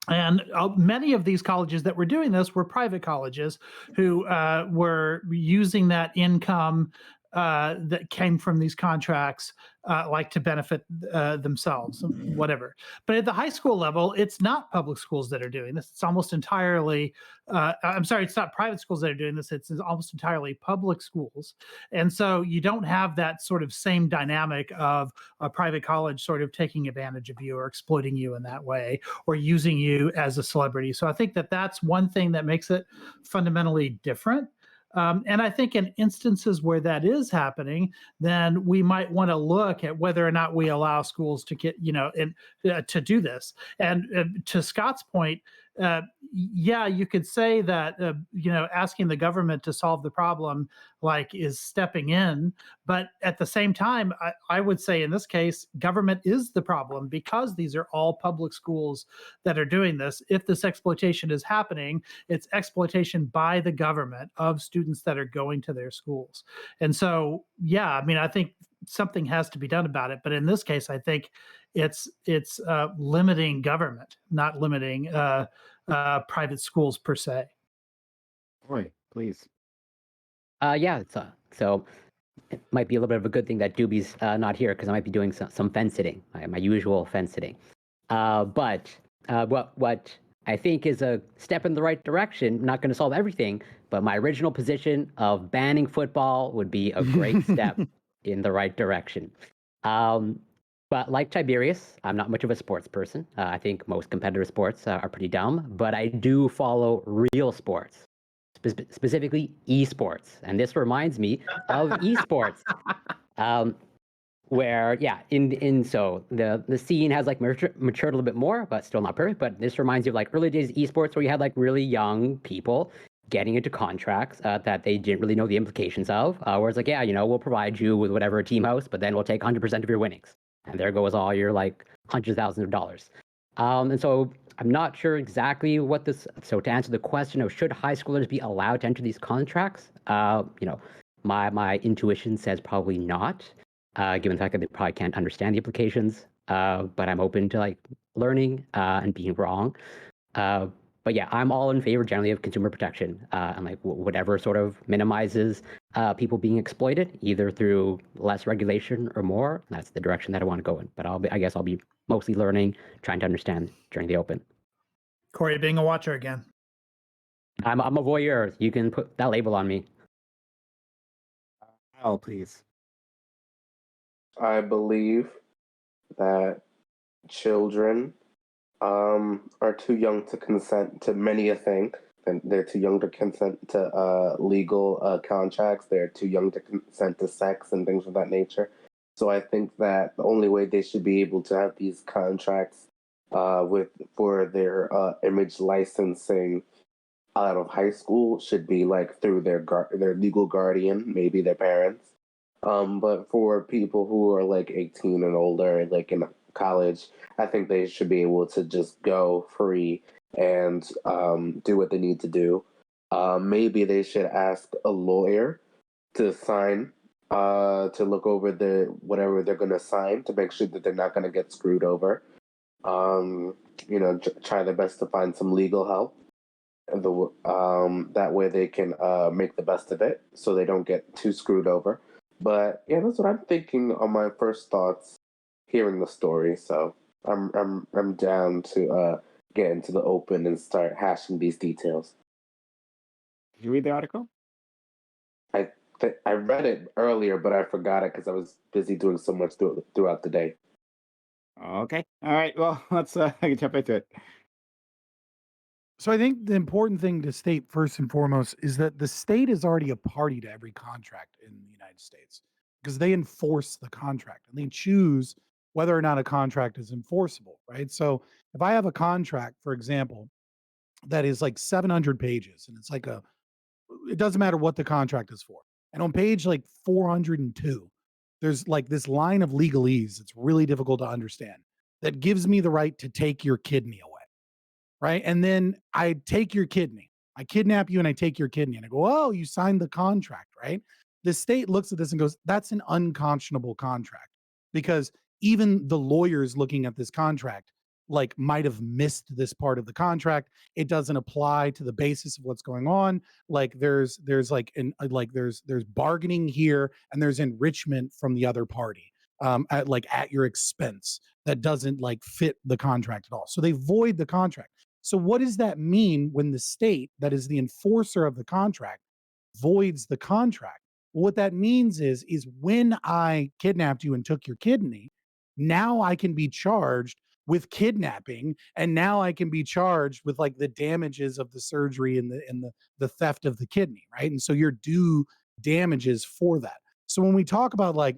And many of these colleges that were doing this were private colleges who were using that income that came from these contracts like to benefit themselves, whatever. But at the high school level, it's not public schools that are doing this. It's almost entirely, it's not private schools that are doing this. It's almost entirely public schools. And so you don't have that sort of same dynamic of a private college sort of taking advantage of you or exploiting you in that way or using you as a celebrity. So I think that that's one thing that makes it fundamentally different. And I think in instances where that is happening, then we might want to look at whether or not we allow schools to get, to do this. And to Scott's point, yeah, you could say that, asking the government to solve the problem is stepping in. But at the same time, I would say in this case, government is the problem because these are all public schools that are doing this. If this exploitation is happening, it's exploitation by the government of students that are going to their schools. And so, yeah, I mean, I think something has to be done about it. But in this case, I think it's limiting government, not limiting private schools per se. Roy, please. Yeah. So it might be a little bit of a good thing that Doobie's not here, because I might be doing some fence sitting, my usual fence sitting. But what I think is a step in the right direction, not going to solve everything, but my original position of banning football would be a great step in the right direction. But like Tiberius, I'm not much of a sports person. I think most competitive sports are pretty dumb, but I do follow real sports, specifically esports. And this reminds me of esports. Where so the scene has like matured a little bit more, but still not perfect. But this reminds you of like early days esports, where you had like really young people getting into contracts that they didn't really know the implications of. Where it's like, yeah, we'll provide you with whatever team host, but then we'll take 100% of your winnings, and there goes all your like hundreds of thousands of dollars. And so I'm not sure exactly what this. So to answer the question of should high schoolers be allowed to enter these contracts, my intuition says probably not. Given the fact that they probably can't understand the implications, but I'm open to like learning and being wrong. But yeah, I'm all in favor generally of consumer protection and like whatever sort of minimizes people being exploited, either through less regulation or more. That's the direction that I want to go in. But I guess I'll be mostly learning, trying to understand during the open. Corey, being a watcher again. I'm a voyeur. You can put that label on me. Al, please. I believe that children are too young to consent to many a thing, and they're too young to consent to legal contracts. They're too young to consent to sex and things of that nature. So I think that the only way they should be able to have these contracts for their image licensing out of high school should be like through their legal guardian, maybe their parents. But for people who are like 18 and older, like in college, I think they should be able to just go free and do what they need to do. Maybe they should ask a lawyer to sign, to look over whatever they're going to sign to make sure that they're not going to get screwed over. Try their best to find some legal help. That way they can make the best of it so they don't get too screwed over. But yeah, that's what I'm thinking on my first thoughts hearing the story. So I'm down to get into the open and start hashing these details. Did you read the article? I read it earlier, but I forgot it because I was busy doing so much throughout the day. Okay. All right. Well, let's I can jump into it. So I think the important thing to state first and foremost is that the state is already a party to every contract in the United States because they enforce the contract and they choose whether or not a contract is enforceable, right? So if I have a contract, for example, that is like 700 pages and it's like it doesn't matter what the contract is for. And on page like 402, there's like this line of legalese that's really difficult to understand that gives me the right to take your kidney away. Right. And then I take your kidney. I kidnap you and I take your kidney. And I go, oh, you signed the contract, right? The state looks at this and goes, that's an unconscionable contract because even the lawyers looking at this contract like might have missed this part of the contract. It doesn't apply to the basis of what's going on. Like there's bargaining here and there's enrichment from the other party at your expense that doesn't like fit the contract at all. So they void the contract. So what does that mean when the state that is the enforcer of the contract voids the contract? Well, what that means is when I kidnapped you and took your kidney, now I can be charged with kidnapping, and now I can be charged with like the damages of the surgery and the theft of the kidney, right? And so you're due damages for that. So when we talk about like,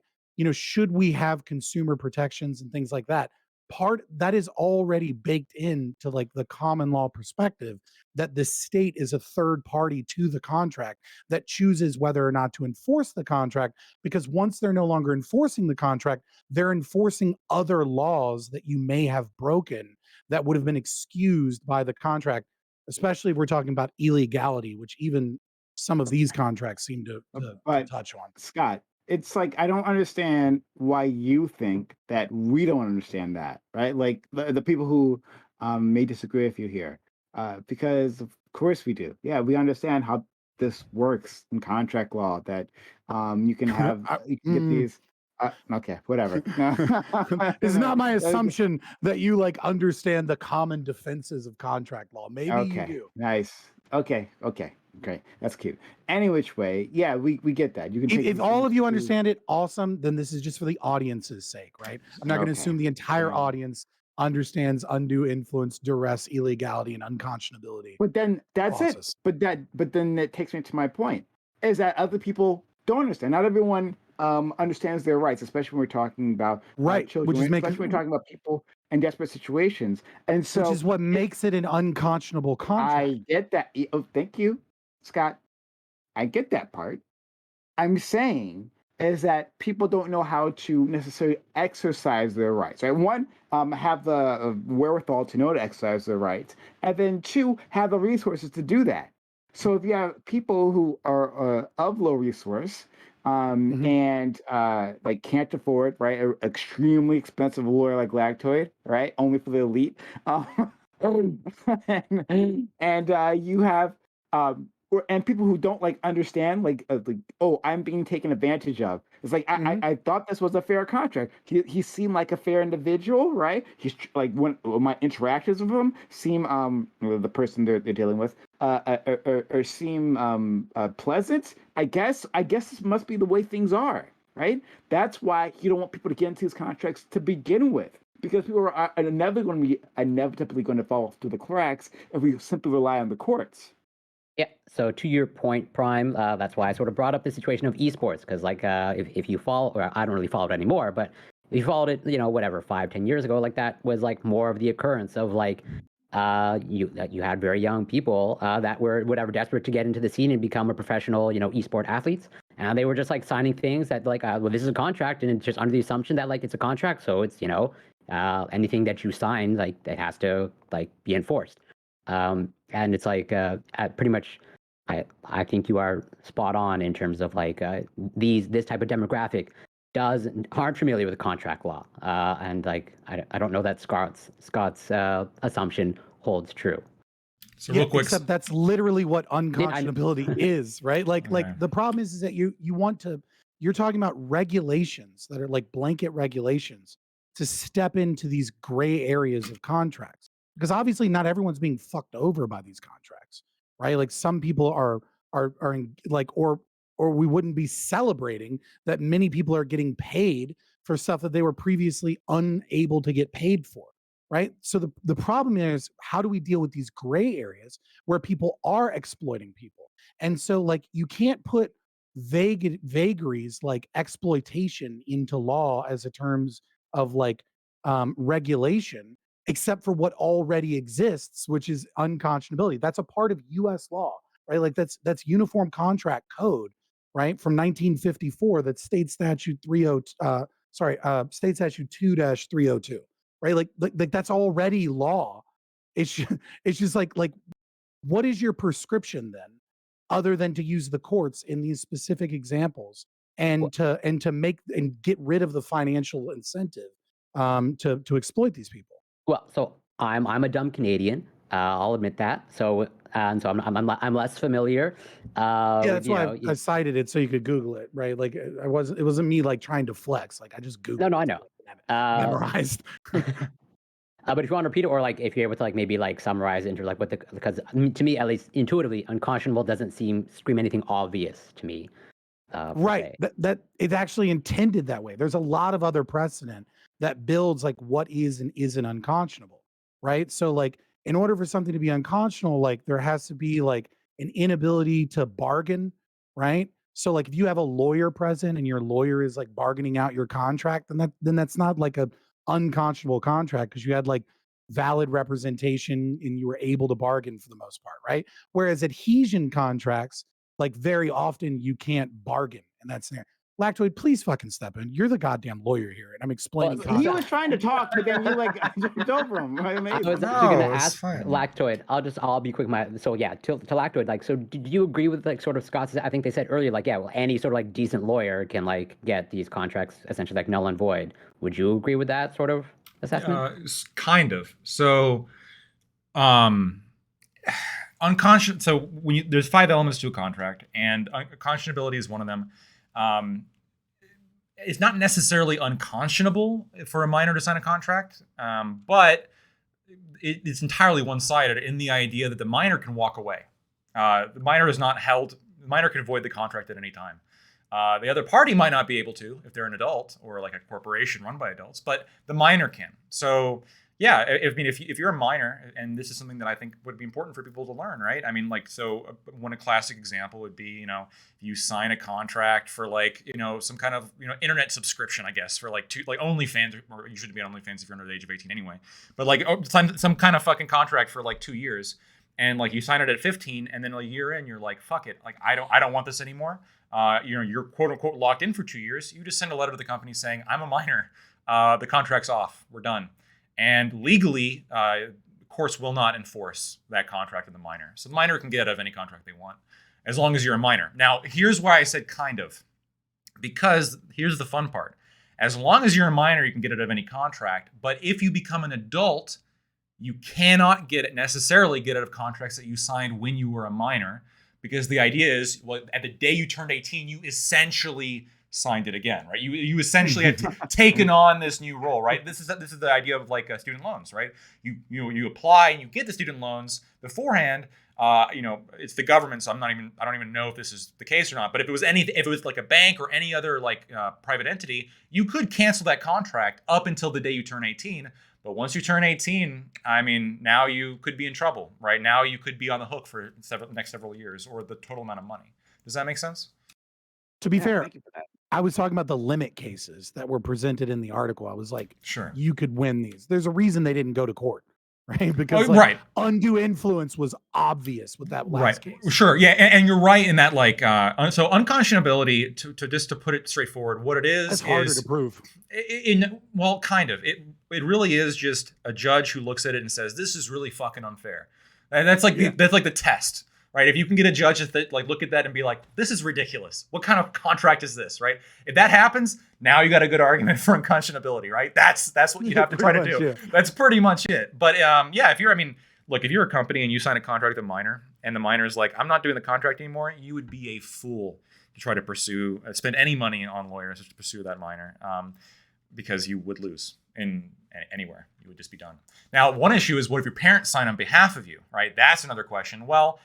should we have consumer protections and things like that, part that is already baked into like the common law perspective that the state is a third party to the contract that chooses whether or not to enforce the contract, because once they're no longer enforcing the contract, they're enforcing other laws that you may have broken that would have been excused by the contract, especially if we're talking about illegality, which even some of these contracts seem to touch on. Scott, it's like I don't understand why you think that we don't understand that, right? Like the people who may disagree with you here, because of course we do. Yeah, we understand how this works in contract law. That you can have you can get these. Okay, whatever. It's not my assumption that you like understand the common defenses of contract law. Maybe you do. Nice. Okay. Great. That's cute. Any which way, yeah, we get that. You can take If all of you understand it, awesome. Then this is just for the audience's sake, right? I'm not going to assume the entire audience understands undue influence, duress, illegality, and unconscionability. But then that's clauses. it. But then that takes me to my point: is that other people don't understand. Not everyone understands their rights, especially when we're talking about children, which is especially when we're talking about people in desperate situations. And so, which is what makes it an unconscionable contract. I get that. Oh, thank you, Scott. I get that part. I'm saying is that people don't know how to necessarily exercise their rights. Right? One, have the wherewithal to know to exercise their rights, and then two, have the resources to do that. So if you have people who are of low resource and like can't afford, right, an extremely expensive lawyer like Lactoid, right, only for the elite, and you have and people who don't like understand, like oh, I'm being taken advantage of. It's like I thought this was a fair contract. He seemed like a fair individual, right? He's like when my interactions with him seem the person they're dealing with or seem pleasant. I guess this must be the way things are, right? That's why you don't want people to get into these contracts to begin with. Because people are inevitably going to fall through the cracks if we simply rely on the courts. Yeah. So to your point, Prime, that's why I sort of brought up the situation of esports, because like if you follow, or I don't really follow it anymore, but if you followed it, whatever, 5-10 years ago, like that was like more of the occurrence of like you had very young people that were whatever desperate to get into the scene and become a professional, esport athletes, and they were just like signing things that like well, this is a contract, and it's just under the assumption that like it's a contract, so it's anything that you sign, like it has to like be enforced. And it's like pretty much I think you are spot on in terms of like this type of demographic aren't familiar with the contract law, and like I don't know that Scott's assumption holds true. So real quick, except that's literally what unconscionability is, right? Like the problem is that you're talking about regulations that are like blanket regulations to step into these gray areas of contracts. Because obviously not everyone's being fucked over by these contracts, right? Like some people are in, like, or we wouldn't be celebrating that many people are getting paid for stuff that they were previously unable to get paid for, right? So the problem is, how do we deal with these gray areas where people are exploiting people? And so like you can't put vagaries like exploitation into law as a terms of like regulation, except for what already exists, which is unconscionability. That's a part of U.S. law, right? Like that's Uniform Contract Code, right, from 1954. That's State Statute 2-302, right? Like that's already law. It's just like what is your prescription then, other than to use the courts in these specific examples and to make and get rid of the financial incentive to exploit these people? Well, so I'm a dumb Canadian. I'll admit that. So I'm less familiar. Yeah, that's why I cited it so you could Google it, right? Like it wasn't me like trying to flex. Like I just Googled. No, I know. Memorized. But if you want to repeat it, or like if you're able to like maybe like summarize into like because to me at least intuitively, unconscionable doesn't scream anything obvious to me. Right. That it's actually intended that way. There's a lot of other precedent that builds like what is and isn't unconscionable, right? So like in order for something to be unconscionable, like there has to be like an inability to bargain, right? So like if you have a lawyer present and your lawyer is like bargaining out your contract, then that's not like a unconscionable contract because you had like valid representation and you were able to bargain for the most part, right? Whereas adhesion contracts, like very often you can't bargain in that scenario. Lactoid, please fucking step in. You're the goddamn lawyer here, and I'm explaining. He was trying to talk, but then you like jumped over him. I Amazing. was actually going to ask Lactoid. I'll be quick. So yeah, to Lactoid, like, so do you agree with like sort of Scott's? I think they said earlier, like, yeah, well, any sort of like decent lawyer can like get these contracts essentially like null and void. Would you agree with that sort of assessment? Kind of. So, unconscious. So when there's 5 elements to a contract, and unconscionability is one of them. It's not necessarily unconscionable for a minor to sign a contract, but it's entirely one-sided in the idea that the minor can walk away. The minor is not held. The minor can void the contract at any time. The other party might not be able to if they're an adult or like a corporation run by adults, but the minor can. So yeah, I mean, if you're a minor, and this is something that I think would be important for people to learn, right? I mean, like, so one classic example would be, you know, you sign a contract for like, you know, some kind of, you know, internet subscription, I guess, for like OnlyFans, or you shouldn't be on OnlyFans if you're under the age of 18 anyway. But like some kind of fucking contract for like 2 years, and like you sign it at 15, and then a year in, you're like, fuck it, like I don't want this anymore. You know, you're quote unquote locked in for 2 years. You just send a letter to the company saying, I'm a minor. The contract's off. We're done. And legally, courts will not enforce that contract of the minor. So the minor can get out of any contract they want, as long as you're a minor. Now, here's why I said kind of. Because here's the fun part. As long as you're a minor, you can get out of any contract. But if you become an adult, you cannot necessarily get out of contracts that you signed when you were a minor. Because the idea is, well, at the day you turned 18, you essentially signed it again, right? You essentially had taken on this new role, right? This is the idea of like student loans, right? You apply and you get the student loans beforehand. You know, it's the government, so I don't even know if this is the case or not. But if it was like a bank or any other like private entity, you could cancel that contract up until the day you turn 18. But once you turn 18, I mean, now you could be in trouble, right? Now you could be on the hook for next several years, or the total amount of money. Does that make sense? To be fair, I was talking about the limit cases that were presented in the article. I was like, sure, you could win these. There's a reason they didn't go to court, right? Because like, undue influence was obvious with that last case. Sure, yeah, and you're right in that, like, so unconscionability, to put it straightforward, what it is it's harder to prove. Well, kind of. It really is just a judge who looks at it and says, this is really fucking unfair. And that's like the test. Right, if you can get a judge that like look at that and be like, "This is ridiculous. What kind of contract is this?" Right? If that happens, now you got a good argument for unconscionability. Right? That's what you have to try to do. Yeah. That's pretty much it. But yeah, if you're a company and you sign a contract with a minor, and the minor is like, "I'm not doing the contract anymore," you would be a fool to try to spend any money on lawyers to pursue that minor, because you would lose anywhere. You would just be done. Now, one issue is, what if your parents sign on behalf of you? Right? That's another question. Well,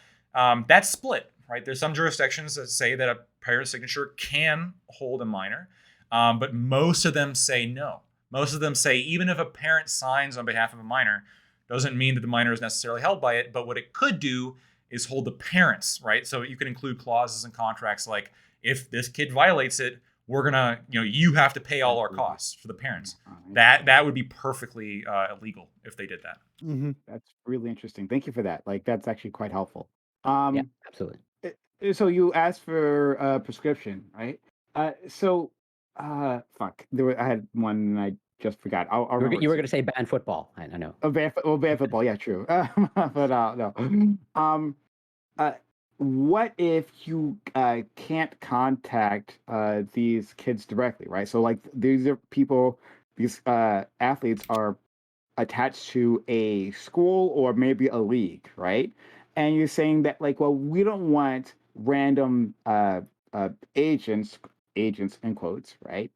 that's split, right? There's some jurisdictions that say that a parent's signature can hold a minor, but most of them say no. Most of them say even if a parent signs on behalf of a minor, doesn't mean that the minor is necessarily held by it, but what it could do is hold the parents, right? So you can include clauses in contracts like, if this kid violates it, we're gonna, you have to pay all our costs for the parents. That would be perfectly illegal if they did that. Mm-hmm. That's really interesting. Thank you for that. Like, that's actually quite helpful. Yeah, absolutely. So you asked for a prescription, right? Fuck. I had one and I just forgot. You were going to say ban football. I know. Ban football. Yeah, true. But no. What if you can't contact these kids directly, right? So like these athletes are attached to a school or maybe a league, right? And you're saying that, like, well, we don't want random agents in quotes, right?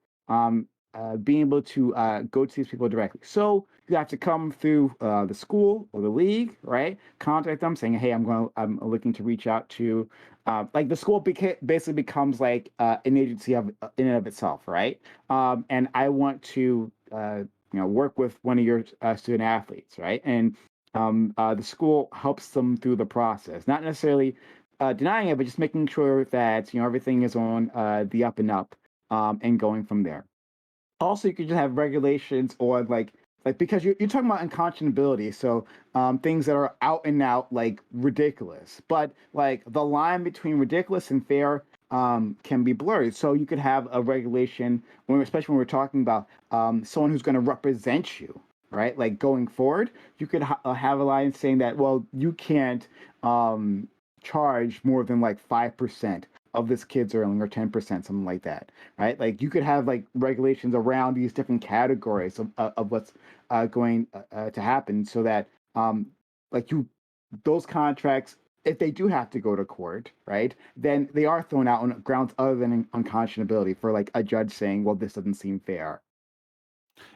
Being able to go to these people directly. So you have to come through the school or the league, right? Contact them, saying, "Hey, I'm looking to reach out to," like the school basically becomes like an agency in and of itself, right? And I want to work with one of your student athletes, right? And the school helps them through the process, not necessarily denying it, but just making sure that everything is on the up and up, and going from there. Also, you could just have regulations or like because you're talking about unconscionability, so things that are out and out like ridiculous. But like the line between ridiculous and fair, can be blurred. So you could have a regulation, especially when we're talking about someone who's going to represent you, right? Like going forward, you could have a line saying that, well, you can't charge more than like 5% of this kid's earning, or 10%, something like that, right? Like you could have like regulations around these different categories of what's going to happen, so that those contracts, if they do have to go to court, right, then they are thrown out on grounds other than unconscionability, for like a judge saying, well, this doesn't seem fair.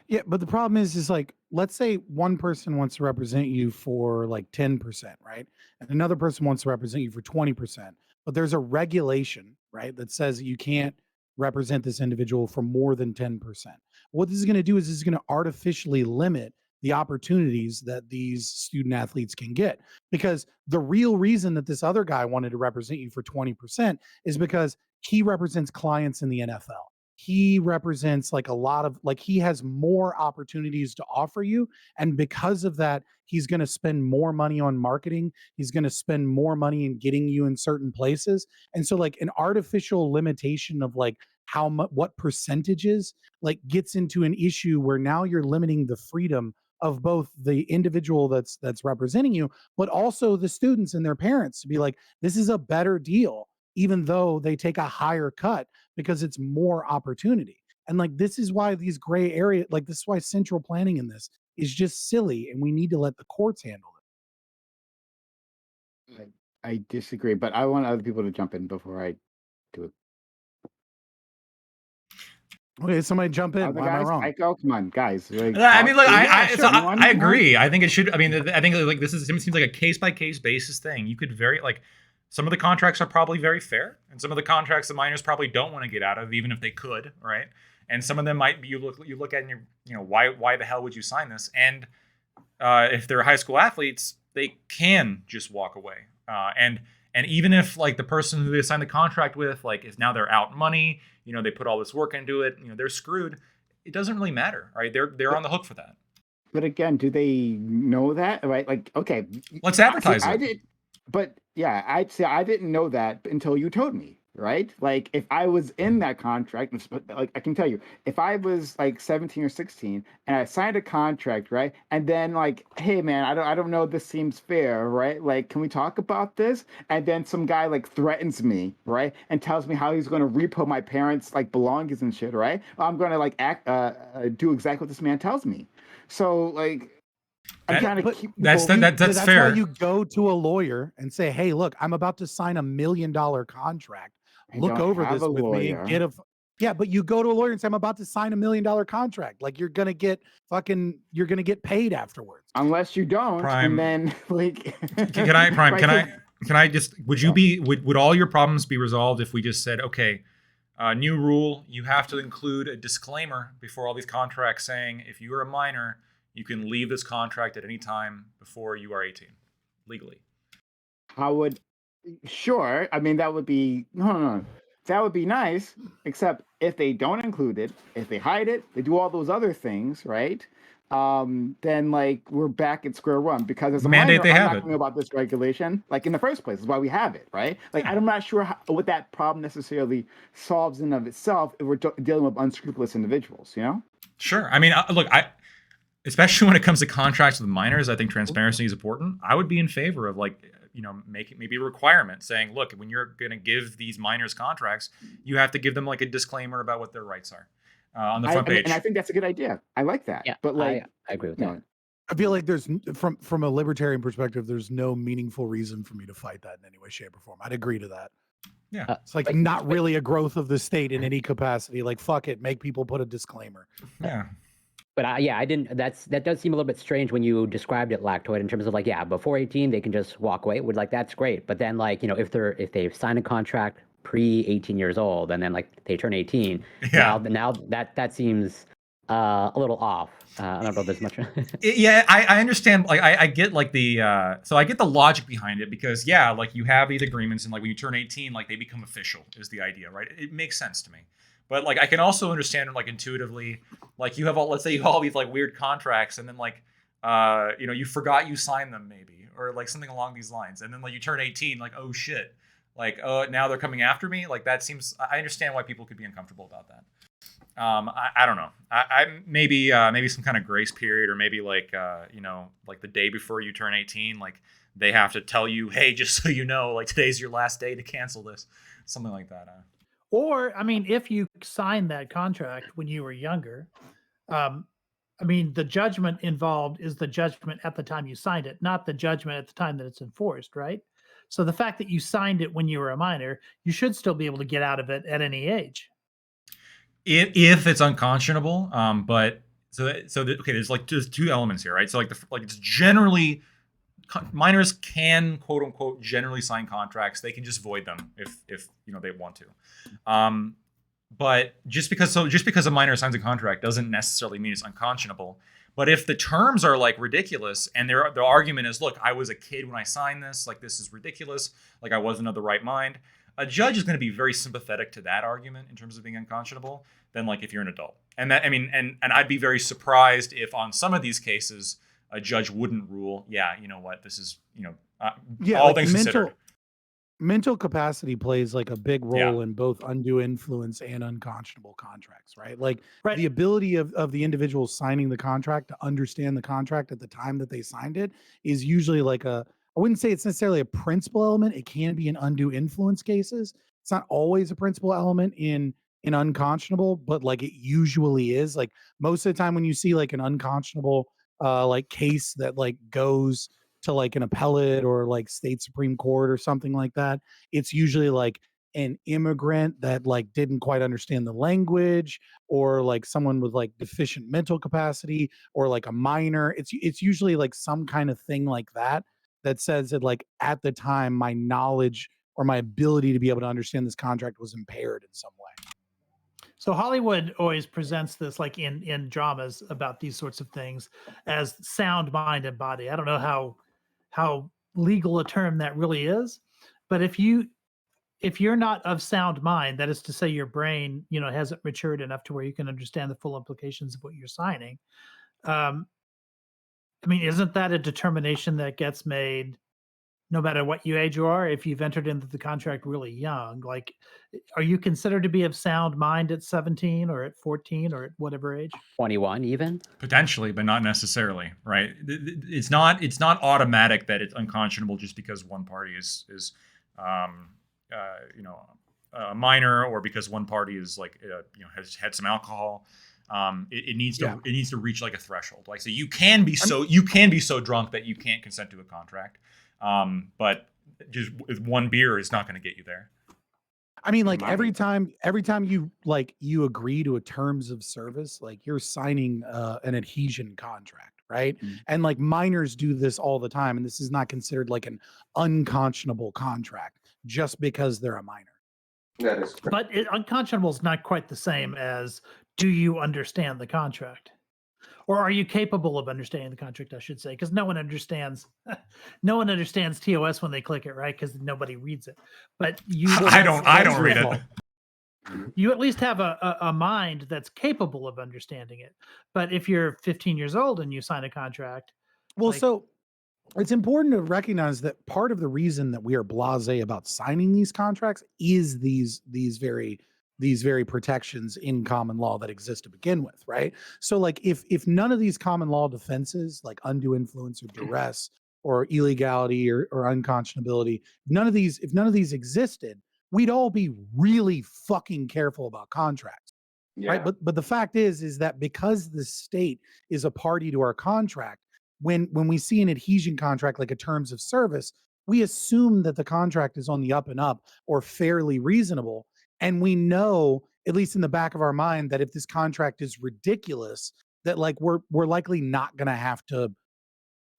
Yeah, but the problem is like, let's say one person wants to represent you for like 10%, right? And another person wants to represent you for 20%. But there's a regulation, right, that says that you can't represent this individual for more than 10%. What this is going to do is this is going to artificially limit the opportunities that these student athletes can get. Because the real reason that this other guy wanted to represent you for 20% is because he represents clients in the NFL. He represents like a lot of, like, he has more opportunities to offer you. And because of that, he's going to spend more money on marketing. He's going to spend more money in getting you in certain places. And so like an artificial limitation of like how much, what percentages, like gets into an issue where now you're limiting the freedom of both the individual that's representing you, but also the students and their parents to be like, this is a better deal, even though they take a higher cut, because it's more opportunity. And like, this is why these gray area, like this is why central planning in this is just silly, and we need to let the courts handle it. I disagree, but I want other people to jump in before I do it. Okay, somebody jump in. Why am I wrong? Come on, guys. Like, I mean, look, I agree. I think it should. I mean, I think like this seems like a case by case basis thing. You could some of the contracts are probably very fair, and some of the contracts the minors probably don't want to get out of, even if they could, right? And some of them might be, you look at and why the hell would you sign this? And if they're high school athletes, they can just walk away. And even if like the person who they signed the contract with, like if now they're out money, they put all this work into it, they're screwed. It doesn't really matter, right? They're on the hook for that. But again, do they know that, right? Like, okay, let's advertise it. I did, but yeah, I'd say I didn't know that until you told me, right? Like, if I was in that contract, like I can tell you, if I was like 17 or 16 and I signed a contract, right, and then like, hey man, I don't know, this seems fair, right? Like, can we talk about this? And then some guy like threatens me, right, and tells me how he's going to repo my parents' like belongings and shit, right? I'm going to like do exactly what this man tells me. So like, that's that's fair. Why you go to a lawyer and say, hey, look, I'm about to sign $1 million contract. Look over this with me and get but you go to a lawyer and say, I'm about to sign $1 million contract. Like, you're gonna get paid afterwards. Unless you don't, Prime. And then like can I just would all your problems be resolved if we just said, okay, new rule, you have to include a disclaimer before all these contracts saying if you are a minor, you can leave this contract at any time before you are 18 legally. Sure. I mean, that would be no. That would be nice, except if they don't include it, if they hide it, they do all those other things, right? Then like we're back at square one, because as a mandate minor, they I'm have not knowing about this regulation, like in the first place, is why we have it, right? Like I'm not sure what that problem necessarily solves in of itself if we're dealing with unscrupulous individuals, Sure. I mean, look, especially when it comes to contracts with minors, I think transparency is important. I would be in favor of making maybe a requirement saying, look, when you're going to give these minors contracts, you have to give them like a disclaimer about what their rights are on the front page. And I think that's a good idea. I like that. Yeah, but like, I agree with that. I feel like there's from a libertarian perspective, there's no meaningful reason for me to fight that in any way, shape, or form. I'd agree to that. Yeah, it's like not really a growth of the state in any capacity. Like, fuck it, make people put a disclaimer. Yeah. But I didn't. That does seem a little bit strange when you described it, Lactoid, in terms of like, yeah, before 18 they can just walk away. That's great. But then like, if they've signed a contract pre 18 years old and then like they turn 18, now that seems a little off. I don't know if there's much. Yeah, I understand. Like I get like so I get the logic behind it, because like you have these agreements and like when you turn 18, like they become official is the idea, right? It makes sense to me. But like I can also understand like intuitively, like let's say you have all these like weird contracts and then like you forgot you signed them maybe, or like something along these lines, and then like you turn 18, like, oh shit, like, oh, now they're coming after me. Like that seems. I understand why people could be uncomfortable about that. I don't know. I maybe some kind of grace period, or maybe like like the day before you turn 18, like they have to tell you, hey, just so you know, like today's your last day to cancel this, something like that. Or I mean, if you signed that contract when you were younger, I mean, the judgment involved is the judgment at the time you signed it, not the judgment at the time that it's enforced, right? So the fact that you signed it when you were a minor, you should still be able to get out of it at any age. If it's unconscionable, but okay, there's like just two elements here, right? So like it's generally minors can quote unquote generally sign contracts. They can just void them if they want to. But just because a minor signs a contract doesn't necessarily mean it's unconscionable. But if the terms are like ridiculous and their argument is, look, I was a kid when I signed this, like this is ridiculous, like I wasn't of the right mind, a judge is going to be very sympathetic to that argument in terms of being unconscionable than like if you're an adult. And that, I mean, and I'd be very surprised if on some of these cases a judge wouldn't rule, yeah, you know what, this is, all things considered. Mental capacity plays like a big role in both undue influence and unconscionable contracts, right? Like the ability of the individual signing the contract to understand the contract at the time that they signed it is usually like I wouldn't say it's necessarily a principal element. It can be in undue influence cases. It's not always a principal element in unconscionable, but like it usually is. Like most of the time when you see like an unconscionable like case that like goes to like an appellate or like state Supreme Court or something like that, it's usually like an immigrant that like didn't quite understand the language, or like someone with like deficient mental capacity, or like a minor. It's usually like some kind of thing like that says that like at the time my knowledge or my ability to be able to understand this contract was impaired in some way. So Hollywood always presents this like in dramas about these sorts of things as sound mind and body. I don't know how legal a term that really is, but if you're not of sound mind, that is to say your brain, hasn't matured enough to where you can understand the full implications of what you're signing. I mean, isn't that a determination that gets made no matter what age you are? If you've entered into the contract really young, like, are you considered to be of sound mind at 17 or at 14 or at whatever age? 21 even? Potentially, but not necessarily, right? It's not automatic that it's unconscionable just because one party is a minor, or because one party is like has had some alcohol. It needs to reach like a threshold. Like, so you can be so drunk that you can't consent to a contract. But just with one beer is not going to get you there. I mean, like every time you agree to a terms of service, like you're signing an adhesion contract, right? Mm-hmm. And like minors do this all the time, and this is not considered like an unconscionable contract just because they're a minor. That is correct. But unconscionable is not quite the same as, do you understand the contract? Or are you capable of understanding the contract, I should say, because no one understands TOS when they click it, right? Because nobody reads it. But you I don't read it. You at least have a mind that's capable of understanding it. But if you're 15 years old and you sign a contract, so it's important to recognize that part of the reason that we are blasé about signing these contracts is these very protections in common law that exist to begin with, right? So like if none of these common law defenses, like undue influence or duress or illegality or unconscionability, if none of these existed, we'd all be really fucking careful about contracts. Yeah. Right? But the fact is that because the state is a party to our contract, when we see an adhesion contract like a terms of service, we assume that the contract is on the up and up or fairly reasonable. And we know, at least in the back of our mind, that if this contract is ridiculous, that like we're likely not going to have to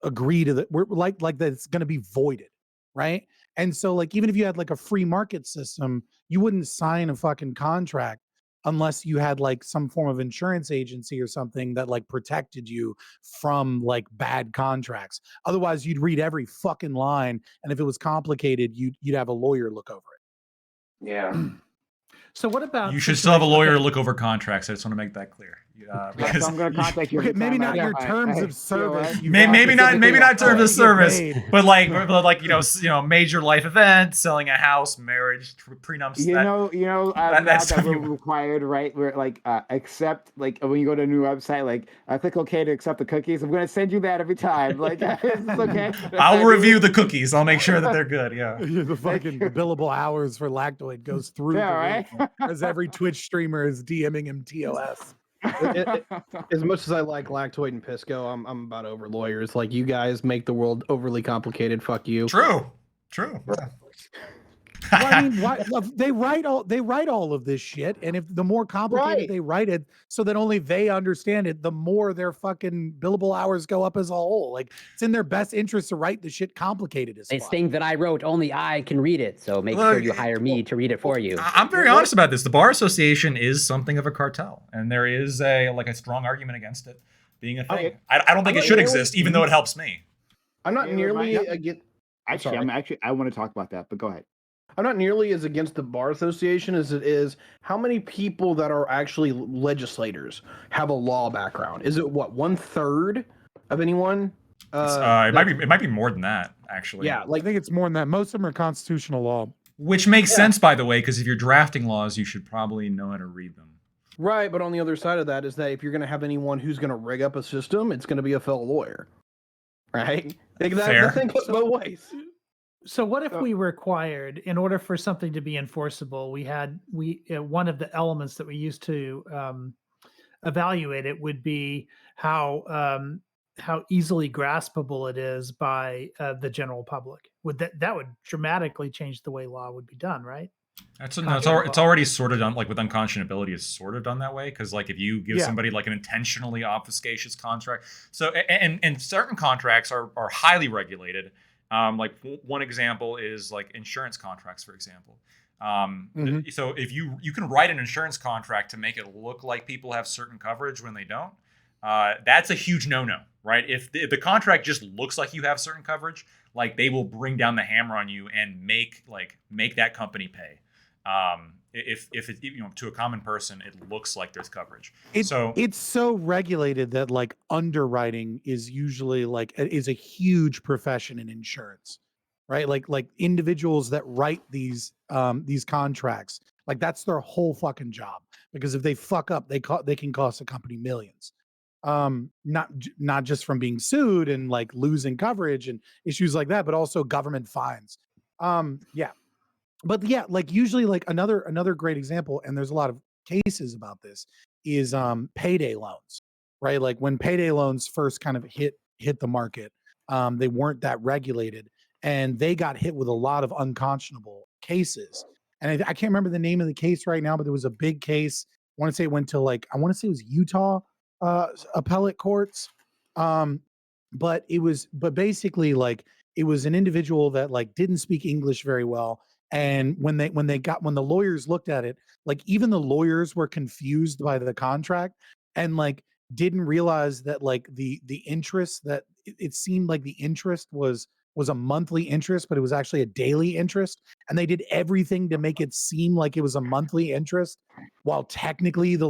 agree to that. We're like that it's going to be voided, right? And so like even if you had like a free market system, you wouldn't sign a fucking contract unless you had like some form of insurance agency or something that like protected you from like bad contracts. Otherwise, you'd read every fucking line, and if it was complicated, you'd have a lawyer look over it. Yeah. So what about? You should still have a lawyer look over contracts. I just want to make that clear. So I'm going to contact you. Okay, every maybe time not I- your I- terms I- of service. you Maybe not terms of get service, paid. but like major life events, selling a house, marriage, prenups. You know, now that that stuff we're you- required, right? We're like accept, like when you go to a new website, like click OK to accept the cookies. I'm gonna send you that every time. Like, it's okay. I'll review the cookies. I'll make sure that they're good. Yeah. The fucking billable hours for Lactoid goes through Yeah, the right? roof as every Twitch streamer is DMing him TOS. As much as I like Lactoid and Pisco, I'm about over lawyers. Like, you guys make the world overly complicated. Fuck you. True. Well, I mean, why, look, they write all of this shit, and if the more complicated Right. they write it, so that only they understand it, the more their fucking billable hours go up as a whole. Like, it's in their best interest to write the shit complicated as This fuck. thing that I wrote, only I can read it. So make sure you hire me to read it for you. I'm very honest about this. The Bar Association is something of a cartel, and there is a strong argument against it being a thing. Okay. I don't think it should exist, even though it helps me. I'm not Yeah, nearly right. against. Actually, I want to talk about that, but go ahead. I'm not nearly as against the Bar Association as it is how many people that are actually legislators have a law background. Is it what 1/3 of anyone? It might be more than that, actually. Yeah, I think it's more than that. Most of them are constitutional law. Which makes sense, by the way, because if you're drafting laws, you should probably know how to read them. right. But on the other side of that is that if you're going to have anyone who's going to rig up a system, it's going to be a fellow lawyer, right? Fair. That thing goes both ways. So what if we required, in order for something to be enforceable, one of the elements that we used to evaluate it would be how easily graspable it is by the general public. Would that would dramatically change the way law would be done, right? It's already sort of done, like with unconscionability, it's sort of done that way, because like if you give somebody like an intentionally obfuscatious contract, so and certain contracts are highly regulated. Like one example is like insurance contracts, for example. So if you can write an insurance contract to make it look like people have certain coverage when they don't, that's a huge no-no, right? If the contract just looks like you have certain coverage, like they will bring down the hammer on you and make that company pay. If it, to a common person, it looks like there's coverage. It's so regulated that like underwriting is usually is a huge profession in insurance, right? Like individuals that write these contracts, like that's their whole fucking job, because if they fuck up, they can cost a company millions. Not just from being sued and like losing coverage and issues like that, but also government fines. But yeah, like usually like another great example, and there's a lot of cases about this, is payday loans, right? Like when payday loans first kind of hit the market, they weren't that regulated, and they got hit with a lot of unconscionable cases. And I can't remember the name of the case right now, but there was a big case. I want to say it went to it was Utah appellate courts. But basically like it was an individual that like didn't speak English very well. And when the lawyers looked at it, like even the lawyers were confused by the contract and like didn't realize that like the interest, that it seemed like the interest was a monthly interest, but it was actually a daily interest. And they did everything to make it seem like it was a monthly interest, while technically it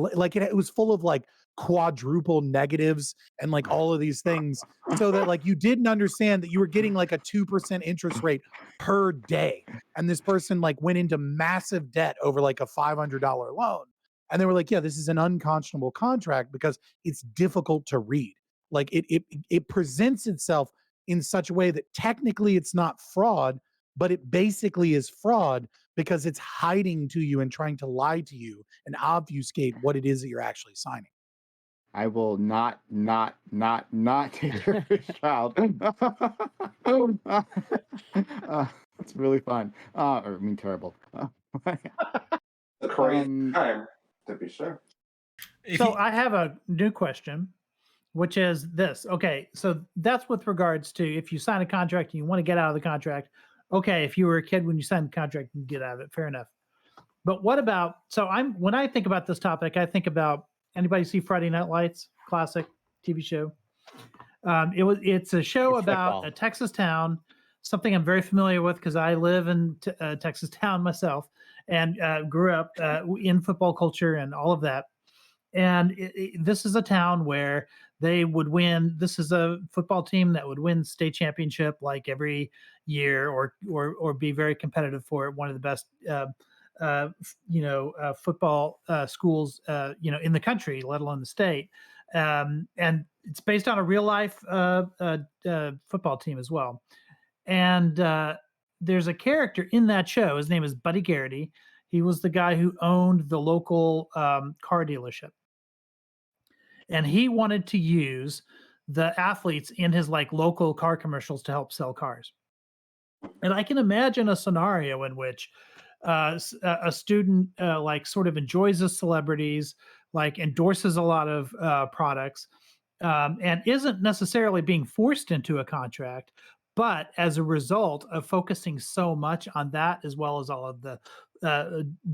was full of like quadruple negatives and like all of these things, so that like you didn't understand that you were getting like a 2% interest rate per day. And this person like went into massive debt over like a $500 loan. And they were like, yeah, this is an unconscionable contract because it's difficult to read. Like it presents itself in such a way that technically it's not fraud, but it basically is fraud because it's hiding to you and trying to lie to you and obfuscate what it is that you're actually signing. I will not take your child. It's really fun. Terrible. A crazy time, to be sure. So I have a new question, which is this. Okay, so that's with regards to if you sign a contract and you want to get out of the contract. Okay, if you were a kid when you signed the contract, you can get out of it. Fair enough. But what about? When I think about this topic, I think about, anybody see Friday Night Lights? Classic TV show. It's a show about a Texas town, something I'm very familiar with because I live in Texas town myself and grew up in football culture and all of that. And this is a town where they would win. This is a football team that would win state championship like every year, or be very competitive for it. One of the best, football schools, in the country, let alone the state. And it's based on a real life football team as well. And there's a character in that show. His name is Buddy Garrity. He was the guy who owned the local car dealership. And he wanted to use the athletes in his like local car commercials to help sell cars. And I can imagine a scenario in which a student like sort of enjoys the celebrities, like endorses a lot of products, and isn't necessarily being forced into a contract, but as a result of focusing so much on that, as well as all of the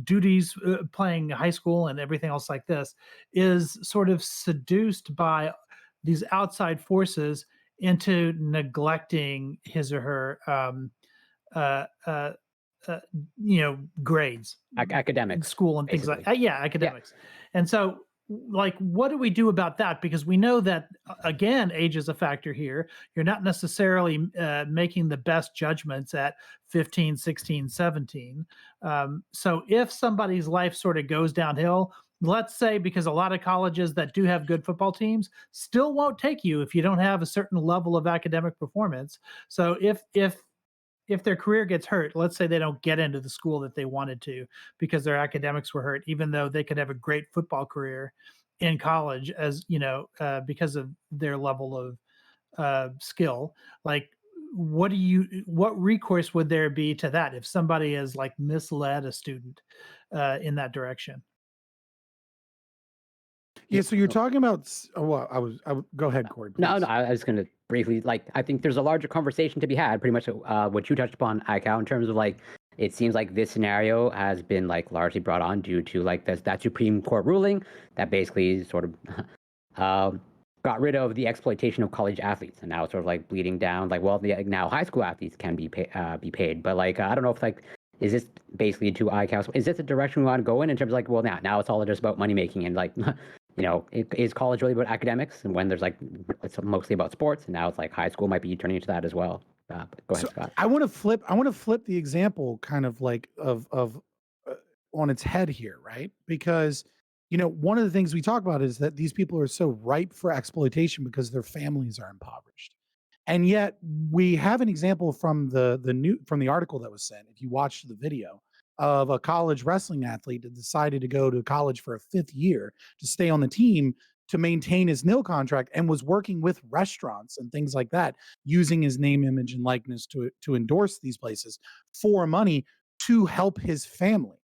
duties, playing high school and everything else like this, is sort of seduced by these outside forces into neglecting his or her grades, academics, school, and things like that. Yeah, academics. And so, like, what do we do about that? Because we know that, again, age is a factor here. You're not necessarily making the best judgments at 15, 16, 17. So if somebody's life sort of goes downhill, let's say, because a lot of colleges that do have good football teams still won't take you if you don't have a certain level of academic performance. So if their career gets hurt, let's say they don't get into the school that they wanted to because their academics were hurt, even though they could have a great football career in college, as because of their level of skill. Like, what recourse would there be to that if somebody has like misled a student in that direction? Yeah, so you're talking about. Well, I would go ahead, Cord. No, I was going to briefly, like, I think there's a larger conversation to be had. Pretty much what you touched upon, Ika, in terms of like, it seems like this scenario has been like largely brought on due to like that Supreme Court ruling that basically sort of got rid of the exploitation of college athletes, and now it's sort of like bleeding down. Like, well, now high school athletes can be paid, but like I don't know if like. Is this basically to ICAO? Is this the direction we want to go in terms of like, well, now it's all just about money making and like, is college really about academics? And when there's like, it's mostly about sports, and now it's like high school might be turning into that as well. Go ahead, Scott. I want to flip the example kind of like of on its head here, right? Because one of the things we talk about is that these people are so ripe for exploitation because their families are impoverished. And yet we have an example from the article that was sent, if you watched the video, of a college wrestling athlete that decided to go to college for a 5th year to stay on the team to maintain his nil contract, and was working with restaurants and things like that, using his name, image, and likeness to endorse these places for money to help his family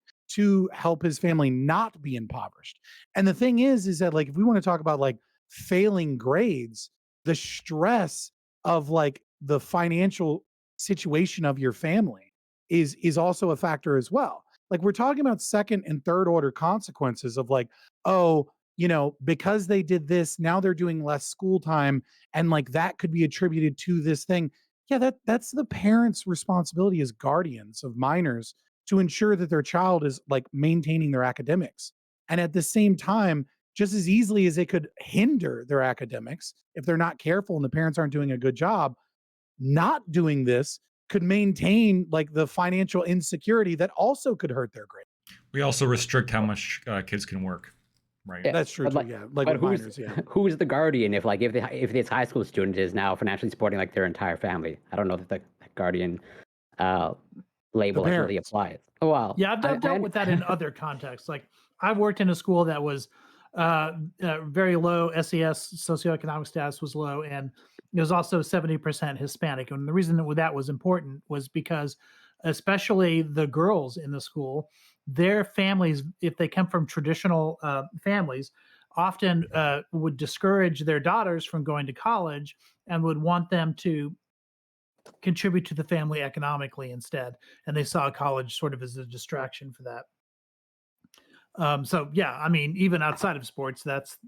not be impoverished. And the thing is that like, if we want to talk about like failing grades, the stress of like the financial situation of your family is also a factor as well. Like, we're talking about second and third order consequences of like, because they did this, now they're doing less school time, and like that could be attributed to this thing. Yeah, that's the parents' responsibility as guardians of minors to ensure that their child is like maintaining their academics. And at the same time, just as easily as it could hinder their academics if they're not careful and the parents aren't doing a good job, not doing this could maintain like the financial insecurity that also could hurt their grade. We also restrict how much kids can work, right? Yeah, that's true too. Like with minors, yeah. Who's the guardian if this high school student is now financially supporting like their entire family? I don't know that the guardian label really applies. Oh, wow. Yeah, I've dealt with that in other contexts. Like, I've worked in a school that was very low SES, socioeconomic status was low, and it was also 70% Hispanic. And the reason that was important was because, especially the girls in the school, their families, if they come from traditional families, often would discourage their daughters from going to college and would want them to contribute to the family economically instead. And they saw college sort of as a distraction for that. So yeah, I mean, even outside of sports, that's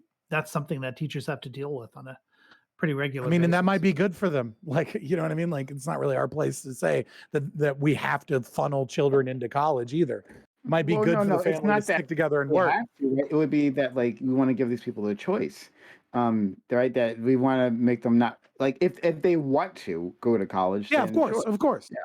something that teachers have to deal with on a pretty regular basis. And that might be good for them. Like, you know what I mean? Like, it's not really our place to say that we have to funnel children into college either. might be Well, good no, for no, the it's family not to that stick together and we work. have to, right? It would be that like we want to give these people a choice, right? That we want to make them not like if they want to go to college. Yeah, of then course, sure. of course. Yeah,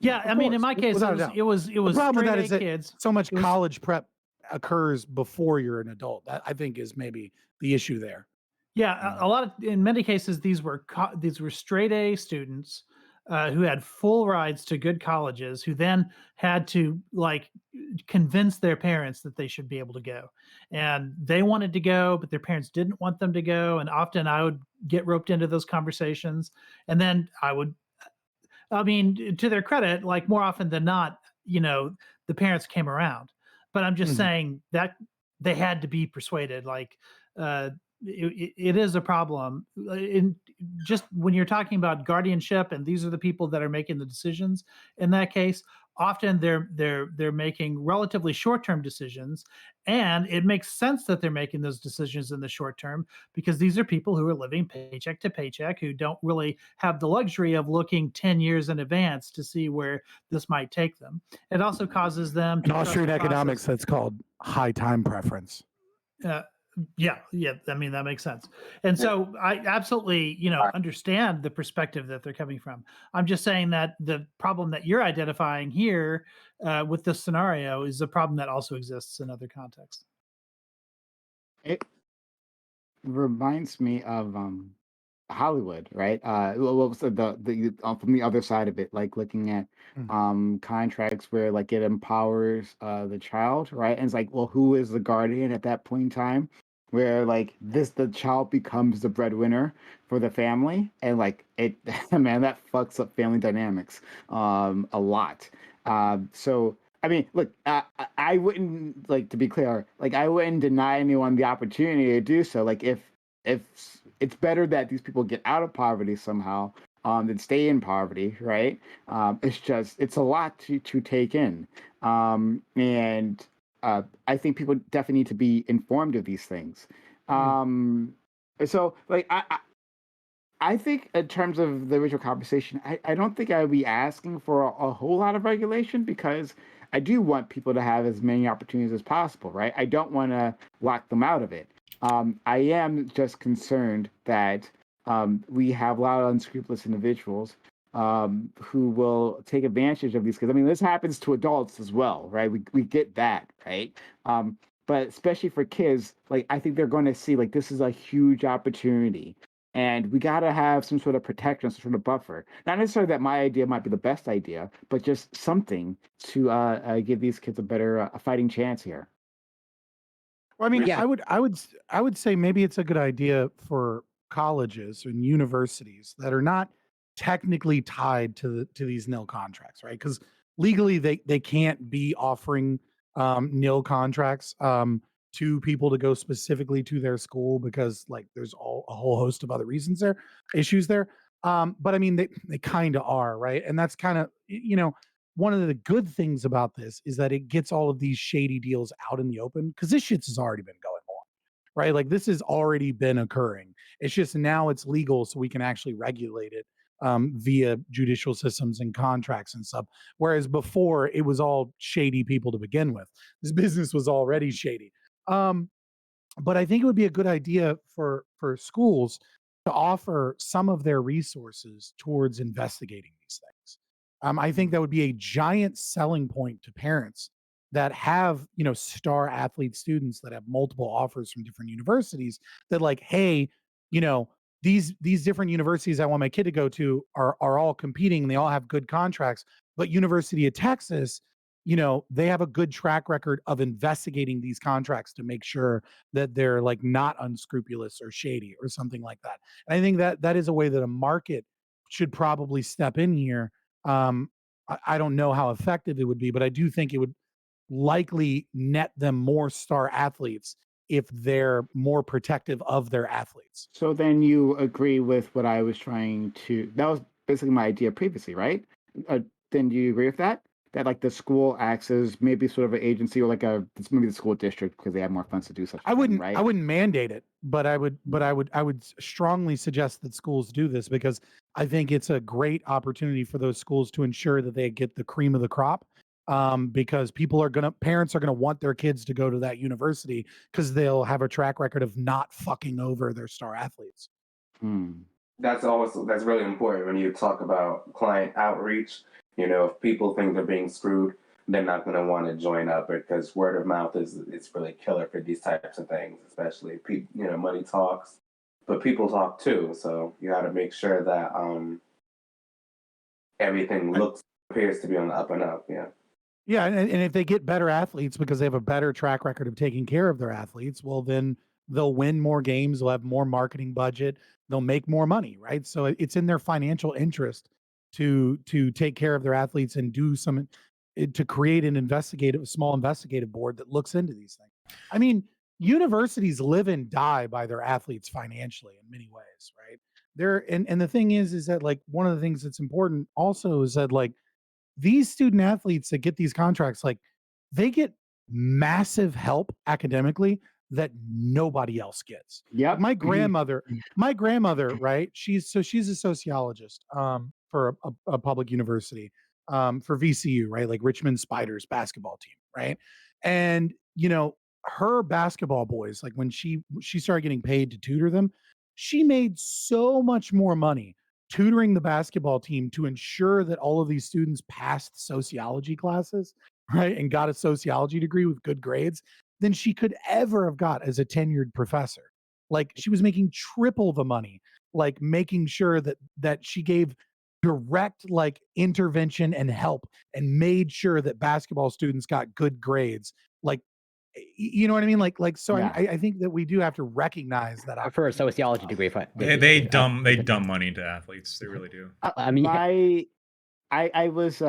Yeah, of I mean, in course. my case, Without a doubt. it was The problem with straight that A is that kids. so much It was- college prep occurs before you're an adult. That I think is maybe the issue there. Yeah, a lot of in many cases these were straight A students who had full rides to good colleges, who then had to like convince their parents that they should be able to go, and they wanted to go, but their parents didn't want them to go, and often I would get roped into those conversations, and then I mean, to their credit, like more often than not, the parents came around. But I'm just saying that they had to be persuaded. Like, it is a problem. Just when you're talking about guardianship, and these are the people that are making the decisions. In that case, often they're making relatively short-term decisions, and it makes sense that they're making those decisions in the short term because these are people who are living paycheck to paycheck, who don't really have the luxury of looking 10 years in advance to see where this might take them. It also causes them In to trust Austrian the economics, process. that's called high time preference. Yeah. I mean, that makes sense. And so I absolutely, understand the perspective that they're coming from. I'm just saying that the problem that you're identifying here with this scenario is a problem that also exists in other contexts. It reminds me of Hollywood, right? Well, so the from the other side of it, like looking at contracts where like it empowers the child, right? And it's like, well, who is the guardian at that point in time? Where like the child becomes the breadwinner for the family, and like it, man, that fucks up family dynamics a lot. So I mean, look, I wouldn't, like, to be clear, like I wouldn't deny anyone the opportunity to do so. Like if it's better that these people get out of poverty somehow than stay in poverty, right? It's a lot to take in, and I think people definitely need to be informed of these things. So like I think in terms of the original conversation, I don't think I would be asking for a whole lot of regulation, because I do want people to have as many opportunities as possible, right? I don't want to lock them out of it. I am just concerned that we have a lot of unscrupulous individuals who will take advantage of these kids. I mean, this happens to adults as well, right? We get that, right? But especially for kids, like I think they're going to see like this is a huge opportunity, and we got to have some sort of protection, some sort of buffer. Not necessarily that my idea might be the best idea, but just something to give these kids a better a fighting chance here. Well, I mean, I would say maybe it's a good idea for colleges and universities that are not technically tied to these nil contracts, right? Because legally they can't be offering nil contracts to people to go specifically to their school, because like there's a whole host of other reasons there, issues there. But I mean, they kind of are, right? And that's kind of, one of the good things about this is that it gets all of these shady deals out in the open, because this shit's has already been going on, right? Like this has already been occurring. It's just now it's legal, so we can actually regulate it via judicial systems and contracts and stuff. Whereas before it was all shady people to begin with. This business was already shady. But I think it would be a good idea for schools to offer some of their resources towards investigating these things. I think that would be a giant selling point to parents that have, star athlete students that have multiple offers from different universities, that like, hey, these different universities I want my kid to go to are all competing, and they all have good contracts. But University of Texas, they have a good track record of investigating these contracts to make sure that they're like not unscrupulous or shady or something like that. And I think that is a way that a market should probably step in here. I don't know how effective it would be, but I do think it would likely net them more star athletes if they're more protective of their athletes. So then you agree with what I was trying to, that was basically my idea previously, right? Then do you agree with that? That like the school acts as maybe sort of an agency, or like maybe the school district, because they have more funds to do such. I wouldn't right? mandate it, but I would strongly suggest that schools do this, because I think it's a great opportunity for those schools to ensure that they get the cream of the crop. because parents are gonna want their kids to go to that university because they'll have a track record of not fucking over their star athletes. That's really important when you talk about client outreach. If people think they're being screwed, they're not going to want to join up, because word of mouth is really killer for these types of things, especially money talks, but people talk too. So you got to make sure that everything appears to be on the up and up. Yeah. Yeah, and if they get better athletes because they have a better track record of taking care of their athletes, well, then they'll win more games, they'll have more marketing budget, they'll make more money, right? So it's in their financial interest to take care of their athletes and do to create a small investigative board that looks into these things. I mean, universities live and die by their athletes financially in many ways, right? And the thing is that like one of the things that's important also is that like these student athletes that get these contracts, like they get massive help academically that nobody else gets. Yeah. My grandmother, right? She's a sociologist for a public university for VCU, right? Like Richmond Spiders basketball team, right? And her basketball boys, like when she started getting paid to tutor them, she made so much more money tutoring the basketball team to ensure that all of these students passed sociology classes, right? And got a sociology degree with good grades than she could ever have got as a tenured professor. Like she was making triple the money, like making sure that she gave direct like intervention and help and made sure that basketball students got good grades. Like, you know what I mean? So Yeah. I think that we do have to recognize that. For a sociology degree, They dumb money into athletes. They really do. I mean, I was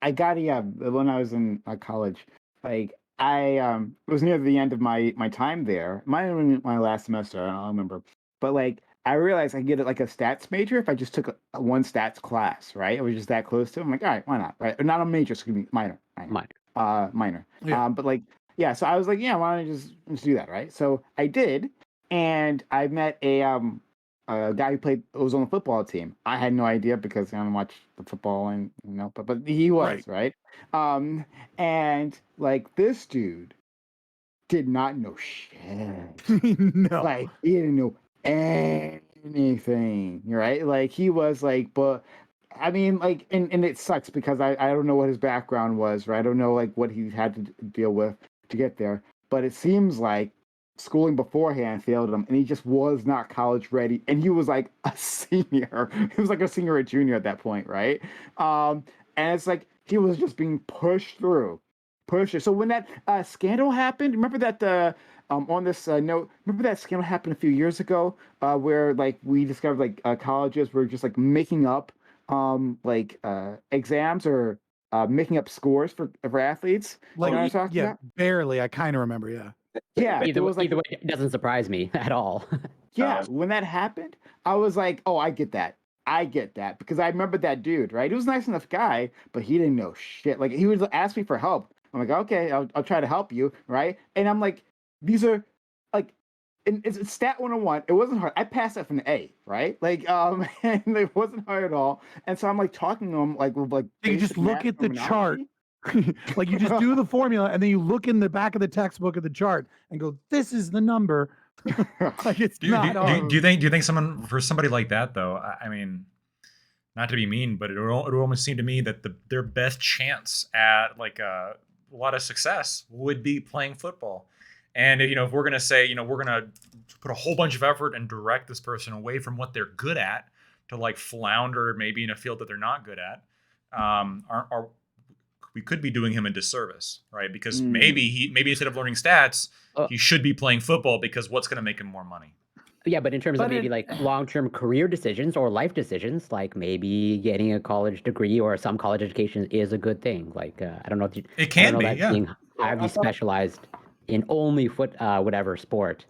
I got when I was in college, like I it was near the end of my time there. Might have been my last semester. I don't remember, but like I realized I could get like a stats major if I just took a one stats class. Right, it was just that close to it. I'm like, all right, why not? Right, or not a major, excuse me, minor. Yeah. But like, yeah. So I was like, yeah, why don't I just do that? Right. So I did, and I met a guy who was on the football team. I had no idea because I don't watch the football, and but he was right. And like this dude did not know shit. No. Like he didn't know anything, right? Like he was like, but I mean, like, and it sucks because I don't know what his background was, right? I don't know like what he had to deal with to get there, but it seems like schooling beforehand failed him, and he just was not college ready, and he was like a senior. He was like a senior or junior at that point, right? And it's like he was just being pushed through. So when that scandal happened, remember that on this note, remember that scandal happened a few years ago, where like we discovered like colleges were just like making up exams or making up scores for athletes. Like, you know what I'm talking about? Barely. I kind of remember. Yeah. Yeah. Either way, it doesn't surprise me at all. Yeah. When that happened, I was like, oh, I get that. Because I remember that dude, right? He was a nice enough guy, but he didn't know shit. Like he would ask me for help. I'm like, okay, I'll try to help you, right? And I'm like, these are like, and it's stat 101. It wasn't hard. I passed that from the A, right? Like, and it wasn't hard at all. And so I'm like talking to him like with like. You just look at the chart. Like you just do the formula, and then you look in the back of the textbook of the chart and go, "This is the number." Like it's do you think for somebody like that though? I mean, not to be mean, but it would almost seem to me that their best chance at like a lot of success would be playing football. And if we're gonna say we're gonna put a whole bunch of effort and direct this person away from what they're good at to like flounder maybe in a field that they're not good at, we could be doing him a disservice, right? Because maybe instead of learning stats, he should be playing football because what's going to make him more money? Yeah, but in terms of maybe like long-term career decisions or life decisions, like maybe getting a college degree or some college education is a good thing. Like I don't know if it can be, yeah. Being highly specialized in only whatever sport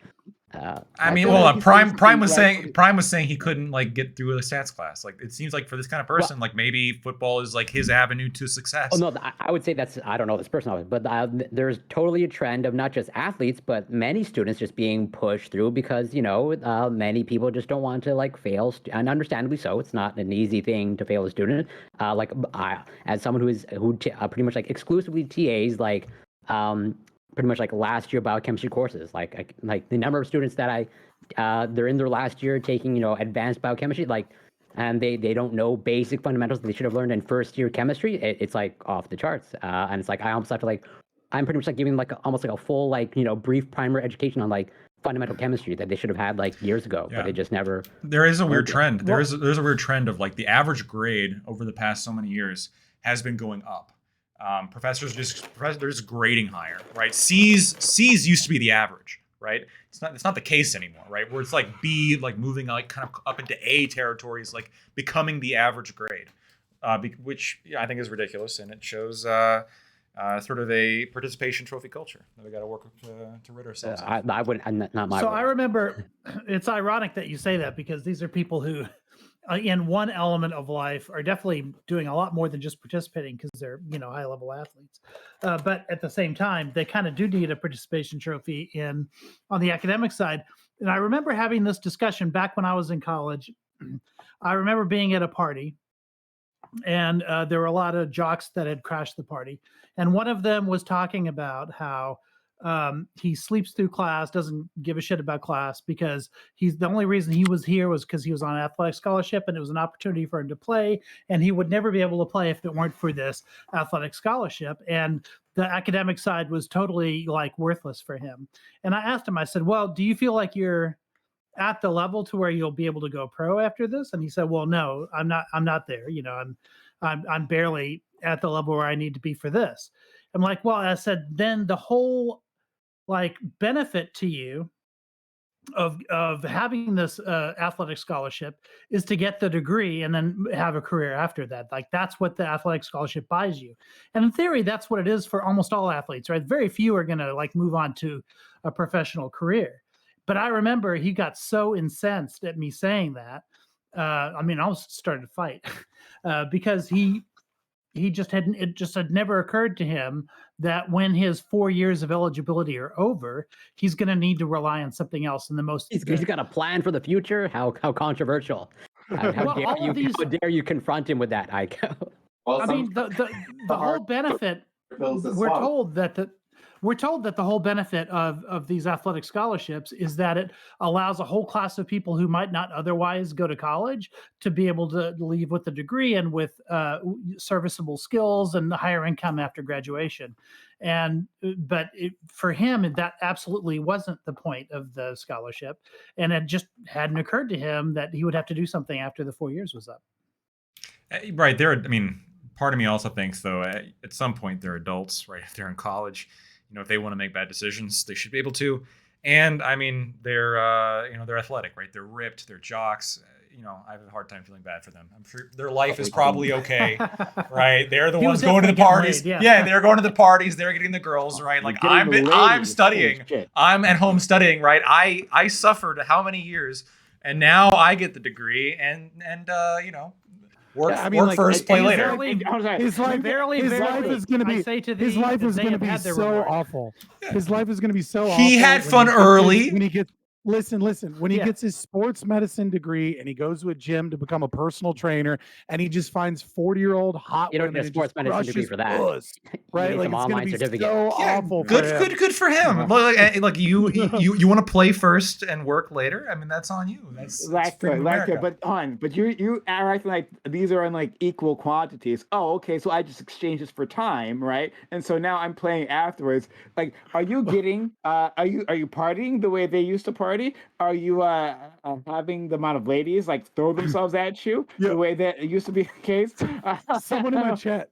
I mean, Prime was saying he couldn't like get through a stats class. Like it seems like for this kind of person, like maybe football is like his avenue to success. Oh no, I would say I don't know this person, but there's totally a trend of not just athletes, but many students just being pushed through because many people just don't want to like fail, and understandably so. It's not an easy thing to fail a student. As someone who pretty much like exclusively TAs like pretty much like last year biochemistry courses, like the number of students that they're in their last year taking advanced biochemistry, and they don't know basic fundamentals that they should have learned in first year chemistry. It's like off the charts, and it's like I almost have to I'm pretty much like giving almost like a full brief primer education on fundamental chemistry that they should have had years ago, but they just never. There is a weird trend. There's a weird trend of the average grade over the past so many years has been going up. Professors just grading higher, right? C's used to be the average, right? It's not the case anymore, right? Where it's B moving kind of up into A territories, becoming the average grade, which I think is ridiculous, and it shows sort of a participation trophy culture that we got to work to rid ourselves of. I wouldn't, not my. So way. I remember, it's ironic that you say that because these are people who, in one element of life, are definitely doing a lot more than just participating because they're high level athletes. But at the same time, they kind of do need a participation trophy on the academic side. And I remember having this discussion back when I was in college. I remember being at a party, and there were a lot of jocks that had crashed the party. And one of them was talking about how he sleeps through class, doesn't give a shit about class because the only reason he was here was because he was on an athletic scholarship and it was an opportunity for him to play, and he would never be able to play if it weren't for this athletic scholarship. And the academic side was totally worthless for him. And I asked him, I said, well, do you feel like you're at the level to where you'll be able to go pro after this? And he said, well, no, I'm not there. I'm barely at the level where I need to be for this. I'm like, well, I said, then the whole benefit to you of having this athletic scholarship is to get the degree and then have a career after that. That's what the athletic scholarship buys you. And in theory, that's what it is for almost all athletes, right? Very few are going to move on to a professional career. But I remember he got so incensed at me saying that. I almost started to fight because it just had never occurred to him that when his 4 years of eligibility are over, he's going to need to rely on something else. And he's got a plan for the future. How controversial! How dare you confront him with that, Aiko? Well, the whole benefit. We're told that the whole benefit of these athletic scholarships is that it allows a whole class of people who might not otherwise go to college to be able to leave with a degree and with serviceable skills and higher income after graduation. But for him, that absolutely wasn't the point of the scholarship. And it just hadn't occurred to him that he would have to do something after the 4 years was up. Right. Part of me also thinks, though, at some point they're adults, right? If they're in college, if they want to make bad decisions, they should be able to. And they're athletic, right? They're ripped, they're jocks. I have a hard time feeling bad for them. I'm sure their life is probably okay, right? They're the ones going to the parties. Yeah, they're going to the parties. They're getting the girls, right? I'm studying. I'm at home studying, right? I suffered how many years, and now I get the degree, and work first, play later. His life is going to be so awful. His life is going to be so awful. He had fun early. When he gets Listen. When he gets his sports medicine degree and he goes to a gym to become a personal trainer, and he just finds 40-year-old hot women, a sports medicine degree for that, right? It's going to be so awful. Good for him. You want to play first and work later. That's on you. That's but you are acting like these are in equal quantities. Oh, okay. So I just exchange this for time, right? And so now I'm playing afterwards. Are you getting? Are you partying the way they used to party? Are you having the amount of ladies throw themselves at you the way that it used to be the case? Someone in my chat.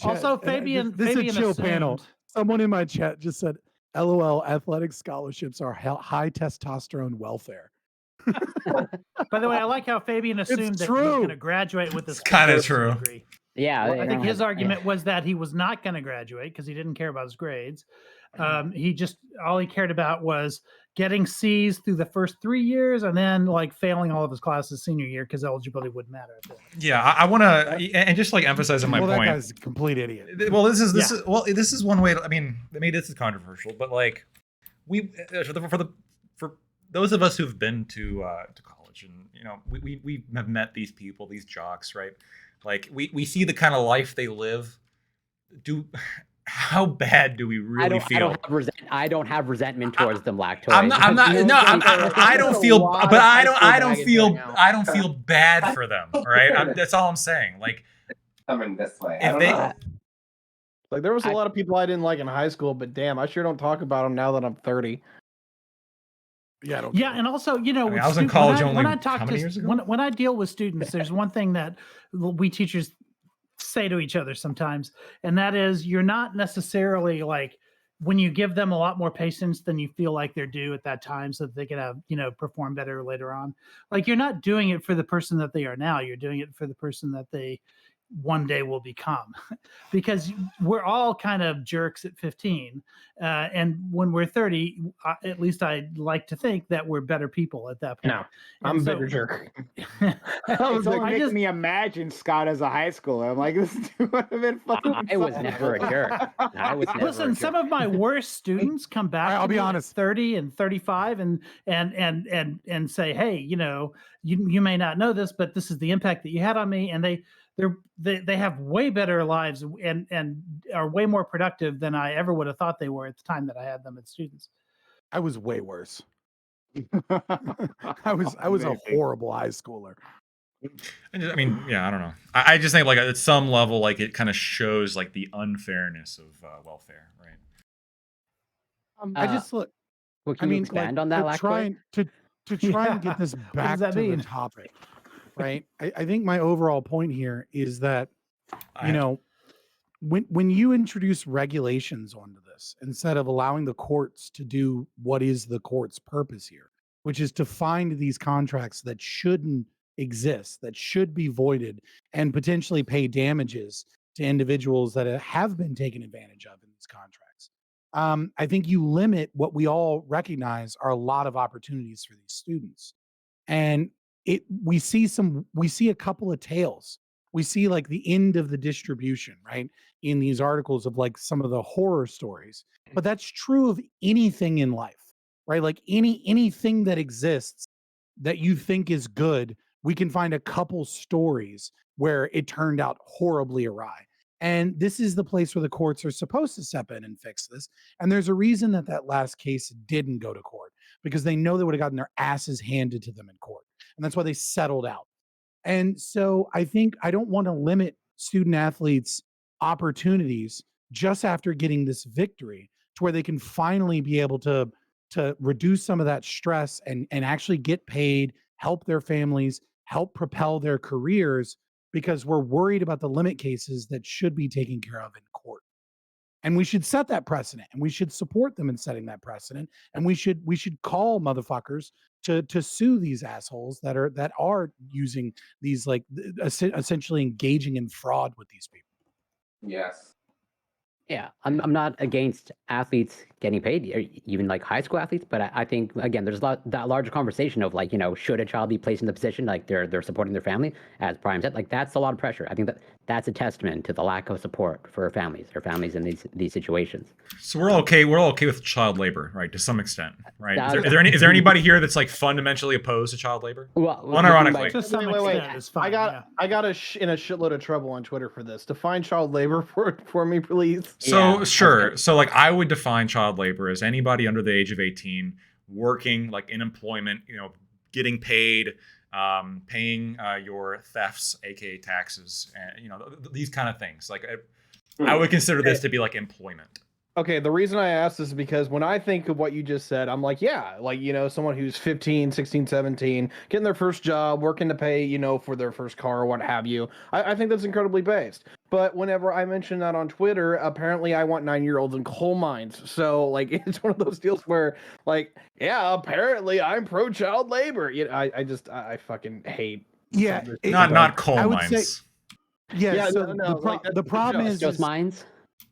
Also, Fabian. This Fabian is a chill assumed, panel. Someone in my chat just said, "LOL, athletic scholarships are high testosterone welfare." By the way, I like how Fabian assumed that he was going to graduate with this kind of true degree. Yeah, I think his argument was that he was not going to graduate because he didn't care about his grades. He just all he cared about was getting C's through the first 3 years and then like failing all of his classes senior year because eligibility wouldn't matter. Yeah, I want to, and just like emphasizing my That point. guy's a complete idiot. Well, this is one way. I mean, maybe this is controversial, but like we for those of us who've been to college, and you know, we have met these people, these jocks, right? Like we see the kind of life they live. How bad do we really feel? I don't have resentment towards them, Lactoid. I don't feel, but I don't feel bad for them. All right, that's all I'm saying. Like, coming this way. If they, like, there was a lot of people I didn't like in high school, but damn, I sure don't talk about them now that I'm 30. Yeah, and also, you know, I was in college when I deal with students, there's one thing that we teachers say to each other sometimes, and that is you're not necessarily like when you give them a lot more patience than you feel like they're due at that time so that they can have, you know, perform better later on. Like, you're not doing it for the person that they are now, you're doing it for the person that they one day will become, because we're all kind of jerks at 15, and when we're 30, at least I'd like to think that we're better people at that point. No, I'm a bigger jerk. It's only making me imagine Scott as a high schooler. I'm like, this would have been fucking. I was never a jerk. Listen, some of my worst students come back. I'll be honest, 30 and 35, and say, hey, you know, you may not know this, but this is the impact that you had on me, and they have way better lives and are way more productive than I ever would have thought they were at the time that I had them as students. I was way worse. I was a horrible high schooler. I mean, yeah, I don't know. I just think like at some level, like it kind of shows like the unfairness of welfare, right? I just look. Well, can you expand on that? To try and get this back to the topic, right? I think my overall point here is that, you know, when you introduce regulations onto this, instead of allowing the courts to do what is the court's purpose here, which is to find these contracts that shouldn't exist, that should be voided, and potentially pay damages to individuals that have been taken advantage of in these contracts. I think you limit what we all recognize are a lot of opportunities for these students. And we see a couple of tales. We see like the end of the distribution, right? In these articles of like some of the horror stories. But that's true of anything in life, right? Like anything that exists that you think is good, we can find a couple stories where it turned out horribly awry. And this is the place where the courts are supposed to step in and fix this. And there's a reason that last case didn't go to court, because they know they would have gotten their asses handed to them in court. And that's why they settled out. And so I think I don't want to limit student athletes' opportunities just after getting this victory to where they can finally be able to reduce some of that stress and actually get paid, help their families, help propel their careers, because we're worried about the limit cases that should be taken care of in court. And we should set that precedent, and we should support them in setting that precedent. And we should call motherfuckers to sue these assholes that are using these, like, essentially engaging in fraud with these people. Yes. Yeah, I'm not against athletes getting paid, or even like high school athletes, but I think again there's that larger conversation of like, you know, should a child be placed in the position like they're supporting their family, as Prime said, like that's a lot of pressure. I think that's a testament to the lack of support for families in these situations. So we're okay with child labor, right, to some extent, right? Is there anybody here that's like fundamentally opposed to child labor? Well, unironically. To some extent, it's fine. I got in a shitload of trouble on Twitter for this. Define child labor for me, please. So sure. So like I would define child labor as anybody under the age of 18 working like in employment, you know, getting paid, paying your thefts, aka taxes, and you know these kind of things. Like I would consider this to be like employment. Okay, the reason I asked this is because when I think of what you just said, I'm like, yeah, like, you know, someone who's 15, 16, 17, getting their first job, working to pay, you know, for their first car or what have you. I think that's incredibly based. But whenever I mention that on Twitter, apparently I want 9-year-olds in coal mines. So, like, it's one of those deals where, like, yeah, apparently I'm pro child labor. You know, I fucking hate. Yeah, not coal mines. The problem is just mines.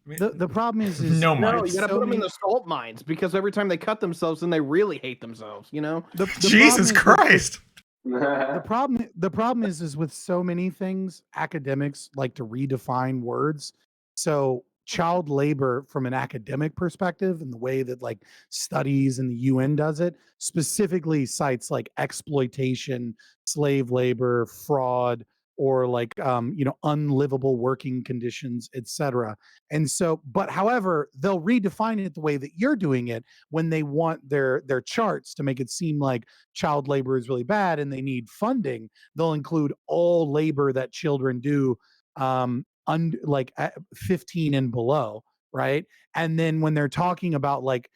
The problem is no No, mines. you gotta so put them in many- the salt mines because every time they cut themselves, then they really hate themselves. You know. the Jesus problem is- Christ. the problem is with so many things, academics like to redefine words. So child labor from an academic perspective and the way that like studies and the UN does it specifically cites like exploitation, slave labor, fraud, or like unlivable working conditions, etc. And so, but however, they'll redefine it the way that you're doing it when they want their charts to make it seem like child labor is really bad and they need funding. They'll include all labor that children do like at 15 and below, right? And then when they're talking about like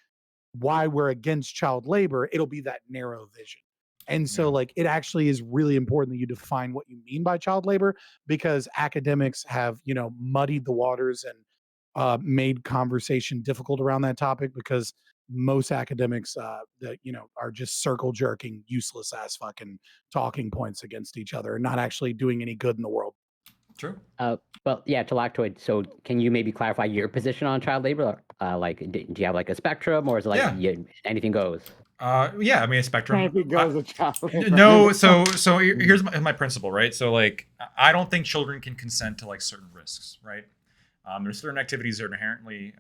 why we're against child labor, it'll be that narrow vision. And so like it actually is really important that you define what you mean by child labor, because academics have muddied the waters and made conversation difficult around that topic, because most academics that are just circle jerking useless ass fucking talking points against each other and not actually doing any good in the world. True. Well, yeah, to Lactoid. So, can you maybe clarify your position on child labor? Like, do you have like a spectrum, or is it like anything goes? Yeah, I mean a spectrum. Anything goes with child labor. No, so here's my principle, right? So like, I don't think children can consent to like certain risks, right? There's certain activities that are inherently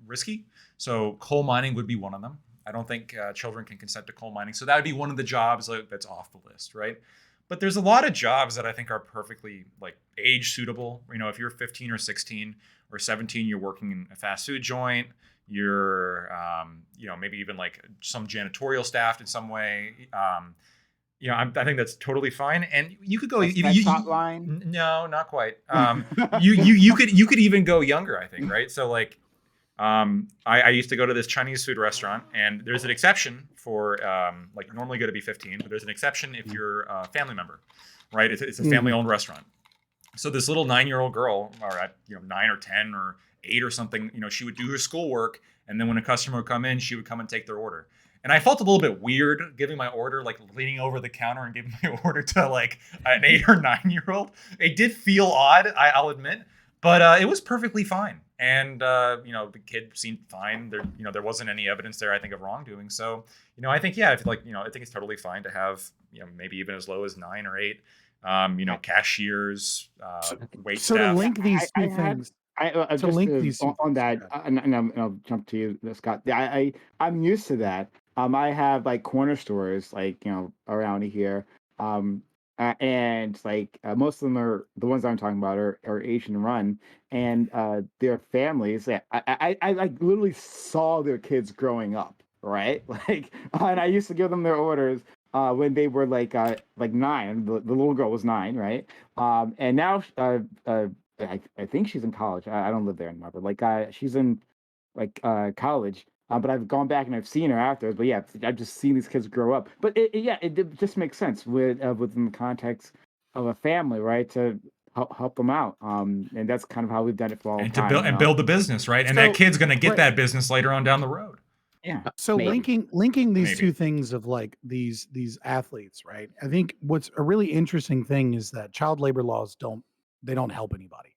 risky. So coal mining would be one of them. I don't think children can consent to coal mining. So that would be one of the jobs that's off the list, right? But there's a lot of jobs that I think are perfectly like age suitable. If you're 15 or 16 or 17, you're working in a fast food joint. You're, maybe even like some janitorial staff in some way. I think that's totally fine. And you could go. Hotline? No, not quite. You could even go younger. I think, right? So like. I used to go to this Chinese food restaurant, and there's an exception for like normally going to be 15, but there's an exception if you're a family member, right? It's a family-owned restaurant. So this little 9-year-old girl, or 9 or 10 or 8 or something, she would do her schoolwork, and then when a customer would come in, she would come and take their order. And I felt a little bit weird giving my order, like leaning over the counter and giving my order to like an 8 or 9-year-old. It did feel odd, I'll admit, but it was perfectly fine. And the kid seemed fine. There wasn't any evidence there, I think, of wrongdoing. So, I think I think it's totally fine to have maybe even as low as 9 or 8. Cashiers, wait So staff. to link these two things. To link these two on that, and I'll jump to you, Scott. I'm used to that. I have like corner stores like around here. And like most of them are the ones I'm talking about are Asian run, and their families. I like literally saw their kids growing up, right? Like, and I used to give them their orders when they were like 9. The little girl was 9, right? And now I think she's in college. I don't live there anymore, but like she's in like college. But I've gone back and I've seen her afterwards. But yeah, I've just seen these kids grow up. But it just makes sense within the context of a family, right? To help them out. And that's kind of how we've done it for all time. And build the business, right? And that kid's going to get that business later on down the road. Yeah. So linking these two things of like these athletes, right? I think what's a really interesting thing is that child labor laws don't help anybody.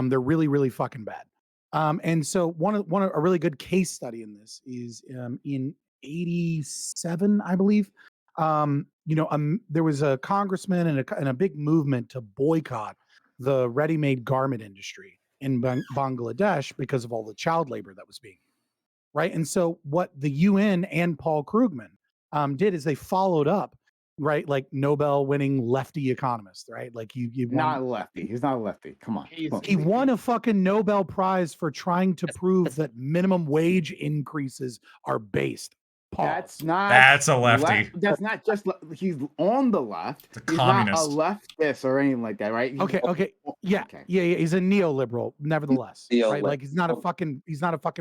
They're really, really fucking bad. And so a really good case study in this is in 87, I believe. There was a congressman and a big movement to boycott the ready-made garment industry in Bangladesh because of all the child labor that was being used, right? And so what the UN and Paul Krugman did is they followed up, right? Like Nobel-winning lefty economist, right? Like you not a lefty. He's not a lefty. Come on. He won a fucking Nobel Prize for trying to prove that minimum wage increases are based. Paul. That's a lefty. That's not just he's on the left. He's communist. Not a leftist or anything like that, right? Okay. Yeah. He's a neoliberal, nevertheless. Right? Like he's not a fucking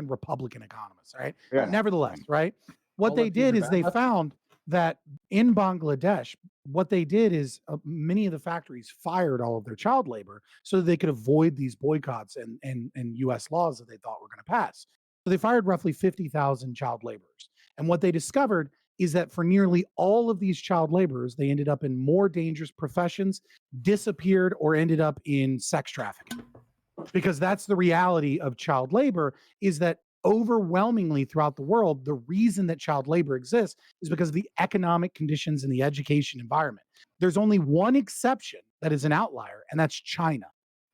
Republican economist, right? Yeah. Nevertheless, right? What they did is they found that in Bangladesh, what they did is many of the factories fired all of their child labor so that they could avoid these boycotts and U.S. laws that they thought were going to pass. So they fired roughly 50,000 child laborers. And what they discovered is that for nearly all of these child laborers, they ended up in more dangerous professions, disappeared, or ended up in sex trafficking. because that's the reality of child labor, is that overwhelmingly throughout the world, the reason that child labor exists is because of the economic conditions and the education environment. There's only one exception that is an outlier, and that's China.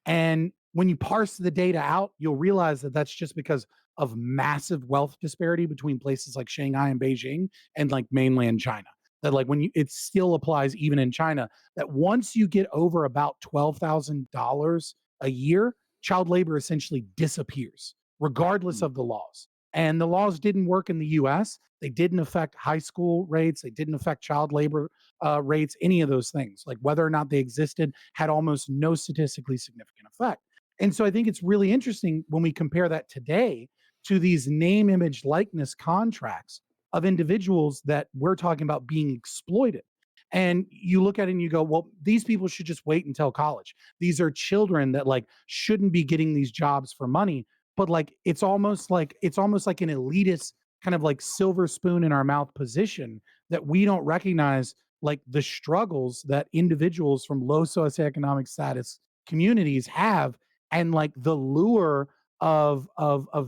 And when you parse the data out, you'll realize that that's just because of massive wealth disparity between places like Shanghai and Beijing and like mainland China. That like when you, it still applies even in China, that once you get over about $12,000 a year, child labor essentially disappears, regardless of the laws. And the laws didn't work in the US. They didn't affect high school rates. They didn't affect child labor rates, any of those things. Like whether or not they existed had almost no statistically significant effect. And so I think it's really interesting when we compare that today to these name, image, likeness contracts of individuals that we're talking about being exploited. And you look at it and you go, well, these people should just wait until college. These are children that like shouldn't be getting these jobs for money. But like it's almost like an elitist kind of like silver spoon in our mouth position that we don't recognize like the struggles that individuals from low socioeconomic status communities have, and like the lure of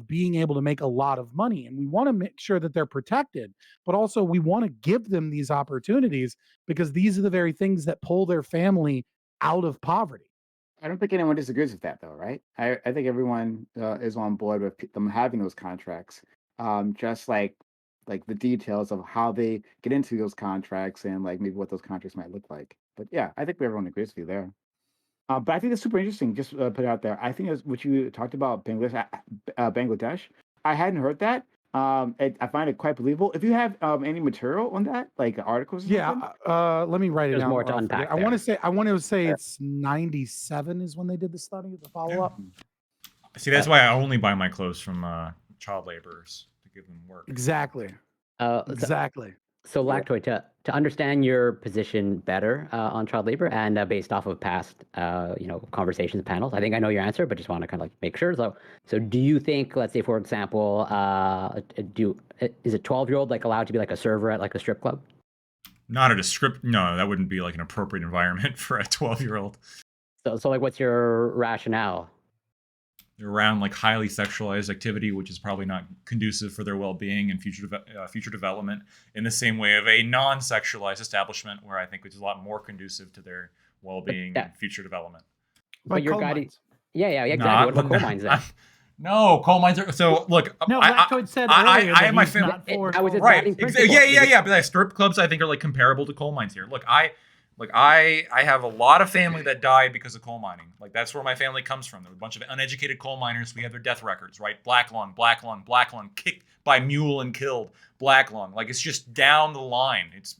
being able to make a lot of money. And we want to make sure that they're protected, but also we want to give them these opportunities because these are the very things that pull their family out of poverty. I don't think anyone disagrees with that, though, right? I think everyone is on board with them having those contracts. Just like the details of how they get into those contracts and like maybe what those contracts might look like. But yeah, I think everyone agrees with you there. But I think that's super interesting. Just put it out there. I think that's what you talked about Bangladesh. I hadn't heard that. I find it quite believable. If you have any material on that, like articles. Let me write it There's down. more to unpack I want to say Yeah. it's 97 is when they did the study, the follow up. See, that's why I only buy my clothes from child laborers to give them work. Exactly. Exactly. So Lactoid, to understand your position better on child labor and based off of past conversations and panels, I think I know your answer, but just want to kind of like make sure. So do you think, let's say for example, is a 12-year-old like allowed to be like a server at like a strip club? Not at a strip. No, that wouldn't be like an appropriate environment for a 12-year-old. So like, what's your rationale? Around like highly sexualized activity, which is probably not conducive for their well-being and future development, in the same way of a non-sexualized establishment, where I think it's a lot more conducive to their well-being and future development. But you're guiding. Yeah, exactly. What about coal mines then? No, coal mines are. So look, No, Lactoid said earlier I have my he's family. not for I was coal just Right. guiding But principle. like strip clubs, I think, are like comparable to coal mines here. Look, I have a lot of family that died because of coal mining. Like that's where my family comes from. There were a bunch of uneducated coal miners. We have their death records, right? Black lung, kicked by mule and killed. Black lung. Like it's just down the line. It's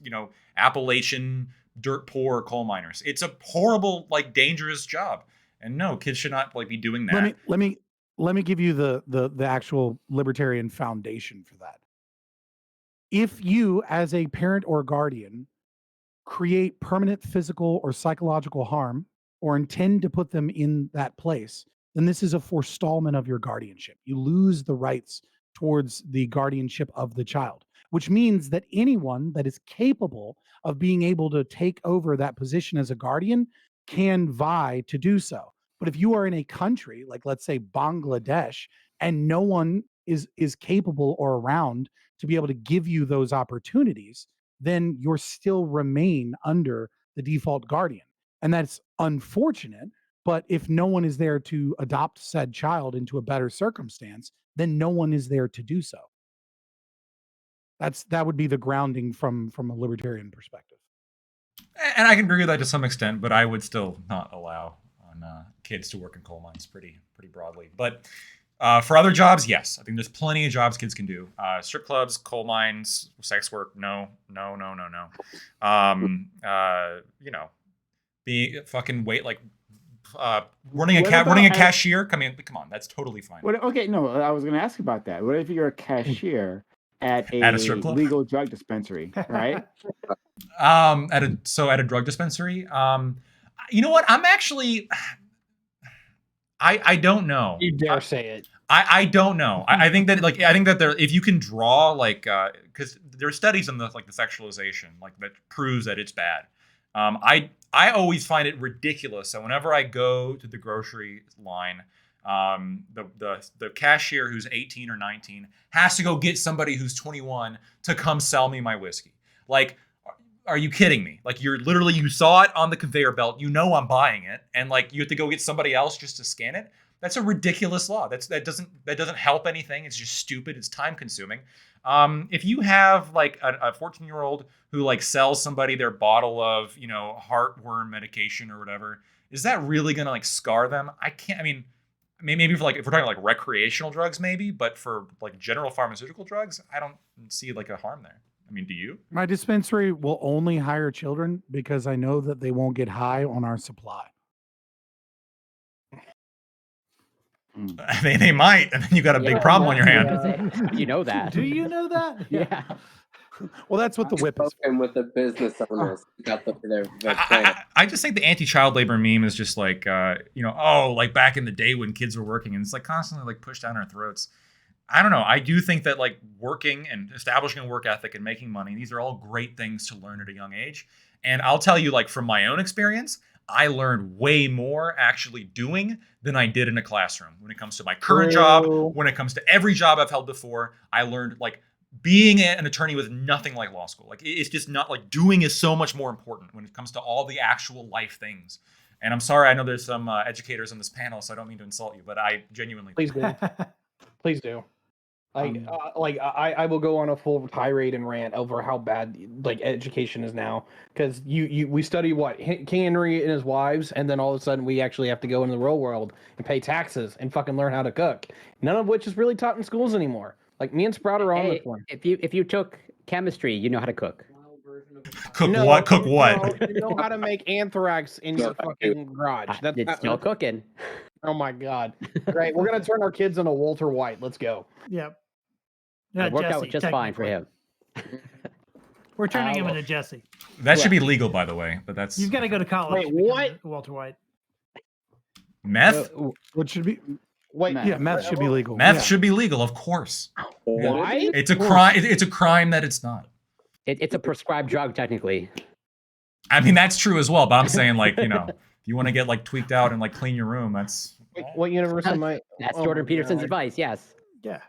Appalachian dirt poor coal miners. It's a horrible, like dangerous job. And no, kids should not like be doing that. Let me give you the actual libertarian foundation for that. If you, as a parent or guardian, create permanent physical or psychological harm or intend to put them in that place, then this is a forestallment of your guardianship. You lose the rights towards the guardianship of the child, which means that anyone that is capable of being able to take over that position as a guardian can vie to do so. But if you are in a country like, let's say, Bangladesh, and no one is capable or around to be able to give you those opportunities, then you're still remain under the default guardian. And that's unfortunate, but if no one is there to adopt said child into a better circumstance, then no one is there to do so. That would be the grounding from a libertarian perspective. And I can agree with that to some extent, but I would still not allow on kids to work in coal mines pretty broadly. But for other jobs, yes, I think there's plenty of jobs kids can do. Strip clubs, coal mines, sex work, no. Be fucking wait like running a cashier. Come on, that's totally fine. Okay, no, I was going to ask about that. What if you're a cashier at a strip club? legal drug dispensary, right? At a drug dispensary. You know what? I'm actually. I don't know. You dare say it? I don't know. I think that there, if you can draw like because there are studies on the sexualization that proves that it's bad. I always find it ridiculous that whenever I go to the grocery line, The cashier who's 18 or 19 has to go get somebody who's 21 to come sell me my whiskey. Like, are you kidding me? Like, you saw it on the conveyor belt. You know I'm buying it, and like you have to go get somebody else just to scan it. That's a ridiculous law. That doesn't help anything. It's just stupid. It's time consuming. If you have like a 14-year-old who like sells somebody their bottle of, you know, heartworm medication or whatever, is that really gonna like scar them? I mean, maybe for like, if we're talking like recreational drugs, maybe, but for like general pharmaceutical drugs, I don't see like a harm there. I mean, do you? My dispensary will only hire children because I know that they won't get high on our supply. They might, and then you got a big problem on your hand. You know that. Do you know that? Yeah. Well, that's what the whip is. And with the business owners, got their I just think the anti-child labor meme is just like, like back in the day when kids were working, and it's like constantly like pushed down our throats. I don't know. I do think that like working and establishing a work ethic and making money, these are all great things to learn at a young age. And I'll tell you, like from my own experience, I learned way more actually doing than I did in a classroom. When it comes to my current job, when it comes to every job I've held before, I learned like being an attorney was nothing like law school. Like it's just not, like doing is so much more important when it comes to all the actual life things. And I'm sorry, I know there's some educators on this panel, so I don't mean to insult you, but I genuinely Please do. Please do. I will go on a full tirade and rant over how bad like education is now, because we study what King Henry and his wives, and then all of a sudden we actually have to go into the real world and pay taxes and fucking learn how to cook. None of which is really taught in schools anymore. Like me and Sprout are on this one. If you took chemistry, you know how to cook. Cook what? You know how to make anthrax in your fucking garage. It's still cooking. Oh my god! Great, we're gonna turn our kids into Walter White. Let's go. Yep. It worked out just fine for him. We're turning him into Jesse. That should be legal, by the way. But that's You've got to go to college. Wait, what? Walter White. Meth. What should be? Wait, yeah, meth should be legal. Meth should be legal, of course. Why? It's a crime. It's a crime that it's not. It's a prescribed drug, technically. I mean, that's true as well. But I'm saying, like, you know, if you want to get like tweaked out and like clean your room, that's. What universe am I? That's Jordan Peterson's advice. Yes. Yeah.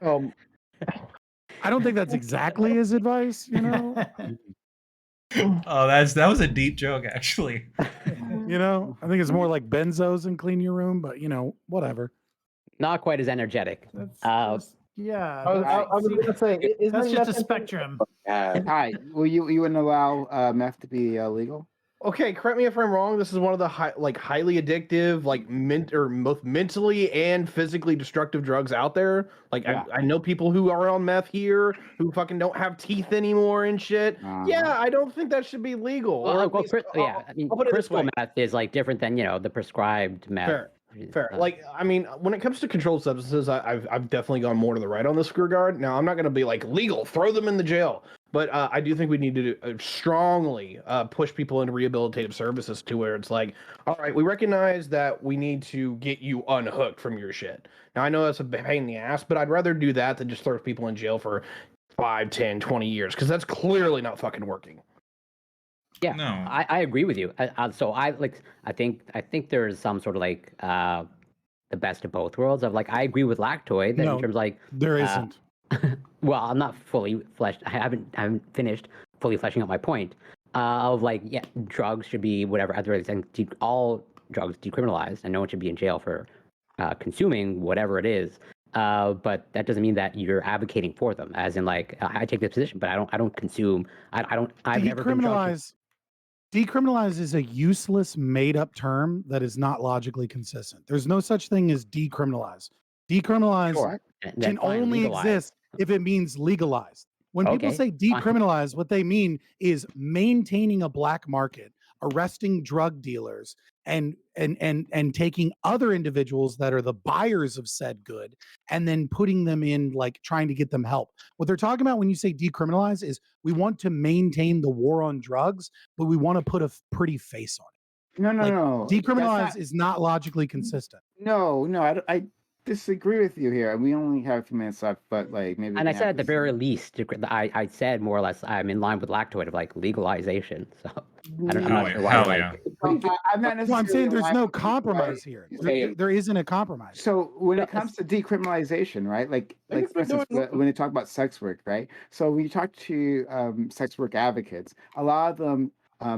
I don't think that's exactly his advice, you know. Oh, that was a deep joke, actually. You know, I think it's more like benzos and clean your room, but you know, whatever. Not quite as energetic. Yeah. I was going to say, That's just a spectrum. Hi, you wouldn't allow meth to be legal? Okay, correct me if I'm wrong. This is one of the highly addictive, like both mentally and physically destructive drugs out there. Like I know people who are on meth here who fucking don't have teeth anymore and shit. Yeah, I don't think that should be legal. Crystal meth is like different than the prescribed meth. Fair. Like, I mean, when it comes to controlled substances, I've definitely gone more to the right on this regard. Now, I'm not going to be like legal, throw them in the jail. But I do think we need to strongly push people into rehabilitative services to where it's like, all right, we recognize that we need to get you unhooked from your shit. Now, I know that's a pain in the ass, but I'd rather do that than just throw people in jail for 5, 10, 20 years, because that's clearly not fucking working. Yeah, no. I agree with you. I think there's some sort of like the best of both worlds of like, I agree with Lactoid that in terms of like there isn't. Well, I'm not fully fleshed. I haven't finished fully fleshing out my point of like, yeah, drugs should be whatever. All drugs decriminalized, and no one should be in jail for consuming whatever it is. But that doesn't mean that you're advocating for them. As in, like, I take this position, but I don't consume. I've never been Decriminalize is a useless, made-up term that is not logically consistent. There's no such thing as decriminalize. Decriminalize can only exist if it means legalized. When people say decriminalize, what they mean is maintaining a black market, arresting drug dealers, and taking other individuals that are the buyers of said good and then putting them in, like, trying to get them help. What they're talking about when you say decriminalize is we want to maintain the war on drugs, but we want to put a pretty face on it. No. Decriminalize is not logically consistent. No. disagree with you here. We only have a few minutes left, but like maybe. And we I can said have at the this- very least, I said more or less I'm in line with Lactoid of like legalization. So I'm not sure why. Hell Like, yeah. I'm not Well, I'm saying necessarily there's aligned no with you, compromise right? here. Hey. There isn't a compromise. So when No, it comes to decriminalization, right? Like for instance, doing when they talk about sex work, right? So when you talk to sex work advocates, a lot of them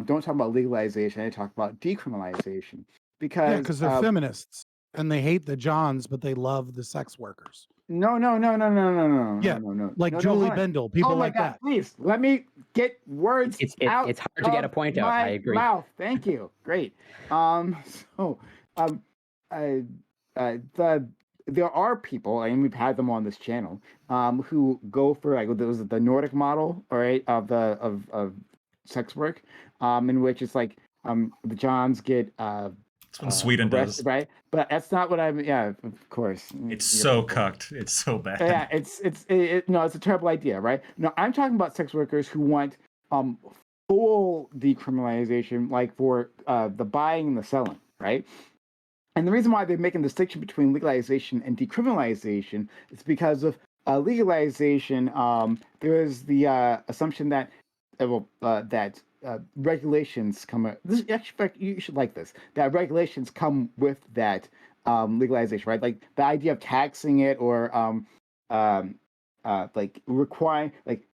don't talk about legalization. They talk about decriminalization because Yeah, because they're feminists and they hate the Johns, but they love the sex workers. No, Yeah, like no, Julie hold on. Bendel, people Oh my like God, that. please let me get words out. It's hard to get a of point out. my I agree. Mouth. Thank you. Great. There are people, and we've had them on this channel, who go for like there was the Nordic model, all right, of sex work, in which it's like the Johns get That's what Sweden arrested, does. right? But that's not what I'm. Yeah, of course. It's so cucked. It's so bad. Yeah, it's a terrible idea, right? No, I'm talking about sex workers who want full decriminalization, like for the buying and the selling, right? And the reason why they're making the distinction between legalization and decriminalization is because of legalization. There is the assumption that regulations come. This actually, in fact, you should like this. That regulations come with that legalization, right? Like the idea of taxing it or like requiring like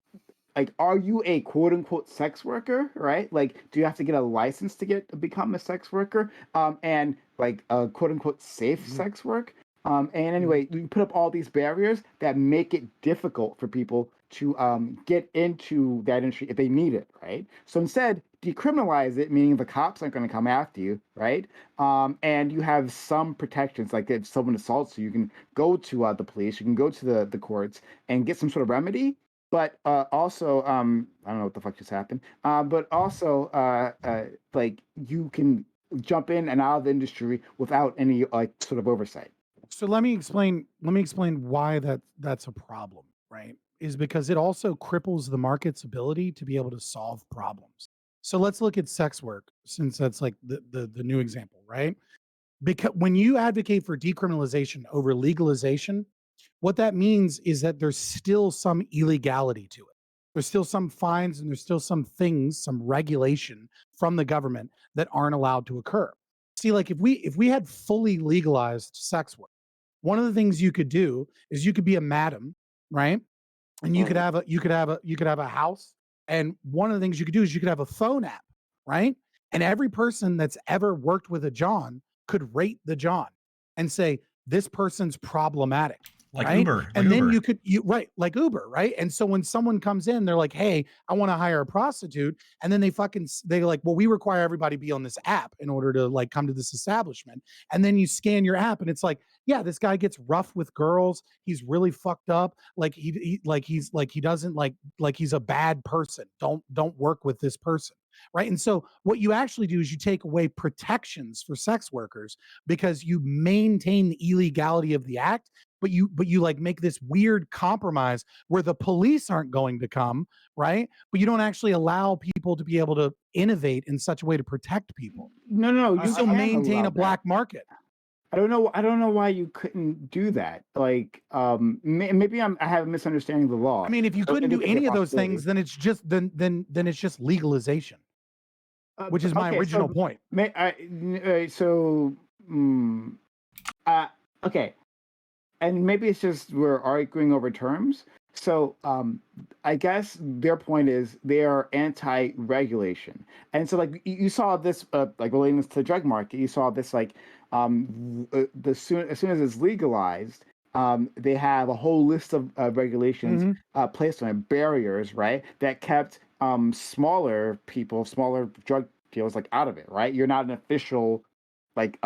are you a quote unquote sex worker, right? Like do you have to get a license to become a sex worker? And like a quote unquote safe sex work. And anyway, you put up all these barriers that make it difficult for people to get into that industry if they need it, right? So instead, decriminalize it, meaning the cops aren't going to come after you, right? And you have some protections, like if someone assaults you, you can go to the police, you can go to the courts and get some sort of remedy. But also, I don't know what the fuck just happened. But also, like you can jump in and out of the industry without any like sort of oversight. So let me explain why that's a problem, right? Is because it also cripples the market's ability to be able to solve problems. So let's look at sex work, since that's like the new example, right? Because when you advocate for decriminalization over legalization, what that means is that there's still some illegality to it. There's still some fines and there's still some things, some regulation from the government that aren't allowed to occur. See, like if we had fully legalized sex work, one of the things you could do is you could be a madam, right? And you could have a house. And one of the things you could do is you could have a phone app, right? And every person that's ever worked with a John could rate the John and say, this person's problematic. Like right? Uber. And like then Uber. right, like Uber, right? And so when someone comes in, they're like, hey, I want to hire a prostitute. And then they're like, well, we require everybody be on this app in order to like come to this establishment. And then you scan your app and it's like, yeah, this guy gets rough with girls. He's really fucked up. Like he doesn't like he's a bad person. Don't work with this person. Right. And so what you actually do is you take away protections for sex workers because you maintain the illegality of the act, but you like make this weird compromise where the police aren't going to come, right? But you don't actually allow people to be able to innovate in such a way to protect people. No, You still maintain a black market. I don't know why you couldn't do that. Like, maybe I have a misunderstanding of the law. I mean, if you couldn't do any of those things, then it's just it's just legalization, which is my original point. Okay, and maybe it's just we're arguing over terms. So I guess their point is they are anti-regulation, and so like you saw this like relating this to the drug market, you saw this like as soon as it's legalized, they have a whole list of regulations placed on it, barriers, right, that kept smaller drug dealers like out of it, right? You're not an official like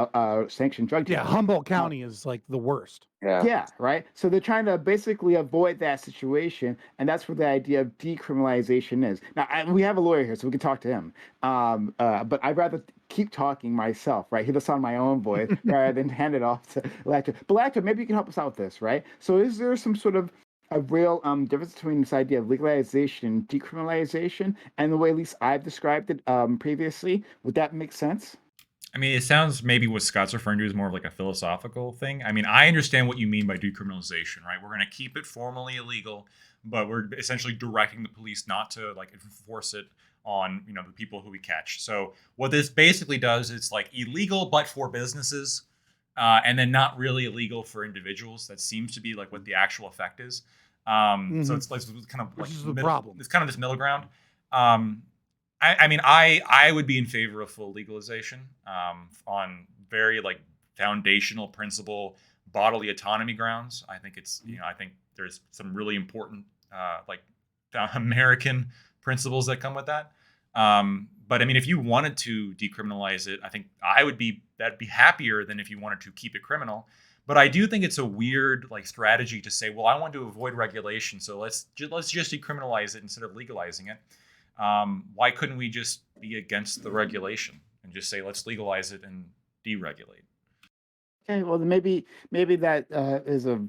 sanctioned drug dealer. Yeah, Humboldt County is like the worst. Yeah, right. So they're trying to basically avoid that situation, and that's where the idea of decriminalization is. Now we have a lawyer here, so we can talk to him. But I'd rather keep talking myself, right? Hear the sound of my own voice rather than hand it off to Lacto. But Lacto, maybe you can help us out with this, right? So is there some sort of a real difference between this idea of legalization and decriminalization, and the way at least I've described it previously? Would that make sense? I mean, it sounds maybe what Scott's referring to is more of like a philosophical thing. I mean, I understand what you mean by decriminalization, right? We're going to keep it formally illegal, but we're essentially directing the police not to like enforce it on, you know, the people who we catch. So what this basically does is like illegal, but for businesses, and then not really illegal for individuals. That seems to be like what the actual effect is. So it's like kind of like the problem. It's kind of this middle ground. I mean, I would be in favor of full legalization on very like foundational principle bodily autonomy grounds. I think it's, you know, I think there's some really important like American principles that come with that. But I mean, if you wanted to decriminalize it, I think that'd be happier than if you wanted to keep it criminal. But I do think it's a weird like strategy to say, well, I want to avoid regulation, so let's just decriminalize it instead of legalizing it. Why couldn't we just be against the regulation and just say, let's legalize it and deregulate? Okay, well, then maybe that is a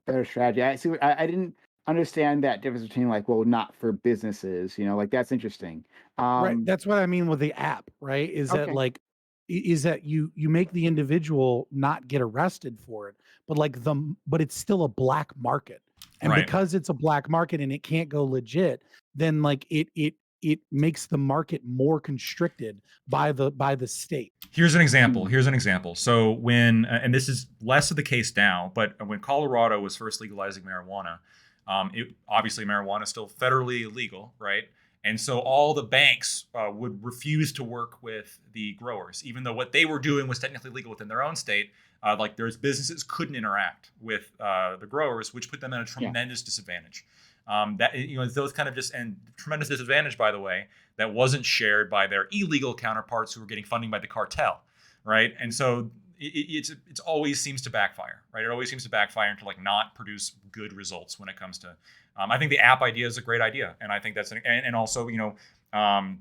better strategy. I didn't understand that difference between like, well, not for businesses, you know, like that's interesting. Right. That's what I mean with the app, right? Is that like, is that you make the individual not get arrested for it, but it's still a black market. And because it's a black market and it can't go legit, then like it makes the market more constricted by the state. Here's an example. So when, and this is less of the case now, but when Colorado was first legalizing marijuana, obviously marijuana is still federally illegal, right? And so all the banks would refuse to work with the growers, even though what they were doing was technically legal within their own state. Like there's businesses couldn't interact with the growers, which put them at a tremendous disadvantage. That, you know, those kind of and tremendous disadvantage, by the way, that wasn't shared by their illegal counterparts who were getting funding by the cartel, right? And so it always seems to backfire, right? It always seems to backfire and to like not produce good results when it comes to. I think the app idea is a great idea, and I think that's and also, you know,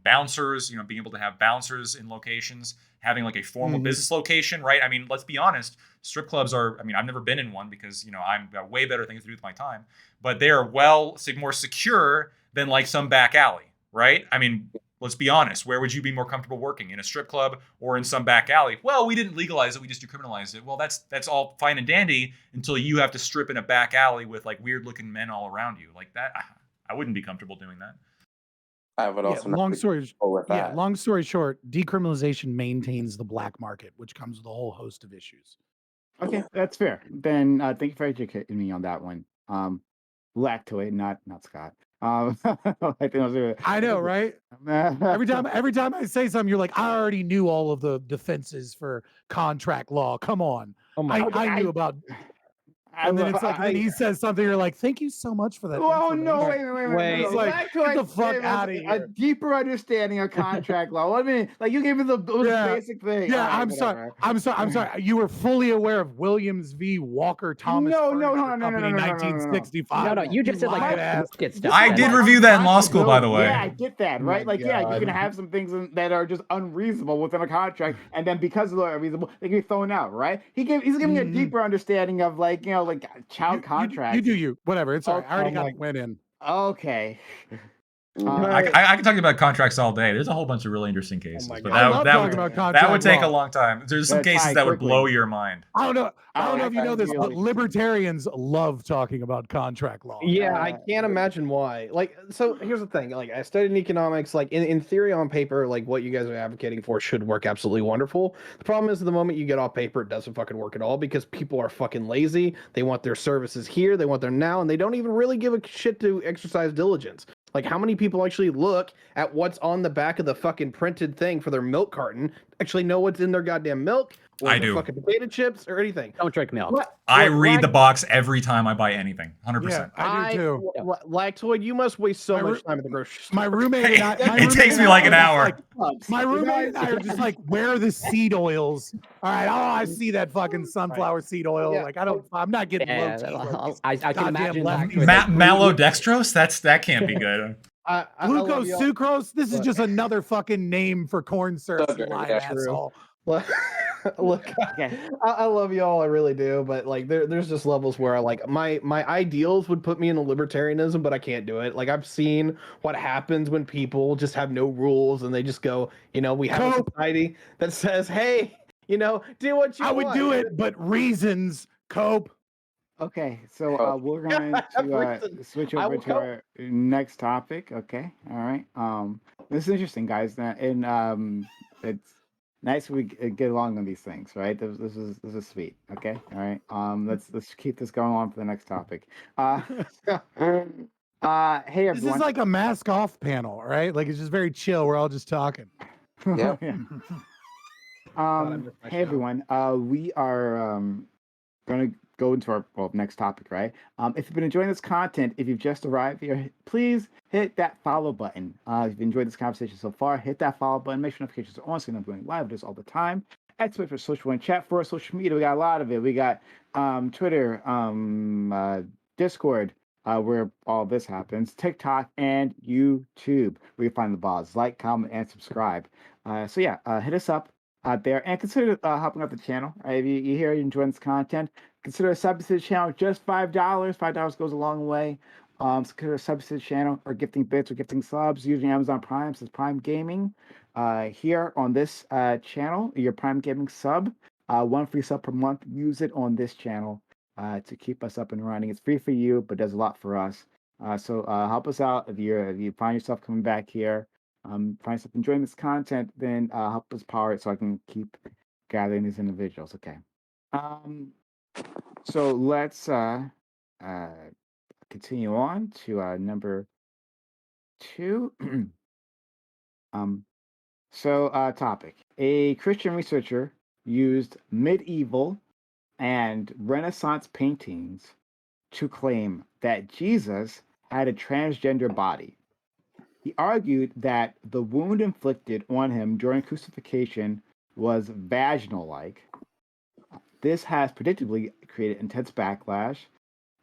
bouncers, you know, being able to have bouncers in locations, having like a formal business location, right? I mean, let's be honest, strip clubs are, I mean, I've never been in one because, you know, I've got way better things to do with my time, but they are more secure than like some back alley, right? I mean, let's be honest, where would you be more comfortable working, in a strip club or in some back alley? Well, we didn't legalize it, we just decriminalized it. Well, that's all fine and dandy until you have to strip in a back alley with like weird looking men all around you. Like that, I wouldn't be comfortable doing that. I would also long story short, decriminalization maintains the black market, which comes with a whole host of issues. Okay, that's fair. Then thank you for educating me on that one. Lactoid, not Scott. I know, right? every time I say something, you're like, I already knew all of the defenses for contract law. Come on. I knew about. And then it's like when he says something, you're like, "Thank you so much for that." Oh no! Wait! It's like, get the fuck out of here. A deeper understanding of contract law. I mean, like you gave me the basic thing. Yeah, I'm sorry. You were fully aware of Williams v. Walker Thomas. No, 1965. No, you just said like I did review that in law school, by the way. Yeah, I get that, right? Like, yeah, you can have some things that are just unreasonable within a contract, and then because they're unreasonable, they can be thrown out, right? He's giving me a deeper understanding of like, you know, like child contracts. You do you. Whatever. It's all right. I already got it went in. Okay. I can talk about contracts all day. There's a whole bunch of really interesting cases, but that would take a long time. There's some cases that would blow your mind. I don't know if you know this, but libertarians love talking about contract law. Yeah, I can't imagine why. Like, so here's the thing. Like, I studied in economics. Like, in theory, on paper, like what you guys are advocating for should work absolutely wonderful. The problem is, the moment you get off paper, it doesn't fucking work at all because people are fucking lazy. They want their services here, they want them now, and they don't even really give a shit to exercise diligence. Like, how many people actually look at what's on the back of the fucking printed thing for their milk carton, actually know what's in their goddamn milk, or I do. Fucking potato chips or anything? Don't drink milk. I read the box every time I buy anything. 100%. Yeah, I do too. Lactoid, you must waste so much time at the grocery store. My roommate and I, it takes me like an hour. My roommate and I are just like, where are the seed oils? All right, I see that fucking sunflower seed oil. Yeah. Like, I'm not getting low I can imagine malodextrose? That can't be good. Glucose, sucrose. This is just another fucking name for corn syrup. You lying asshole. Look, I love y'all, I really do, but like there's just levels where like my ideals would put me into libertarianism, but I can't do it. Like I've seen what happens when people just have no rules and they just go, we have a society that says, hey, do what you I want. would do it, but reasons, Cope. Okay, so we're going to switch over to our next topic. Okay, all right. This is interesting, guys. And it's nice we get along on these things, right? This is sweet. Okay, all right. Let's keep this going on for the next topic. Hey everyone. This is like a mask off panel, right? Like it's just very chill. We're all just talking. Yeah. Hey everyone. We are going to go into our next topic, right? If you've been enjoying this content, if you've just arrived here, please hit that follow button. If you've enjoyed this conversation so far, hit that follow button. Make sure notifications are on so you know I'm doing live videos all the time. Activate for social and chat for social media. We got a lot of it. We got Twitter, Discord, where all this happens, TikTok, and YouTube, where you find the balls. Like, comment, and subscribe. So yeah, hit us up out there and consider helping out the channel. Right? If you hear you enjoying this content, consider a sub to the channel. Just $5. $5 goes a long way. So consider a sub to the channel, or gifting bits, or gifting subs using Amazon Prime. Says Prime Gaming. Here on this channel, your Prime Gaming sub, one free sub per month. Use it on this channel to keep us up and running. It's free for you, but does a lot for us. So help us out if you find yourself coming back here. Find yourself enjoying this content, then help us power it so I can keep gathering these individuals. Okay. So let's continue on to number 2. Topic. A Christian researcher used medieval and Renaissance paintings to claim that Jesus had a transgender body. He argued that the wound inflicted on him during crucifixion was vaginal-like. This has predictably created intense backlash.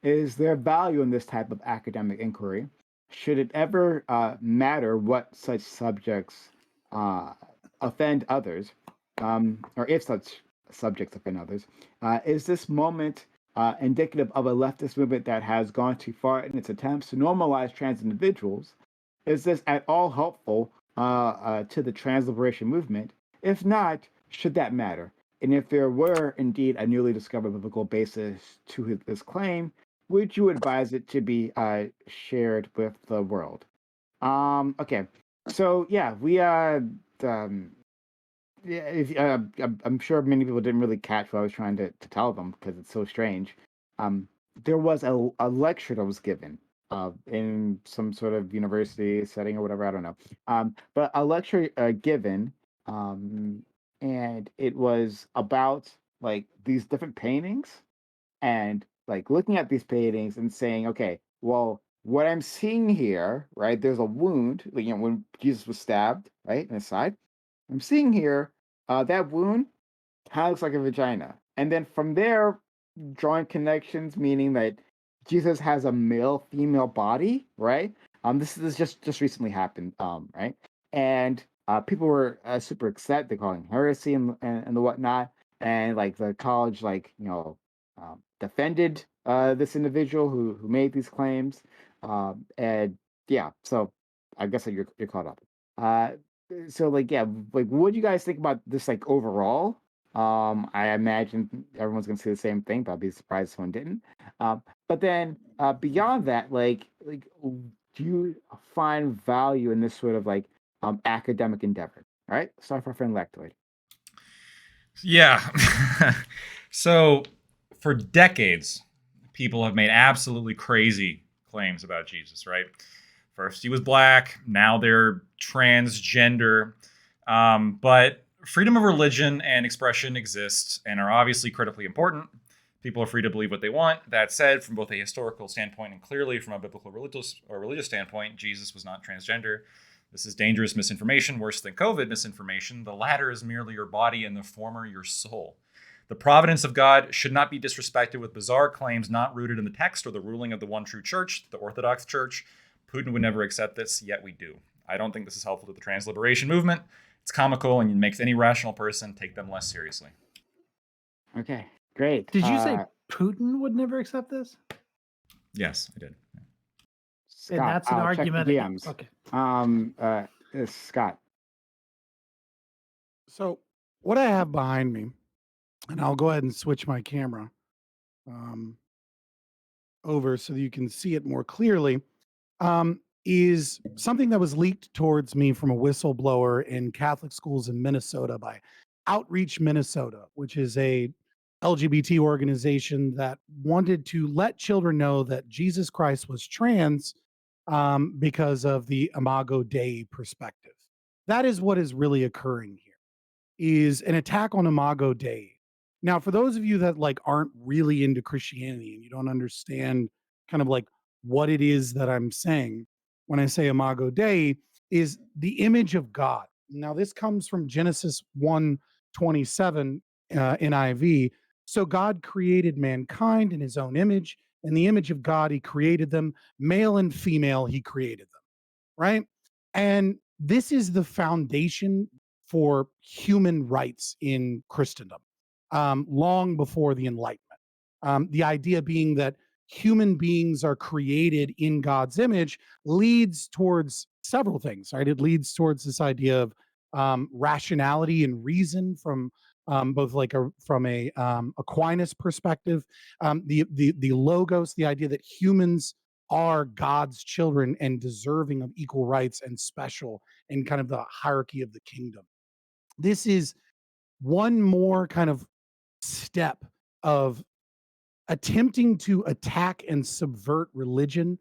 Is there value in this type of academic inquiry? Should it ever matter what such subjects offend others, or if such subjects offend others? Is this moment indicative of a leftist movement that has gone too far in its attempts to normalize trans individuals? Is this at all helpful to the trans liberation movement? If not, should that matter? And if there were indeed a newly discovered biblical basis to this claim, would you advise it to be shared with the world? Okay, so yeah, we I'm sure many people didn't really catch what I was trying to tell them because it's so strange. There was a lecture that was given in some sort of university setting or whatever, I don't know. But a lecture given, and it was about like these different paintings, and like looking at these paintings and saying, okay, well, what I'm seeing here, right? There's a wound, when Jesus was stabbed, right, in his side. I'm seeing here that wound kind of looks like a vagina, and then from there, drawing connections, meaning that Jesus has a male-female body, right? This just recently happened, right? And people were super upset. They're calling heresy and the whatnot, and like the college, defended this individual who made these claims, and yeah. So I guess you're caught up. So what do you guys think about this overall? I imagine everyone's gonna say the same thing, but I'd be surprised if someone didn't. But then beyond that, do you find value in this sort of academic endeavor? All right, start with our friend Lactoid. Yeah. So for decades, people have made absolutely crazy claims about Jesus, right? First he was black, now they're transgender. But freedom of religion and expression exists and are obviously critically important. People are free to believe what they want. That said, from both a historical standpoint and clearly from a biblical religious standpoint, Jesus was not transgender. This is dangerous misinformation, worse than COVID misinformation. The latter is merely your body and the former your soul. The providence of God should not be disrespected with bizarre claims not rooted in the text or the ruling of the one true church, the Orthodox Church. Putin would never accept this, yet we do. I don't think this is helpful to the trans liberation movement. It's comical and it makes any rational person take them less seriously. Okay, great. Did you say Putin would never accept this? Yes, I did. Scott, And that's an I'll check the argument. DMs. Okay. Scott. So what I have behind me, and I'll go ahead and switch my camera over so that you can see it more clearly, is something that was leaked towards me from a whistleblower in Catholic schools in Minnesota by Outreach Minnesota, which is a LGBT organization that wanted to let children know that Jesus Christ was trans because of the Imago Dei perspective. That is what is really occurring here, is an attack on Imago Dei. Now, for those of you that like aren't really into Christianity and you don't understand kind of like what it is that I'm saying when I say Imago Dei, is the image of God. Now, this comes from Genesis 1:27 NIV. So God created mankind in his own image. In the image of God, he created them. Male and female, he created them. Right? And this is the foundation for human rights in Christendom, long before the Enlightenment. The idea being that human beings are created in God's image leads towards several things, right? It leads towards this idea of rationality and reason from both like from a Aquinas perspective, the logos, the idea that humans are God's children and deserving of equal rights and special in kind of the hierarchy of the kingdom. This is one more kind of step of attempting to attack and subvert religion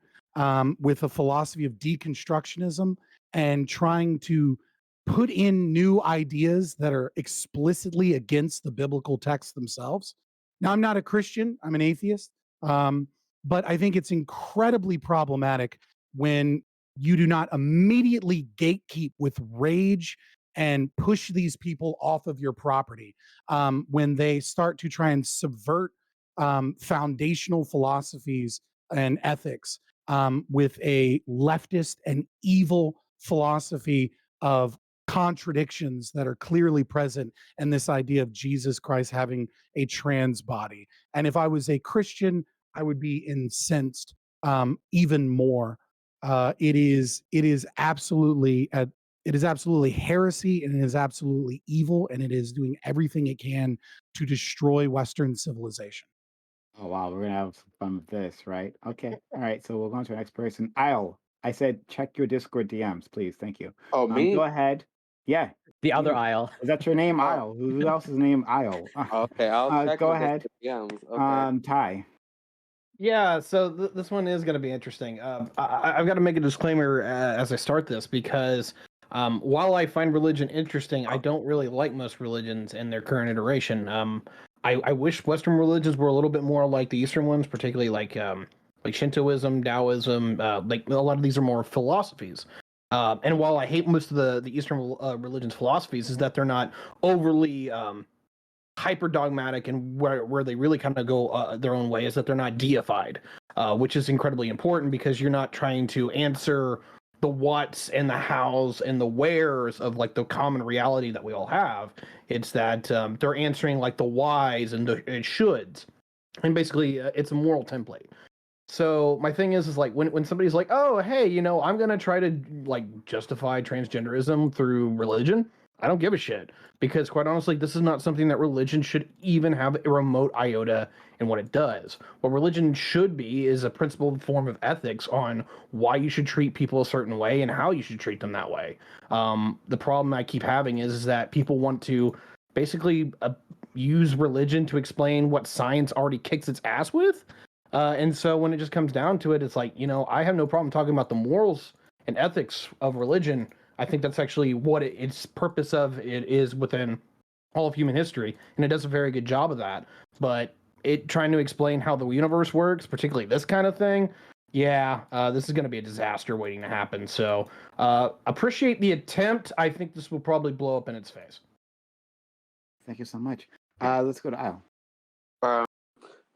with a philosophy of deconstructionism and trying to put in new ideas that are explicitly against the biblical texts themselves. Now, I'm not a Christian, I'm an atheist, but I think it's incredibly problematic when you do not immediately gatekeep with rage and push these people off of your property when they start to try and subvert foundational philosophies and ethics with a leftist and evil philosophy of contradictions that are clearly present in this idea of Jesus Christ having a trans body. And if I was a Christian, I would be incensed even more. It is absolutely heresy, and it is absolutely evil, and it is doing everything it can to destroy Western civilization. Oh wow, we're gonna have some fun with this, right? Okay, all right. So we'll go on to the next person. Isle, I said check your Discord DMs, please. Thank you. Oh, me? Go ahead. Yeah, The other you. Isle. Is that your name, Isle? Who else is named Isle? Okay, I'll check Go my ahead. Discord DMs. Okay. Ty. Yeah, so this one is going to be interesting. I've got to make a disclaimer as I start this because while I find religion interesting, I don't really like most religions in their current iteration. I wish Western religions were a little bit more like the Eastern ones, particularly like Shintoism, Taoism. Like a lot of these are more philosophies. And while I hate most of the Eastern religions' philosophies, is that they're not overly hyper dogmatic, and where they really kind of go their own way is that they're not deified, which is incredibly important because you're not trying to answer the whats and the hows and the wheres of like the common reality that we all have. It's that they're answering like the whys and the shoulds, and basically it's a moral template. So my thing is like when somebody's like, oh hey, I'm gonna try to like justify transgenderism through religion, I don't give a shit, because quite honestly, this is not something that religion should even have a remote iota in what it does. What religion should be is a principled form of ethics on why you should treat people a certain way and how you should treat them that way. The problem I keep having is that people want to basically use religion to explain what science already kicks its ass with. And so when it just comes down to it, it's like, I have no problem talking about the morals and ethics of religion. I think that's actually what its purpose of it is within all of human history, and it does a very good job of that. But it trying to explain how the universe works, particularly this kind of thing, this is going to be a disaster waiting to happen. So appreciate the attempt. I think this will probably blow up in its face. Thank you so much. Let's go to Isle.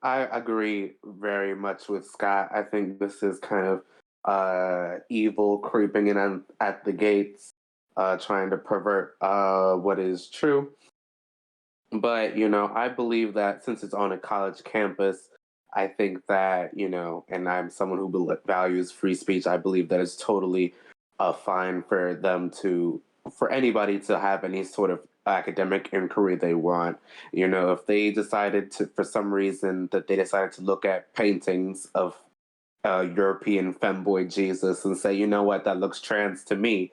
I agree very much with Scott. I think this is kind of evil creeping in at the gates. trying to pervert what is true. But, I believe that since it's on a college campus, I think that, and I'm someone who values free speech, I believe that it's totally fine for for anybody to have any sort of academic inquiry they want. If they decided to, for some reason, that they decided to look at paintings of European femboy Jesus and say, you know what, that looks trans to me.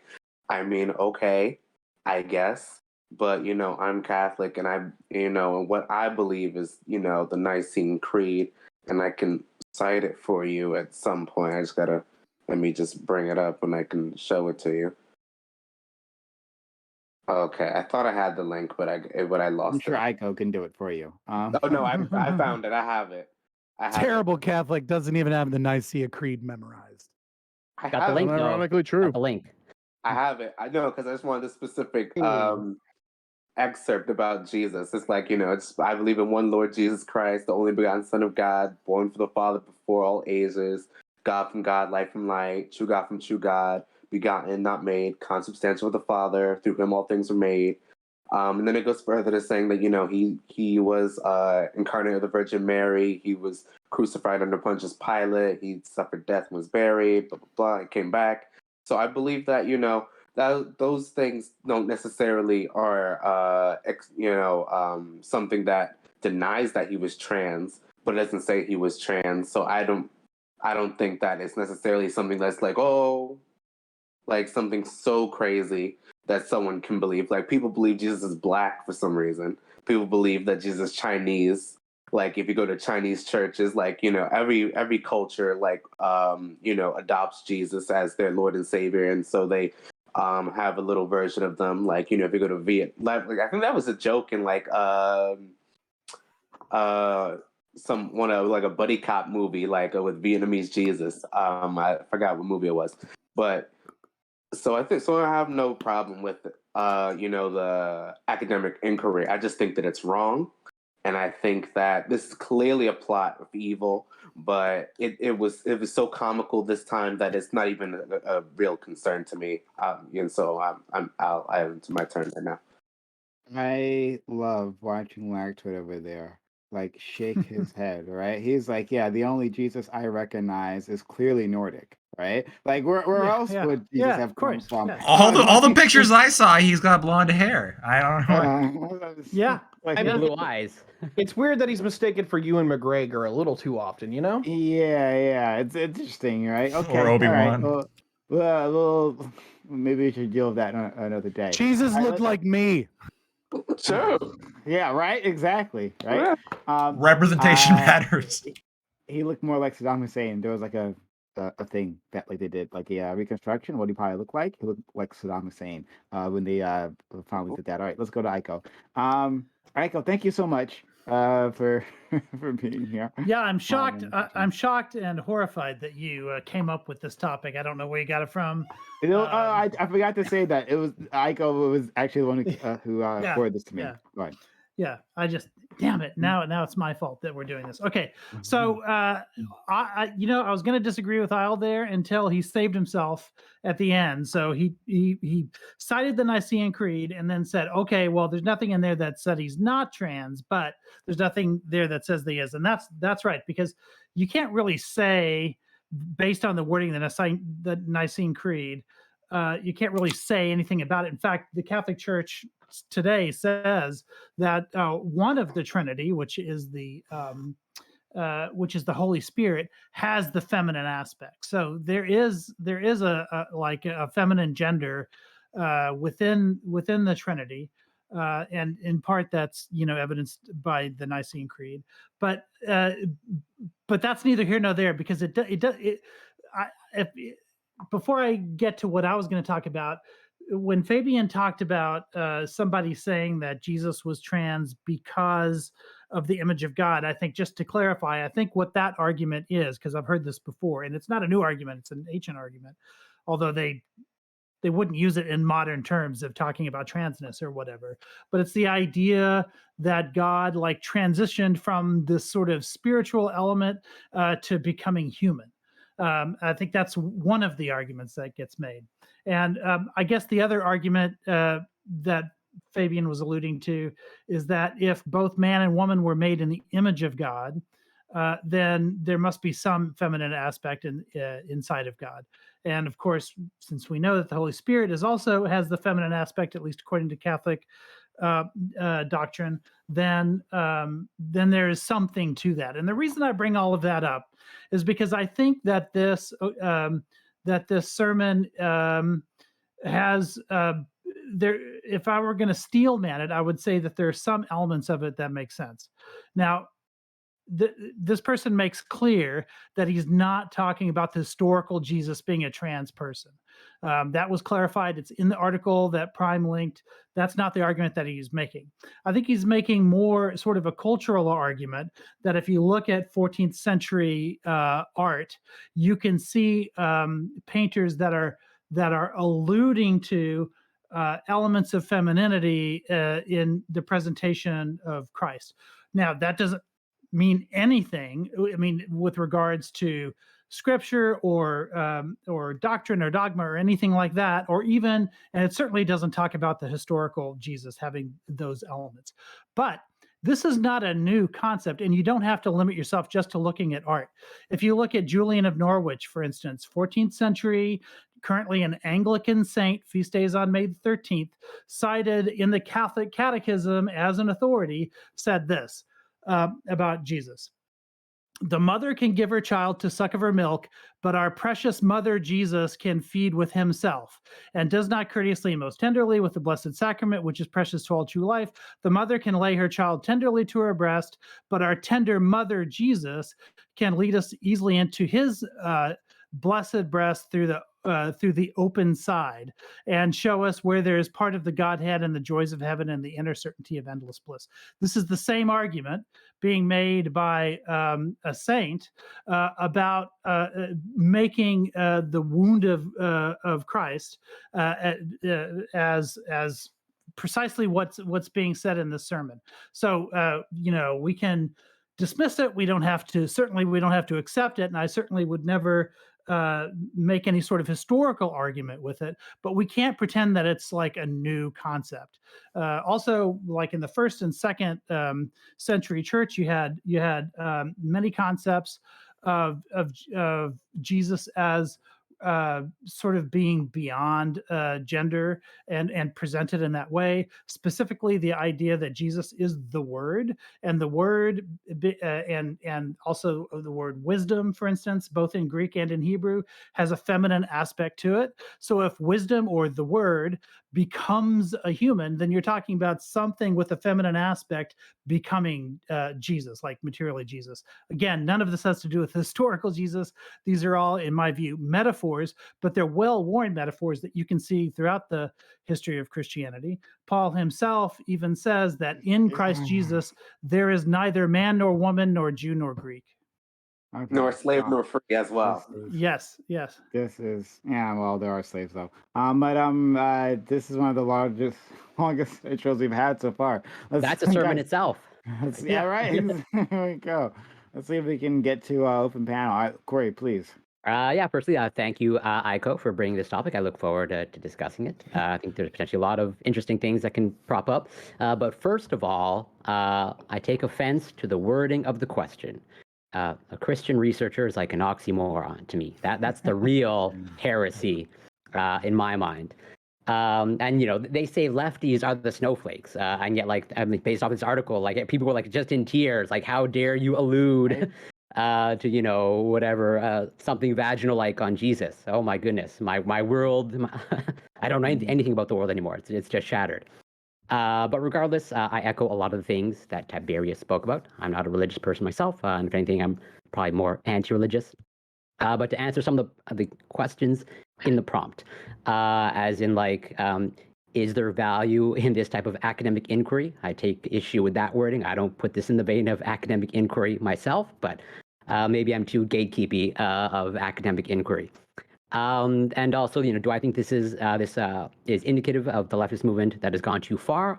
I mean, okay, I guess. But, I'm Catholic and and what I believe is, the Nicene Creed, and I can cite it for you at some point. I just gotta, let me just bring it up and I can show it to you. Okay, I thought I had the link, but I lost I'm sure it. Aiko can do it for you. Oh no, I found it. I have it. Terrible Catholic doesn't even have the Nicaea Creed memorized. I Got have the link, it. though. Ironically true. Got the link. I have it. I know, because I just wanted the specific excerpt about Jesus. It's like, I believe in one Lord Jesus Christ, the only begotten Son of God, born for the Father before all ages, God from God, light from light, true God from true God, begotten, not made, consubstantial with the Father, through him all things were made. And then it goes further to saying that, he was incarnate of the Virgin Mary, he was crucified under Pontius Pilate, he suffered death and was buried, blah, blah, blah, he came back. So I believe that, that those things don't necessarily are, something that denies that he was trans, but it doesn't say he was trans. So I don't think that it's necessarily something that's like, oh, like something so crazy that someone can believe. Like, people believe Jesus is black for some reason. People believe that Jesus is Chinese. Like, if you go to Chinese churches, like, every culture, like, adopts Jesus as their Lord and Savior. And so they have a little version of them. Like, if you go to Vietnam, like, I think that was a joke in like like a buddy cop movie, like with Vietnamese Jesus. I forgot what movie it was, but so I have no problem with the academic inquiry. I just think that it's wrong, and I think that this is clearly a plot of evil. But it was so comical this time that it's not even a real concern to me. And so I'm to my turn right now. I love watching Lactoid over there, like, shake his head, right? He's like, yeah, the only Jesus I recognize is clearly Nordic, right? Like, where else would Jesus have come from? All the pictures I saw, he's got blonde hair. I don't know. Yeah. Like, I mean, blue eyes. It's weird that he's mistaken for Ewan McGregor a little too often, Yeah, it's interesting, right? Okay, Or Obi-Wan. all right. Well, maybe we should deal with that another day. Jesus All right, looked like me. Sure. Yeah, right. Exactly. Right. Representation matters. He looked more like Saddam Hussein. There was like a thing that like they did like a reconstruction. What he probably looked like? He looked like Saddam Hussein when they finally did that. All right, let's go to Aiko. Aiko, thank you so much for being here. Yeah, I'm shocked. I'm shocked and horrified that you came up with this topic. I don't know where you got it from. I forgot to say that it was Aiko was actually the one who forwarded this to me. Yeah. Right. Yeah, I just damn it. Now it's my fault that we're doing this. Okay, so I was going to disagree with Isle there until he saved himself at the end. So he cited the Nicene Creed and then said, okay, well, there's nothing in there that said he's not trans, but there's nothing there that says that he is, and that's right, because you can't really say, based on the wording of the Nicene Creed, you can't really say anything about it. In fact, the Catholic Church today says that one of the Trinity, which is the Holy Spirit, has the feminine aspect. So there is a feminine gender within the Trinity, and in part that's evidenced by the Nicene Creed. But that's neither here nor there, because before I get to what I was going to talk about, when Fabian talked about somebody saying that Jesus was trans because of the image of God, I think, just to clarify, I think what that argument is, because I've heard this before, and it's not a new argument, it's an ancient argument, although they wouldn't use it in modern terms of talking about transness or whatever. But it's the idea that God transitioned from this sort of spiritual element to becoming human. I think that's one of the arguments that gets made. And I guess the other argument that Fabian was alluding to is that if both man and woman were made in the image of God, then there must be some feminine aspect inside of God. And of course, since we know that the Holy Spirit also has the feminine aspect, at least according to Catholic doctrine, then there is something to that. And the reason I bring all of that up is because I think that this sermon has there. If I were going to steel man it, I would say that there are some elements of it that make sense. Now, this person makes clear that he's not talking about the historical Jesus being a trans person. That was clarified. It's in the article that Prime linked. That's not the argument that he's making. I think he's making more sort of a cultural argument that if you look at 14th century art, you can see painters that are alluding to elements of femininity in the presentation of Christ. Now, that doesn't mean anything. I mean, with regards to scripture or doctrine or dogma or anything like that, or even, and it certainly doesn't talk about the historical Jesus having those elements. But this is not a new concept, and you don't have to limit yourself just to looking at art. If you look at Julian of Norwich, for instance, 14th century, currently an Anglican saint, feast day is on May the 13th, cited in the Catholic Catechism as an authority, said this about Jesus. The mother can give her child to suck of her milk, but our precious mother Jesus can feed with himself, and does not courteously and most tenderly with the blessed sacrament, which is precious to all true life. The mother can lay her child tenderly to her breast, but our tender mother Jesus can lead us easily into his blessed breast through the open side, and show us where there is part of the Godhead and the joys of heaven and the inner certainty of endless bliss. This is the same argument being made by a saint about making the wound of Christ as precisely what's being said in this sermon. So we can dismiss it. We don't have to accept it, and I certainly would never make any sort of historical argument with it, but we can't pretend that it's like a new concept. Also, like in the first and second century church, you had many concepts of Jesus as sort of being beyond gender and presented in that way. Specifically, the idea that Jesus is the Word, and the Word, and also the word wisdom, for instance, both in Greek and in Hebrew, has a feminine aspect to it. So if wisdom or the Word becomes a human, then you're talking about something with a feminine aspect becoming Jesus, like materially Jesus. Again, none of this has to do with historical Jesus. These are all, in my view, metaphors, but they're well-worn metaphors that you can see throughout the history of Christianity. Paul himself even says that in Christ Jesus, there is neither man nor woman, nor Jew nor Greek. Okay. Nor slave nor free as well. Yes. This is, well, there are slaves though. But this is one of the longest intros we've had so far. That's a sermon itself. Yeah, right. Here we go. Let's see if we can get to open panel. All right, Corey, please. Firstly, thank you, Aiko, for bringing this topic. I look forward to discussing it. I think there's potentially a lot of interesting things that can prop up. But first of all, I take offense to the wording of the question. A Christian researcher is like an oxymoron to me. That's the real heresy in my mind. And they say lefties are the snowflakes, and yet, based off this article, people were just in tears, how dare you allude to whatever something vaginal like on Jesus? Oh my goodness, my world. I don't know anything about the world anymore. It's just shattered. But regardless, I echo a lot of the things that Tiberius spoke about. I'm not a religious person myself, and if anything, I'm probably more anti-religious. But to answer some of the questions in the prompt, as in is there value in this type of academic inquiry? I take issue with that wording. I don't put this in the vein of academic inquiry myself, but maybe I'm too gatekeepy of academic inquiry. And also, do I think this is indicative of the leftist movement that has gone too far?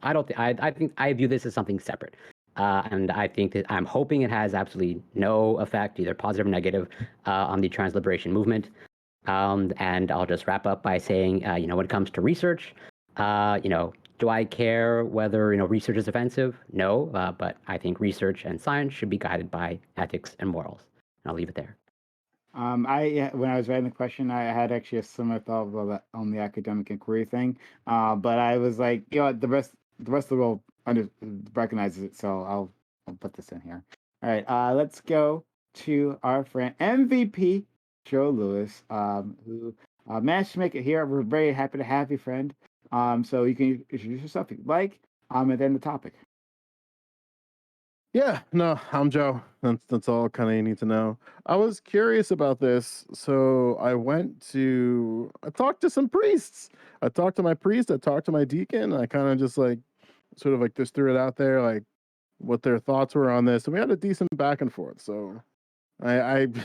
I don't. I think I view this as something separate. And I think that I'm hoping it has absolutely no effect, either positive or negative, on the trans liberation movement. And I'll just wrap up by saying, when it comes to research, do I care whether research is offensive? No, but I think research and science should be guided by ethics and morals. And I'll leave it there. When I was writing the question, I had actually a similar thought on the academic inquiry thing, but I was like, the rest of the world recognizes it, so I'll put this in here. All right, let's go to our friend MVP Joe Lewis, who managed to make it here. We're very happy to have you, friend. So you can introduce yourself if you'd like, and then the topic. Yeah, no, I'm Joe. That's all kind of you need to know. I was curious about this, so I talked to some priests. I talked to my priest, I talked to my deacon, and I kind of just just threw it out there, like what their thoughts were on this, and we had a decent back and forth. So it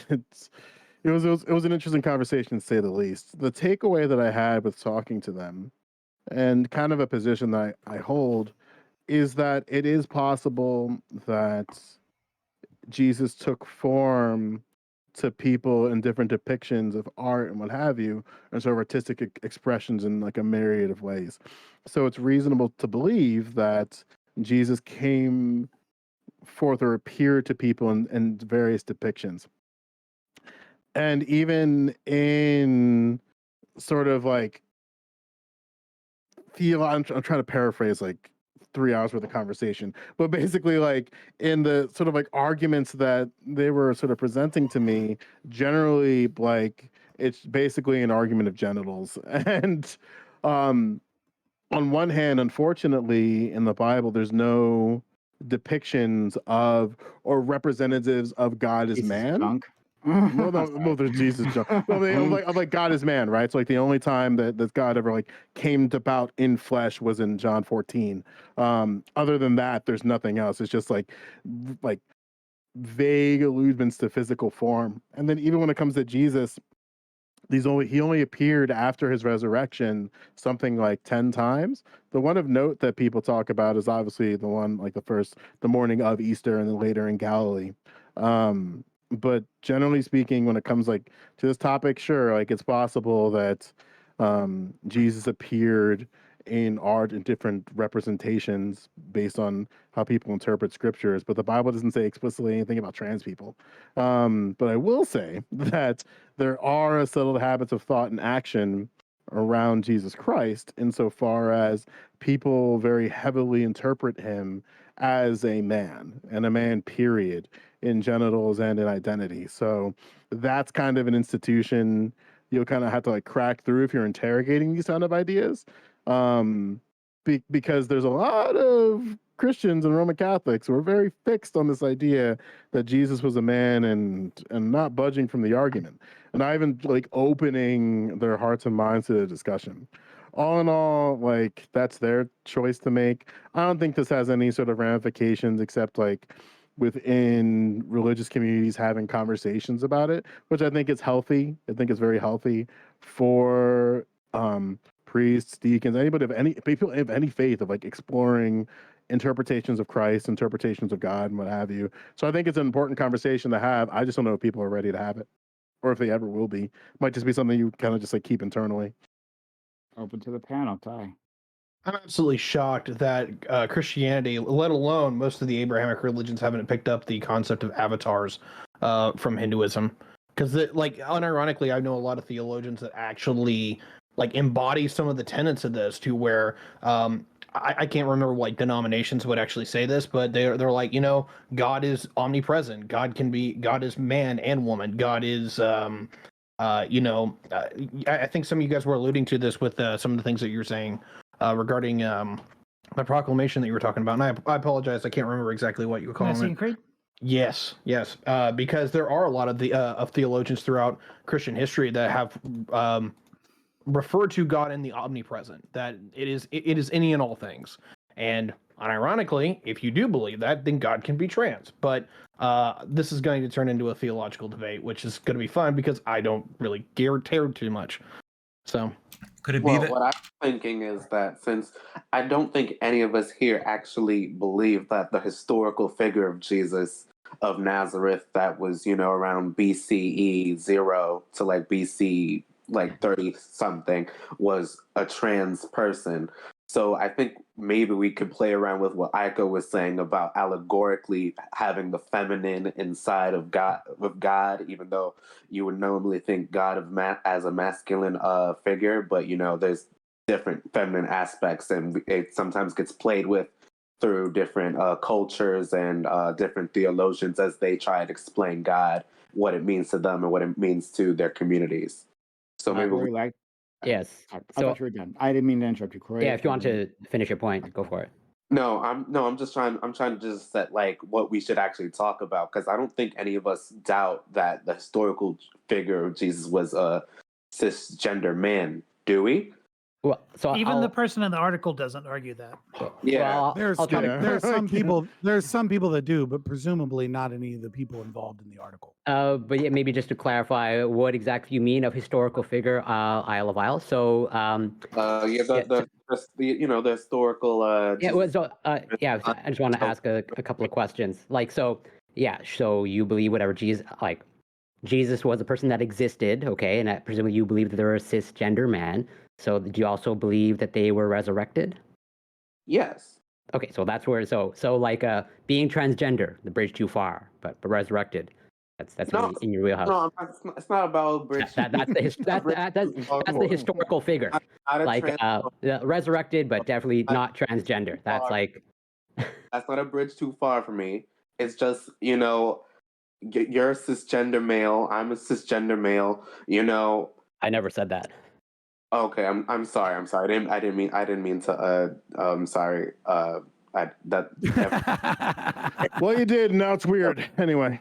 was an interesting conversation, to say the least. The takeaway that I had with talking to them, and kind of a position that I hold, is that it is possible that Jesus took form to people in different depictions of art and what have you, and sort of artistic expressions in like a myriad of ways. So it's reasonable to believe that Jesus came forth or appeared to people in various depictions. And even in sort of like I'm trying to paraphrase like 3 hours worth of conversation, but basically like in the sort of like arguments that they were sort of presenting to me, generally like it's basically an argument of genitals. And on one hand, unfortunately, in the Bible, there's no depictions of or representatives of God as man. Well, there's Jesus. Like God is man, right? So like the only time that God ever like came about in flesh was in John 14. Other than that, there's nothing else. It's just like vague allusions to physical form. And then even when it comes to Jesus, he only appeared after his resurrection something like 10 times. The one of note that people talk about is obviously the one like the morning of Easter, and then later in Galilee. But generally speaking, when it comes like to this topic, sure, like it's possible that Jesus appeared in art in different representations based on how people interpret scriptures, but the Bible doesn't say explicitly anything about trans people. But I will say that there are settled habits of thought and action around Jesus Christ, insofar as people very heavily interpret him as a man, and a man, period, in genitals and in identity. So that's kind of an institution you'll kind of have to like crack through if you're interrogating these kind of ideas. Because there's a lot of Christians and Roman Catholics who are very fixed on this idea that Jesus was a man and not budging from the argument, and not even like opening their hearts and minds to the discussion. All in all, like that's their choice to make. I don't think this has any sort of ramifications except like within religious communities having conversations about it, which I think is healthy. I think it's very healthy for priests, deacons, anybody of any people of any faith of like exploring interpretations of Christ, interpretations of God, and what have you. So I think it's an important conversation to have. I just don't know if people are ready to have it, or if they ever will be. Might just be something you kind of just like keep internally. Open to the panel, Ty. I'm absolutely shocked that Christianity, let alone most of the Abrahamic religions, haven't picked up the concept of avatars from Hinduism. Because, like, unironically, I know a lot of theologians that actually like embody some of the tenets of this, to where I can't remember what denominations would actually say this, but they're like, God is omnipresent. God is man and woman. God is I think some of you guys were alluding to this with some of the things that you're saying regarding the proclamation that you were talking about. And I apologize, I can't remember exactly what you were calling Nicene it. Creed? Yes. Because there are a lot of theologians throughout Christian history that have referred to God in the omnipresent, that it is any and all things. And unironically, if you do believe that, then God can be trans. But this is going to turn into a theological debate, which is going to be fun because I don't really care too much. So Could it be Well, that? what I'm thinking is that since I don't think any of us here actually believe that the historical figure of Jesus of Nazareth that was, around BCE 0 to like BC like 30 something was a trans person. So I think maybe we could play around with what Aiko was saying about allegorically having the feminine inside of God, with God, even though you would normally think God of as a masculine figure, but there's different feminine aspects, and it sometimes gets played with through different cultures and different theologians as they try to explain God, what it means to them and what it means to their communities. So maybe Corey, like, Yes. I So thought you were done. I didn't mean to interrupt you, Corey. yeah, if you want to finish your point, go for it. I'm just trying. I'm trying to just set like what we should actually talk about, because I don't think any of us doubt that the historical figure of Jesus was a cisgender man. Do we? Well, so Even the person in the article doesn't argue that. Yeah. There's some people that do, but presumably not any of the people involved in the article. But yeah, maybe just to clarify what exactly you mean of historical figure, Isle of Isles. So The historical. I just want to ask a couple of questions. Like, so you believe whatever Jesus was a person that existed, okay, and I presumably you believe that they're a cisgender man. So do you also believe that they were resurrected? Yes. Okay, so that's where being transgender, the bridge too far, but resurrected. That's No, in your wheelhouse. No, it's not about bridge. That's the historical figure. Resurrected, but definitely not transgender. That's like that's not a bridge too far for me. It's just you're a cisgender male. I'm a cisgender male. I never said that. Okay, I'm sorry. I didn't mean to. Sorry. Well, you did. Now it's weird. Anyway.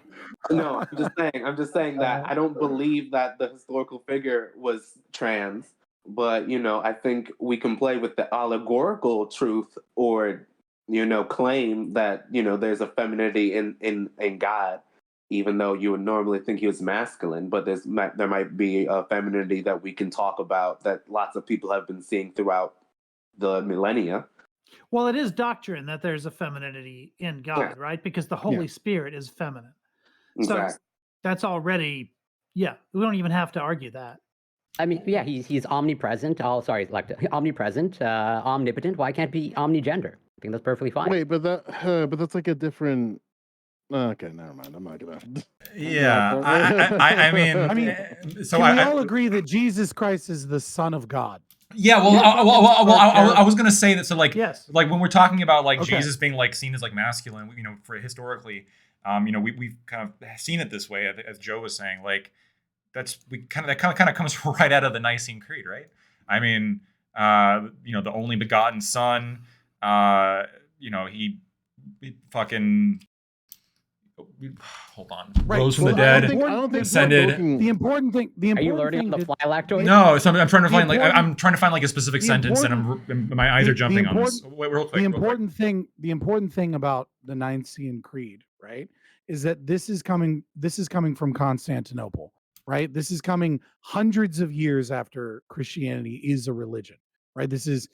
No, I'm just saying that I don't believe that the historical figure was trans, but I think we can play with the allegorical truth, or claim that there's a femininity in God, even though you would normally think he was masculine, but there might be a femininity that we can talk about that lots of people have been seeing throughout the millennia. Well, it is doctrine that there's a femininity in God, right? Because the Holy Spirit is feminine. Exactly. So that's already, we don't even have to argue that. I mean, yeah, he's omnipresent. Omnipresent, omnipotent. Why can't it be omnigender? I think that's perfectly fine. Wait, but that's like a different. Okay, never mind. I'm not gonna. Yeah, I mean, so can we all agree that Jesus Christ is the Son of God? Yeah, I was gonna say that. So like, yes, like when we're talking about like Jesus being like seen as like masculine, for historically, we've kind of seen it this way, as Joe was saying. Like, that kind of comes right out of the Nicene Creed, right? I mean, the only begotten Son, he fucking. Hold on. Right. Rose from the dead. I don't think ascended. The important thing. Are you learning on the fly, Lactoid? No, so I'm trying to find I'm trying to find like a specific sentence, and my eyes are jumping on this. Wait, real quick. The important thing about the Nicene Creed, right, is that this is coming from Constantinople, right? This is coming hundreds of years after Christianity is a religion, right? This is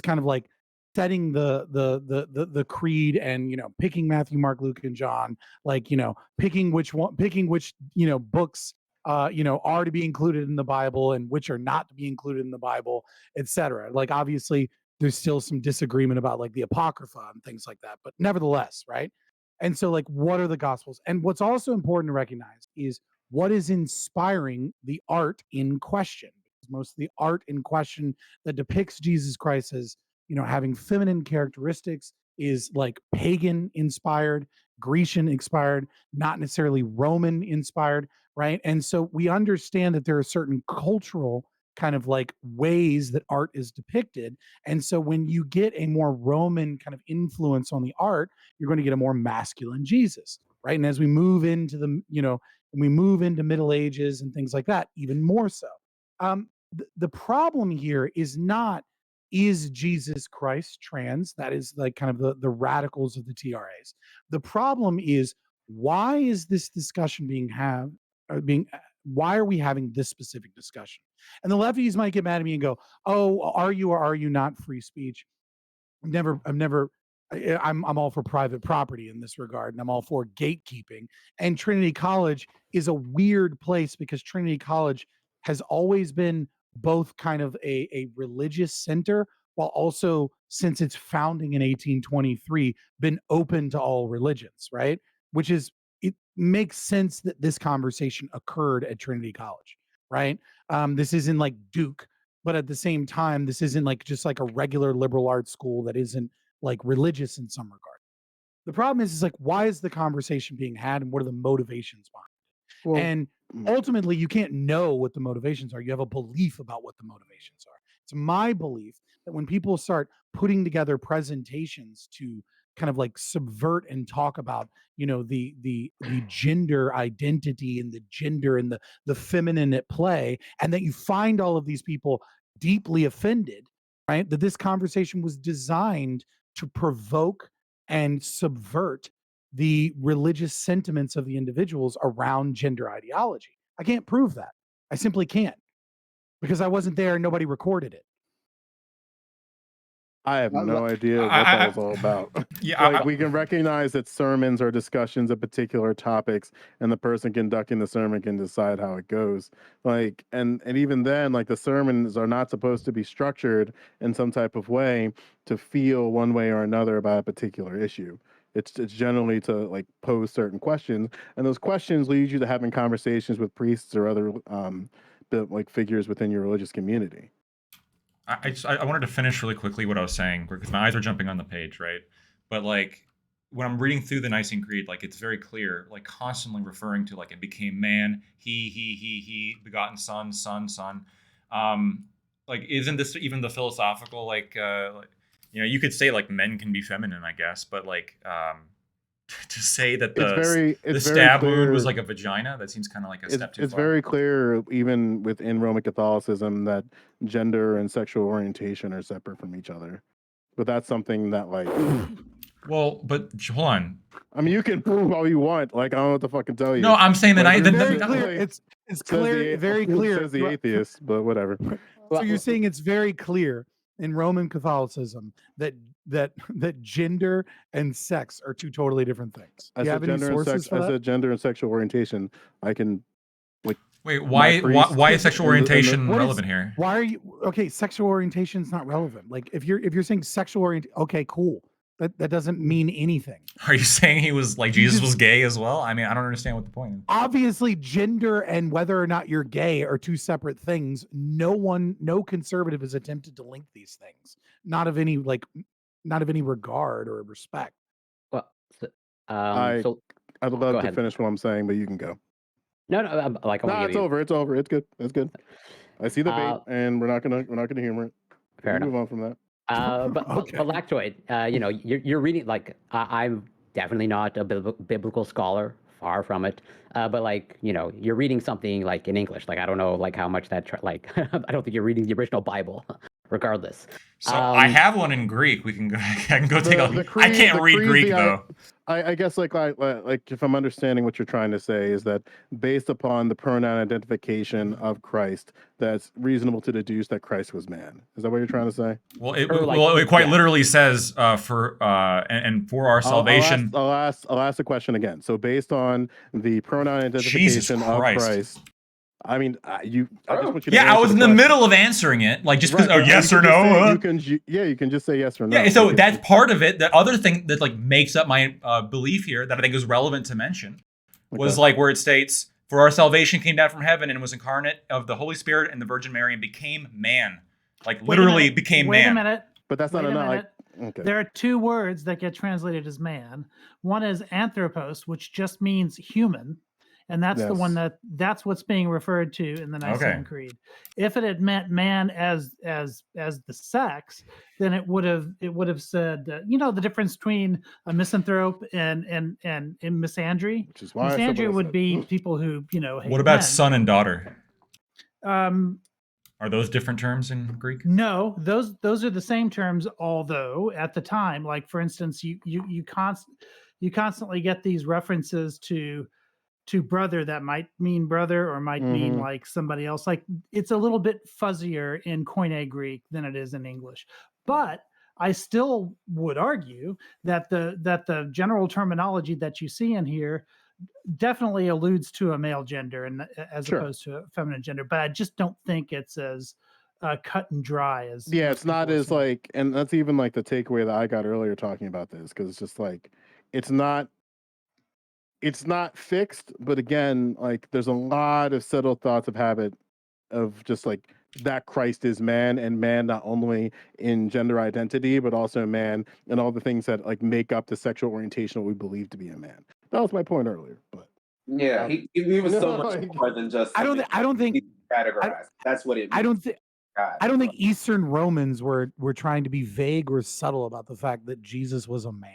kind of like setting the creed, and picking Matthew, Mark, Luke, and John, picking which books are to be included in the Bible and which are not to be included in the Bible, etc. Like, obviously there's still some disagreement about like the Apocrypha and things like that, but nevertheless, right? And so, like, what are the Gospels? And what's also important to recognize is what is inspiring the art in question. Because most of the art in question that depicts Jesus Christ as having feminine characteristics is like pagan inspired, Grecian inspired, not necessarily Roman inspired, right? And so we understand that there are certain cultural kind of like ways that art is depicted. And so when you get a more Roman kind of influence on the art, you're going to get a more masculine Jesus, right? And as we move into when we move into Middle Ages and things like that, even more so. The problem here is not, is Jesus Christ trans? That is like kind of the radicals of the TRAs. The problem is, why is this discussion being why are we having this specific discussion? And the lefties might get mad at me and go, oh, are you or are you not free speech? I'm all for private property in this regard, and I'm all for gatekeeping. And Trinity College is a weird place because Trinity College has always been both kind of a religious center, while also, since its founding in 1823, been open to all religions, right? Which is, it makes sense that this conversation occurred at Trinity College, right? This isn't like Duke, but at the same time, this isn't like just like a regular liberal arts school that isn't like religious in some regard. The problem is like, why is the conversation being had and what are the motivations behind it? Well, and ultimately, you can't know what the motivations are. You have a belief about what the motivations are. It's my belief that when people start putting together presentations to kind of like subvert and talk about, you know, the gender identity and the gender and the feminine at play, and that you find all of these people deeply offended, right? That this conversation was designed to provoke and subvert the religious sentiments of the individuals around gender ideology. I can't prove that. I simply can't, because I wasn't there and nobody recorded it. I have no idea what that was all about. Yeah, like we can recognize that sermons are discussions of particular topics, and the person conducting the sermon can decide how it goes. Like, and even then, like the sermons are not supposed to be structured in some type of way to feel one way or another about a particular issue. It's generally to like pose certain questions, and those questions lead you to having conversations with priests or other like figures within your religious community. I wanted to finish really quickly what I was saying because my eyes are jumping on the page, right? But like when I'm reading through the Nicene Creed, like it's very clear, like constantly referring to like it became man, he, begotten son. Like isn't this even the philosophical like you know, you could say like men can be feminine, I guess, but like to say that the stab wound was like a vagina, that seems kind of like a step too far. It's very clear, even within Roman Catholicism, that gender and sexual orientation are separate from each other. But that's something that, like, well, but hold on. I mean, you can prove all you want. Like, I don't know what to fucking tell you. No, I'm saying that like, it's very clear. It's clear, very clear. Says the atheist, but whatever. So you're saying it's very clear in Roman Catholicism that gender and sex are two totally different things. As a gender and sexual orientation, I can like. Wait, why is sexual orientation relevant here? Why are you okay? Sexual orientation is not relevant. Like if you're saying sexual orientation, okay, cool. That doesn't mean anything. Are you saying he was like Jesus was gay as well? I mean, I don't understand what the point is. Obviously, gender and whether or not you're gay are two separate things. No conservative has attempted to link these things. Not of any regard or respect. Well, I'd love to finish what I'm saying, but you can go. No, like it's over. It's over. It's good. It's good. I see the bait, and we're not gonna humor it. Fair enough. Move on from that. But Lactoid, you know, you're reading like I'm definitely not a biblical scholar, far from it. But like, you know, you're reading something like in English. Like I don't know, like how much that I don't think you're reading the original Bible. Regardless, so I have one in Greek. We can go. I can go take a. I can't read Greek though. I guess like if I'm understanding what you're trying to say is that based upon the pronoun identification of Christ, that's reasonable to deduce that Christ was man. Is that what you're trying to say? Well, it quite literally says for our salvation. I'll ask the question again. So based on the pronoun identification of Christ. I mean, I just want you to. Yeah, I was in the middle of answering it, like just because. Right, yes or no. You can just say yes or no. Yeah, so that's part of it. The other thing that like makes up my belief here that I think is relevant to mention was like where it states, "For our salvation came down from heaven and was incarnate of the Holy Spirit and the Virgin Mary and became man." Like literally became man. Wait a minute. But that's not enough. Okay. There are two words that get translated as man. One is anthropos, which just means human. And that's the one that's what's being referred to in the Nicene Creed. If it had meant man as the sex, then it would have said you know the difference between a misanthrope and misandry. Which is why misandry would be people who you know. Hate what about men. son and daughter? Are those different terms in Greek? No, those are the same terms. Although at the time, like for instance, you constantly get these references to to brother that might mean brother or might mean like somebody else. Like it's a little bit fuzzier in Koine Greek than it is in English. But I still would argue that the general terminology that you see in here definitely alludes to a male gender and as opposed to a feminine gender. But I just don't think it's as cut and dry as it's not as like, and that's even like the takeaway that I got earlier talking about this, because it's just like it's not fixed, but again, like there's a lot of subtle thoughts of habit of just like that Christ is man, and man not only in gender identity but also man and all the things that like make up the sexual orientation we believe to be a man. That was my point earlier. But yeah, he was so much more than just. I don't think categorized. That's what it means. I don't think Eastern Romans were trying to be vague or subtle about the fact that Jesus was a man.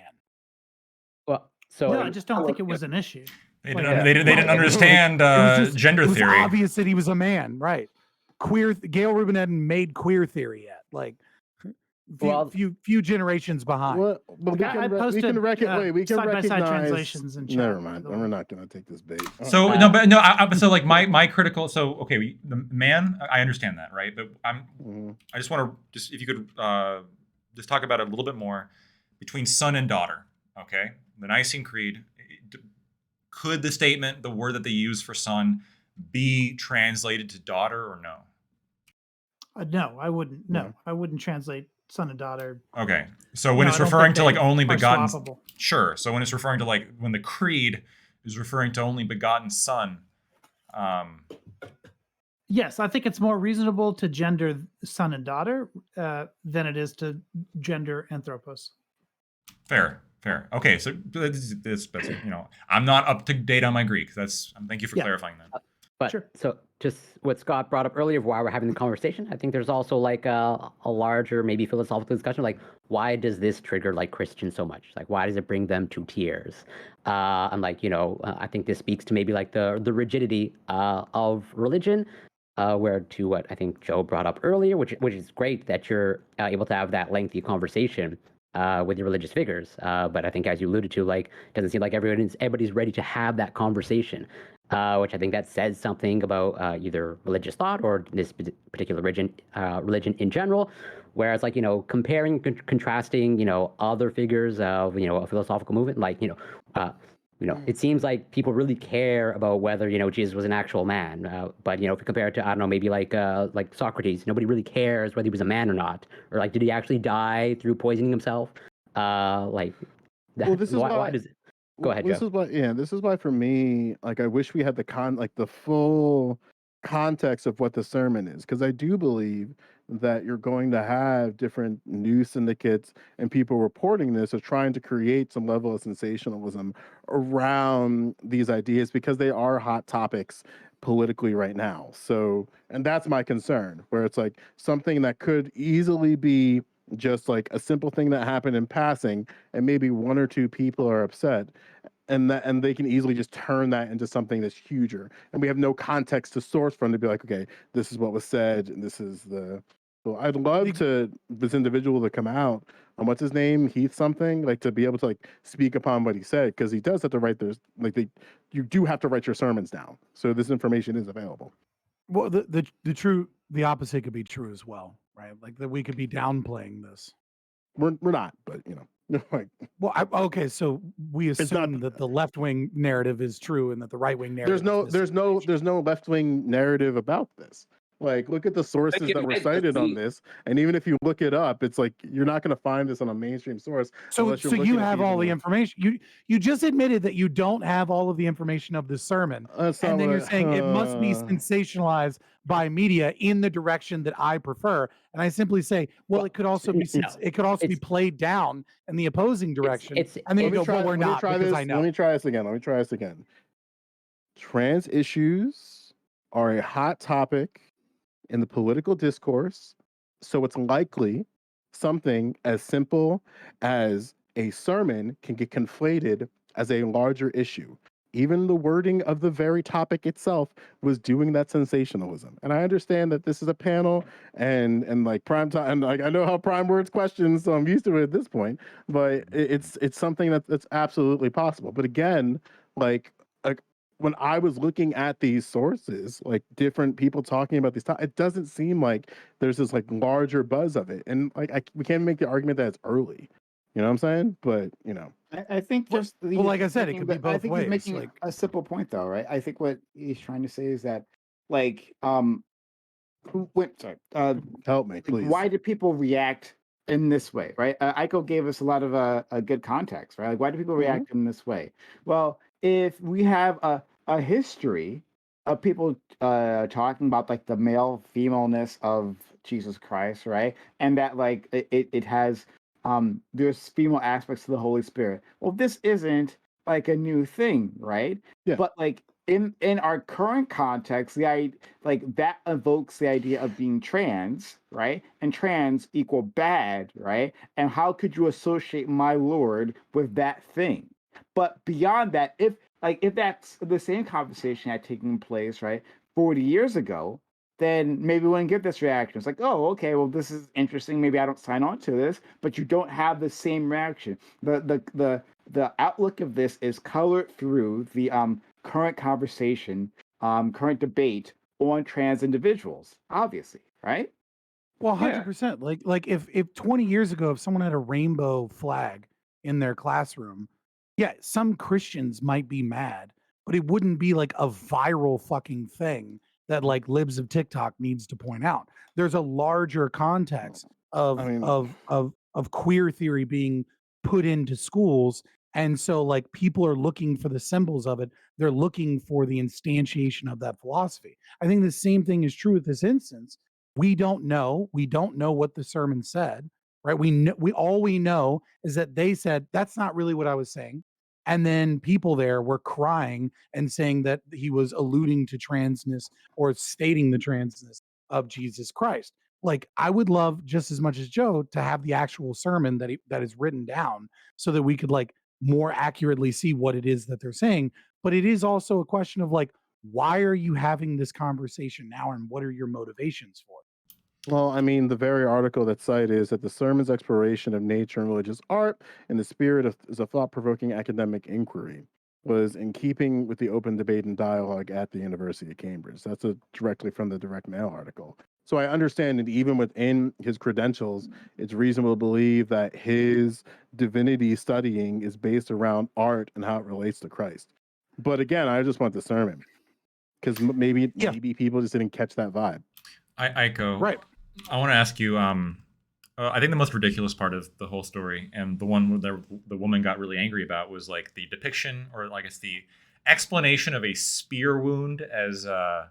Well, so no, I just don't think it was an issue. They didn't understand gender it was theory. Obvious that he was a man, right? Gail Rubin hadn't made queer theory yet. Like few generations behind. Well, but we can recognize. translations and never mind. We're not going to take this bait. So so like my critical. So okay, the man, I understand that, right? But I just want to if you could just talk about it a little bit more between son and daughter. Okay, the Nicene Creed. Could the statement, the word that they use for son, be translated to daughter or no? No, I wouldn't. No, I wouldn't translate son and daughter. Okay, so when it's referring to like only begotten, sure. So when it's referring to like when the creed is referring to only begotten son, yes, I think it's more reasonable to gender son and daughter than it is to gender anthropos. Fair. Okay, so that's I'm not up to date on my Greek. Thank you for clarifying that. But so just what Scott brought up earlier of why we're having the conversation, I think there's also like a larger maybe philosophical discussion, like why does this trigger like Christians so much? Like why does it bring them to tears? And like I think this speaks to maybe like the rigidity of religion, where to what I think Joe brought up earlier, which is great that you're able to have that lengthy conversation with your religious figures. But I think as you alluded to, like it doesn't seem like everybody's ready to have that conversation. Which I think that says something about either religious thought or this particular religion in general. Whereas, like, comparing, contrasting, other figures of, a philosophical movement, like, it seems like people really care about whether, Jesus was an actual man. But, if you compare it to, I don't know, maybe like Socrates, nobody really cares whether he was a man or not. Or, like, did he actually die through poisoning himself? Why does it? Go ahead, Joe. This is why for me, like I wish we had the full context of what the sermon is, because I do believe that you're going to have different news syndicates and people reporting this or trying to create some level of sensationalism around these ideas because they are hot topics politically right now. So, and that's my concern, where it's like something that could easily be just like a simple thing that happened in passing and maybe one or two people are upset and they can easily just turn that into something that's huger, and we have no context to source from to be like, okay, this is what was said and this is the. So I'd love this individual to come out on what's his name, Heath something, like to be able to like speak upon what he said, because he does have to write you do have to write your sermons down, so this information is available. Well, the opposite could be true as well, right? Like that we could be downplaying this. We're not, but like. Well, okay, so we assume that the left wing narrative is true and that the right wing narrative. There's no left wing narrative about this. Like, look at the sources that were cited on this, and even if you look it up, it's like you're not going to find this on a mainstream source. So you have all the information. You just admitted that you don't have all of the information of the sermon, and then you're saying it must be sensationalized by media in the direction that I prefer. And I simply say, well, it could also be be played down in the opposing direction. And then you go, well, we're not because I know. Let me try this again. Trans issues are a hot topic in the political discourse, so it's likely something as simple as a sermon can get conflated as a larger issue. Even the wording of the very topic itself was doing that sensationalism. And I understand that this is a panel and like prime time, and like I know how Prime words questions, so I'm used to it at this point. But it's something that's absolutely possible. But again, like when I was looking at these sources, like different people talking about these topics, it doesn't seem like there's this like larger buzz of it. And like we can't make the argument that it's early. You know what I'm saying? But I think just well, like I said, it could be both I think ways. he's making Like, a simple point, though, right? I think what he's trying to say is that, like, who went? Sorry, help me, please. Why do people react in this way, right? Aiko gave us a lot of a good context, right? Like, why do people react in this way? Well, if we have a history of people talking about like the male femaleness of Jesus Christ, right? And that like it has there's female aspects to the Holy Spirit. Well, this isn't like a new thing, right? Yeah. But like in our current context, like that evokes the idea of being trans, right? And trans equal bad, right? And how could you associate my Lord with that thing? But beyond that, if that's the same conversation had taken place, right, 40 years ago, then maybe we wouldn't get this reaction. It's like, oh, okay, well, this is interesting. Maybe I don't sign on to this, but you don't have the same reaction. The outlook of this is colored through the current conversation, current debate on trans individuals, obviously, right? well, 100%. Like if 20 years ago, if someone had a rainbow flag in their classroom, yeah, some Christians might be mad, but it wouldn't be like a viral fucking thing that like libs of TikTok needs to point out. There's a larger context of queer theory being put into schools, and so like people are looking for the symbols of it. They're looking for the instantiation of that philosophy. I think the same thing is true with this instance. We don't know what the sermon said, right? We all we know is that they said that's not really what I was saying. And then people there were crying and saying that he was alluding to transness or stating the transness of Jesus Christ. Like, I would love just as much as Joe to have the actual sermon that is written down so that we could like more accurately see what it is that they're saying. But it is also a question of like, why are you having this conversation now, and what are your motivations for it? Well, I mean, the very article that cited is that the sermon's exploration of nature and religious art in the spirit of is a thought-provoking academic inquiry was in keeping with the open debate and dialogue at the University of Cambridge. That's directly from the Direct Mail article. So I understand that even within his credentials, it's reasonable to believe that his divinity studying is based around art and how it relates to Christ. But again, I just want the sermon because maybe people just didn't catch that vibe. Aiko, right. I want to ask you. I think the most ridiculous part of the whole story, and the one where the woman got really angry about, was like the depiction, or I guess the explanation of a spear wound as a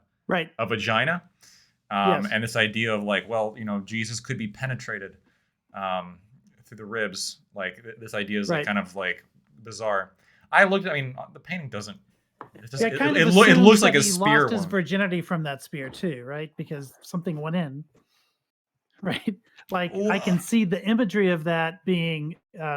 vagina, and this idea of like, well, Jesus could be penetrated through the ribs. Like this idea is like kind of like bizarre. I looked. I mean, the painting doesn't. It looks like a spear. He lost his virginity from that spear too, right? Because something went in. Right, like I can see the imagery of that being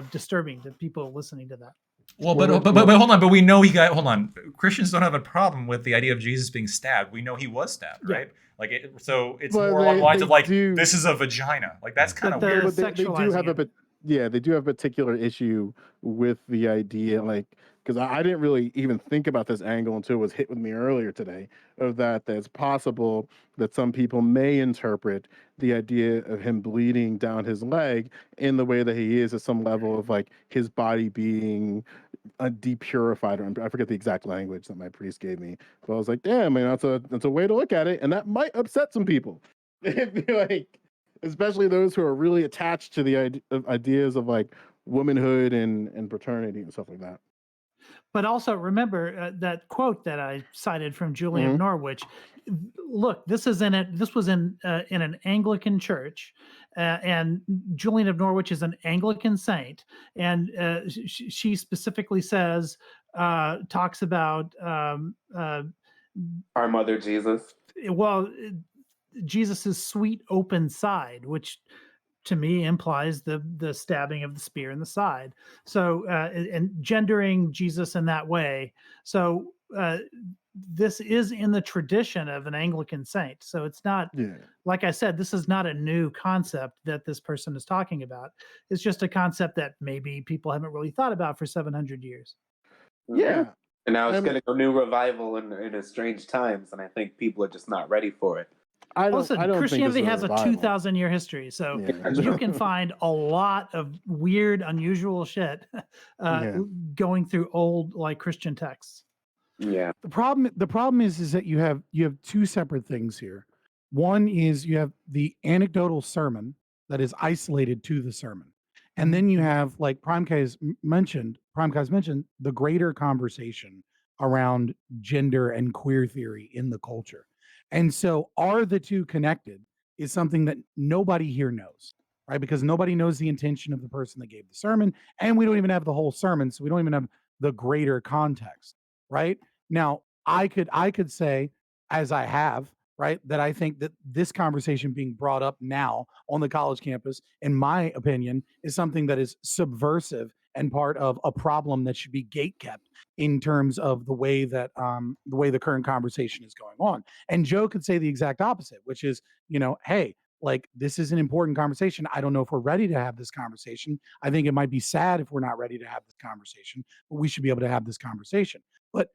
disturbing to people listening to that. Well, but hold on. But we know hold on. Christians don't have a problem with the idea of Jesus being stabbed. We know he was stabbed, right? Like so it's more along the lines of like this is a vagina. Like that's kind of weird. But they do have they do have a particular issue with the idea, like, because I didn't really even think about this angle until it was hit with me earlier today, of that it's possible that some people may interpret the idea of him bleeding down his leg in the way that he is at some level of like his body being depurified, or I forget the exact language that my priest gave me, but I was like, damn, man, that's a way to look at it, and that might upset some people. Like, especially those who are really attached to the ideas of like womanhood and paternity and stuff like that. But also remember that quote that I cited from Julian of Norwich. Look, this was in an Anglican church, and Julian of Norwich is an Anglican saint, and she specifically talks about our mother Jesus. Well, Jesus's sweet open side, which to me implies the stabbing of the spear in the side. So and gendering Jesus in that way. So this is in the tradition of an Anglican saint. So it's not, like I said, this is not a new concept that this person is talking about. It's just a concept that maybe people haven't really thought about for 700 years. Yeah. And now it's getting a new revival in a strange times, and I think people are just not ready for it. Listen, I don't Christianity think has a 2,000-year history, so Yeah. you can find a lot of weird, unusual shit going through old like Christian texts. Yeah. The problem is that you have two separate things here. One is you have the anecdotal sermon that is isolated to the sermon. And then you have, like Primekai's mentioned, the greater conversation around gender and queer theory in the culture. And so are the two connected is something that nobody here knows, right? Because nobody knows the intention of the person that gave the sermon, and we don't even have the whole sermon, so we don't even have the greater context, right? Now, I could say, as I have, right, that I think that this conversation being brought up now on the college campus, in my opinion, is something that is subversive and part of a problem that should be gatekept in terms of the way that the current conversation is going on. And Joe could say the exact opposite, which is, hey, like, this is an important conversation. I don't know if we're ready to have this conversation. I think it might be sad if we're not ready to have this conversation, but we should be able to have this conversation. But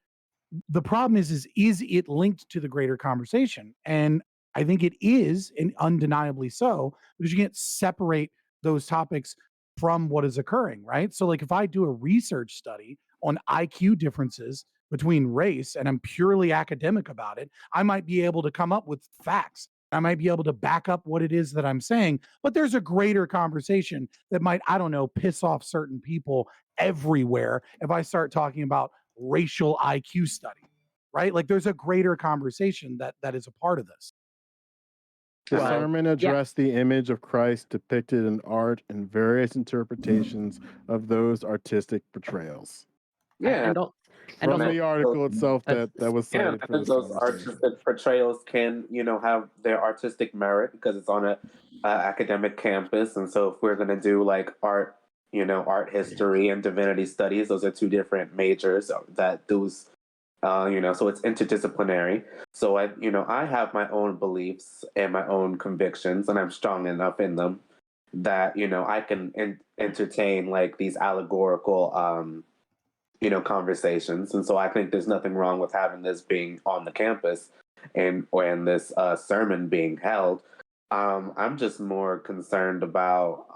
the problem is it linked to the greater conversation? And I think it is, and undeniably so, because you can't separate those topics from what is occurring, right? So like if I do a research study on IQ differences between race and I'm purely academic about it, I might be able to come up with facts. I might be able to back up what it is that I'm saying, but there's a greater conversation that might, I don't know, piss off certain people everywhere if I start talking about racial IQ study, right? Like there's a greater conversation that is a part of this. The sermon addressed the image of Christ depicted in art and various interpretations of those artistic portrayals. Yeah. From the article itself that was Yeah, cited I for think this those conversation. artistic portrayals can, have their artistic merit because it's on a academic campus, and so if we're gonna do like art, art history and divinity studies, those are two different majors that those, so it's interdisciplinary. So I have my own beliefs and my own convictions, and I'm strong enough in them that I can entertain like these allegorical conversations. And so I think there's nothing wrong with having this being on the campus and this sermon being held. I'm just more concerned about,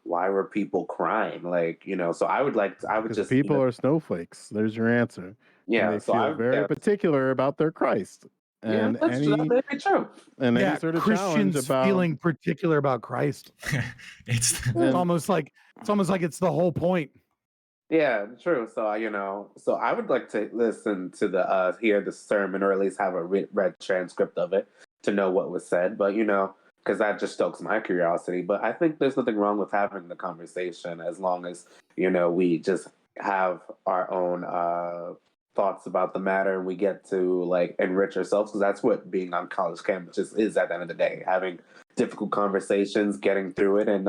why were people crying? Like, so I would Because just people are snowflakes. There's your answer. Yeah, And they so feel very particular about their Christ. And that may be true. And yeah, any sort of Christians challenge about feeling particular about Christ. it's almost like it's the whole point. Yeah, true. So so I would like to listen to hear the sermon, or at least have a read transcript of it to know what was said. But because that just stokes my curiosity. But I think there's nothing wrong with having the conversation as long as we just have our own thoughts about the matter, and we get to like enrich ourselves, because that's what being on college campus is at the end of the day: having difficult conversations, getting through it, and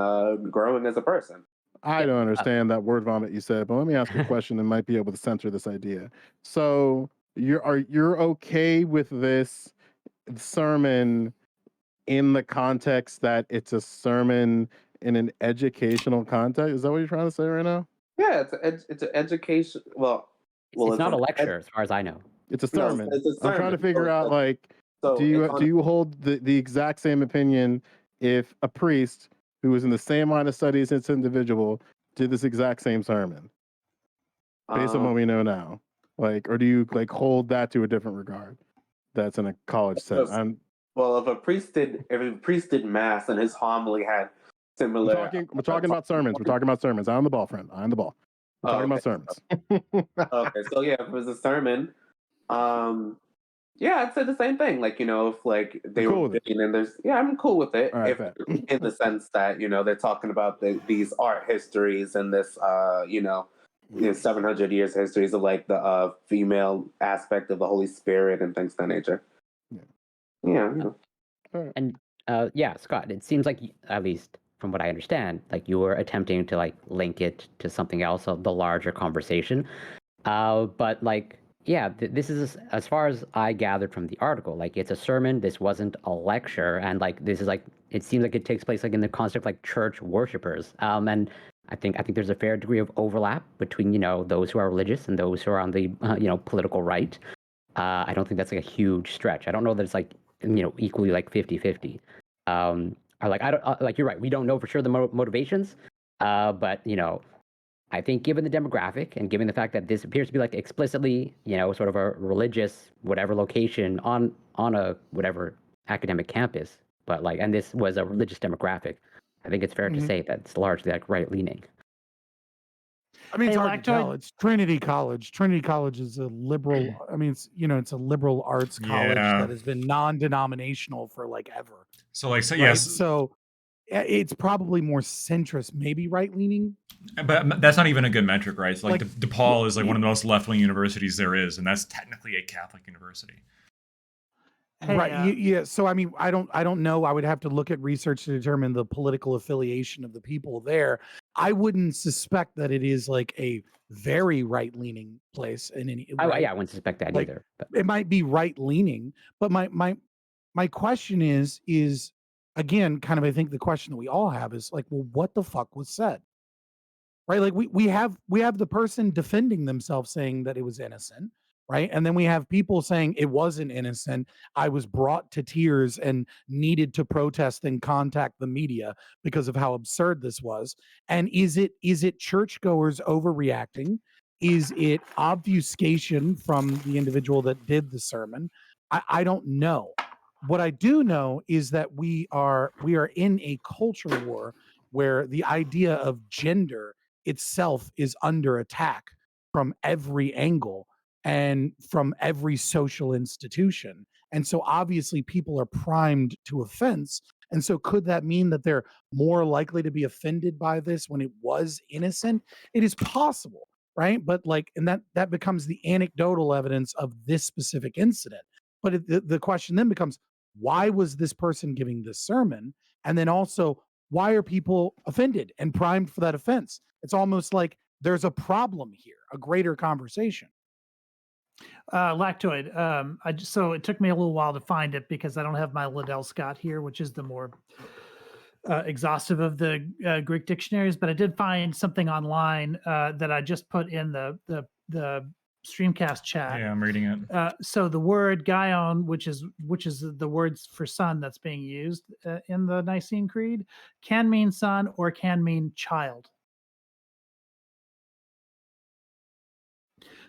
growing as a person. I don't understand that word vomit you said, but let me ask you a question that might be able to center this idea. So you're okay with this sermon in the context that it's a sermon in an educational context? Is that what you're trying to say right now? Yeah, it's an education. Well, it's not a lecture, as far as I know. It's a sermon. No, it's a sermon. I'm trying to figure out, like, so do you hold the exact same opinion if a priest who was in the same line of study as this individual did this exact same sermon, based on what we know now? Like, or do you like hold that to a different regard? That's in a college setting. Well, if a priest did mass and his homily had similar, we're talking about sermons. We're talking about sermons. I'm the ball, friend. I'm the ball. We're talking about sermons. Okay, so yeah, if it was a sermon, yeah, I'd say the same thing. Like, if like they were bidding, and I'm cool with it. All right, in the sense that they're talking about these art histories and this 700 years histories of like the female aspect of the Holy Spirit and things of that nature. Yeah. And Scott, it seems like, at least from what I understand, like you were attempting to like link it to something else of the larger conversation. But like, this is, as far as I gathered from the article, like it's a sermon. This wasn't a lecture, and like this is like, it seems like it takes place like in the concept of like church worshipers. And I think there's a fair degree of overlap between those who are religious and those who are on the political right. I don't think that's like a huge stretch. I don't know that it's like equally like 50-50. Or like I don't like you're right. We don't know for sure the motivations, but I think given the demographic and given the fact that this appears to be like explicitly sort of a religious whatever location on a whatever academic campus, but like and this was a religious demographic. I think it's fair to say that it's largely like right leaning. I mean, it's Hey, hard to tell. It's Trinity College. Trinity College is a liberal. I mean, it's a liberal arts college Yeah. that has been non-denominational for like ever. So like so Right? yes, So it's probably more centrist, maybe right leaning. but that's not even a good metric, right? So like Like, DePaul is like one of the most left-wing universities there is, and that's technically a Catholic university. Hey, Right. Yeah. So I mean, I don't know. I would have to look at research to determine the political affiliation of the people there. I wouldn't suspect that it is like a very right leaning place in any. I right? wouldn't suspect that Like, either. But It might be right leaning, but my question is again kind of I think the question that we all have is like, well, what the fuck was said? Right? Like we have the person defending themselves saying that it was innocent, right? And then we have people saying it wasn't innocent. I was brought to tears and needed to protest and contact the media because of how absurd this was. And is it churchgoers overreacting? Is it obfuscation from the individual that did the sermon? I don't know. What I do know is that we are in a culture war where the idea of gender itself is under attack from every angle and from every social institution. And so obviously people are primed to offense. And so could that mean that they're more likely to be offended by this when it was innocent? It is possible, right? But like, and that becomes the anecdotal evidence of this specific incident. But the question then becomes, why was this person giving this sermon? And then also, why are people offended and primed for that offense? It's almost like there's a problem here, a greater conversation. Lactoid. So it took me a little while to find it because I don't have my Liddell Scott here, which is the more exhaustive of the Greek dictionaries. But I did find something online that I just put in the Streamcast chat. Yeah, I'm reading it. So the word Gaion, which is the words for son that's being used in the Nicene Creed, can mean son or can mean child.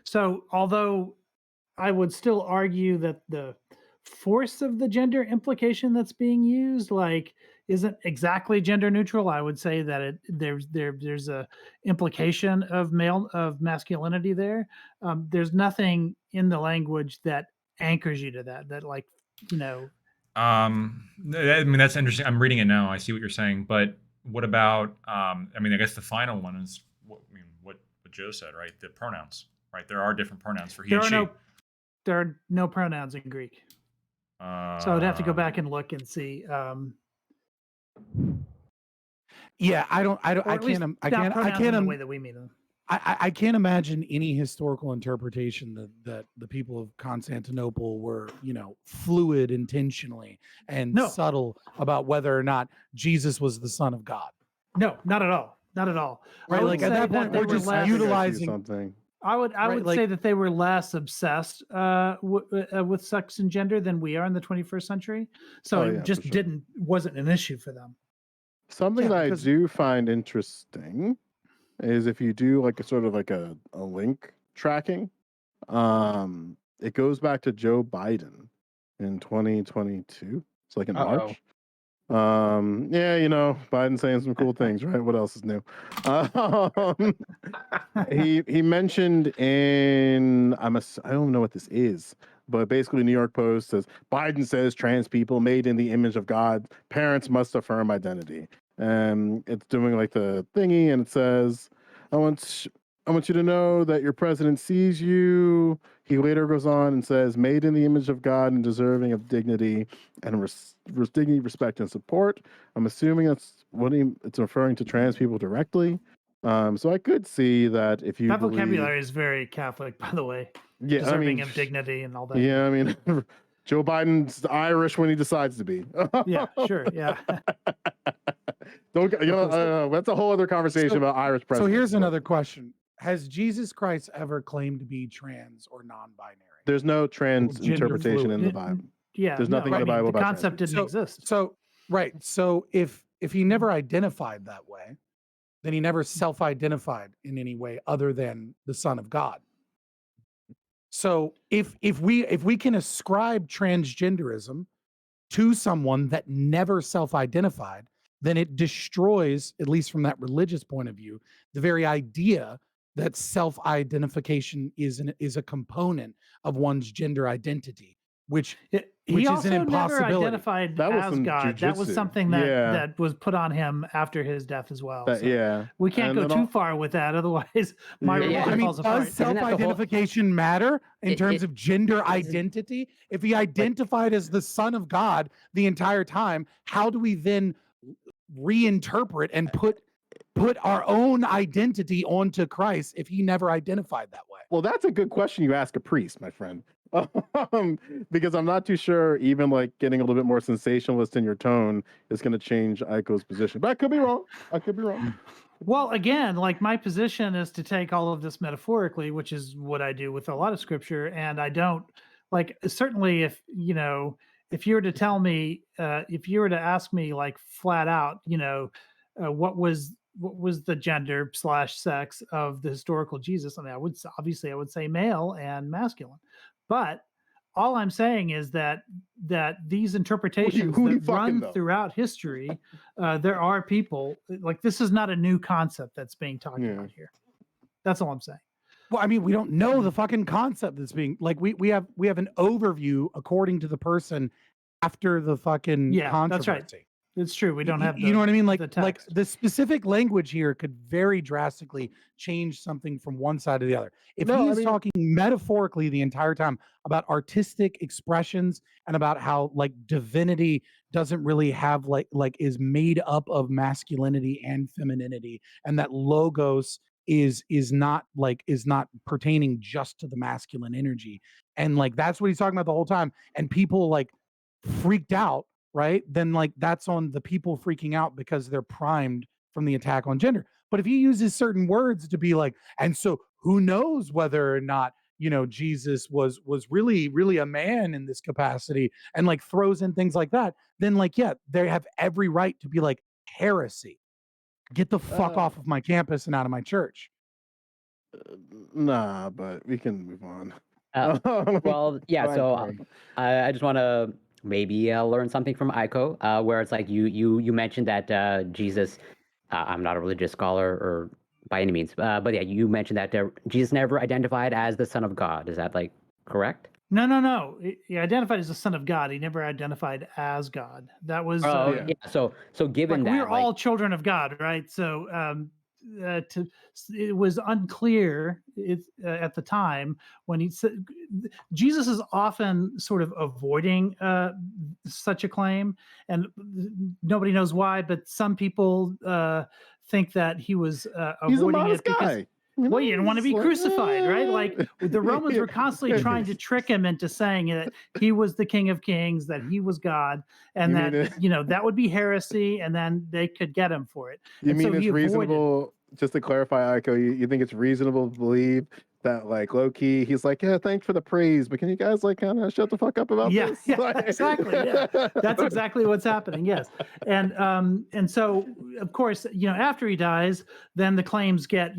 So although I would still argue that the force of the gender implication that's being used isn't exactly gender neutral, I would say that there's a implication of masculinity there. There's nothing in the language that anchors you to that I mean, that's interesting. I'm reading it now. I see what you're saying, but what about? I mean, I guess the final one is what Joe said, right? The pronouns, right? There are different pronouns for he and she. There are no pronouns in Greek, so I'd have to go back and look and see. Yeah, I I can't the way that we mean them. I can't imagine any historical interpretation that the people of Constantinople were, fluid intentionally and subtle about whether or not Jesus was the Son of God. No, not at all. Not at all. Right, like at that point, we're just utilizing something. I would say that they were less obsessed with sex and gender than we are in the 21st century. So it just wasn't an issue for them. Something that I do find interesting is if you do like a sort of like a link tracking, it goes back to Joe Biden in 2022. It's like in March. Biden saying some cool things, right? What else is new? He mentioned in I don't know what this is, but basically New York Post says Biden says trans people made in the image of God, parents must affirm identity. It's doing like the thingy, and it says, I want you to know that your president sees you. He later goes on and says, made in the image of God and deserving of dignity and dignity, respect, and support. I'm assuming that's it's referring to trans people directly. So I could see that if you that vocabulary is very Catholic, by the way. Yeah, deserving of dignity and all that. Yeah, I mean, Joe Biden's Irish when he decides to be. Yeah, sure, yeah. Don't that's a whole other conversation about Irish So presidents. here's another question: has Jesus Christ ever claimed to be trans or non-binary? There's no trans Gender interpretation fluid. in the Bible. Yeah, There's no, nothing I in the mean, Bible the about concept trans. didn't exist. So right. So if he never identified that way, then he never self-identified in any way other than the Son of God. So if we can ascribe transgenderism to someone that never self-identified, then it destroys, at least from that religious point of view, the very idea that self-identification is a component of one's gender identity, which He is also an never impossibility. identified That was as some God. That was jujitsu. something that Yeah. that was put on him after his death as well. So Yeah. we can't And go then too al- far with that, otherwise my Yeah. religion I mean, falls apart. does self-identification matter in terms of gender identity? If he identified as the Son of God the entire time, how do we then reinterpret and put our own identity onto Christ if he never identified that way? Well, that's a good question you ask a priest, my friend. Because I'm not too sure even like getting a little bit more sensationalist in your tone is going to change Aiko's position. But I could be wrong. Well, again, like my position is to take all of this metaphorically, which is what I do with a lot of scripture. And I don't like, certainly if you were to tell me, if you were to ask me like flat out, what was the gender / sex of the historical Jesus? I mean, I would say male and masculine, but all I'm saying is that these interpretations who you that fucking run though? throughout history, there are people like this is not a new concept that's being talked about here. That's all I'm saying. Well, I mean, we don't know the fucking concept that's being like we have an overview according to the person after the fucking Yeah, that's right. controversy. It's true. We don't have You know what I mean? Like the the specific language here could very drastically change something from one side to the other. If No, he I is mean- talking metaphorically the entire time about artistic expressions and about how like divinity doesn't really have like is made up of masculinity and femininity, and that logos is not pertaining just to the masculine energy, and like that's what he's talking about the whole time, and people like freaked out, right? Then like that's on the people freaking out because they're primed from the attack on gender. But if he uses certain words to be like, and so who knows whether or not Jesus was really a man in this capacity, and like throws in things like that, then like they have every right to be like heresy. Get the fuck off of my campus and out of my church. Nah, but we can move on. Well, yeah. Go So ahead, I just want to maybe learn something from Aiko, where it's like you mentioned that Jesus. I'm not a religious scholar or by any means, but yeah, you mentioned that Jesus never identified as the Son of God. Is that like correct? No. He identified as the Son of God. He never identified as God. That was yeah. So given like, that we're all children of God, right? So it was unclear at the time when he said Jesus is often sort of avoiding such a claim, and nobody knows why, but some people think that he was avoiding it because well, you didn't want to be crucified, right? Like the Romans were constantly trying to trick him into saying that he was the King of Kings, that he was God, and You that mean that would be heresy, and then they could get him for it. You And mean so it's he avoided- reasonable, just to clarify, Aiko, you think it's reasonable to believe that like low key, he's like, yeah, thanks for the praise, but can you guys like kind of shut the fuck up about this? Yeah, Like- exactly. Yeah, that's exactly what's happening. Yes, and so of course, after he dies, then the claims get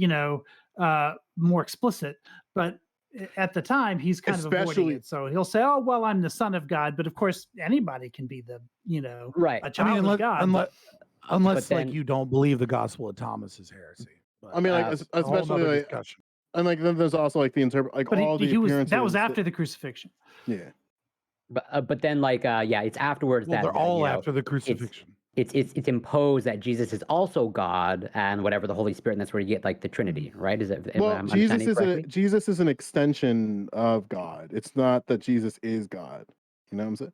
more explicit. But at the time, he's kind of avoiding Especially- it. So he'll say, "Oh, well, I'm the Son of God," but of course, anybody can be the right. a child of God. Unless But like then- you don't believe the Gospel of Thomas is heresy. I mean, like That's a whole especially nother like, discussion. and like then there's also like the But all the he was appearances. that was after the crucifixion. Yeah. But then it's afterwards Well, that they're all you know, after the crucifixion. It's imposed that Jesus is also God and whatever the Holy Spirit, and that's where you get like the Trinity, right? Is it? Well, I'm understanding Jesus is an extension of God. It's not that Jesus is God. You know what I'm saying?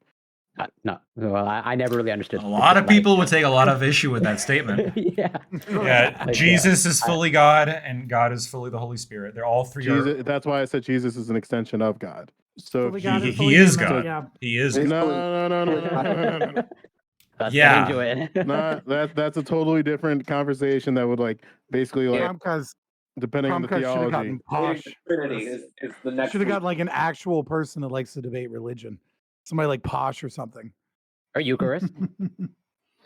No, well, I never really understood. A lot of people would take a lot of issue with that statement. Yeah. Yeah, Like, Jesus is fully God, and God is fully the Holy Spirit. They're all three. Jesus, that's why I said Jesus is an extension of God. So Fully God and he fully is human, God. yeah. He is. no, God. no. Let's Yeah. get into it. Not that's a totally different conversation that would like basically like Promcast depending on the should have theology. gotten posh. Trinity is the next. Should have got like an actual person that likes to debate religion. Somebody like Posh or something. Or Eucharist.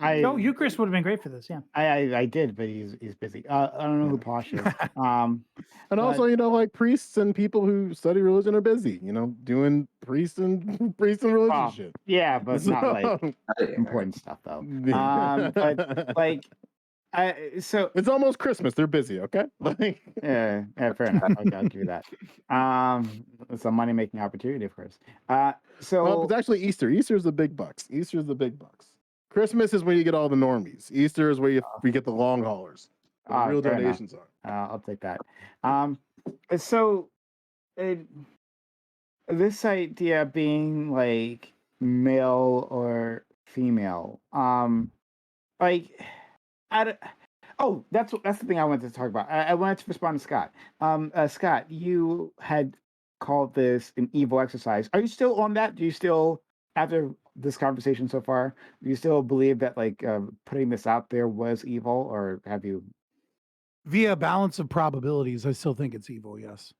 No, Eucharist would have been great for this. Yeah. I did, but he's busy. I don't know who Posh is. And but- also, you know, like priests and people who study religion are busy, you know, doing priest and religion shit. Yeah, but not like important stuff though. But like, so it's almost Christmas. They're busy, okay? Like, yeah, fair enough. Okay, I'll give you that. It's a money making opportunity, of course. So well, it's actually Easter. Easter's the big bucks. Easter's the big bucks. Christmas is where you get all the normies. Easter is where we get the long haulers. The real fair enough. donations are. I'll take that. So this idea being like male or female, like that's the thing I wanted to talk about. I wanted to respond to Scott. Scott, you had called this an evil exercise. Are you still on that? Do you still, after this conversation so far, do you still believe that like putting this out there was evil, or have you? Via balance of probabilities, I still think it's evil, yes.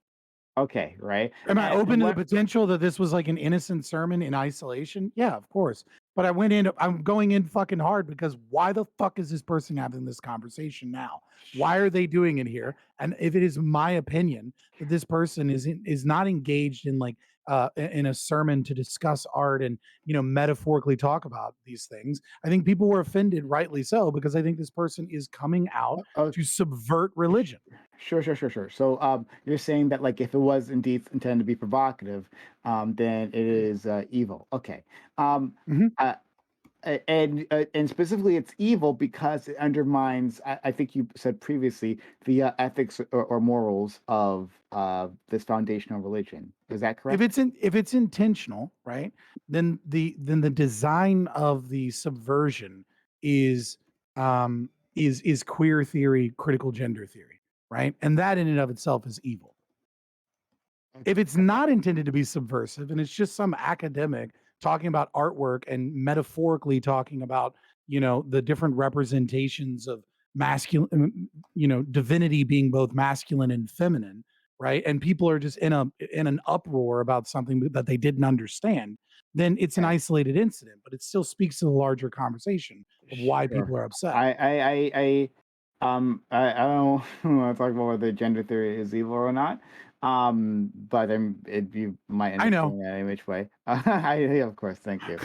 Okay, right. Am I And open to the what- potential that this was like an innocent sermon in isolation? Yeah, of course. But I'm going in fucking hard because why the fuck is this person having this conversation now? Why are they doing it here? And if it is my opinion that this person is not engaged in like in a sermon to discuss art and, you know, metaphorically talk about these things, I think people were offended, rightly so, because I think this person is coming out to subvert religion. Sure. So you're saying that like if it was indeed intended to be provocative, then it is evil. Okay. And specifically it's evil because it undermines, I think you said previously, the ethics or morals of this foundational religion. Is that correct? If it's intentional, right? Then the design of the subversion is queer theory, critical gender theory, right? And that in and of itself is evil. If it's not intended to be subversive and it's just some academic talking about artwork and metaphorically talking about, you know, the different representations of masculine, you know, divinity being both masculine and feminine, right? And people are just in an uproar about something that they didn't understand, then it's an isolated incident, but it still speaks to the larger conversation of why people are upset. I don't want to talk about whether gender theory is evil or not. But you might. I know. In which way? Of course. Thank you.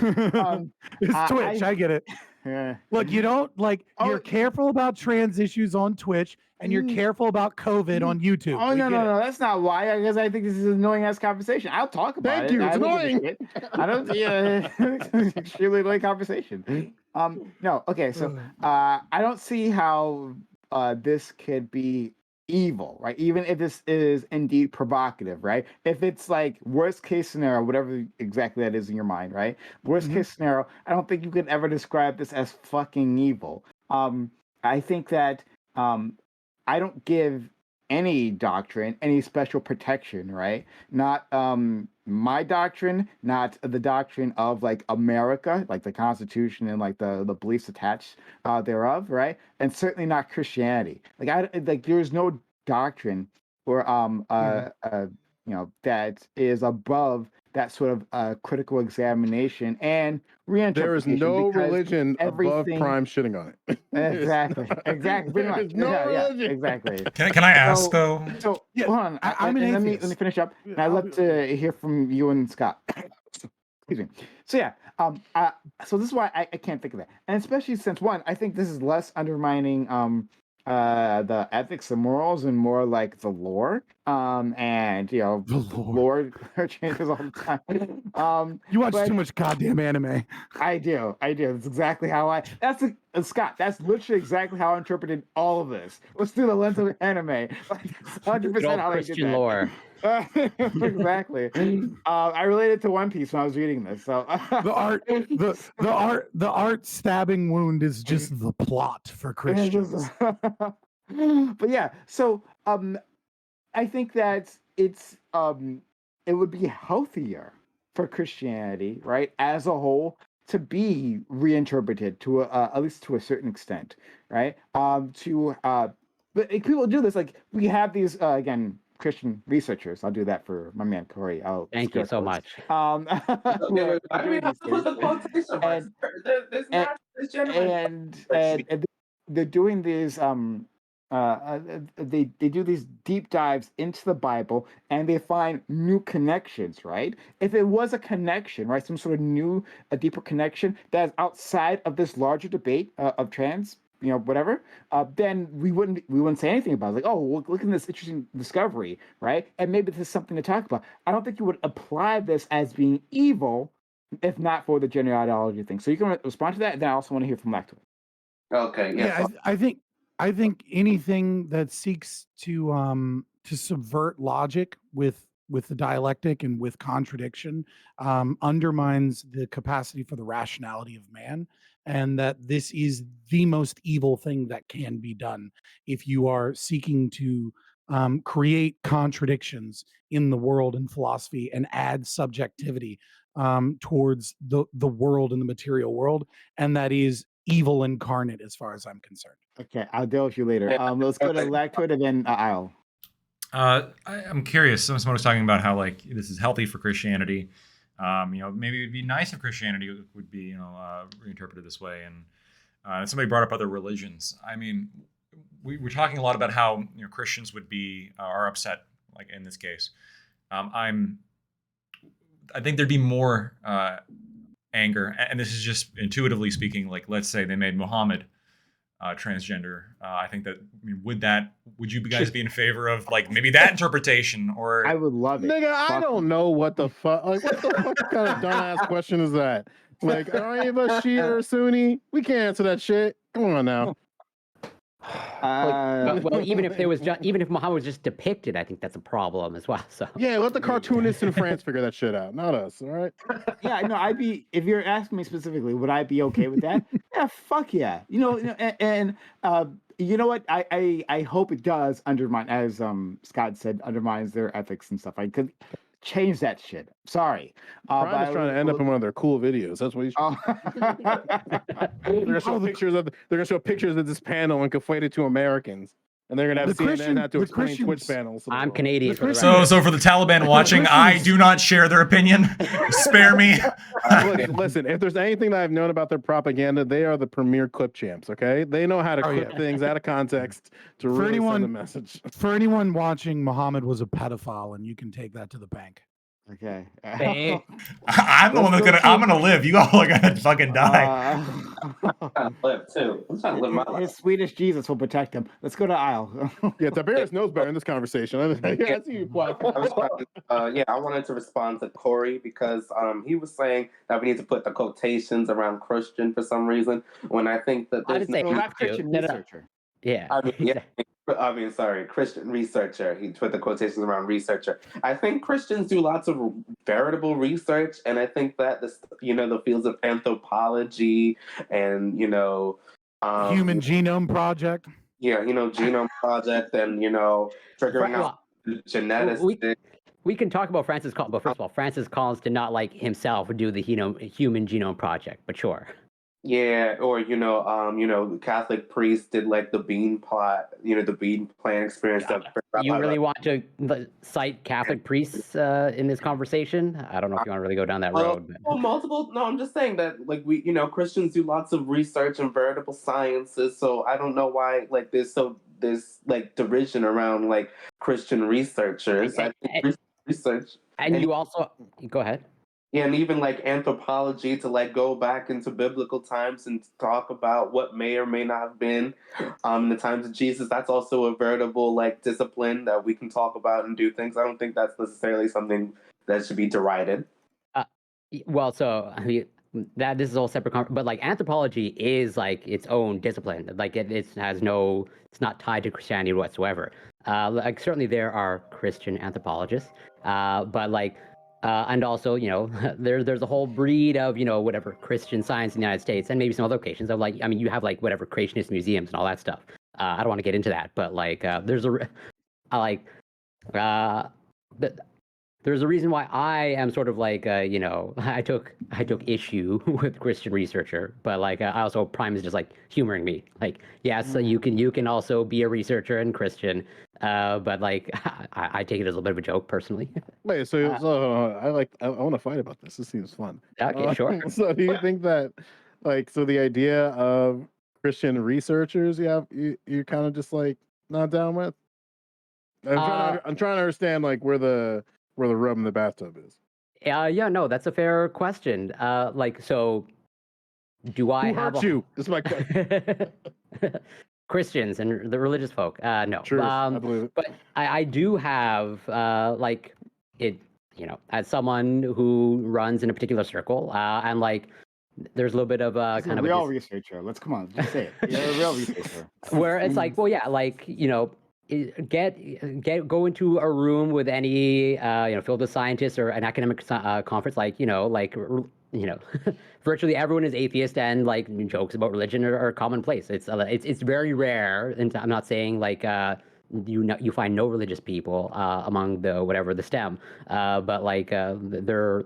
It's Twitch. I get it. Yeah. Look, you don't like. You're careful about trans issues on Twitch, and you're careful about COVID on YouTube. Oh We no, get it. that's not why. Because I think this is an annoying ass conversation. I'll talk about Thank it. you, it's I don't give a annoying. shit. I don't. Yeah, it's extremely annoying conversation. No. Okay. So, I don't see how this could be evil, right? Even if this is indeed provocative, right? If it's like worst case scenario, whatever exactly that is in your mind, right? Worst case scenario, I don't think you can ever describe this as fucking evil. I think that I don't give any doctrine any special protection, right? Not my doctrine, not the doctrine of like America, like the Constitution and like the beliefs attached thereof, right? And certainly not Christianity. Like there's no doctrine or you know, that is above that sort of critical examination and reinterpretation. There is no religion above everything- Prime shitting on it. Exactly. Pretty much. There's no Yeah, religion. exactly. Can I ask though? So hold on. I'm an let me atheist. finish up. And I'd love to hear from you and Scott. Excuse me. So yeah. So this is why I can't think of that, and especially since one, I think this is less undermining the ethics and morals and more like the lore. And you know, the lore changes all the time. You watch but- too much goddamn anime. I do. That's exactly how Scott. That's literally exactly how I interpreted all of this. Let's do the lens of anime. Like 100% how I did Christian that. lore. Exactly. I related to One Piece when I was reading this. So The art stabbing wound is just the plot for Christians. But yeah, so I think that it's it would be healthier for Christianity, right, as a whole, to be reinterpreted to at least to a certain extent, right? But people do this. Like we have these again. Christian researchers. I'll do that for my man Corey. Thank you so much. Why do we have to put the quotation marks? There's not this gentleman. And they're doing these they do these deep dives into the Bible and they find new connections, right? If it was a connection, right, some sort of new, a deeper connection that is outside of this larger debate of trans, whatever, then we wouldn't say anything about it. Like, oh, look at this interesting discovery, right? And maybe this is something to talk about. I don't think you would apply this as being evil if not for the gender ideology thing. So you can respond to that, and then I also want to hear from Lacto. Okay, yeah. I think anything that seeks to subvert logic with the dialectic and with contradiction undermines the capacity for the rationality of man, and that this is the most evil thing that can be done if you are seeking to create contradictions in the world and philosophy and add subjectivity towards the world and the material world, and that is evil incarnate as far as I'm concerned. Okay, I'll deal with you later. Let's go to Lactoid and then Isle. I'm curious. Someone was talking about how like this is healthy for Christianity. Maybe it'd be nice if Christianity would be reinterpreted this way. And somebody brought up other religions. I mean, we're talking a lot about how Christians would be are upset, like in this case. I think there'd be more anger, and this is just intuitively speaking. Like, let's say they made Muhammad transgender. I think that, would you guys be in favor of like maybe that interpretation? Or I would love it. Nigga, I don't know what the fuck. Like, what the fuck kind of dumbass question is that? Like, are any of us Shia or Sunni? We can't answer that shit. Come on now. Well, even if Muhammad was just depicted, I think that's a problem as well. So yeah, let the cartoonists in France figure that shit out, not us. All right. Yeah, no, I'd be, if you're asking me specifically, would I be okay with that? Yeah, fuck yeah. You know what? I hope it does undermine, as Scott said, undermines their ethics and stuff. I could change that shit. Sorry. Brian is trying to end up in one of their cool videos. That's what he's. They're gonna show pictures of this panel and conflate it to Americans, and they're gonna have CNN have to explain Twitch panels. I'm Canadian. So for the Taliban watching, I do not share their opinion. Spare me. Listen, if there's anything that I've known about their propaganda, they are the premier clip champs. Okay, they know how to clip things out of context to really send a message. For anyone watching, Muhammad was a pedophile, and you can take that to the bank. Okay. I'm the one that's I'm gonna live. You all are gonna fucking die. I'm trying to live too. I'm trying to live my life. His Swedish Jesus will protect him. Let's go to Isle. Yeah, Tiberius knows better in this conversation. I see you. I wanted to respond to Corey because he was saying that we need to put the quotations around Christian for some reason. When I think that there's Christian researcher. Yeah. Christian researcher. He put the quotations around researcher. I think Christians do lots of veritable research, and I think that the fields of anthropology and Human Genome Project. Yeah, Genome Project, and figuring out genetics. We can talk about Francis Collins, but first of all, Francis Collins did not himself do the Human Genome Project, but sure. Yeah, or Catholic priests did like the bean plot, the bean plan experience. You really want to cite Catholic priests in this conversation? I don't know if you want to really go down that road. No, I'm just saying that Christians do lots of research in veritable sciences, so I don't know why there's derision around Christian researchers. I think research. And you also go ahead. Yeah, and even anthropology to go back into biblical times and talk about what may or may not have been in the times of Jesus. That's also a veritable discipline that we can talk about and do things. I don't think that's necessarily something that should be derided. Well, so this is all separate, but anthropology is its own discipline. It's not tied to Christianity whatsoever. Certainly there are Christian anthropologists, but and also, there's a whole breed of, whatever Christian science in the United States, and maybe some other locations of you have whatever creationist museums and all that stuff. I don't want to get there's there's a reason why I am sort of like, I took issue with Christian researcher, but like I also Prime is just like humoring me. Like, yes, you can also be a researcher and Christian, but like I take it as a little bit of a joke personally. Wait, so I want to fight about this. This seems fun. Okay, sure. So do you think that, like, so the idea of Christian researchers, you kind of just like not down with? I'm trying to understand like where the rub in the bathtub is. Yeah, no, that's a fair question. Like, so do I Who have hurt you? This is my question. Christians and the religious folk? No. True, I believe it. But I do have like it, as someone who runs in a particular circle, and like there's a little bit of kind of a real researcher. Let's come on, just say it. You're a real researcher. Where it's like, well, yeah, like go into a room with any filled with scientists or an academic conference, virtually everyone is atheist and like jokes about religion are commonplace. It's very rare, and I'm not saying like you find no religious people among the STEM, but like they're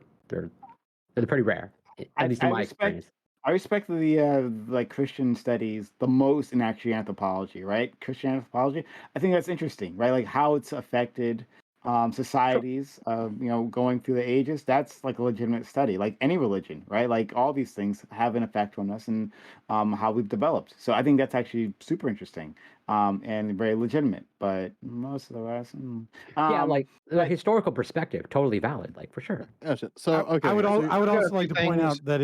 pretty rare, at least in my experience. I respect the like Christian studies the most in actually anthropology, right? Christian anthropology. I think that's interesting, right? Like how it's affected societies, going through the ages. That's like a legitimate study, like any religion, right? Like all these things have an effect on us and how we've developed. So I think that's actually super interesting and very legitimate. But most of the rest, like the historical perspective, totally valid, like for sure. Gotcha. So okay, I would also like to point out that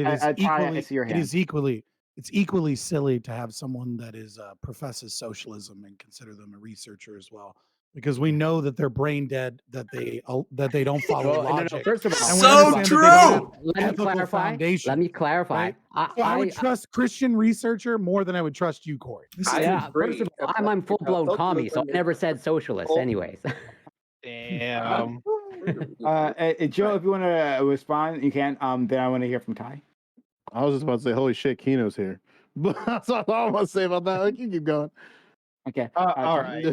it's equally silly to have someone that is professes socialism and consider them a researcher as well, because we know that they're brain dead, that they don't follow logic. No, first of all, so true. Let me clarify. Right? I would trust Christian researcher more than I would trust you, Corey. First of all, I'm full blown commie, so I never said socialist, anyways. Damn. Joe, if you want to respond, you can. Then I want to hear from Ty. I was just about to say, holy shit, Kino's here. But that's all I want to say about that. Like, you keep going. Okay. All right.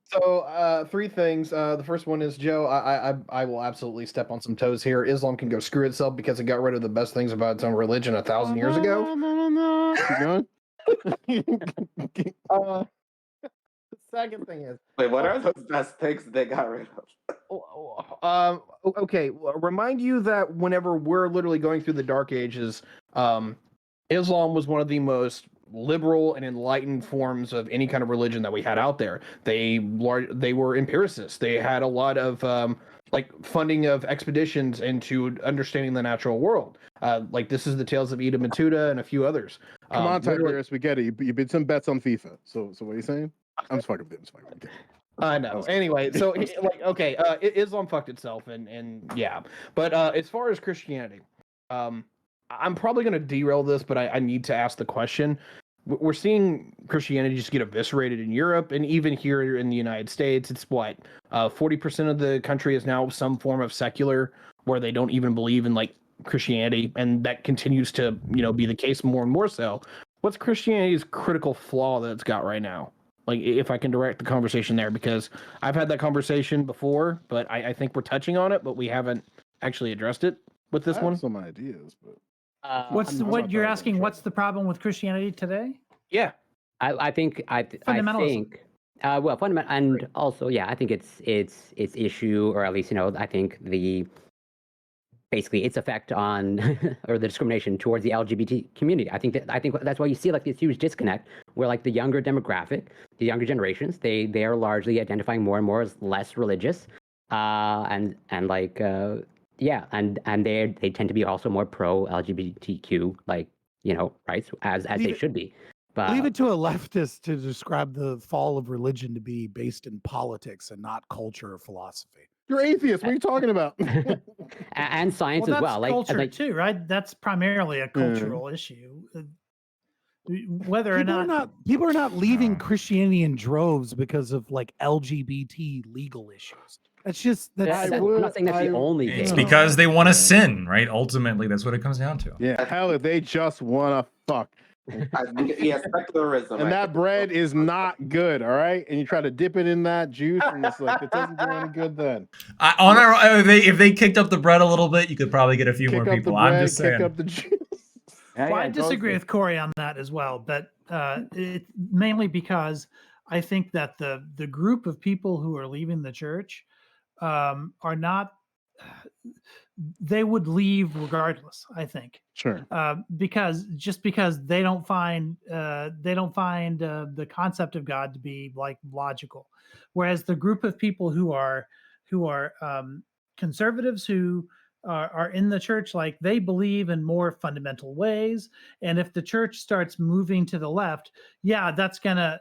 So, three things. The first one is, Joe, I will absolutely step on some toes here. Islam can go screw itself because it got rid of the best things about its own religion 1,000 years ago. No. Keep going. The second thing is, wait, what are those best things they got rid of? Okay, remind you that whenever we're literally going through the Dark Ages, Islam was one of the most liberal and enlightened forms of any kind of religion that we had out there. They were empiricists. They had a lot of funding of expeditions into understanding the natural world. Like this is the Tales of Edom and Tuda and a few others. Come on, Tiberius, we get it. You did some bets on FIFA. So what are you saying? I'm just fucking with it. I know. Anyway, so Islam fucked itself, and yeah. But as far as Christianity, I'm probably going to derail this, but I need to ask the question. We're seeing Christianity just get eviscerated in Europe, and even here in the United States, it's 40% of the country is now some form of secular, where they don't even believe in like Christianity, and that continues to be the case more and more so. What's Christianity's critical flaw that it's got right now? Like, if I can direct the conversation there, because I've had that conversation before, but I think we're touching on it, but we haven't actually addressed it with this one. Some ideas, but what you're asking? What's the problem with Christianity today? Yeah, I think fundamentalism. Fundamental, and also I think it's issue, or at least I think basically its effect on or the discrimination towards the LGBT community. I think that's why you see like this huge disconnect where like the younger demographic, the younger generations, they are largely identifying more and more as less religious, and they tend to be also more pro LGBTQ rights as they should be. But leave it to a leftist to describe the fall of religion to be based in politics and not culture or philosophy. You're atheist. What are you talking about? And science as well. That's culture too, right? That's primarily a cultural issue. Whether people are not leaving Christianity in droves because of like LGBT legal issues. I'm not saying that's the only thing. It's because they want to sin, right? Ultimately, that's what it comes down to. Yeah, hell, if they just want to fuck. Yeah, secularism. And I that think. bread is not good, all right? And you try to dip it in that juice, and it's like it doesn't do any good then. If they kicked up the bread a little bit, you could probably get a few more Kick up the people. I'm bread, just kick saying. up the juice. Well, I disagree with Corey on that as well, but it, mainly because I think that the group of people who are leaving the church are not. They would leave regardless. I think. Sure. Because they don't find the concept of God to be like logical, whereas the group of people who are conservatives who are in the church, like they believe in more fundamental ways, and if the church starts moving to the left, yeah, that's gonna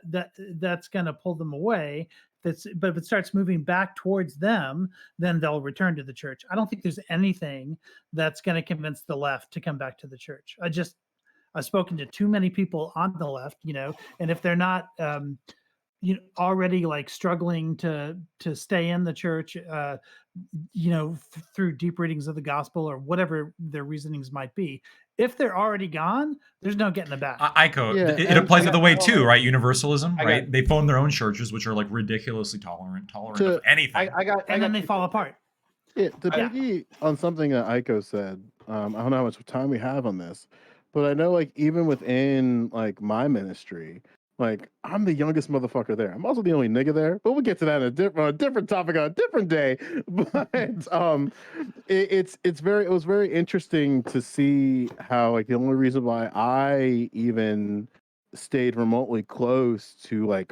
pull them away. But if it starts moving back towards them, then they'll return to the church. I don't think there's anything that's going to convince the left to come back to the church. I've spoken to too many people on the left, and if they're not, already like struggling to stay in the church, through deep readings of the gospel or whatever their reasonings might be. If they're already gone, there's no getting it back. Ico, it applies the other way too, right? Universalism, right? They form their own churches, which are like ridiculously tolerant of anything. And then they fall apart. Yeah, to piggy on something that Ico said, I don't know how much time we have on this, but I know like even within like my ministry, like I'm the youngest motherfucker there. I'm also the only nigga there, but we'll get to that on a different topic on a different day. But it was very interesting to see how like the only reason why I even stayed remotely close to like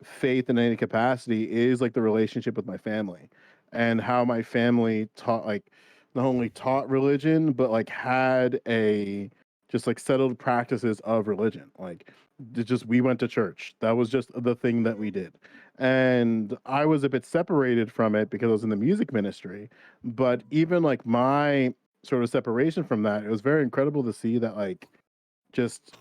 faith in any capacity is like the relationship with my family and how my family taught like not only taught religion but like had a just like settled practices of religion. Like we went to church. That was just the thing that we did. And I was a bit separated from it because I was in the music ministry. But even like my sort of separation from that, it was very incredible to see that like just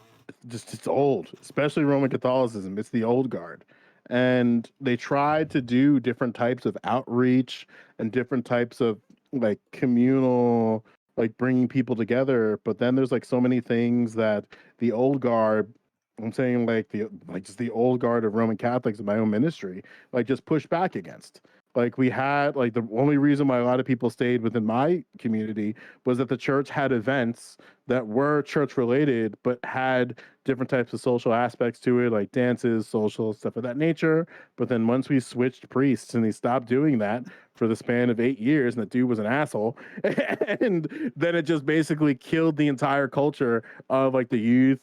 it's old, especially Roman Catholicism. It's the old guard. And they tried to do different types of outreach and different types of like communal, like bringing people together. But then there's like so many things that the old guard, I'm saying like just the old guard of Roman Catholics in my own ministry, like just pushed back against. Like we had like the only reason why a lot of people stayed within my community was that the church had events that were church related, but had different types of social aspects to it, like dances, social stuff of that nature. But then once we switched priests and they stopped doing that for the span of 8 years, and the dude was an asshole, and then it just basically killed the entire culture of like the youth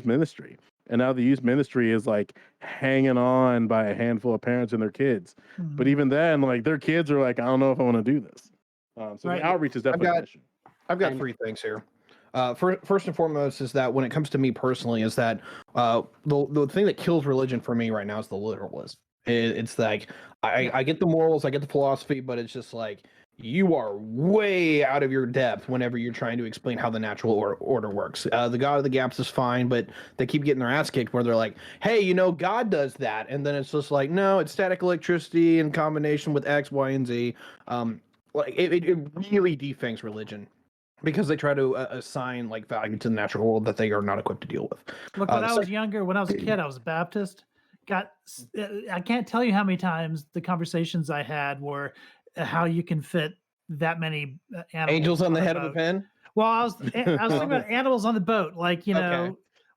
ministry. And now the youth ministry is like hanging on by a handful of parents and their kids. Mm-hmm. But even then, like their kids are like, I don't know if I want to do this. So the outreach is definitely an issue. I've got three things here. First and foremost is that when it comes to me personally, is that the thing that kills religion for me right now is the literalism. It's like I get the morals, I get the philosophy, but it's just like you are way out of your depth whenever you're trying to explain how the natural order works. The God of the Gaps is fine, but they keep getting their ass kicked where they're like, hey, God does that. And then it's just like, no, it's static electricity in combination with X, Y, and Z. Like it really defangs religion because they try to assign like value to the natural world that they are not equipped to deal with. Look, when I was younger, when I was a kid, I was a Baptist. I can't tell you how many times the conversations I had were how you can fit that many animals angels on the head boat. of a pen. Well, I was thinking about animals on the boat, like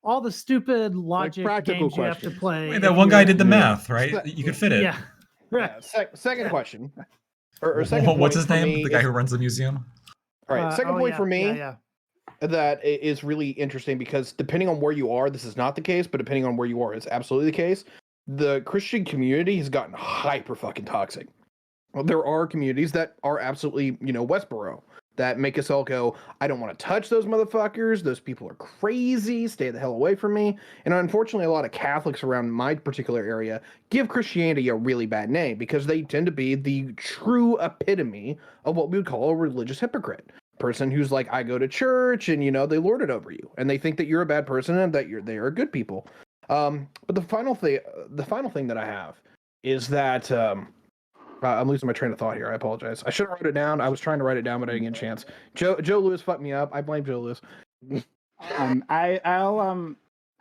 all the stupid logic like games you have to play. Wait, that one guy did the math, right? You could fit it. Yeah. Right. Second question. Or second what's his name? The guy who runs the museum. All right. Second point for me. That is really interesting because depending on where you are, this is not the case, but depending on where you are, it's absolutely the case. The Christian community has gotten hyper fucking toxic. Well, there are communities that are absolutely, Westboro, that make us all go, I don't want to touch those motherfuckers. Those people are crazy. Stay the hell away from me. And unfortunately, a lot of Catholics around my particular area give Christianity a really bad name because they tend to be the true epitome of what we would call a religious hypocrite. Person who's like, I go to church and, they lord it over you. And they think that you're a bad person and that they are good people. But the final thing that I have is that I'm losing my train of thought here. I apologize. I should have wrote it down. I was trying to write it down, but I didn't get a chance. Joe Lewis fucked me up. I blame Joe Lewis.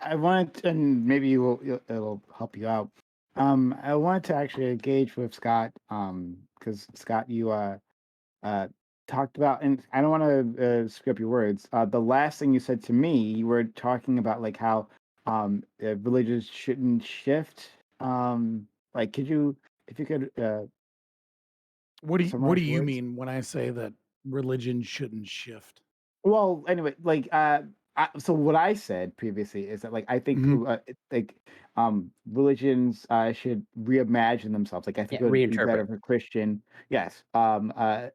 I wanted, and maybe it'll help you out. I wanted to actually engage with Scott, because Scott, you talked about, and I don't want to screw up your words. The last thing you said to me, you were talking about like how religions shouldn't shift. Like, if you could What do summarize you words? mean when I say that religion shouldn't shift? Well, anyway, like so what I said previously is that like I think religions should reimagine themselves. Like I think it would be better reinterpret. for Christian, yes,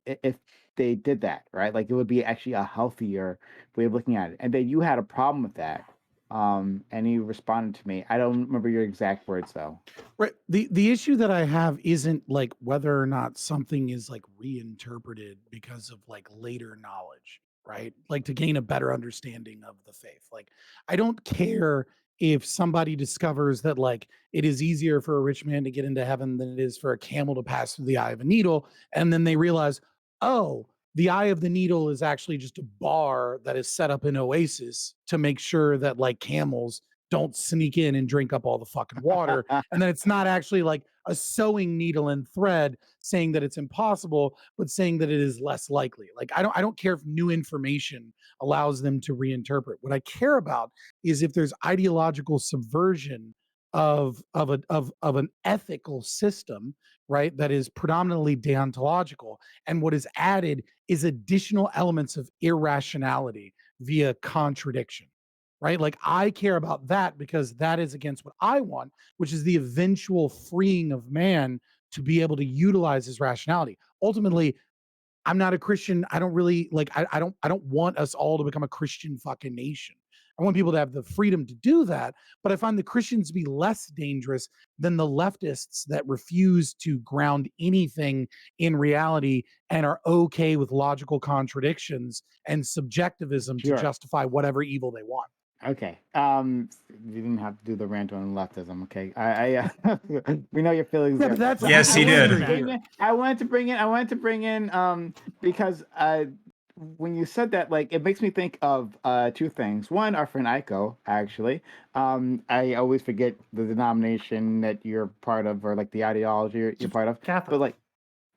if they did that, right? Like it would be actually a healthier way of looking at it. And then you had a problem with that, and you responded to me. I don't remember your exact words though. Right. The issue that I have isn't like whether or not something is like reinterpreted because of like later knowledge, right? Like to gain a better understanding of the faith. Like I don't care if somebody discovers that like it is easier for a rich man to get into heaven than it is for a camel to pass through the eye of a needle, and then they realize, oh, the eye of the needle is actually just a bar that is set up in Oasis to make sure that like camels don't sneak in and drink up all the fucking water. And then it's not actually like a sewing needle and thread saying that it's impossible, but saying that it is less likely. Like I don't care if new information allows them to reinterpret. What I care about is if there's ideological subversion of an ethical system, right, that is predominantly deontological, and what is added is additional elements of irrationality via contradiction, right? Like I care about that because that is against what I want, which is the eventual freeing of man to be able to utilize his rationality. Ultimately, I'm not a Christian. I don't really like, I don't want us all to become a Christian fucking nation. I want people to have the freedom to do that, but I find the Christians to be less dangerous than the leftists that refuse to ground anything in reality and are okay with logical contradictions and subjectivism to Sure. justify whatever evil they want. Okay. You didn't have to do the rant on leftism. Okay. We know your feelings. Yeah, there. but that's But Yes, he did. I wanted to bring in because when you said that, like, it makes me think of two things. One, our friend Aiko, actually. I always forget the denomination that you're part of, or like the ideology you're part of. Catholic. But like,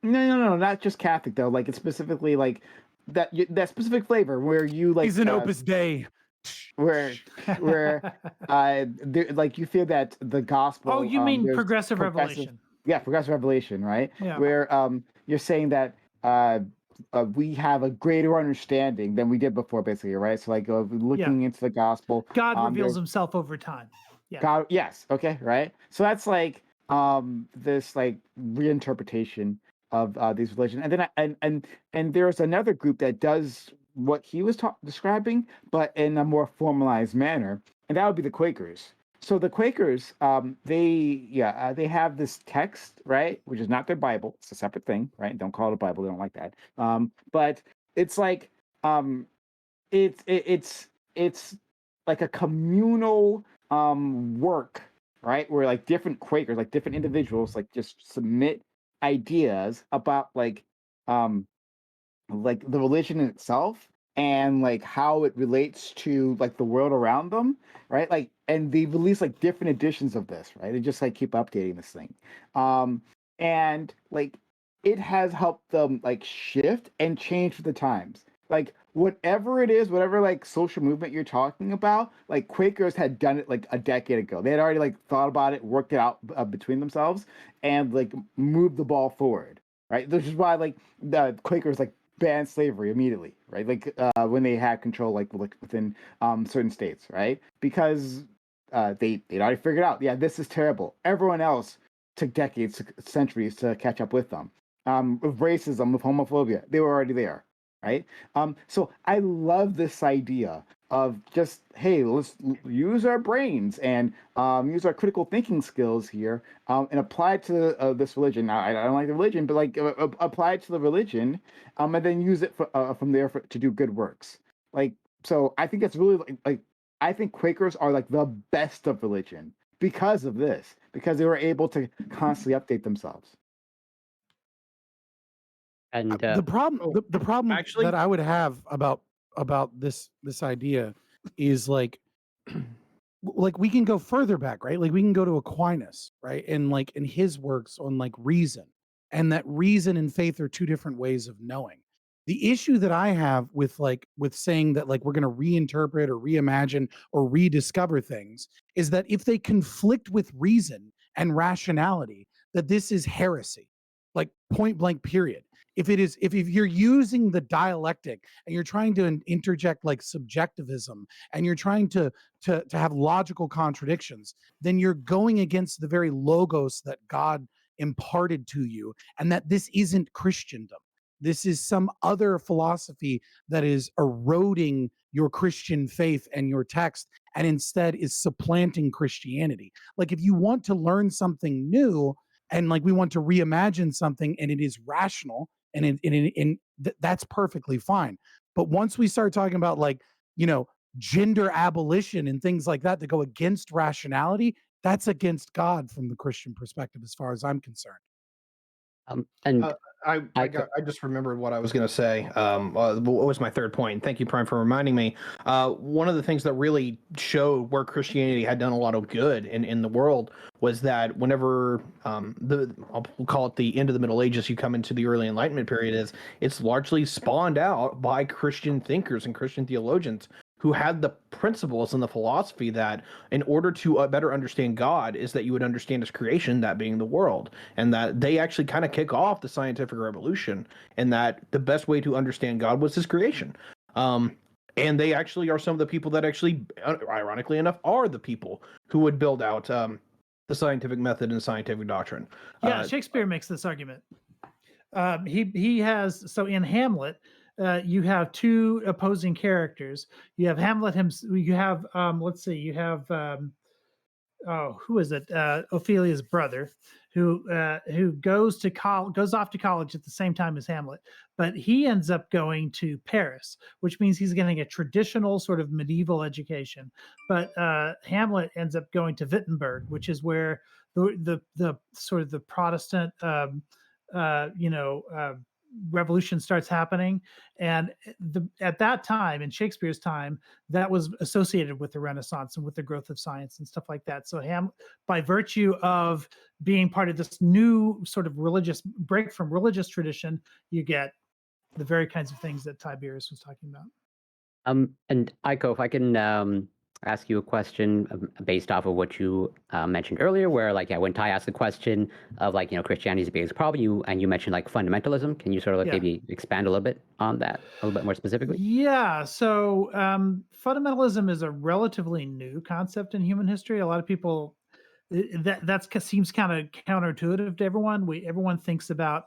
no, not just Catholic though. Like, it's specifically like that specific flavor where you like. He's an Opus Dei. Where like you feel that the gospel. Oh, you mean there's progressive revelation? Yeah, progressive revelation, right? Yeah. Where you're saying that we have a greater understanding than we did before, basically, right? So like looking into the gospel, God reveals there's- himself over time. Yeah. God, yes, okay, right. So that's like this like reinterpretation of these religions, and then and there's another group that does what he was describing, but in a more formalized manner, and that would be the Quakers. So the Quakers, they have this text, right, which is not their Bible. It's a separate thing, right? Don't call it a Bible. They don't like that. But it's like it's like a communal work, right? Where like different Quakers, like different individuals, like just submit ideas about like the religion itself and like how it relates to like the world around them, right? Like, and they release like different editions of this, right? They just like keep updating this thing, and like it has helped them like shift and change with the times. Like whatever it is, whatever like social movement you're talking about, like Quakers had done it like a decade ago. They had already like thought about it, worked it out between themselves, and like moved the ball forward, right? Which is why like the Quakers like banned slavery immediately, right? Like when they had control, like within certain states, right? Because they'd already figured out, yeah, this is terrible. Everyone else took decades, centuries to catch up with them. With racism, with homophobia, they were already there, right? So I love this idea of just, hey, let's use our brains and use our critical thinking skills here and apply it to this religion. Now, I don't like the religion, but like apply it to the religion and then use it from there to do good works. Like, so I think that's really like I think Quakers are like the best of religion because of this, because they were able to constantly update themselves. And the problem actually- that I would have about this idea is like like we can go further back, right? Like we can go to Aquinas, right? And like in his works on like reason, and that reason and faith are two different ways of knowing. The issue that I have with saying that like we're going to reinterpret or reimagine or rediscover things is that if they conflict with reason and rationality, that this is heresy, like point blank period. If you're using the dialectic and you're trying to interject like subjectivism and you're trying to have logical contradictions, then you're going against the very logos that God imparted to you, and that this isn't Christendom. This is some other philosophy that is eroding your Christian faith and your text, and instead is supplanting Christianity. Like if you want to learn something new, and like we want to reimagine something, and it is rational, and that's perfectly fine. But once we start talking about like, gender abolition and things like that go against rationality, that's against God from the Christian perspective, as far as I'm concerned. I just remembered what I was going to say. What was my third point? Thank you, Prime, for reminding me. One of the things that really showed where Christianity had done a lot of good in the world was that whenever I'll call it the end of the Middle Ages, you come into the early Enlightenment period, it's largely spawned out by Christian thinkers and Christian theologians who had the principles and the philosophy that in order to better understand God is that you would understand his creation, that being the world, and that they actually kind of kick off the scientific revolution, and that the best way to understand God was his creation. And they actually are some of the people that actually, ironically enough, are the people who would build out the scientific method and scientific doctrine. Yeah, Shakespeare makes this argument. He has, so in Hamlet, you have two opposing characters. You have Hamlet himself. You have let's see. You have who is it? Ophelia's brother, who goes off to college at the same time as Hamlet, but he ends up going to Paris, which means he's getting a traditional sort of medieval education. But Hamlet ends up going to Wittenberg, which is where the sort of the Protestant revolution starts happening, and at that time, in Shakespeare's time, that was associated with the Renaissance and with the growth of science and stuff like that. So by virtue of being part of this new sort of religious break from religious tradition, you get the very kinds of things that Tiberius was talking about. And Aiko, if I can ask you a question based off of what you mentioned earlier, where when Ty asked the question of Christianity's biggest problem, you mentioned fundamentalism. Can you sort of maybe expand a little bit on that a little bit more specifically? Yeah. So fundamentalism is a relatively new concept in human history. A lot of people that seems kind of counterintuitive to everyone. Everyone thinks about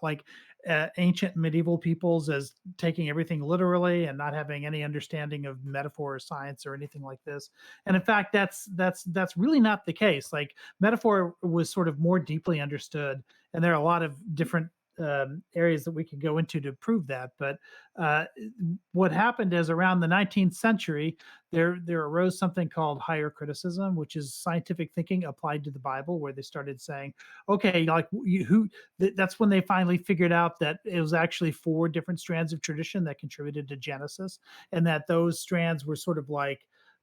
ancient medieval peoples as taking everything literally and not having any understanding of metaphor or science or anything like this. And in fact, that's really not the case. Metaphor was sort of more deeply understood, and there are a lot of different areas that we can go into to prove that. But what happened is around the 19th century, there arose something called higher criticism, which is scientific thinking applied to the Bible, where they started saying, okay, that's when they finally figured out that it was actually 4 different strands of tradition that contributed to Genesis, and that those strands were sort of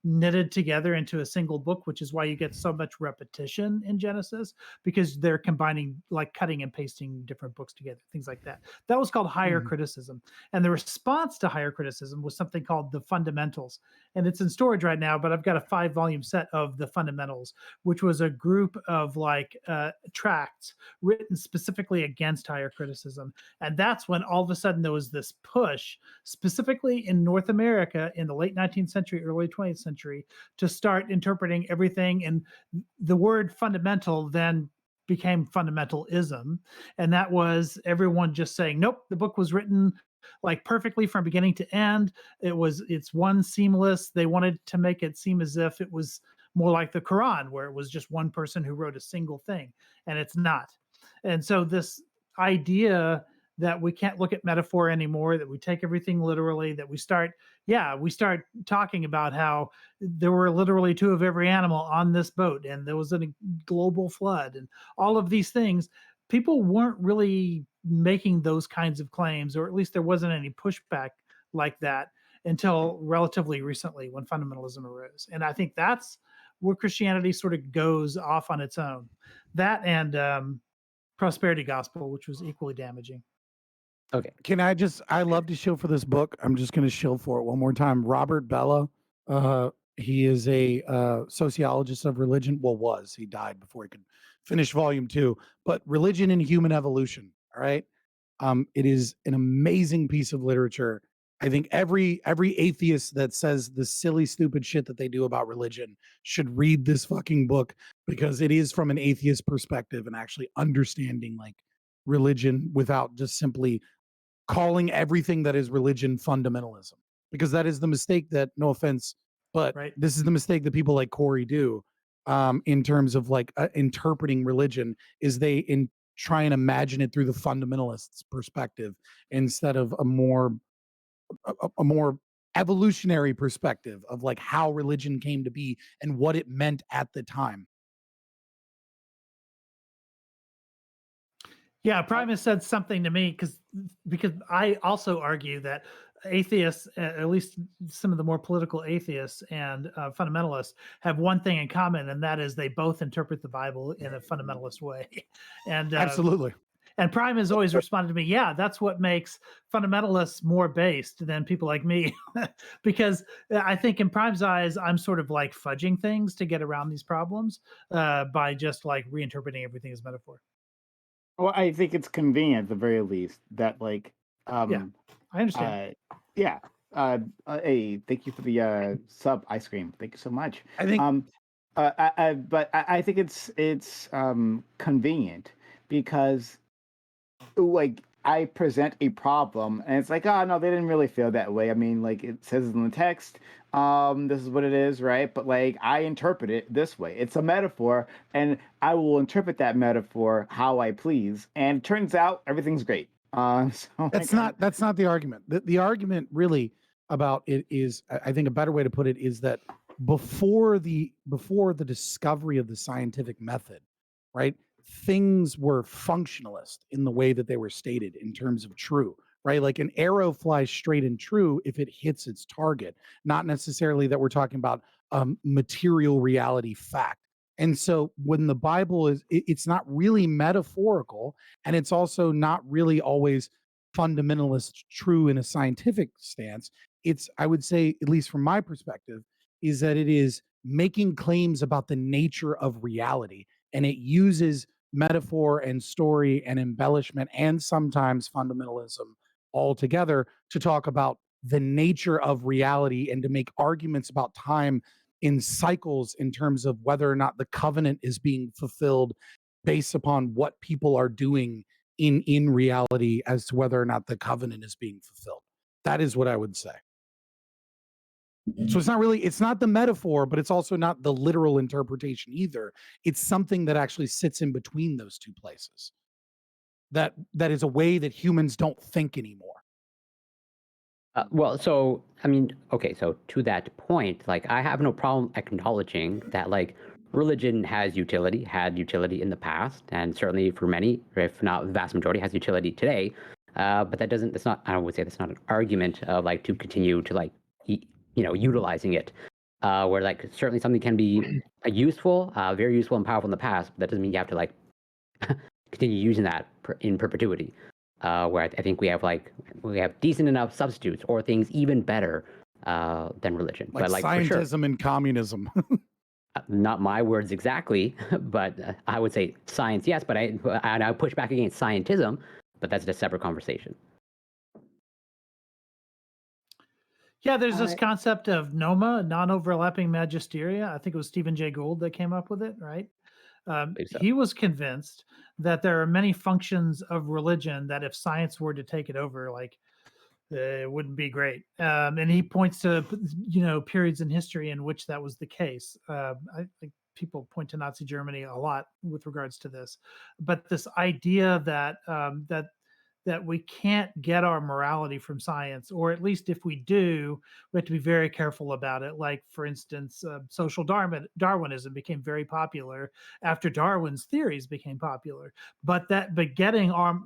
knitted together into a single book, which is why you get so much repetition in Genesis, because they're combining, cutting and pasting different books together, things like that. That was called higher criticism. And the response to higher criticism was something called the Fundamentals. And it's in storage right now, but I've got a 5-volume set of the Fundamentals, which was a group of tracts written specifically against higher criticism. And that's when all of a sudden there was this push, specifically in North America in the late 19th century, early 20th century, to start interpreting everything. And the word fundamental then became fundamentalism. And that was everyone just saying, nope, the book was written perfectly from beginning to end. It's one seamless. They wanted to make it seem as if it was more like the Quran, where it was just one person who wrote a single thing, and it's not. And so this idea that we can't look at metaphor anymore, that we take everything literally, that we start talking about how there were literally 2 of every animal on this boat, and there was a global flood, and all of these things. People weren't really making those kinds of claims, or at least there wasn't any pushback like that until relatively recently, when fundamentalism arose. And I think that's where Christianity sort of goes off on its own. That and prosperity gospel, which was equally damaging. Okay. I love to shill for this book. I'm just going to shill for it one more time. Robert Bellah. He is a sociologist of religion. Well, he died before he could finish volume 2, but Religion and Human Evolution. All right. It is an amazing piece of literature. I think every atheist that says the silly, stupid shit that they do about religion should read this fucking book, because it is from an atheist perspective and actually understanding like religion without just simply calling everything that is religion fundamentalism, because that is the mistake that, no offense, but this is the mistake that people like Corey do in terms of like interpreting religion, is they try and imagine it through the fundamentalists' perspective instead of a more evolutionary perspective of like how religion came to be and what it meant at the time. Yeah, Primus said something to me because I also argue that atheists, at least some of the more political atheists and fundamentalists, have one thing in common, and that is they both interpret the Bible in a fundamentalist way. And absolutely. And Prime has always responded to me, yeah, that's what makes fundamentalists more based than people like me. Because I think in Prime's eyes, I'm sort of like fudging things to get around these problems by just like reinterpreting everything as metaphor. Well, I think it's convenient at the very least that like yeah, I understand. Hey, thank you for the sub ice cream. Thank you so much. I think but I think it's convenient because like I present a problem and it's like, oh no, they didn't really feel that way. I mean, like it says in the text, this is what it is, right? But like I interpret it this way. It's a metaphor, and I will interpret that metaphor how I please. And it turns out everything's great. So that's not the argument. The argument really about it is, I think a better way to put it is that before the discovery of the scientific method, right? Things were functionalist in the way that they were stated in terms of true, right? Like an arrow flies straight and true if it hits its target, not necessarily that we're talking about material reality fact. And so when the Bible it's not really metaphorical, and it's also not really always fundamentalist true in a scientific stance. It's, I would say, at least from my perspective, is that it is making claims about the nature of reality, and it uses metaphor and story and embellishment and sometimes fundamentalism all together to talk about the nature of reality and to make arguments about time in cycles in terms of whether or not the covenant is being fulfilled based upon what people are doing in reality as to whether or not the covenant is being fulfilled. That is what I would say. So it's not the metaphor, but it's also not the literal interpretation either. It's something that actually sits in between those two places. That is a way that humans don't think anymore. Well, so I mean, okay, so to that point, like I have no problem acknowledging that like religion had utility in the past, and certainly for many, if not the vast majority, has utility today. But that's not, I would say that's not an argument of like to continue to like utilizing it, where like certainly something can be useful, very useful and powerful in the past, but that doesn't mean you have to like continue using that in perpetuity. Where I think we have decent enough substitutes or things even better than religion. Like, but like scientism and communism. Not my words exactly, but I would say science, yes, but I push back against scientism, but that's a separate conversation. Yeah, there's this concept of NOMA, non-overlapping magisteria. I think it was Stephen Jay Gould that came up with it, right? He was convinced that there are many functions of religion that if science were to take it over, like it wouldn't be great. And he points to periods in history in which that was the case. I think people point to Nazi Germany a lot with regards to this, but this idea that that we can't get our morality from science, or at least if we do, we have to be very careful about it. Like, for instance, social Darwinism became very popular after Darwin's theories became popular. But getting our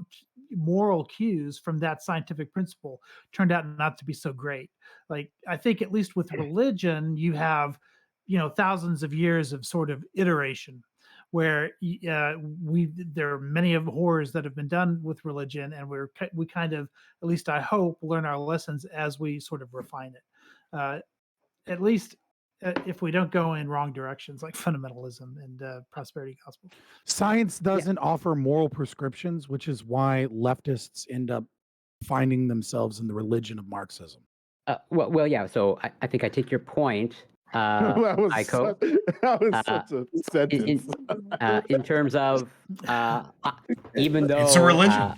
moral cues from that scientific principle turned out not to be so great. Like, I think at least with religion, you have thousands of years of sort of iteration, where there are many of horrors that have been done with religion, and we kind of, at least I hope, learn our lessons as we sort of refine it. At least if we don't go in wrong directions like fundamentalism and prosperity gospel. Science doesn't offer moral prescriptions, which is why leftists end up finding themselves in the religion of Marxism. Well, yeah. So I think I take your point, that was Aiko. such a sentence. In terms of even though It's a religion.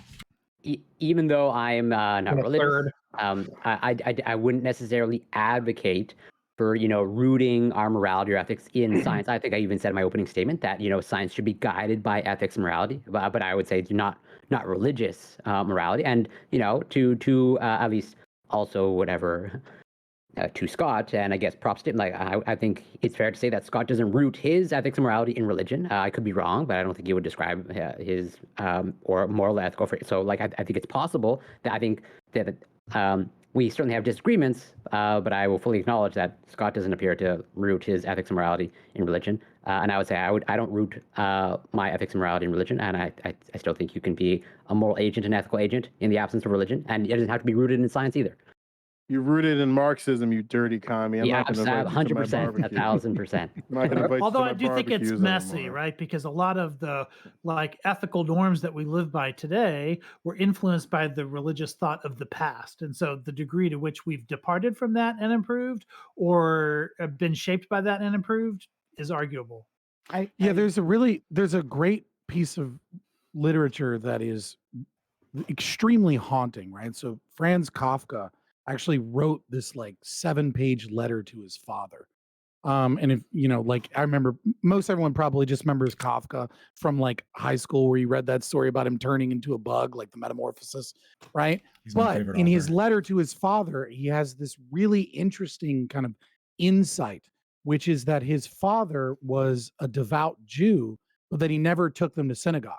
Even though I'm not religious, I wouldn't necessarily advocate for rooting our morality or ethics in science. I think I even said in my opening statement that science should be guided by ethics and morality, but I would say not religious morality, and to at least also whatever. To Scott, and I guess props to him. Like I think it's fair to say that Scott doesn't root his ethics and morality in religion. I could be wrong, but I don't think he would describe his or moral ethical. So like I think it's possible that I think that we certainly have disagreements, but I will fully acknowledge that Scott doesn't appear to root his ethics and morality in religion. And I would say I don't root my ethics and morality in religion, and I still think you can be a moral agent and ethical agent in the absence of religion, and it doesn't have to be rooted in science either. You're rooted in Marxism, you dirty commie. I'm Yeah, not gonna invite you to my 100%, barbecue. 1,000%. I'm not gonna invite you to Although my I do think it's barbecues messy, anymore. right? Because a lot of the ethical norms that we live by today were influenced by the religious thought of the past. And so the degree to which we've departed from that and improved, or been shaped by that and improved, is arguable. There's a great piece of literature that is extremely haunting, right? So Franz Kafka actually wrote this 7-page letter to his father. And if I remember, most everyone probably just remembers Kafka from high school, where you read that story about him turning into a bug, like the metamorphosis, right? He's my But favorite in his author. letter to his father, he has this really interesting kind of insight, which is that his father was a devout Jew, but that he never took them to synagogue,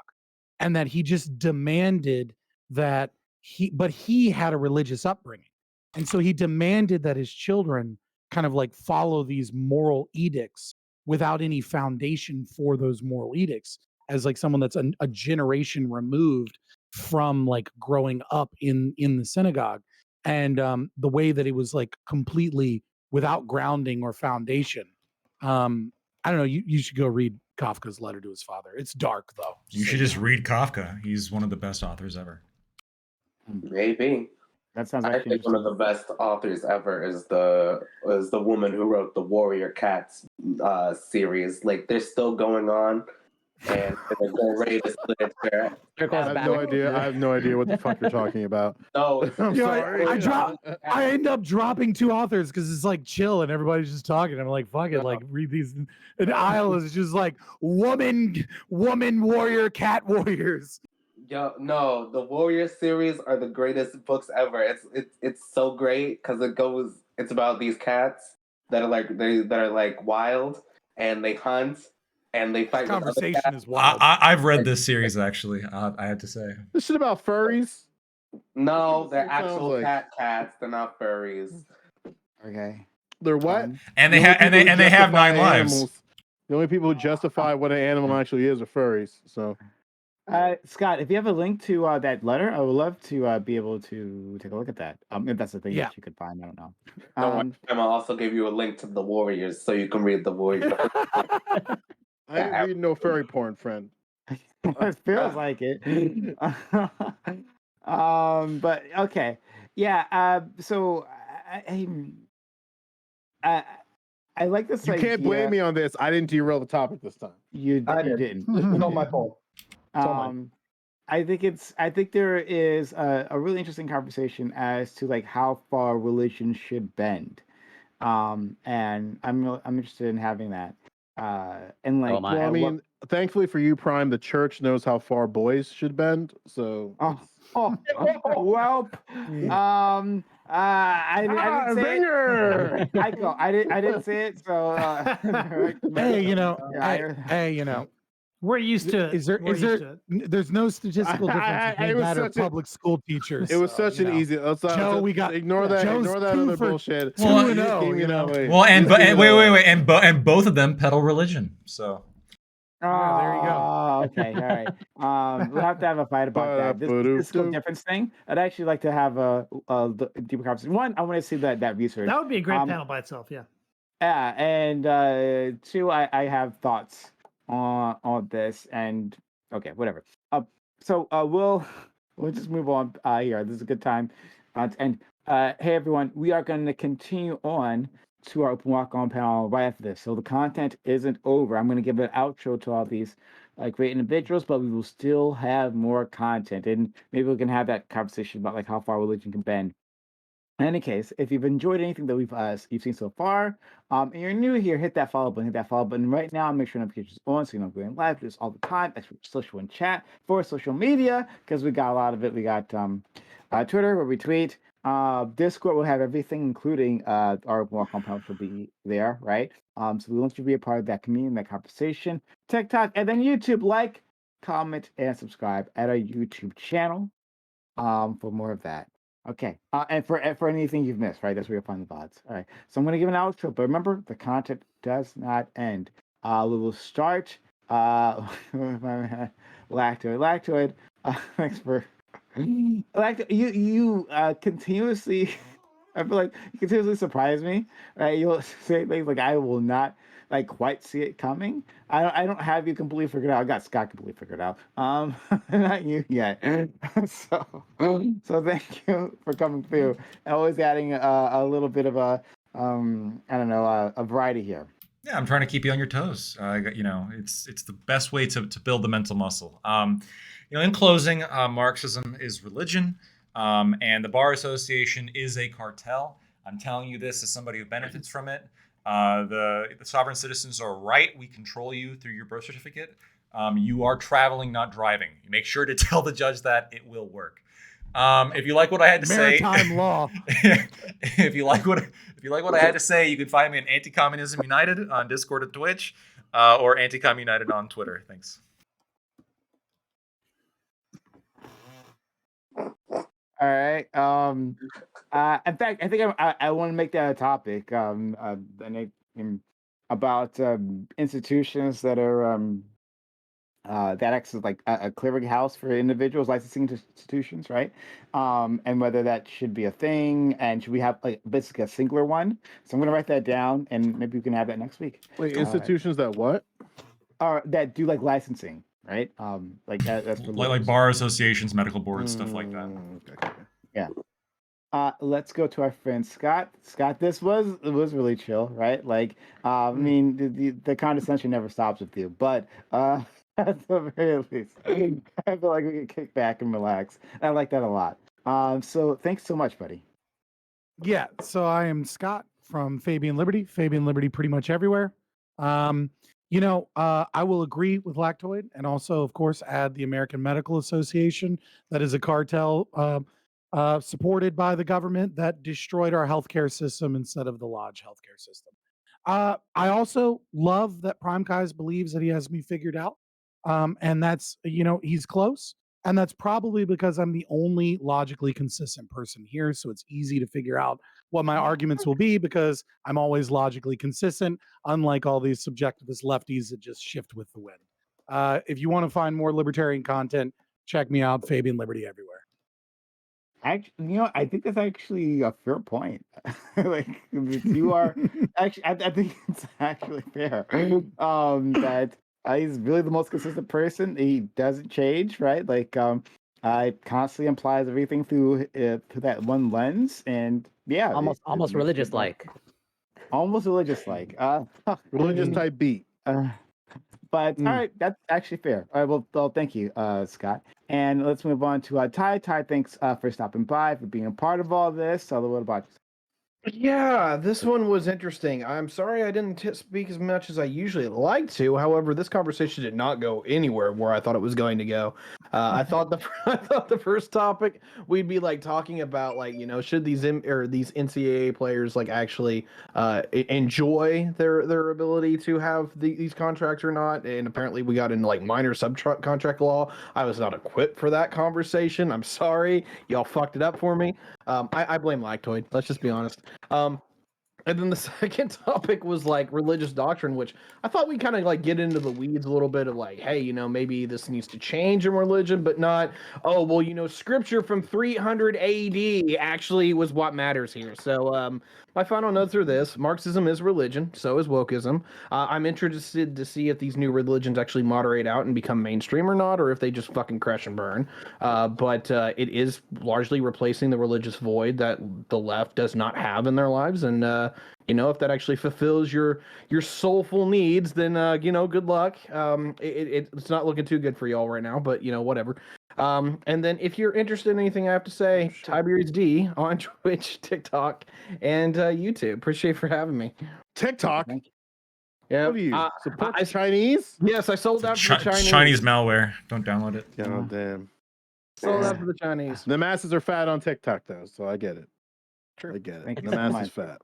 and that he just demanded that he had a religious upbringing. And so he demanded that his children kind of follow these moral edicts without any foundation for those moral edicts, as someone that's a generation removed from growing up in the synagogue. And the way that it was completely without grounding or foundation. I don't know. You should go read Kafka's letter to his father. It's dark though. You should just read Kafka. He's one of the best authors ever. Maybe. That sounds I think one of the best authors ever is the woman who wrote the Warrior Cats series. They're still going on, and they're the greatest literature. I have no idea what the fuck you're talking about. No, I'm sorry. I end up dropping 2 authors because it's chill and everybody's just talking. I'm like, fuck it, read these. And aisle is just woman, warrior, cat warriors. Yo, no, the Warrior series are the greatest books ever. It's so great because it's about these cats that are wild, and they hunt and they fight. Conversation is wild. I've read this series actually. I have to say. This shit about furries? No, they're It sounds actual like- cats. They're not furries. Okay. They're what? And they The only have people who they have justify 9 lives. animals- The only people who justify what an animal actually is are furries. So Scott, if you have a link to that letter, I would love to be able to take a look at that. If that's the thing Yeah. that you could find, I don't know. Don't worry, I'll also give you a link to the Warriors so you can read the Warriors. I ain't reading no furry porn, friend. It feels like it. But okay, yeah. So I like this. You can't blame idea. me on this. I didn't derail the topic this time. You I you did. didn't. It's not my fault. It's all mine. I think there is a really interesting conversation as to how far religion should bend, and I'm interested in having that. And Oh, my. Well, I mean, thankfully for you, Prime, the church knows how far boys should bend. So well, I didn't say it. I didn't say it. So Hey, Yeah, hey, We're used to it. Is there? We're Is used there? to it. There's no statistical difference It between was that or such a- public school teachers. It was so, such you an know. easy. Joe, we got ignore that. Joe's Ignore that 2 other for bullshit. 2-0. You know, Well, and both of them peddle religion. So Yeah, there you go. Okay, all right. We'll have to have a fight about that. This statistical difference thing. I'd actually like to have a deeper conversation. One, I want to see that research. That would be a great panel by itself. Yeah. Yeah, and two, I have thoughts on this, and okay, whatever. We'll just move on here. This is a good time, and hey everyone, we are going to continue on to our open walk on panel right after this. So the content isn't over. I'm going to give an outro to all these great individuals, but we will still have more content, and maybe we can have that conversation about like how far religion can bend. In any case, if you've enjoyed anything that you've seen so far, and you're new here, hit that follow button. Hit that follow button right now. Make sure notifications on so you know I'm going live. Do this all the time. Extra social and chat for social media because we got a lot of it. We got Twitter where we tweet. Discord will have everything, including our walk on panel will be there, right? So we want you to be a part of that community, that conversation. TikTok, and then YouTube. Like, comment, and subscribe at our YouTube channel for more of that. Okay, and for anything you've missed, right? That's where you'll find the VODs. All right, so I'm going to give an outro, but remember, the content does not end. We will start with my Lactoid. Thanks for you continuously. I feel like you continuously surprise me. Right? You'll say things like I will not quite see it coming. I don't have you completely figured out. I got Scott completely figured out. Not you yet. So thank you for coming through and always adding a little bit of a a variety here. yeah, I'm trying to keep you on your toes. It's the best way to build the mental muscle. In closing, Marxism is religion, and the Bar Association is a cartel. I'm telling you this as somebody who benefits from it. The sovereign citizens are right. We control you through your birth certificate. You are traveling, not driving. Make sure to tell the judge that. It will work. If you like what I had to say, maritime law. if you like what I had to say, you can find me at Anti-Communism United on Discord and Twitch, or Anti-Com United on Twitter. Thanks. All right. In fact, I think I want to make that a topic. About institutions that are that acts as like a clearinghouse for individuals, licensing institutions, right? And whether that should be a thing, and should we have basically a singular one? So I'm gonna write that down, and maybe we can have that next week. Wait, institutions that what? That do licensing. Right, that's for like bar associations, medical boards, stuff like that. Okay. Yeah. Let's go to our friend Scott. Scott, this was really chill, right? I mean, the condescension never stops with you, but at the very least, I feel like we can kick back and relax. I like that a lot. So thanks so much, buddy. Yeah. So I am Scott from Fabian Liberty. Fabian Liberty, pretty much everywhere. I will agree with Lactoid and also, of course, add the American Medical Association. That is a cartel supported by the government that destroyed our healthcare system instead of the Lodge healthcare system. I also love that Prime Kais believes that he has me figured out. And that's, he's close. And that's probably because I'm the only logically consistent person here. So it's easy to figure out what my arguments will be because I'm always logically consistent, unlike all these subjectivist lefties that just shift with the wind. If you want to find more libertarian content, check me out, Fabian Liberty everywhere. Actually, I think that's actually a fair point. You are actually, I think it's actually fair. That he's really the most consistent person. He doesn't change, right? I constantly implies everything through that one lens, and yeah, almost religious like. Almost religious like. Religious type beat. But all right, that's actually fair. All right, well, thank you, Scott. And let's move on to Ty. Ty, thanks for stopping by, for being a part of all this. Tell the world about you. Yeah, this one was interesting. I'm sorry I didn't speak as much as I usually like to. However, this conversation did not go anywhere where I thought it was going to go. I thought I thought the first topic we'd be like talking about like should these these NCAA players like actually enjoy their ability to have these contracts or not? And apparently we got into like minor subcontract law. I was not equipped for that conversation. I'm sorry, y'all fucked it up for me. I blame Lactoid. Let's just be honest. And then the second topic was like religious doctrine, which I thought we kind of like get into the weeds a little bit of like, hey, maybe this needs to change in religion, but not, oh, well, scripture from 300 AD actually was what matters here. So my final notes are this: Marxism is religion, so is wokeism. I'm interested to see if these new religions actually moderate out and become mainstream or not, or if they just fucking crash and burn. But it is largely replacing the religious void that the left does not have in their lives, and if that actually fulfills your soulful needs, then good luck. It's not looking too good for y'all right now, but whatever. And then if you're interested in anything I have to say, Tiberius D on Twitch, TikTok, and YouTube. Appreciate for having me. TikTok. Yeah. What do you support the Chinese? Yes, I sold out for the Chinese. Chinese malware. Don't download it. Oh, damn. Sold out for the Chinese. The masses are fat on TikTok though, so I get it. True. I get it. Thank you The so masses much. fat.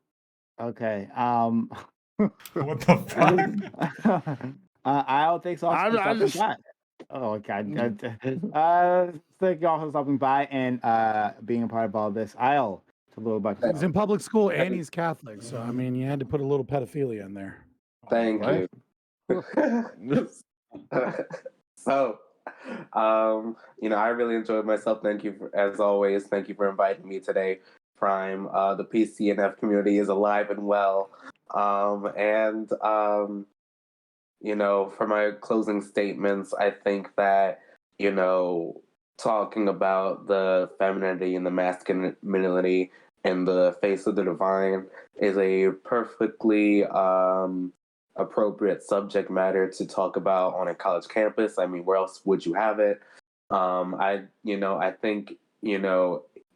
Okay. What the fuck? I don't think so. I'm just- Oh God. Thank y'all for stopping by and being a part of all this. I'll a little about He's in public school and he's Catholic, so I mean, you had to put a little pedophilia in there. Thank Right? you. So, I really enjoyed myself. Thank you, as always. Thank you for inviting me today, Prime. The PCNF community is alive and well. For my closing statements, I think that, talking about the femininity and the masculinity in the face of the divine is a perfectly appropriate subject matter to talk about on a college campus. I mean, where else would you have it? I think,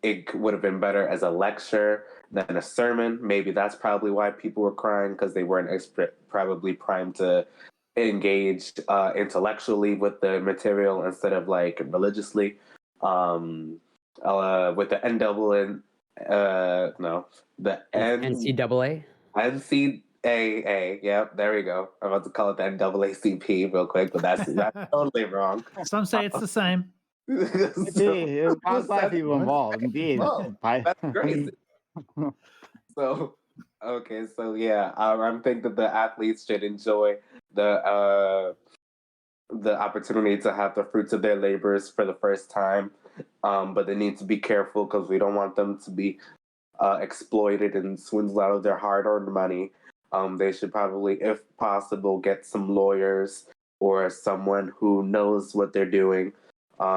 it would have been better as a lecture than a sermon. Maybe that's probably why people were crying, because they weren't probably primed to engage intellectually with the material instead of like religiously. With the NCAA. NCAA, yep, there we go. I'm about to call it the NAACP real quick, but that's totally wrong. Some say it's the same. Indeed, there's black people involved. Indeed. Oh, that's crazy. So, okay, so yeah, I'm thinking that the athletes should enjoy the opportunity to have the fruits of their labors for the first time, but they need to be careful because we don't want them to be exploited and swindled out of their hard-earned money. They should probably, if possible, get some lawyers or someone who knows what they're doing.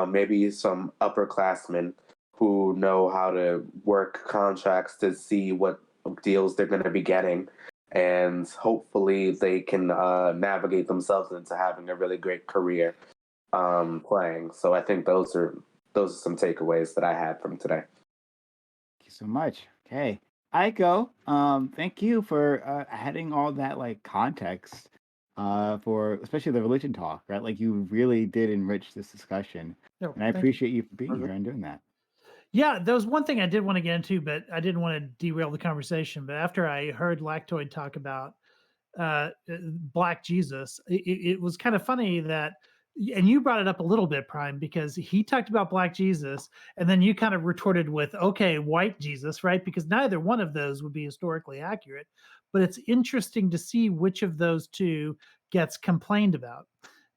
Maybe some upperclassmen who know how to work contracts to see what deals they're going to be getting. And hopefully they can navigate themselves into having a really great career playing. So I think those are some takeaways that I had from today. Thank you so much. Okay. Aiko, thank you for adding all that like context for especially the religion talk, right? Like you really did enrich this discussion. No, and I thank you. appreciate you for being here and doing that. Yeah, there was one thing I did want to get into, but I didn't want to derail the conversation. But after I heard Lactoid talk about Black Jesus, it was kind of funny that, and you brought it up a little bit, Prime, because he talked about Black Jesus, and then you kind of retorted with, okay, white Jesus, right? Because neither one of those would be historically accurate. But it's interesting to see which of those two gets complained about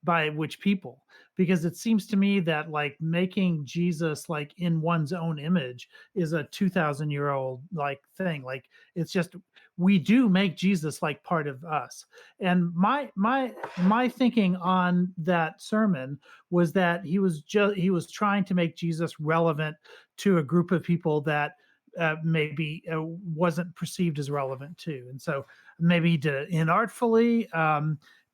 by which people, because it seems to me that like making Jesus like in one's own image is a 2,000-year-old like thing. Like it's just, we do make Jesus like part of us. And my thinking on that sermon was that he was trying to make Jesus relevant to a group of people that maybe wasn't perceived as relevant too. And so maybe he did it inartfully,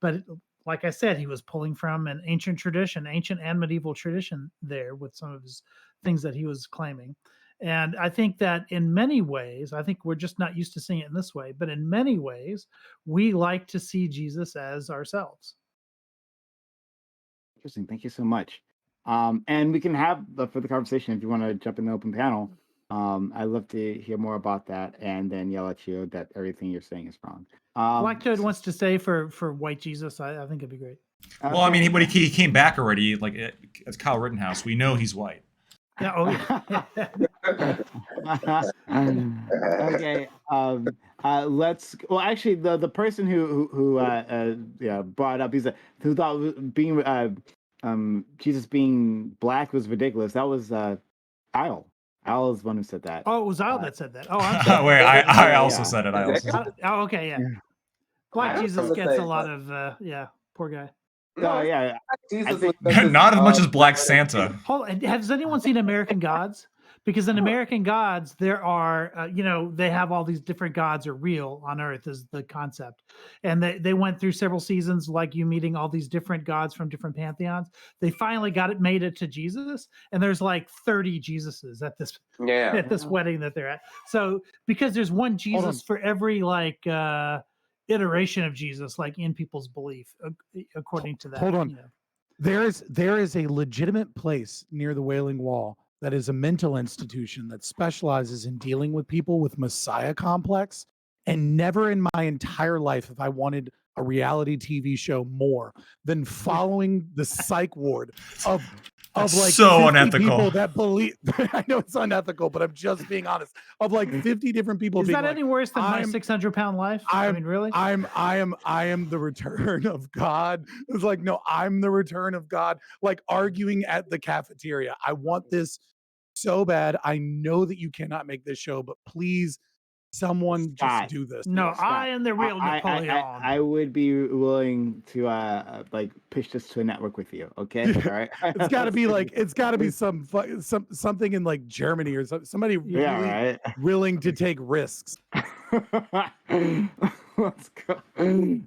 but like I said, he was pulling from an ancient tradition, ancient and medieval tradition there with some of his things that he was claiming. And I think that in many ways, I think we're just not used to seeing it in this way, but in many ways, we like to see Jesus as ourselves. Interesting. Thank you so much. And we can have the further conversation if you want to jump in the open panel. I'd love to hear more about that and then yell at you that everything you're saying is wrong. Blacktoad wants to say for white Jesus, I think it'd be great. Well, I mean, when he came back already, like as Kyle Rittenhouse, we know he's white. Yeah. Oh, yeah. Okay. Let's. Well, actually, the person who brought up who thought being Jesus being black was ridiculous. That was Al. Al is the one who said that. Oh, it was Al that said that. Oh, I'm sorry. Wait, I also said it. I also said it. Oh, okay, yeah. Black Jesus gets a lot of poor guy. Oh, yeah. Not as much as Black Santa. Has anyone seen American Gods? Because in American Gods, there are, they have all these different gods are real on Earth is the concept. And they went through several seasons, like you meeting all these different gods from different pantheons. They finally made it to Jesus. And there's like 30 Jesuses at this wedding that they're at. So because there's one Jesus for every iteration of Jesus, like in people's belief, according to that. Hold on. There is a legitimate place near the Wailing Wall that is a mental institution that specializes in dealing with people with Messiah complex. And never in my entire life have I wanted a reality TV show more than following the psych ward of like so unethical people that believe. I know it's unethical, but I'm just being honest. Of like 50 different people. Is being that like, any worse than my 600-pound life? I mean, really? I am the return of God. It's like, no, I'm the return of God. Like arguing at the cafeteria. I want this so bad. I know that you cannot make this show, but please, someone just do this. No, I am the real Napoleon. I would be willing to pitch this to a network with you. Okay, all right. It's got to be something in like Germany or somebody really willing to take risks. Let's go.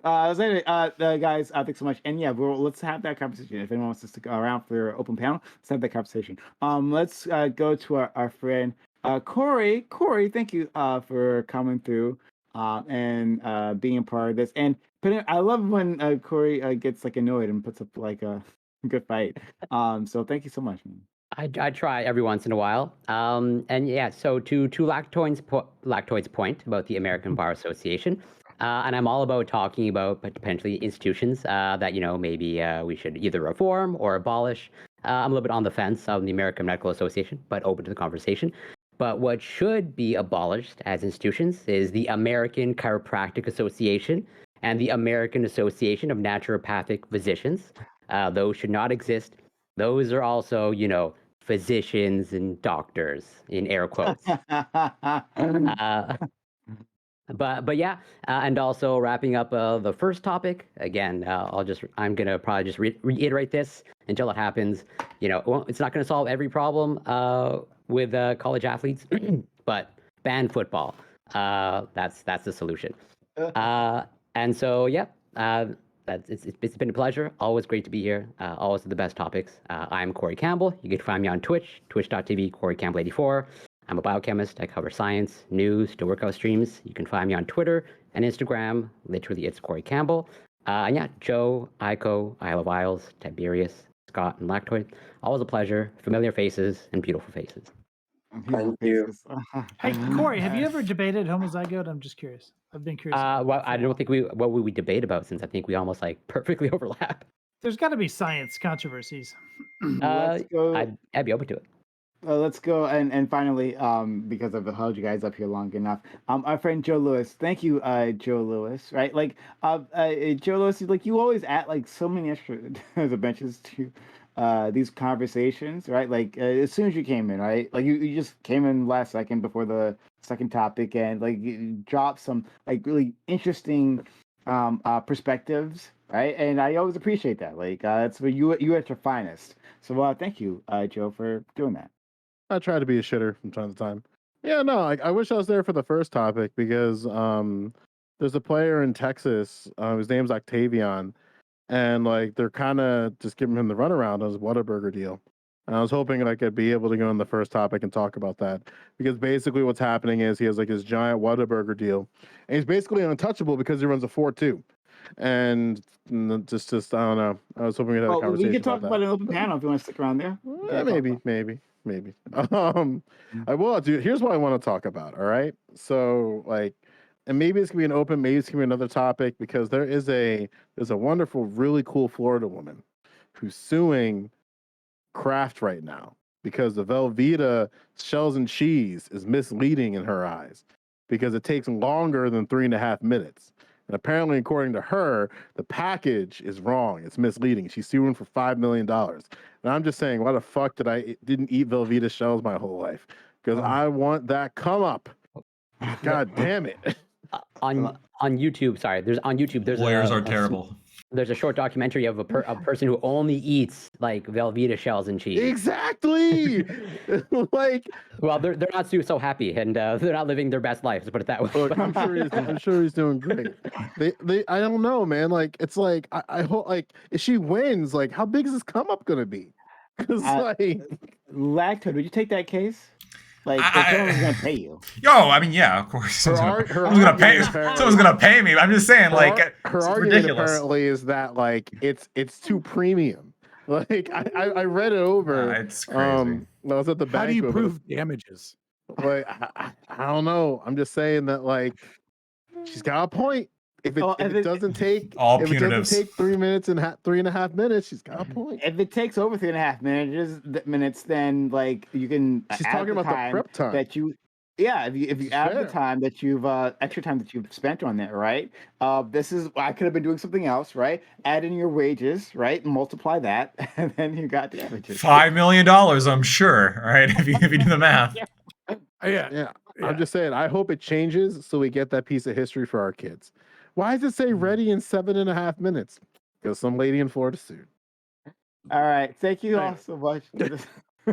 Guys, thanks so much. And yeah, let's have that conversation. If anyone wants to stick around for open panel, let's have that conversation. Let's go to our friend Corey. Corey, thank you for coming through and being a part of this. And I love when Corey gets like annoyed and puts up like a good fight. So thank you so much, man. I try every once in a while. And yeah, so to Lactoid's point about the American Bar Association, and I'm all about talking about potentially institutions that, maybe we should either reform or abolish. I'm a little bit on the fence on the American Medical Association, but open to the conversation. But what should be abolished as institutions is the American Chiropractic Association and the American Association of Naturopathic Physicians. Those should not exist. Those are also, physicians and doctors in air quotes. But yeah, and also wrapping up the first topic again. I'm gonna probably just reiterate this until it happens. It's not gonna solve every problem with college athletes, but ban football. That's the solution. And so yeah, it's been a pleasure. Always great to be here. Always the best topics. I'm Corey Campbell. You can find me on Twitch, twitch.tv, Corey Campbell 84. I'm a biochemist. I cover science, news, to workout streams. You can find me on Twitter and Instagram. Literally, it's Corey Campbell. And yeah, Joe, Aiko, Isle of Isles, Tiberius, Scott, and Lactoid. Always a pleasure. Familiar faces and beautiful faces. Thank you. Hey, Corey, have you ever debated homozygote? I'm just curious. I've been curious. Well, I don't think what would we debate about, since I think we almost perfectly overlap. There's got to be science controversies. Let's go. I'd be open to it. Let's go and finally, because I've held you guys up here long enough. Our friend Joe Lewis. Thank you, Joe Lewis. Right, like Joe Lewis, like you always add like so many extra dimensions to these conversations, right? Like as soon as you came in, right? Like you just came in last second before the second topic, and like you dropped some like really interesting perspectives, right? And I always appreciate that. Like it's for you at your finest. So thank you, Joe, for doing that. I try to be a shitter from time to time. Yeah, no, I wish I was there for the first topic because there's a player in Texas. His name's Octavian, and like they're kind of just giving him the runaround on his Whataburger deal. And I was hoping that I could be able to go in the first topic and talk about that, because basically what's happening is he has like his giant Whataburger deal, and he's basically untouchable because he runs a 4-2. And just I don't know. I was hoping we'd have a conversation. We could talk about that. an open panel if you want to stick around there. Maybe. I will, dude. Here's what I want to talk about. All right. So like, and maybe it's gonna be an open, maybe it's gonna be another topic, because there's a wonderful, really cool Florida woman who's suing Kraft right now because the Velveeta shells and cheese is misleading in her eyes because it takes longer than 3.5 minutes. And apparently, according to her, the package is wrong. It's misleading. She's suing for $5 million. And I'm just saying, why the fuck didn't eat Velveeta shells my whole life? Because I want that come up. God damn it. On YouTube, sorry. There's Lawyers are terrible. There's a short documentary of a person who only eats like Velveeta shells and cheese. Exactly. Like, well, they're not so happy, and they're not living their best life. Let's put it that way. Look, I'm sure he's doing great. I don't know, man. Like, it's like I hope, like, if she wins, like, how big is this come up gonna be? Because like, Lacto, would you take that case? Like, if someone's gonna pay you. Yo, I mean, yeah, of course. Someone's gonna pay me. I'm just saying, like, her it's argument ridiculous. apparently is that like it's too premium. Like I read it over. It's crazy. I was at the bank. How do you with prove damages? Like I don't know. I'm just saying that like she's got a point. If it doesn't take all if it doesn't punitives. take 3 minutes and 3.5 minutes, she's got a point. If it takes over 3.5 minutes, then like you can. She's add talking about the prep time. that you. Yeah, if you add the time that you've extra time that you've spent on that, right? This is I could have been doing something else, right? Add in your wages, right? Multiply that, and then you got damages. $5 million, I'm sure. Right? If you do the math. Yeah. I'm just saying. I hope it changes so we get that piece of history for our kids. Why does it say ready in 7.5 minutes? Because some lady in Florida sued. All right, thank you all so much. This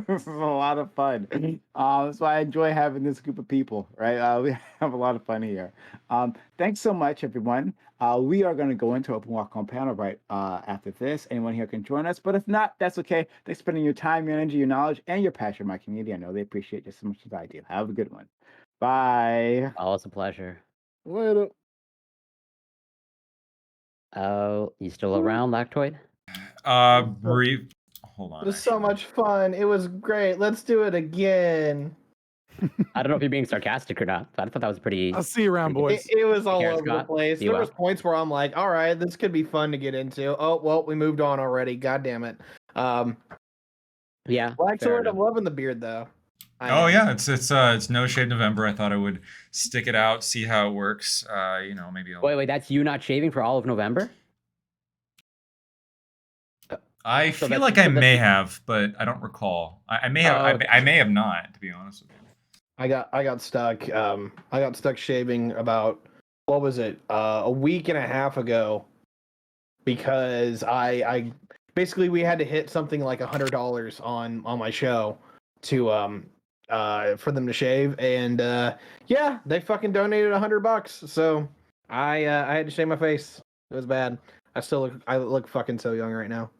is a lot of fun. That's why I enjoy having this group of people, right? We have a lot of fun here. Thanks so much, everyone. We are going to go into Open Walk on panel right after this. Anyone here can join us, but if not, that's okay. Thanks for spending your time, your energy, your knowledge, and your passion in my community. I know they appreciate just as much as I do. Have a good one. Bye. Always a pleasure. Later. Oh, you still around, Lactoid? Hold on. It was so much fun. It was great. Let's do it again. I don't know if you're being sarcastic or not, but I thought that was pretty. I'll see you around, boys. It was all Care, over the Scott? place. You There was up? points where I'm like, all right, this could be fun to get into. Oh, well, we moved on already. God damn it. Yeah. Black fair Sword, enough. I'm loving the beard though. Oh yeah, it's No Shave November. I thought I would stick it out, see how it works. Maybe I'll. Wait, that's you not shaving for all of November? I So feel that's- like I so that's- may have, but I don't recall. I may have. Oh, okay. I may have not, to be honest with you. I got stuck. I got stuck shaving about what was it? A week and a half ago, because I basically we had to hit something like $100 on my show to for them to shave, and yeah, they fucking donated $100. So I had to shave my face. It was bad. I look fucking so young right now.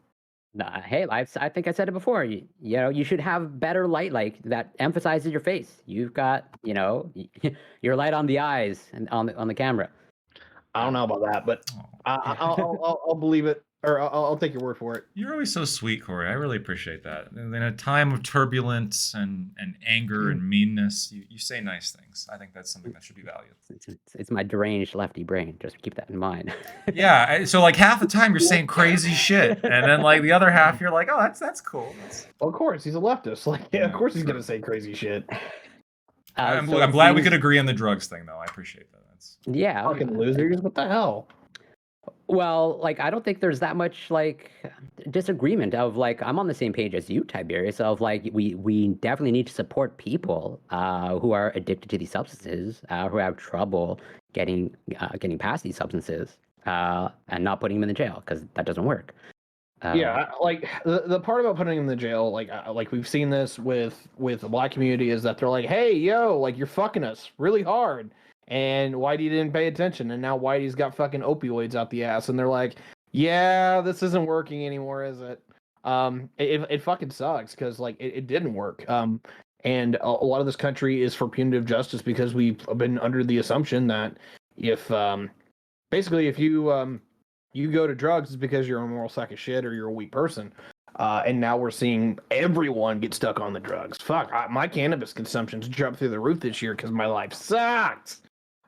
Nah, hey, I think I said it before. You know, you should have better light like that emphasizes your face. You've got, your light on the eyes and on the camera. I don't know about that, but I'll believe it, or I'll take your word for it. You're always so sweet, Corey. I really appreciate that. In a time of turbulence and anger and meanness, you say nice things. I think that's something that should be valued. It's my deranged lefty brain. Just keep that in mind. Yeah. So like half the time you're saying crazy shit, and then like the other half you're like, oh, that's cool. Well, of course, he's a leftist. Like, yeah, of course he's gonna say crazy shit. I'm so glad we seems- could agree on the drugs thing, though. I appreciate that. Yeah. Fucking losers! What the hell? Well, like I don't think there's that much like disagreement of like I'm on the same page as you, Tiberius, of like we definitely need to support people who are addicted to these substances, who have trouble getting past these substances, and not putting them in the jail because that doesn't work. Yeah, like the part about putting him in the jail, like we've seen this with the black community, is that they're like, hey, yo, like you're fucking us really hard, and Whitey didn't pay attention, and now Whitey's got fucking opioids out the ass, and they're like, yeah, this isn't working anymore, is it? It fucking sucks because like it didn't work. And a lot of this country is for punitive justice because we've been under the assumption that if basically if you you go to drugs, it's because you're a moral sack of shit or you're a weak person. And now we're seeing everyone get stuck on the drugs. Fuck, my cannabis consumption's jumped through the roof this year because my life sucked.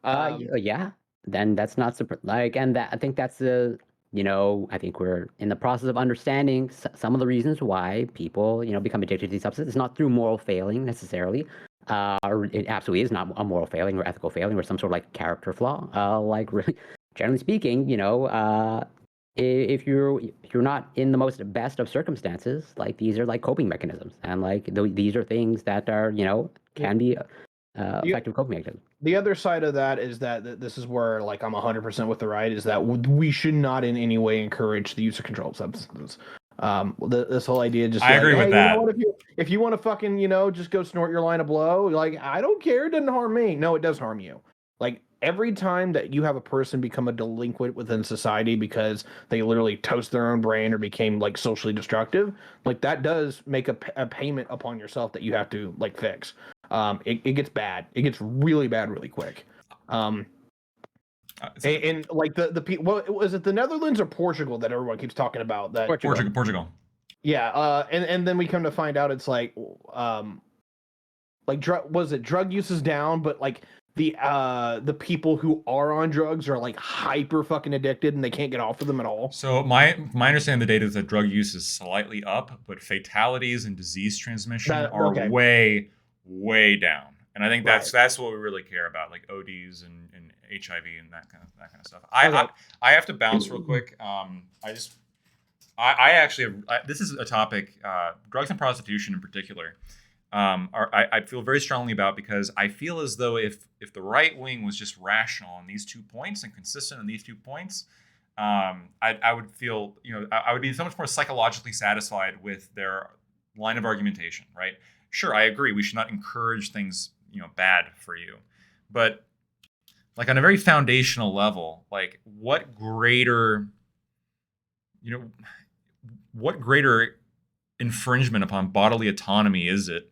Yeah, then that's not like, and that I think that's the, I think we're in the process of understanding some of the reasons why people, become addicted to these substances. It's not through moral failing necessarily. It absolutely is not a moral failing or ethical failing or some sort of like character flaw. Like really, generally speaking, if you're not in the most best of circumstances, like these are like coping mechanisms, and like these are things that are can be effective coping mechanisms. The other side of that is that this is where like I'm 100% with the right, is that we should not in any way encourage the use of controlled substances. This whole idea just I agree with that. If you want to fucking just go snort your line of blow, like I don't care, it doesn't harm me. No, it does harm you. Like every time that you have a person become a delinquent within society because they literally toast their own brain or became like socially destructive, like that does make a payment upon yourself that you have to like fix. It gets bad. It gets really bad really quick. And like the people, well, was it the Netherlands or Portugal that everyone keeps talking about? That Portugal. Yeah. And then we come to find out it's like drug use is down, but like the people who are on drugs are like hyper fucking addicted and they can't get off of them at all. So my understanding of the data is that drug use is slightly up, but fatalities and disease transmission are way down. And I think that's what we really care about, like ODs and HIV and that kind of stuff. I have to bounce real quick. I actually this is a topic, drugs and prostitution in particular. I feel very strongly about, because I feel as though if the right wing was just rational on these 2 points and consistent on these 2 points, I would feel, I would be so much more psychologically satisfied with their line of argumentation, right? Sure, I agree. We should not encourage things, bad for you, but like on a very foundational level, like what greater infringement upon bodily autonomy is it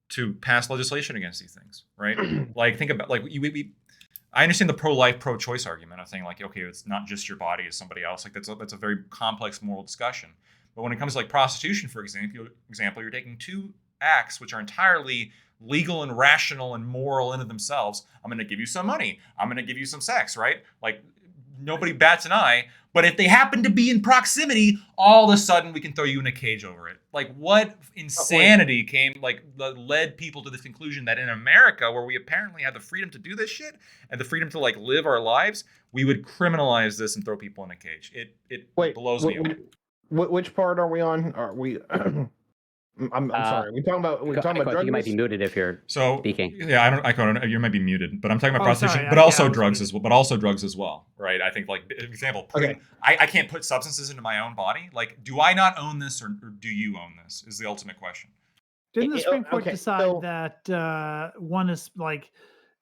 to pass legislation against these things, right? Like think about I understand the pro-life, pro-choice argument of saying like, okay, it's not just your body, it's somebody else. Like that's a very complex moral discussion. But when it comes to like prostitution, for example, you're taking 2 acts which are entirely legal and rational and moral in of themselves. I'm going to give you some money. I'm going to give you some sex, right? Like nobody bats an eye. But if they happen to be in proximity, all of a sudden we can throw you in a cage over it. Like what insanity led people to this conclusion that in America, where we apparently have the freedom to do this shit and the freedom to like live our lives, we would criminalize this and throw people in a cage. It blows me away. Which part are we on? Are we? I'm sorry. We're talking about drugs. You might be muted if you're speaking. Yeah, I don't. You might be muted, but I'm talking about prostitution, but also drugs as well. But also drugs as well, right? I think, like, example, I can't put substances into my own body. Like, do I not own this, or do you own this? Is the ultimate question. Didn't the Supreme Court decide that one is like,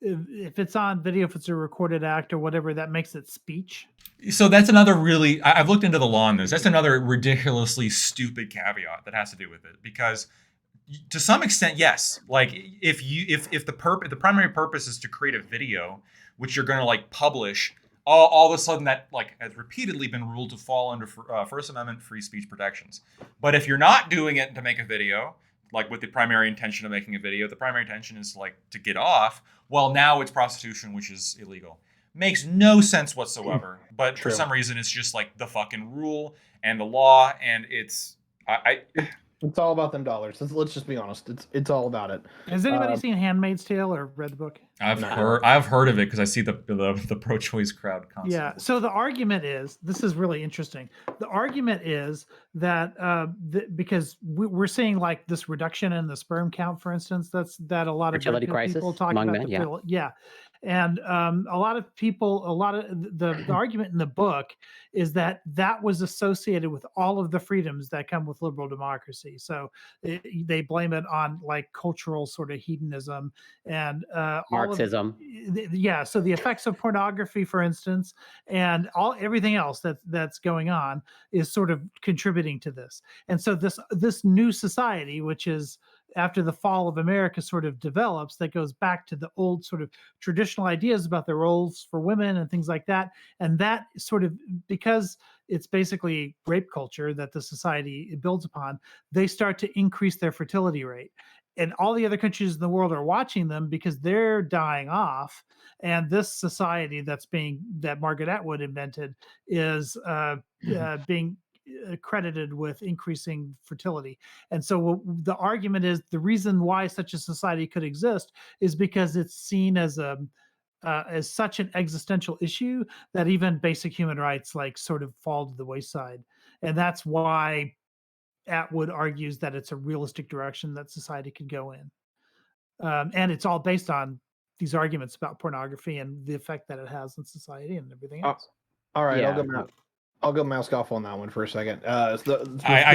if it's on video, if it's a recorded act or whatever, that makes it speech? So that's another really, I've looked into the law on this. That's another ridiculously stupid caveat that has to do with it, because to some extent, yes. Like if the primary purpose is to create a video, which you're going to like publish, all of a sudden that like has repeatedly been ruled to fall under First Amendment free speech protections. But if you're not doing it to make a video, like with the primary intention of making a video, the primary intention is like to get off, well, now it's prostitution, which is illegal. Makes no sense whatsoever. But for some reason, it's just like the fucking rule and the law, and it's it's all about them dollars. Let's just be honest. It's all about it. Has anybody seen *Handmaid's Tale* or read the book? I've heard of it because I see the pro-choice crowd constantly. Yeah. So the argument is, this is really interesting. The argument is that because we're seeing like this reduction in the sperm count, for instance, that a lot of fertility crisis people talk among about. men, Yeah. And a lot of people, the argument in the book is that that was associated with all of the freedoms that come with liberal democracy. So they blame it on like cultural sort of hedonism and Marxism. Yeah, so the effects of pornography, for instance, and everything else that's going on is sort of contributing to this. And so this new society, which is after the fall of America, sort of develops, that goes back to the old sort of traditional ideas about the roles for women and things like that. And that sort of, because it's basically rape culture that the society builds upon, they start to increase their fertility rate. And all the other countries in the world are watching them because they're dying off. And this society that Margaret Atwood invented is being credited with increasing fertility. And so the argument is the reason why such a society could exist is because it's seen as such an existential issue that even basic human rights like sort of fall to the wayside. And that's why Atwood argues that it's a realistic direction that society could go in. And it's all based on these arguments about pornography and the effect that it has on society and everything else. All right, Yeah. I'll go mouse off on that one for a second. I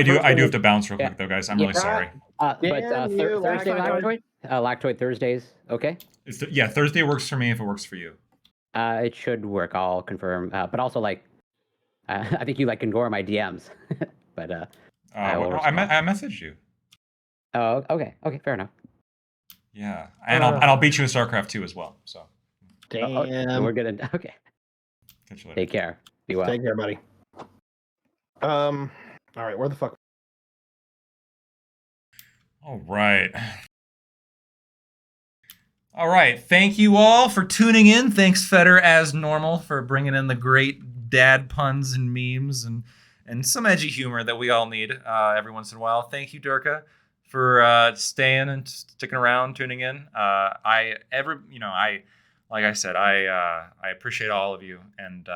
do have to bounce real quick though, guys. I'm really sorry. But Thursday, Lactoid Thursdays, okay? Thursday works for me if it works for you. It should work. I'll confirm. But also, like, I think you like ignore my DMs. But I messaged you. Oh, okay, fair enough. Yeah, and I'll beat you in StarCraft 2 as well. So. Damn. We're gonna okay. Catch you later. Take care. Be well. Take care, buddy. All right, where the fuck? All right. Thank you all for tuning in. Thanks, Feder, as normal, for bringing in the great dad puns and memes and some edgy humor that we all need every once in a while. Thank you, Durka, for staying and sticking around, tuning in. I appreciate all of you, and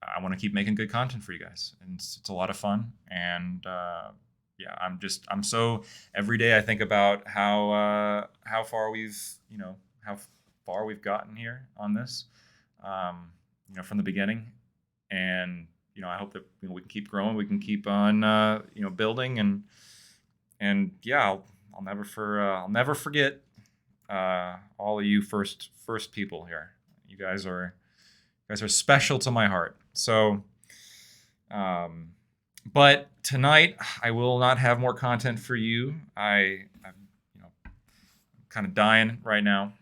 I want to keep making good content for you guys, and it's a lot of fun. And I'm so every day I think about how far we've gotten here on this, from the beginning, and I hope that we can keep growing, we can keep on building, and I'll never forget all of you first people here. You guys are special to my heart. So, but tonight I will not have more content for you. I'm kind of dying right now.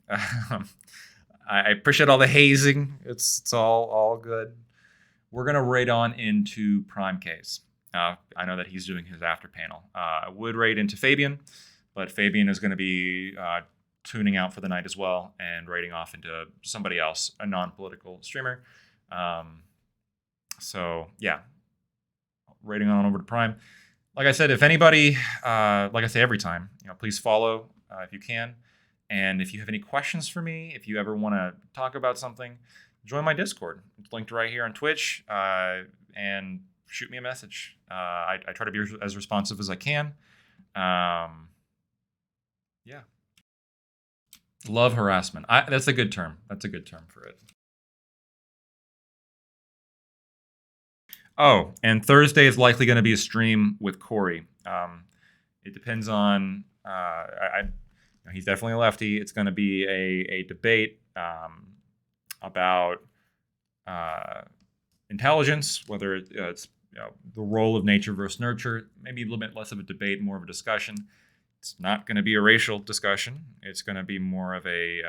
I appreciate all the hazing. It's all good. We're gonna raid on into Prime Case. I know that he's doing his after panel. I would raid into Fabian, but Fabian is going to be tuning out for the night as well and raiding off into somebody else, a non-political streamer. So yeah, raiding on over to Prime. Like I said, if anybody, like I say every time, please follow if you can. And if you have any questions for me, if you ever want to talk about something, join my Discord. It's linked right here on Twitch, and shoot me a message. I try to be as responsive as I can. Yeah. Love harassment. That's a good term. That's a good term for it. Oh, and Thursday is likely going to be a stream with Corey. It depends on. He's definitely a lefty. It's going to be a debate about intelligence, whether it's the role of nature versus nurture. Maybe a little bit less of a debate, more of a discussion. It's not going to be a racial discussion. It's going to be more of an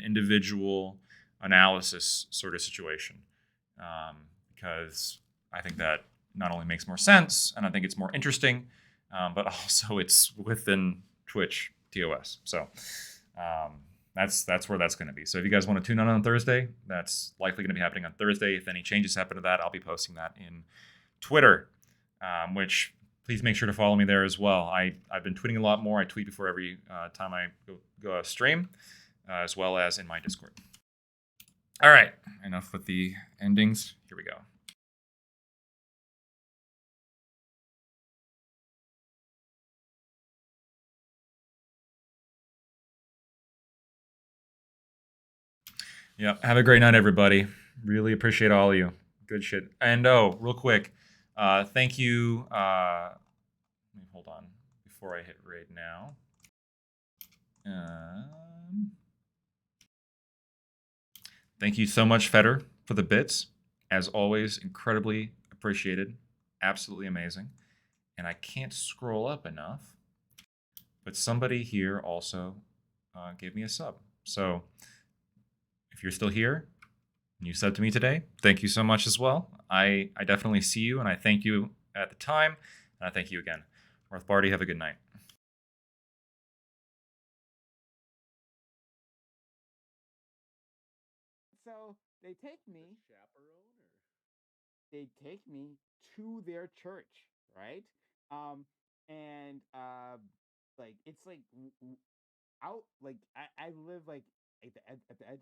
individual analysis sort of situation, because I think that not only makes more sense, and I think it's more interesting, but also it's within Twitch TOS. So that's where that's going to be. So if you guys want to tune in on Thursday, that's likely going to be happening on Thursday. If any changes happen to that, I'll be posting that in Twitter, which please make sure to follow me there as well. I've been tweeting a lot more. I tweet before every time I go stream, as well as in my Discord. All right, enough with the endings. Here we go. Yeah. Have a great night, everybody. Really appreciate all of you. Good shit. And real quick, thank you. Hold on before I hit raid now. Thank you so much, Feder, for the bits. As always, incredibly appreciated. Absolutely amazing. And I can't scroll up enough, but somebody here also gave me a sub. So if you're still here and you subbed to me today, thank you so much as well. I definitely see you, and I thank you at the time, and I thank you again. Rothbardi, have a good night. So they take me to their church, right? And like it's like out like I live like at the edge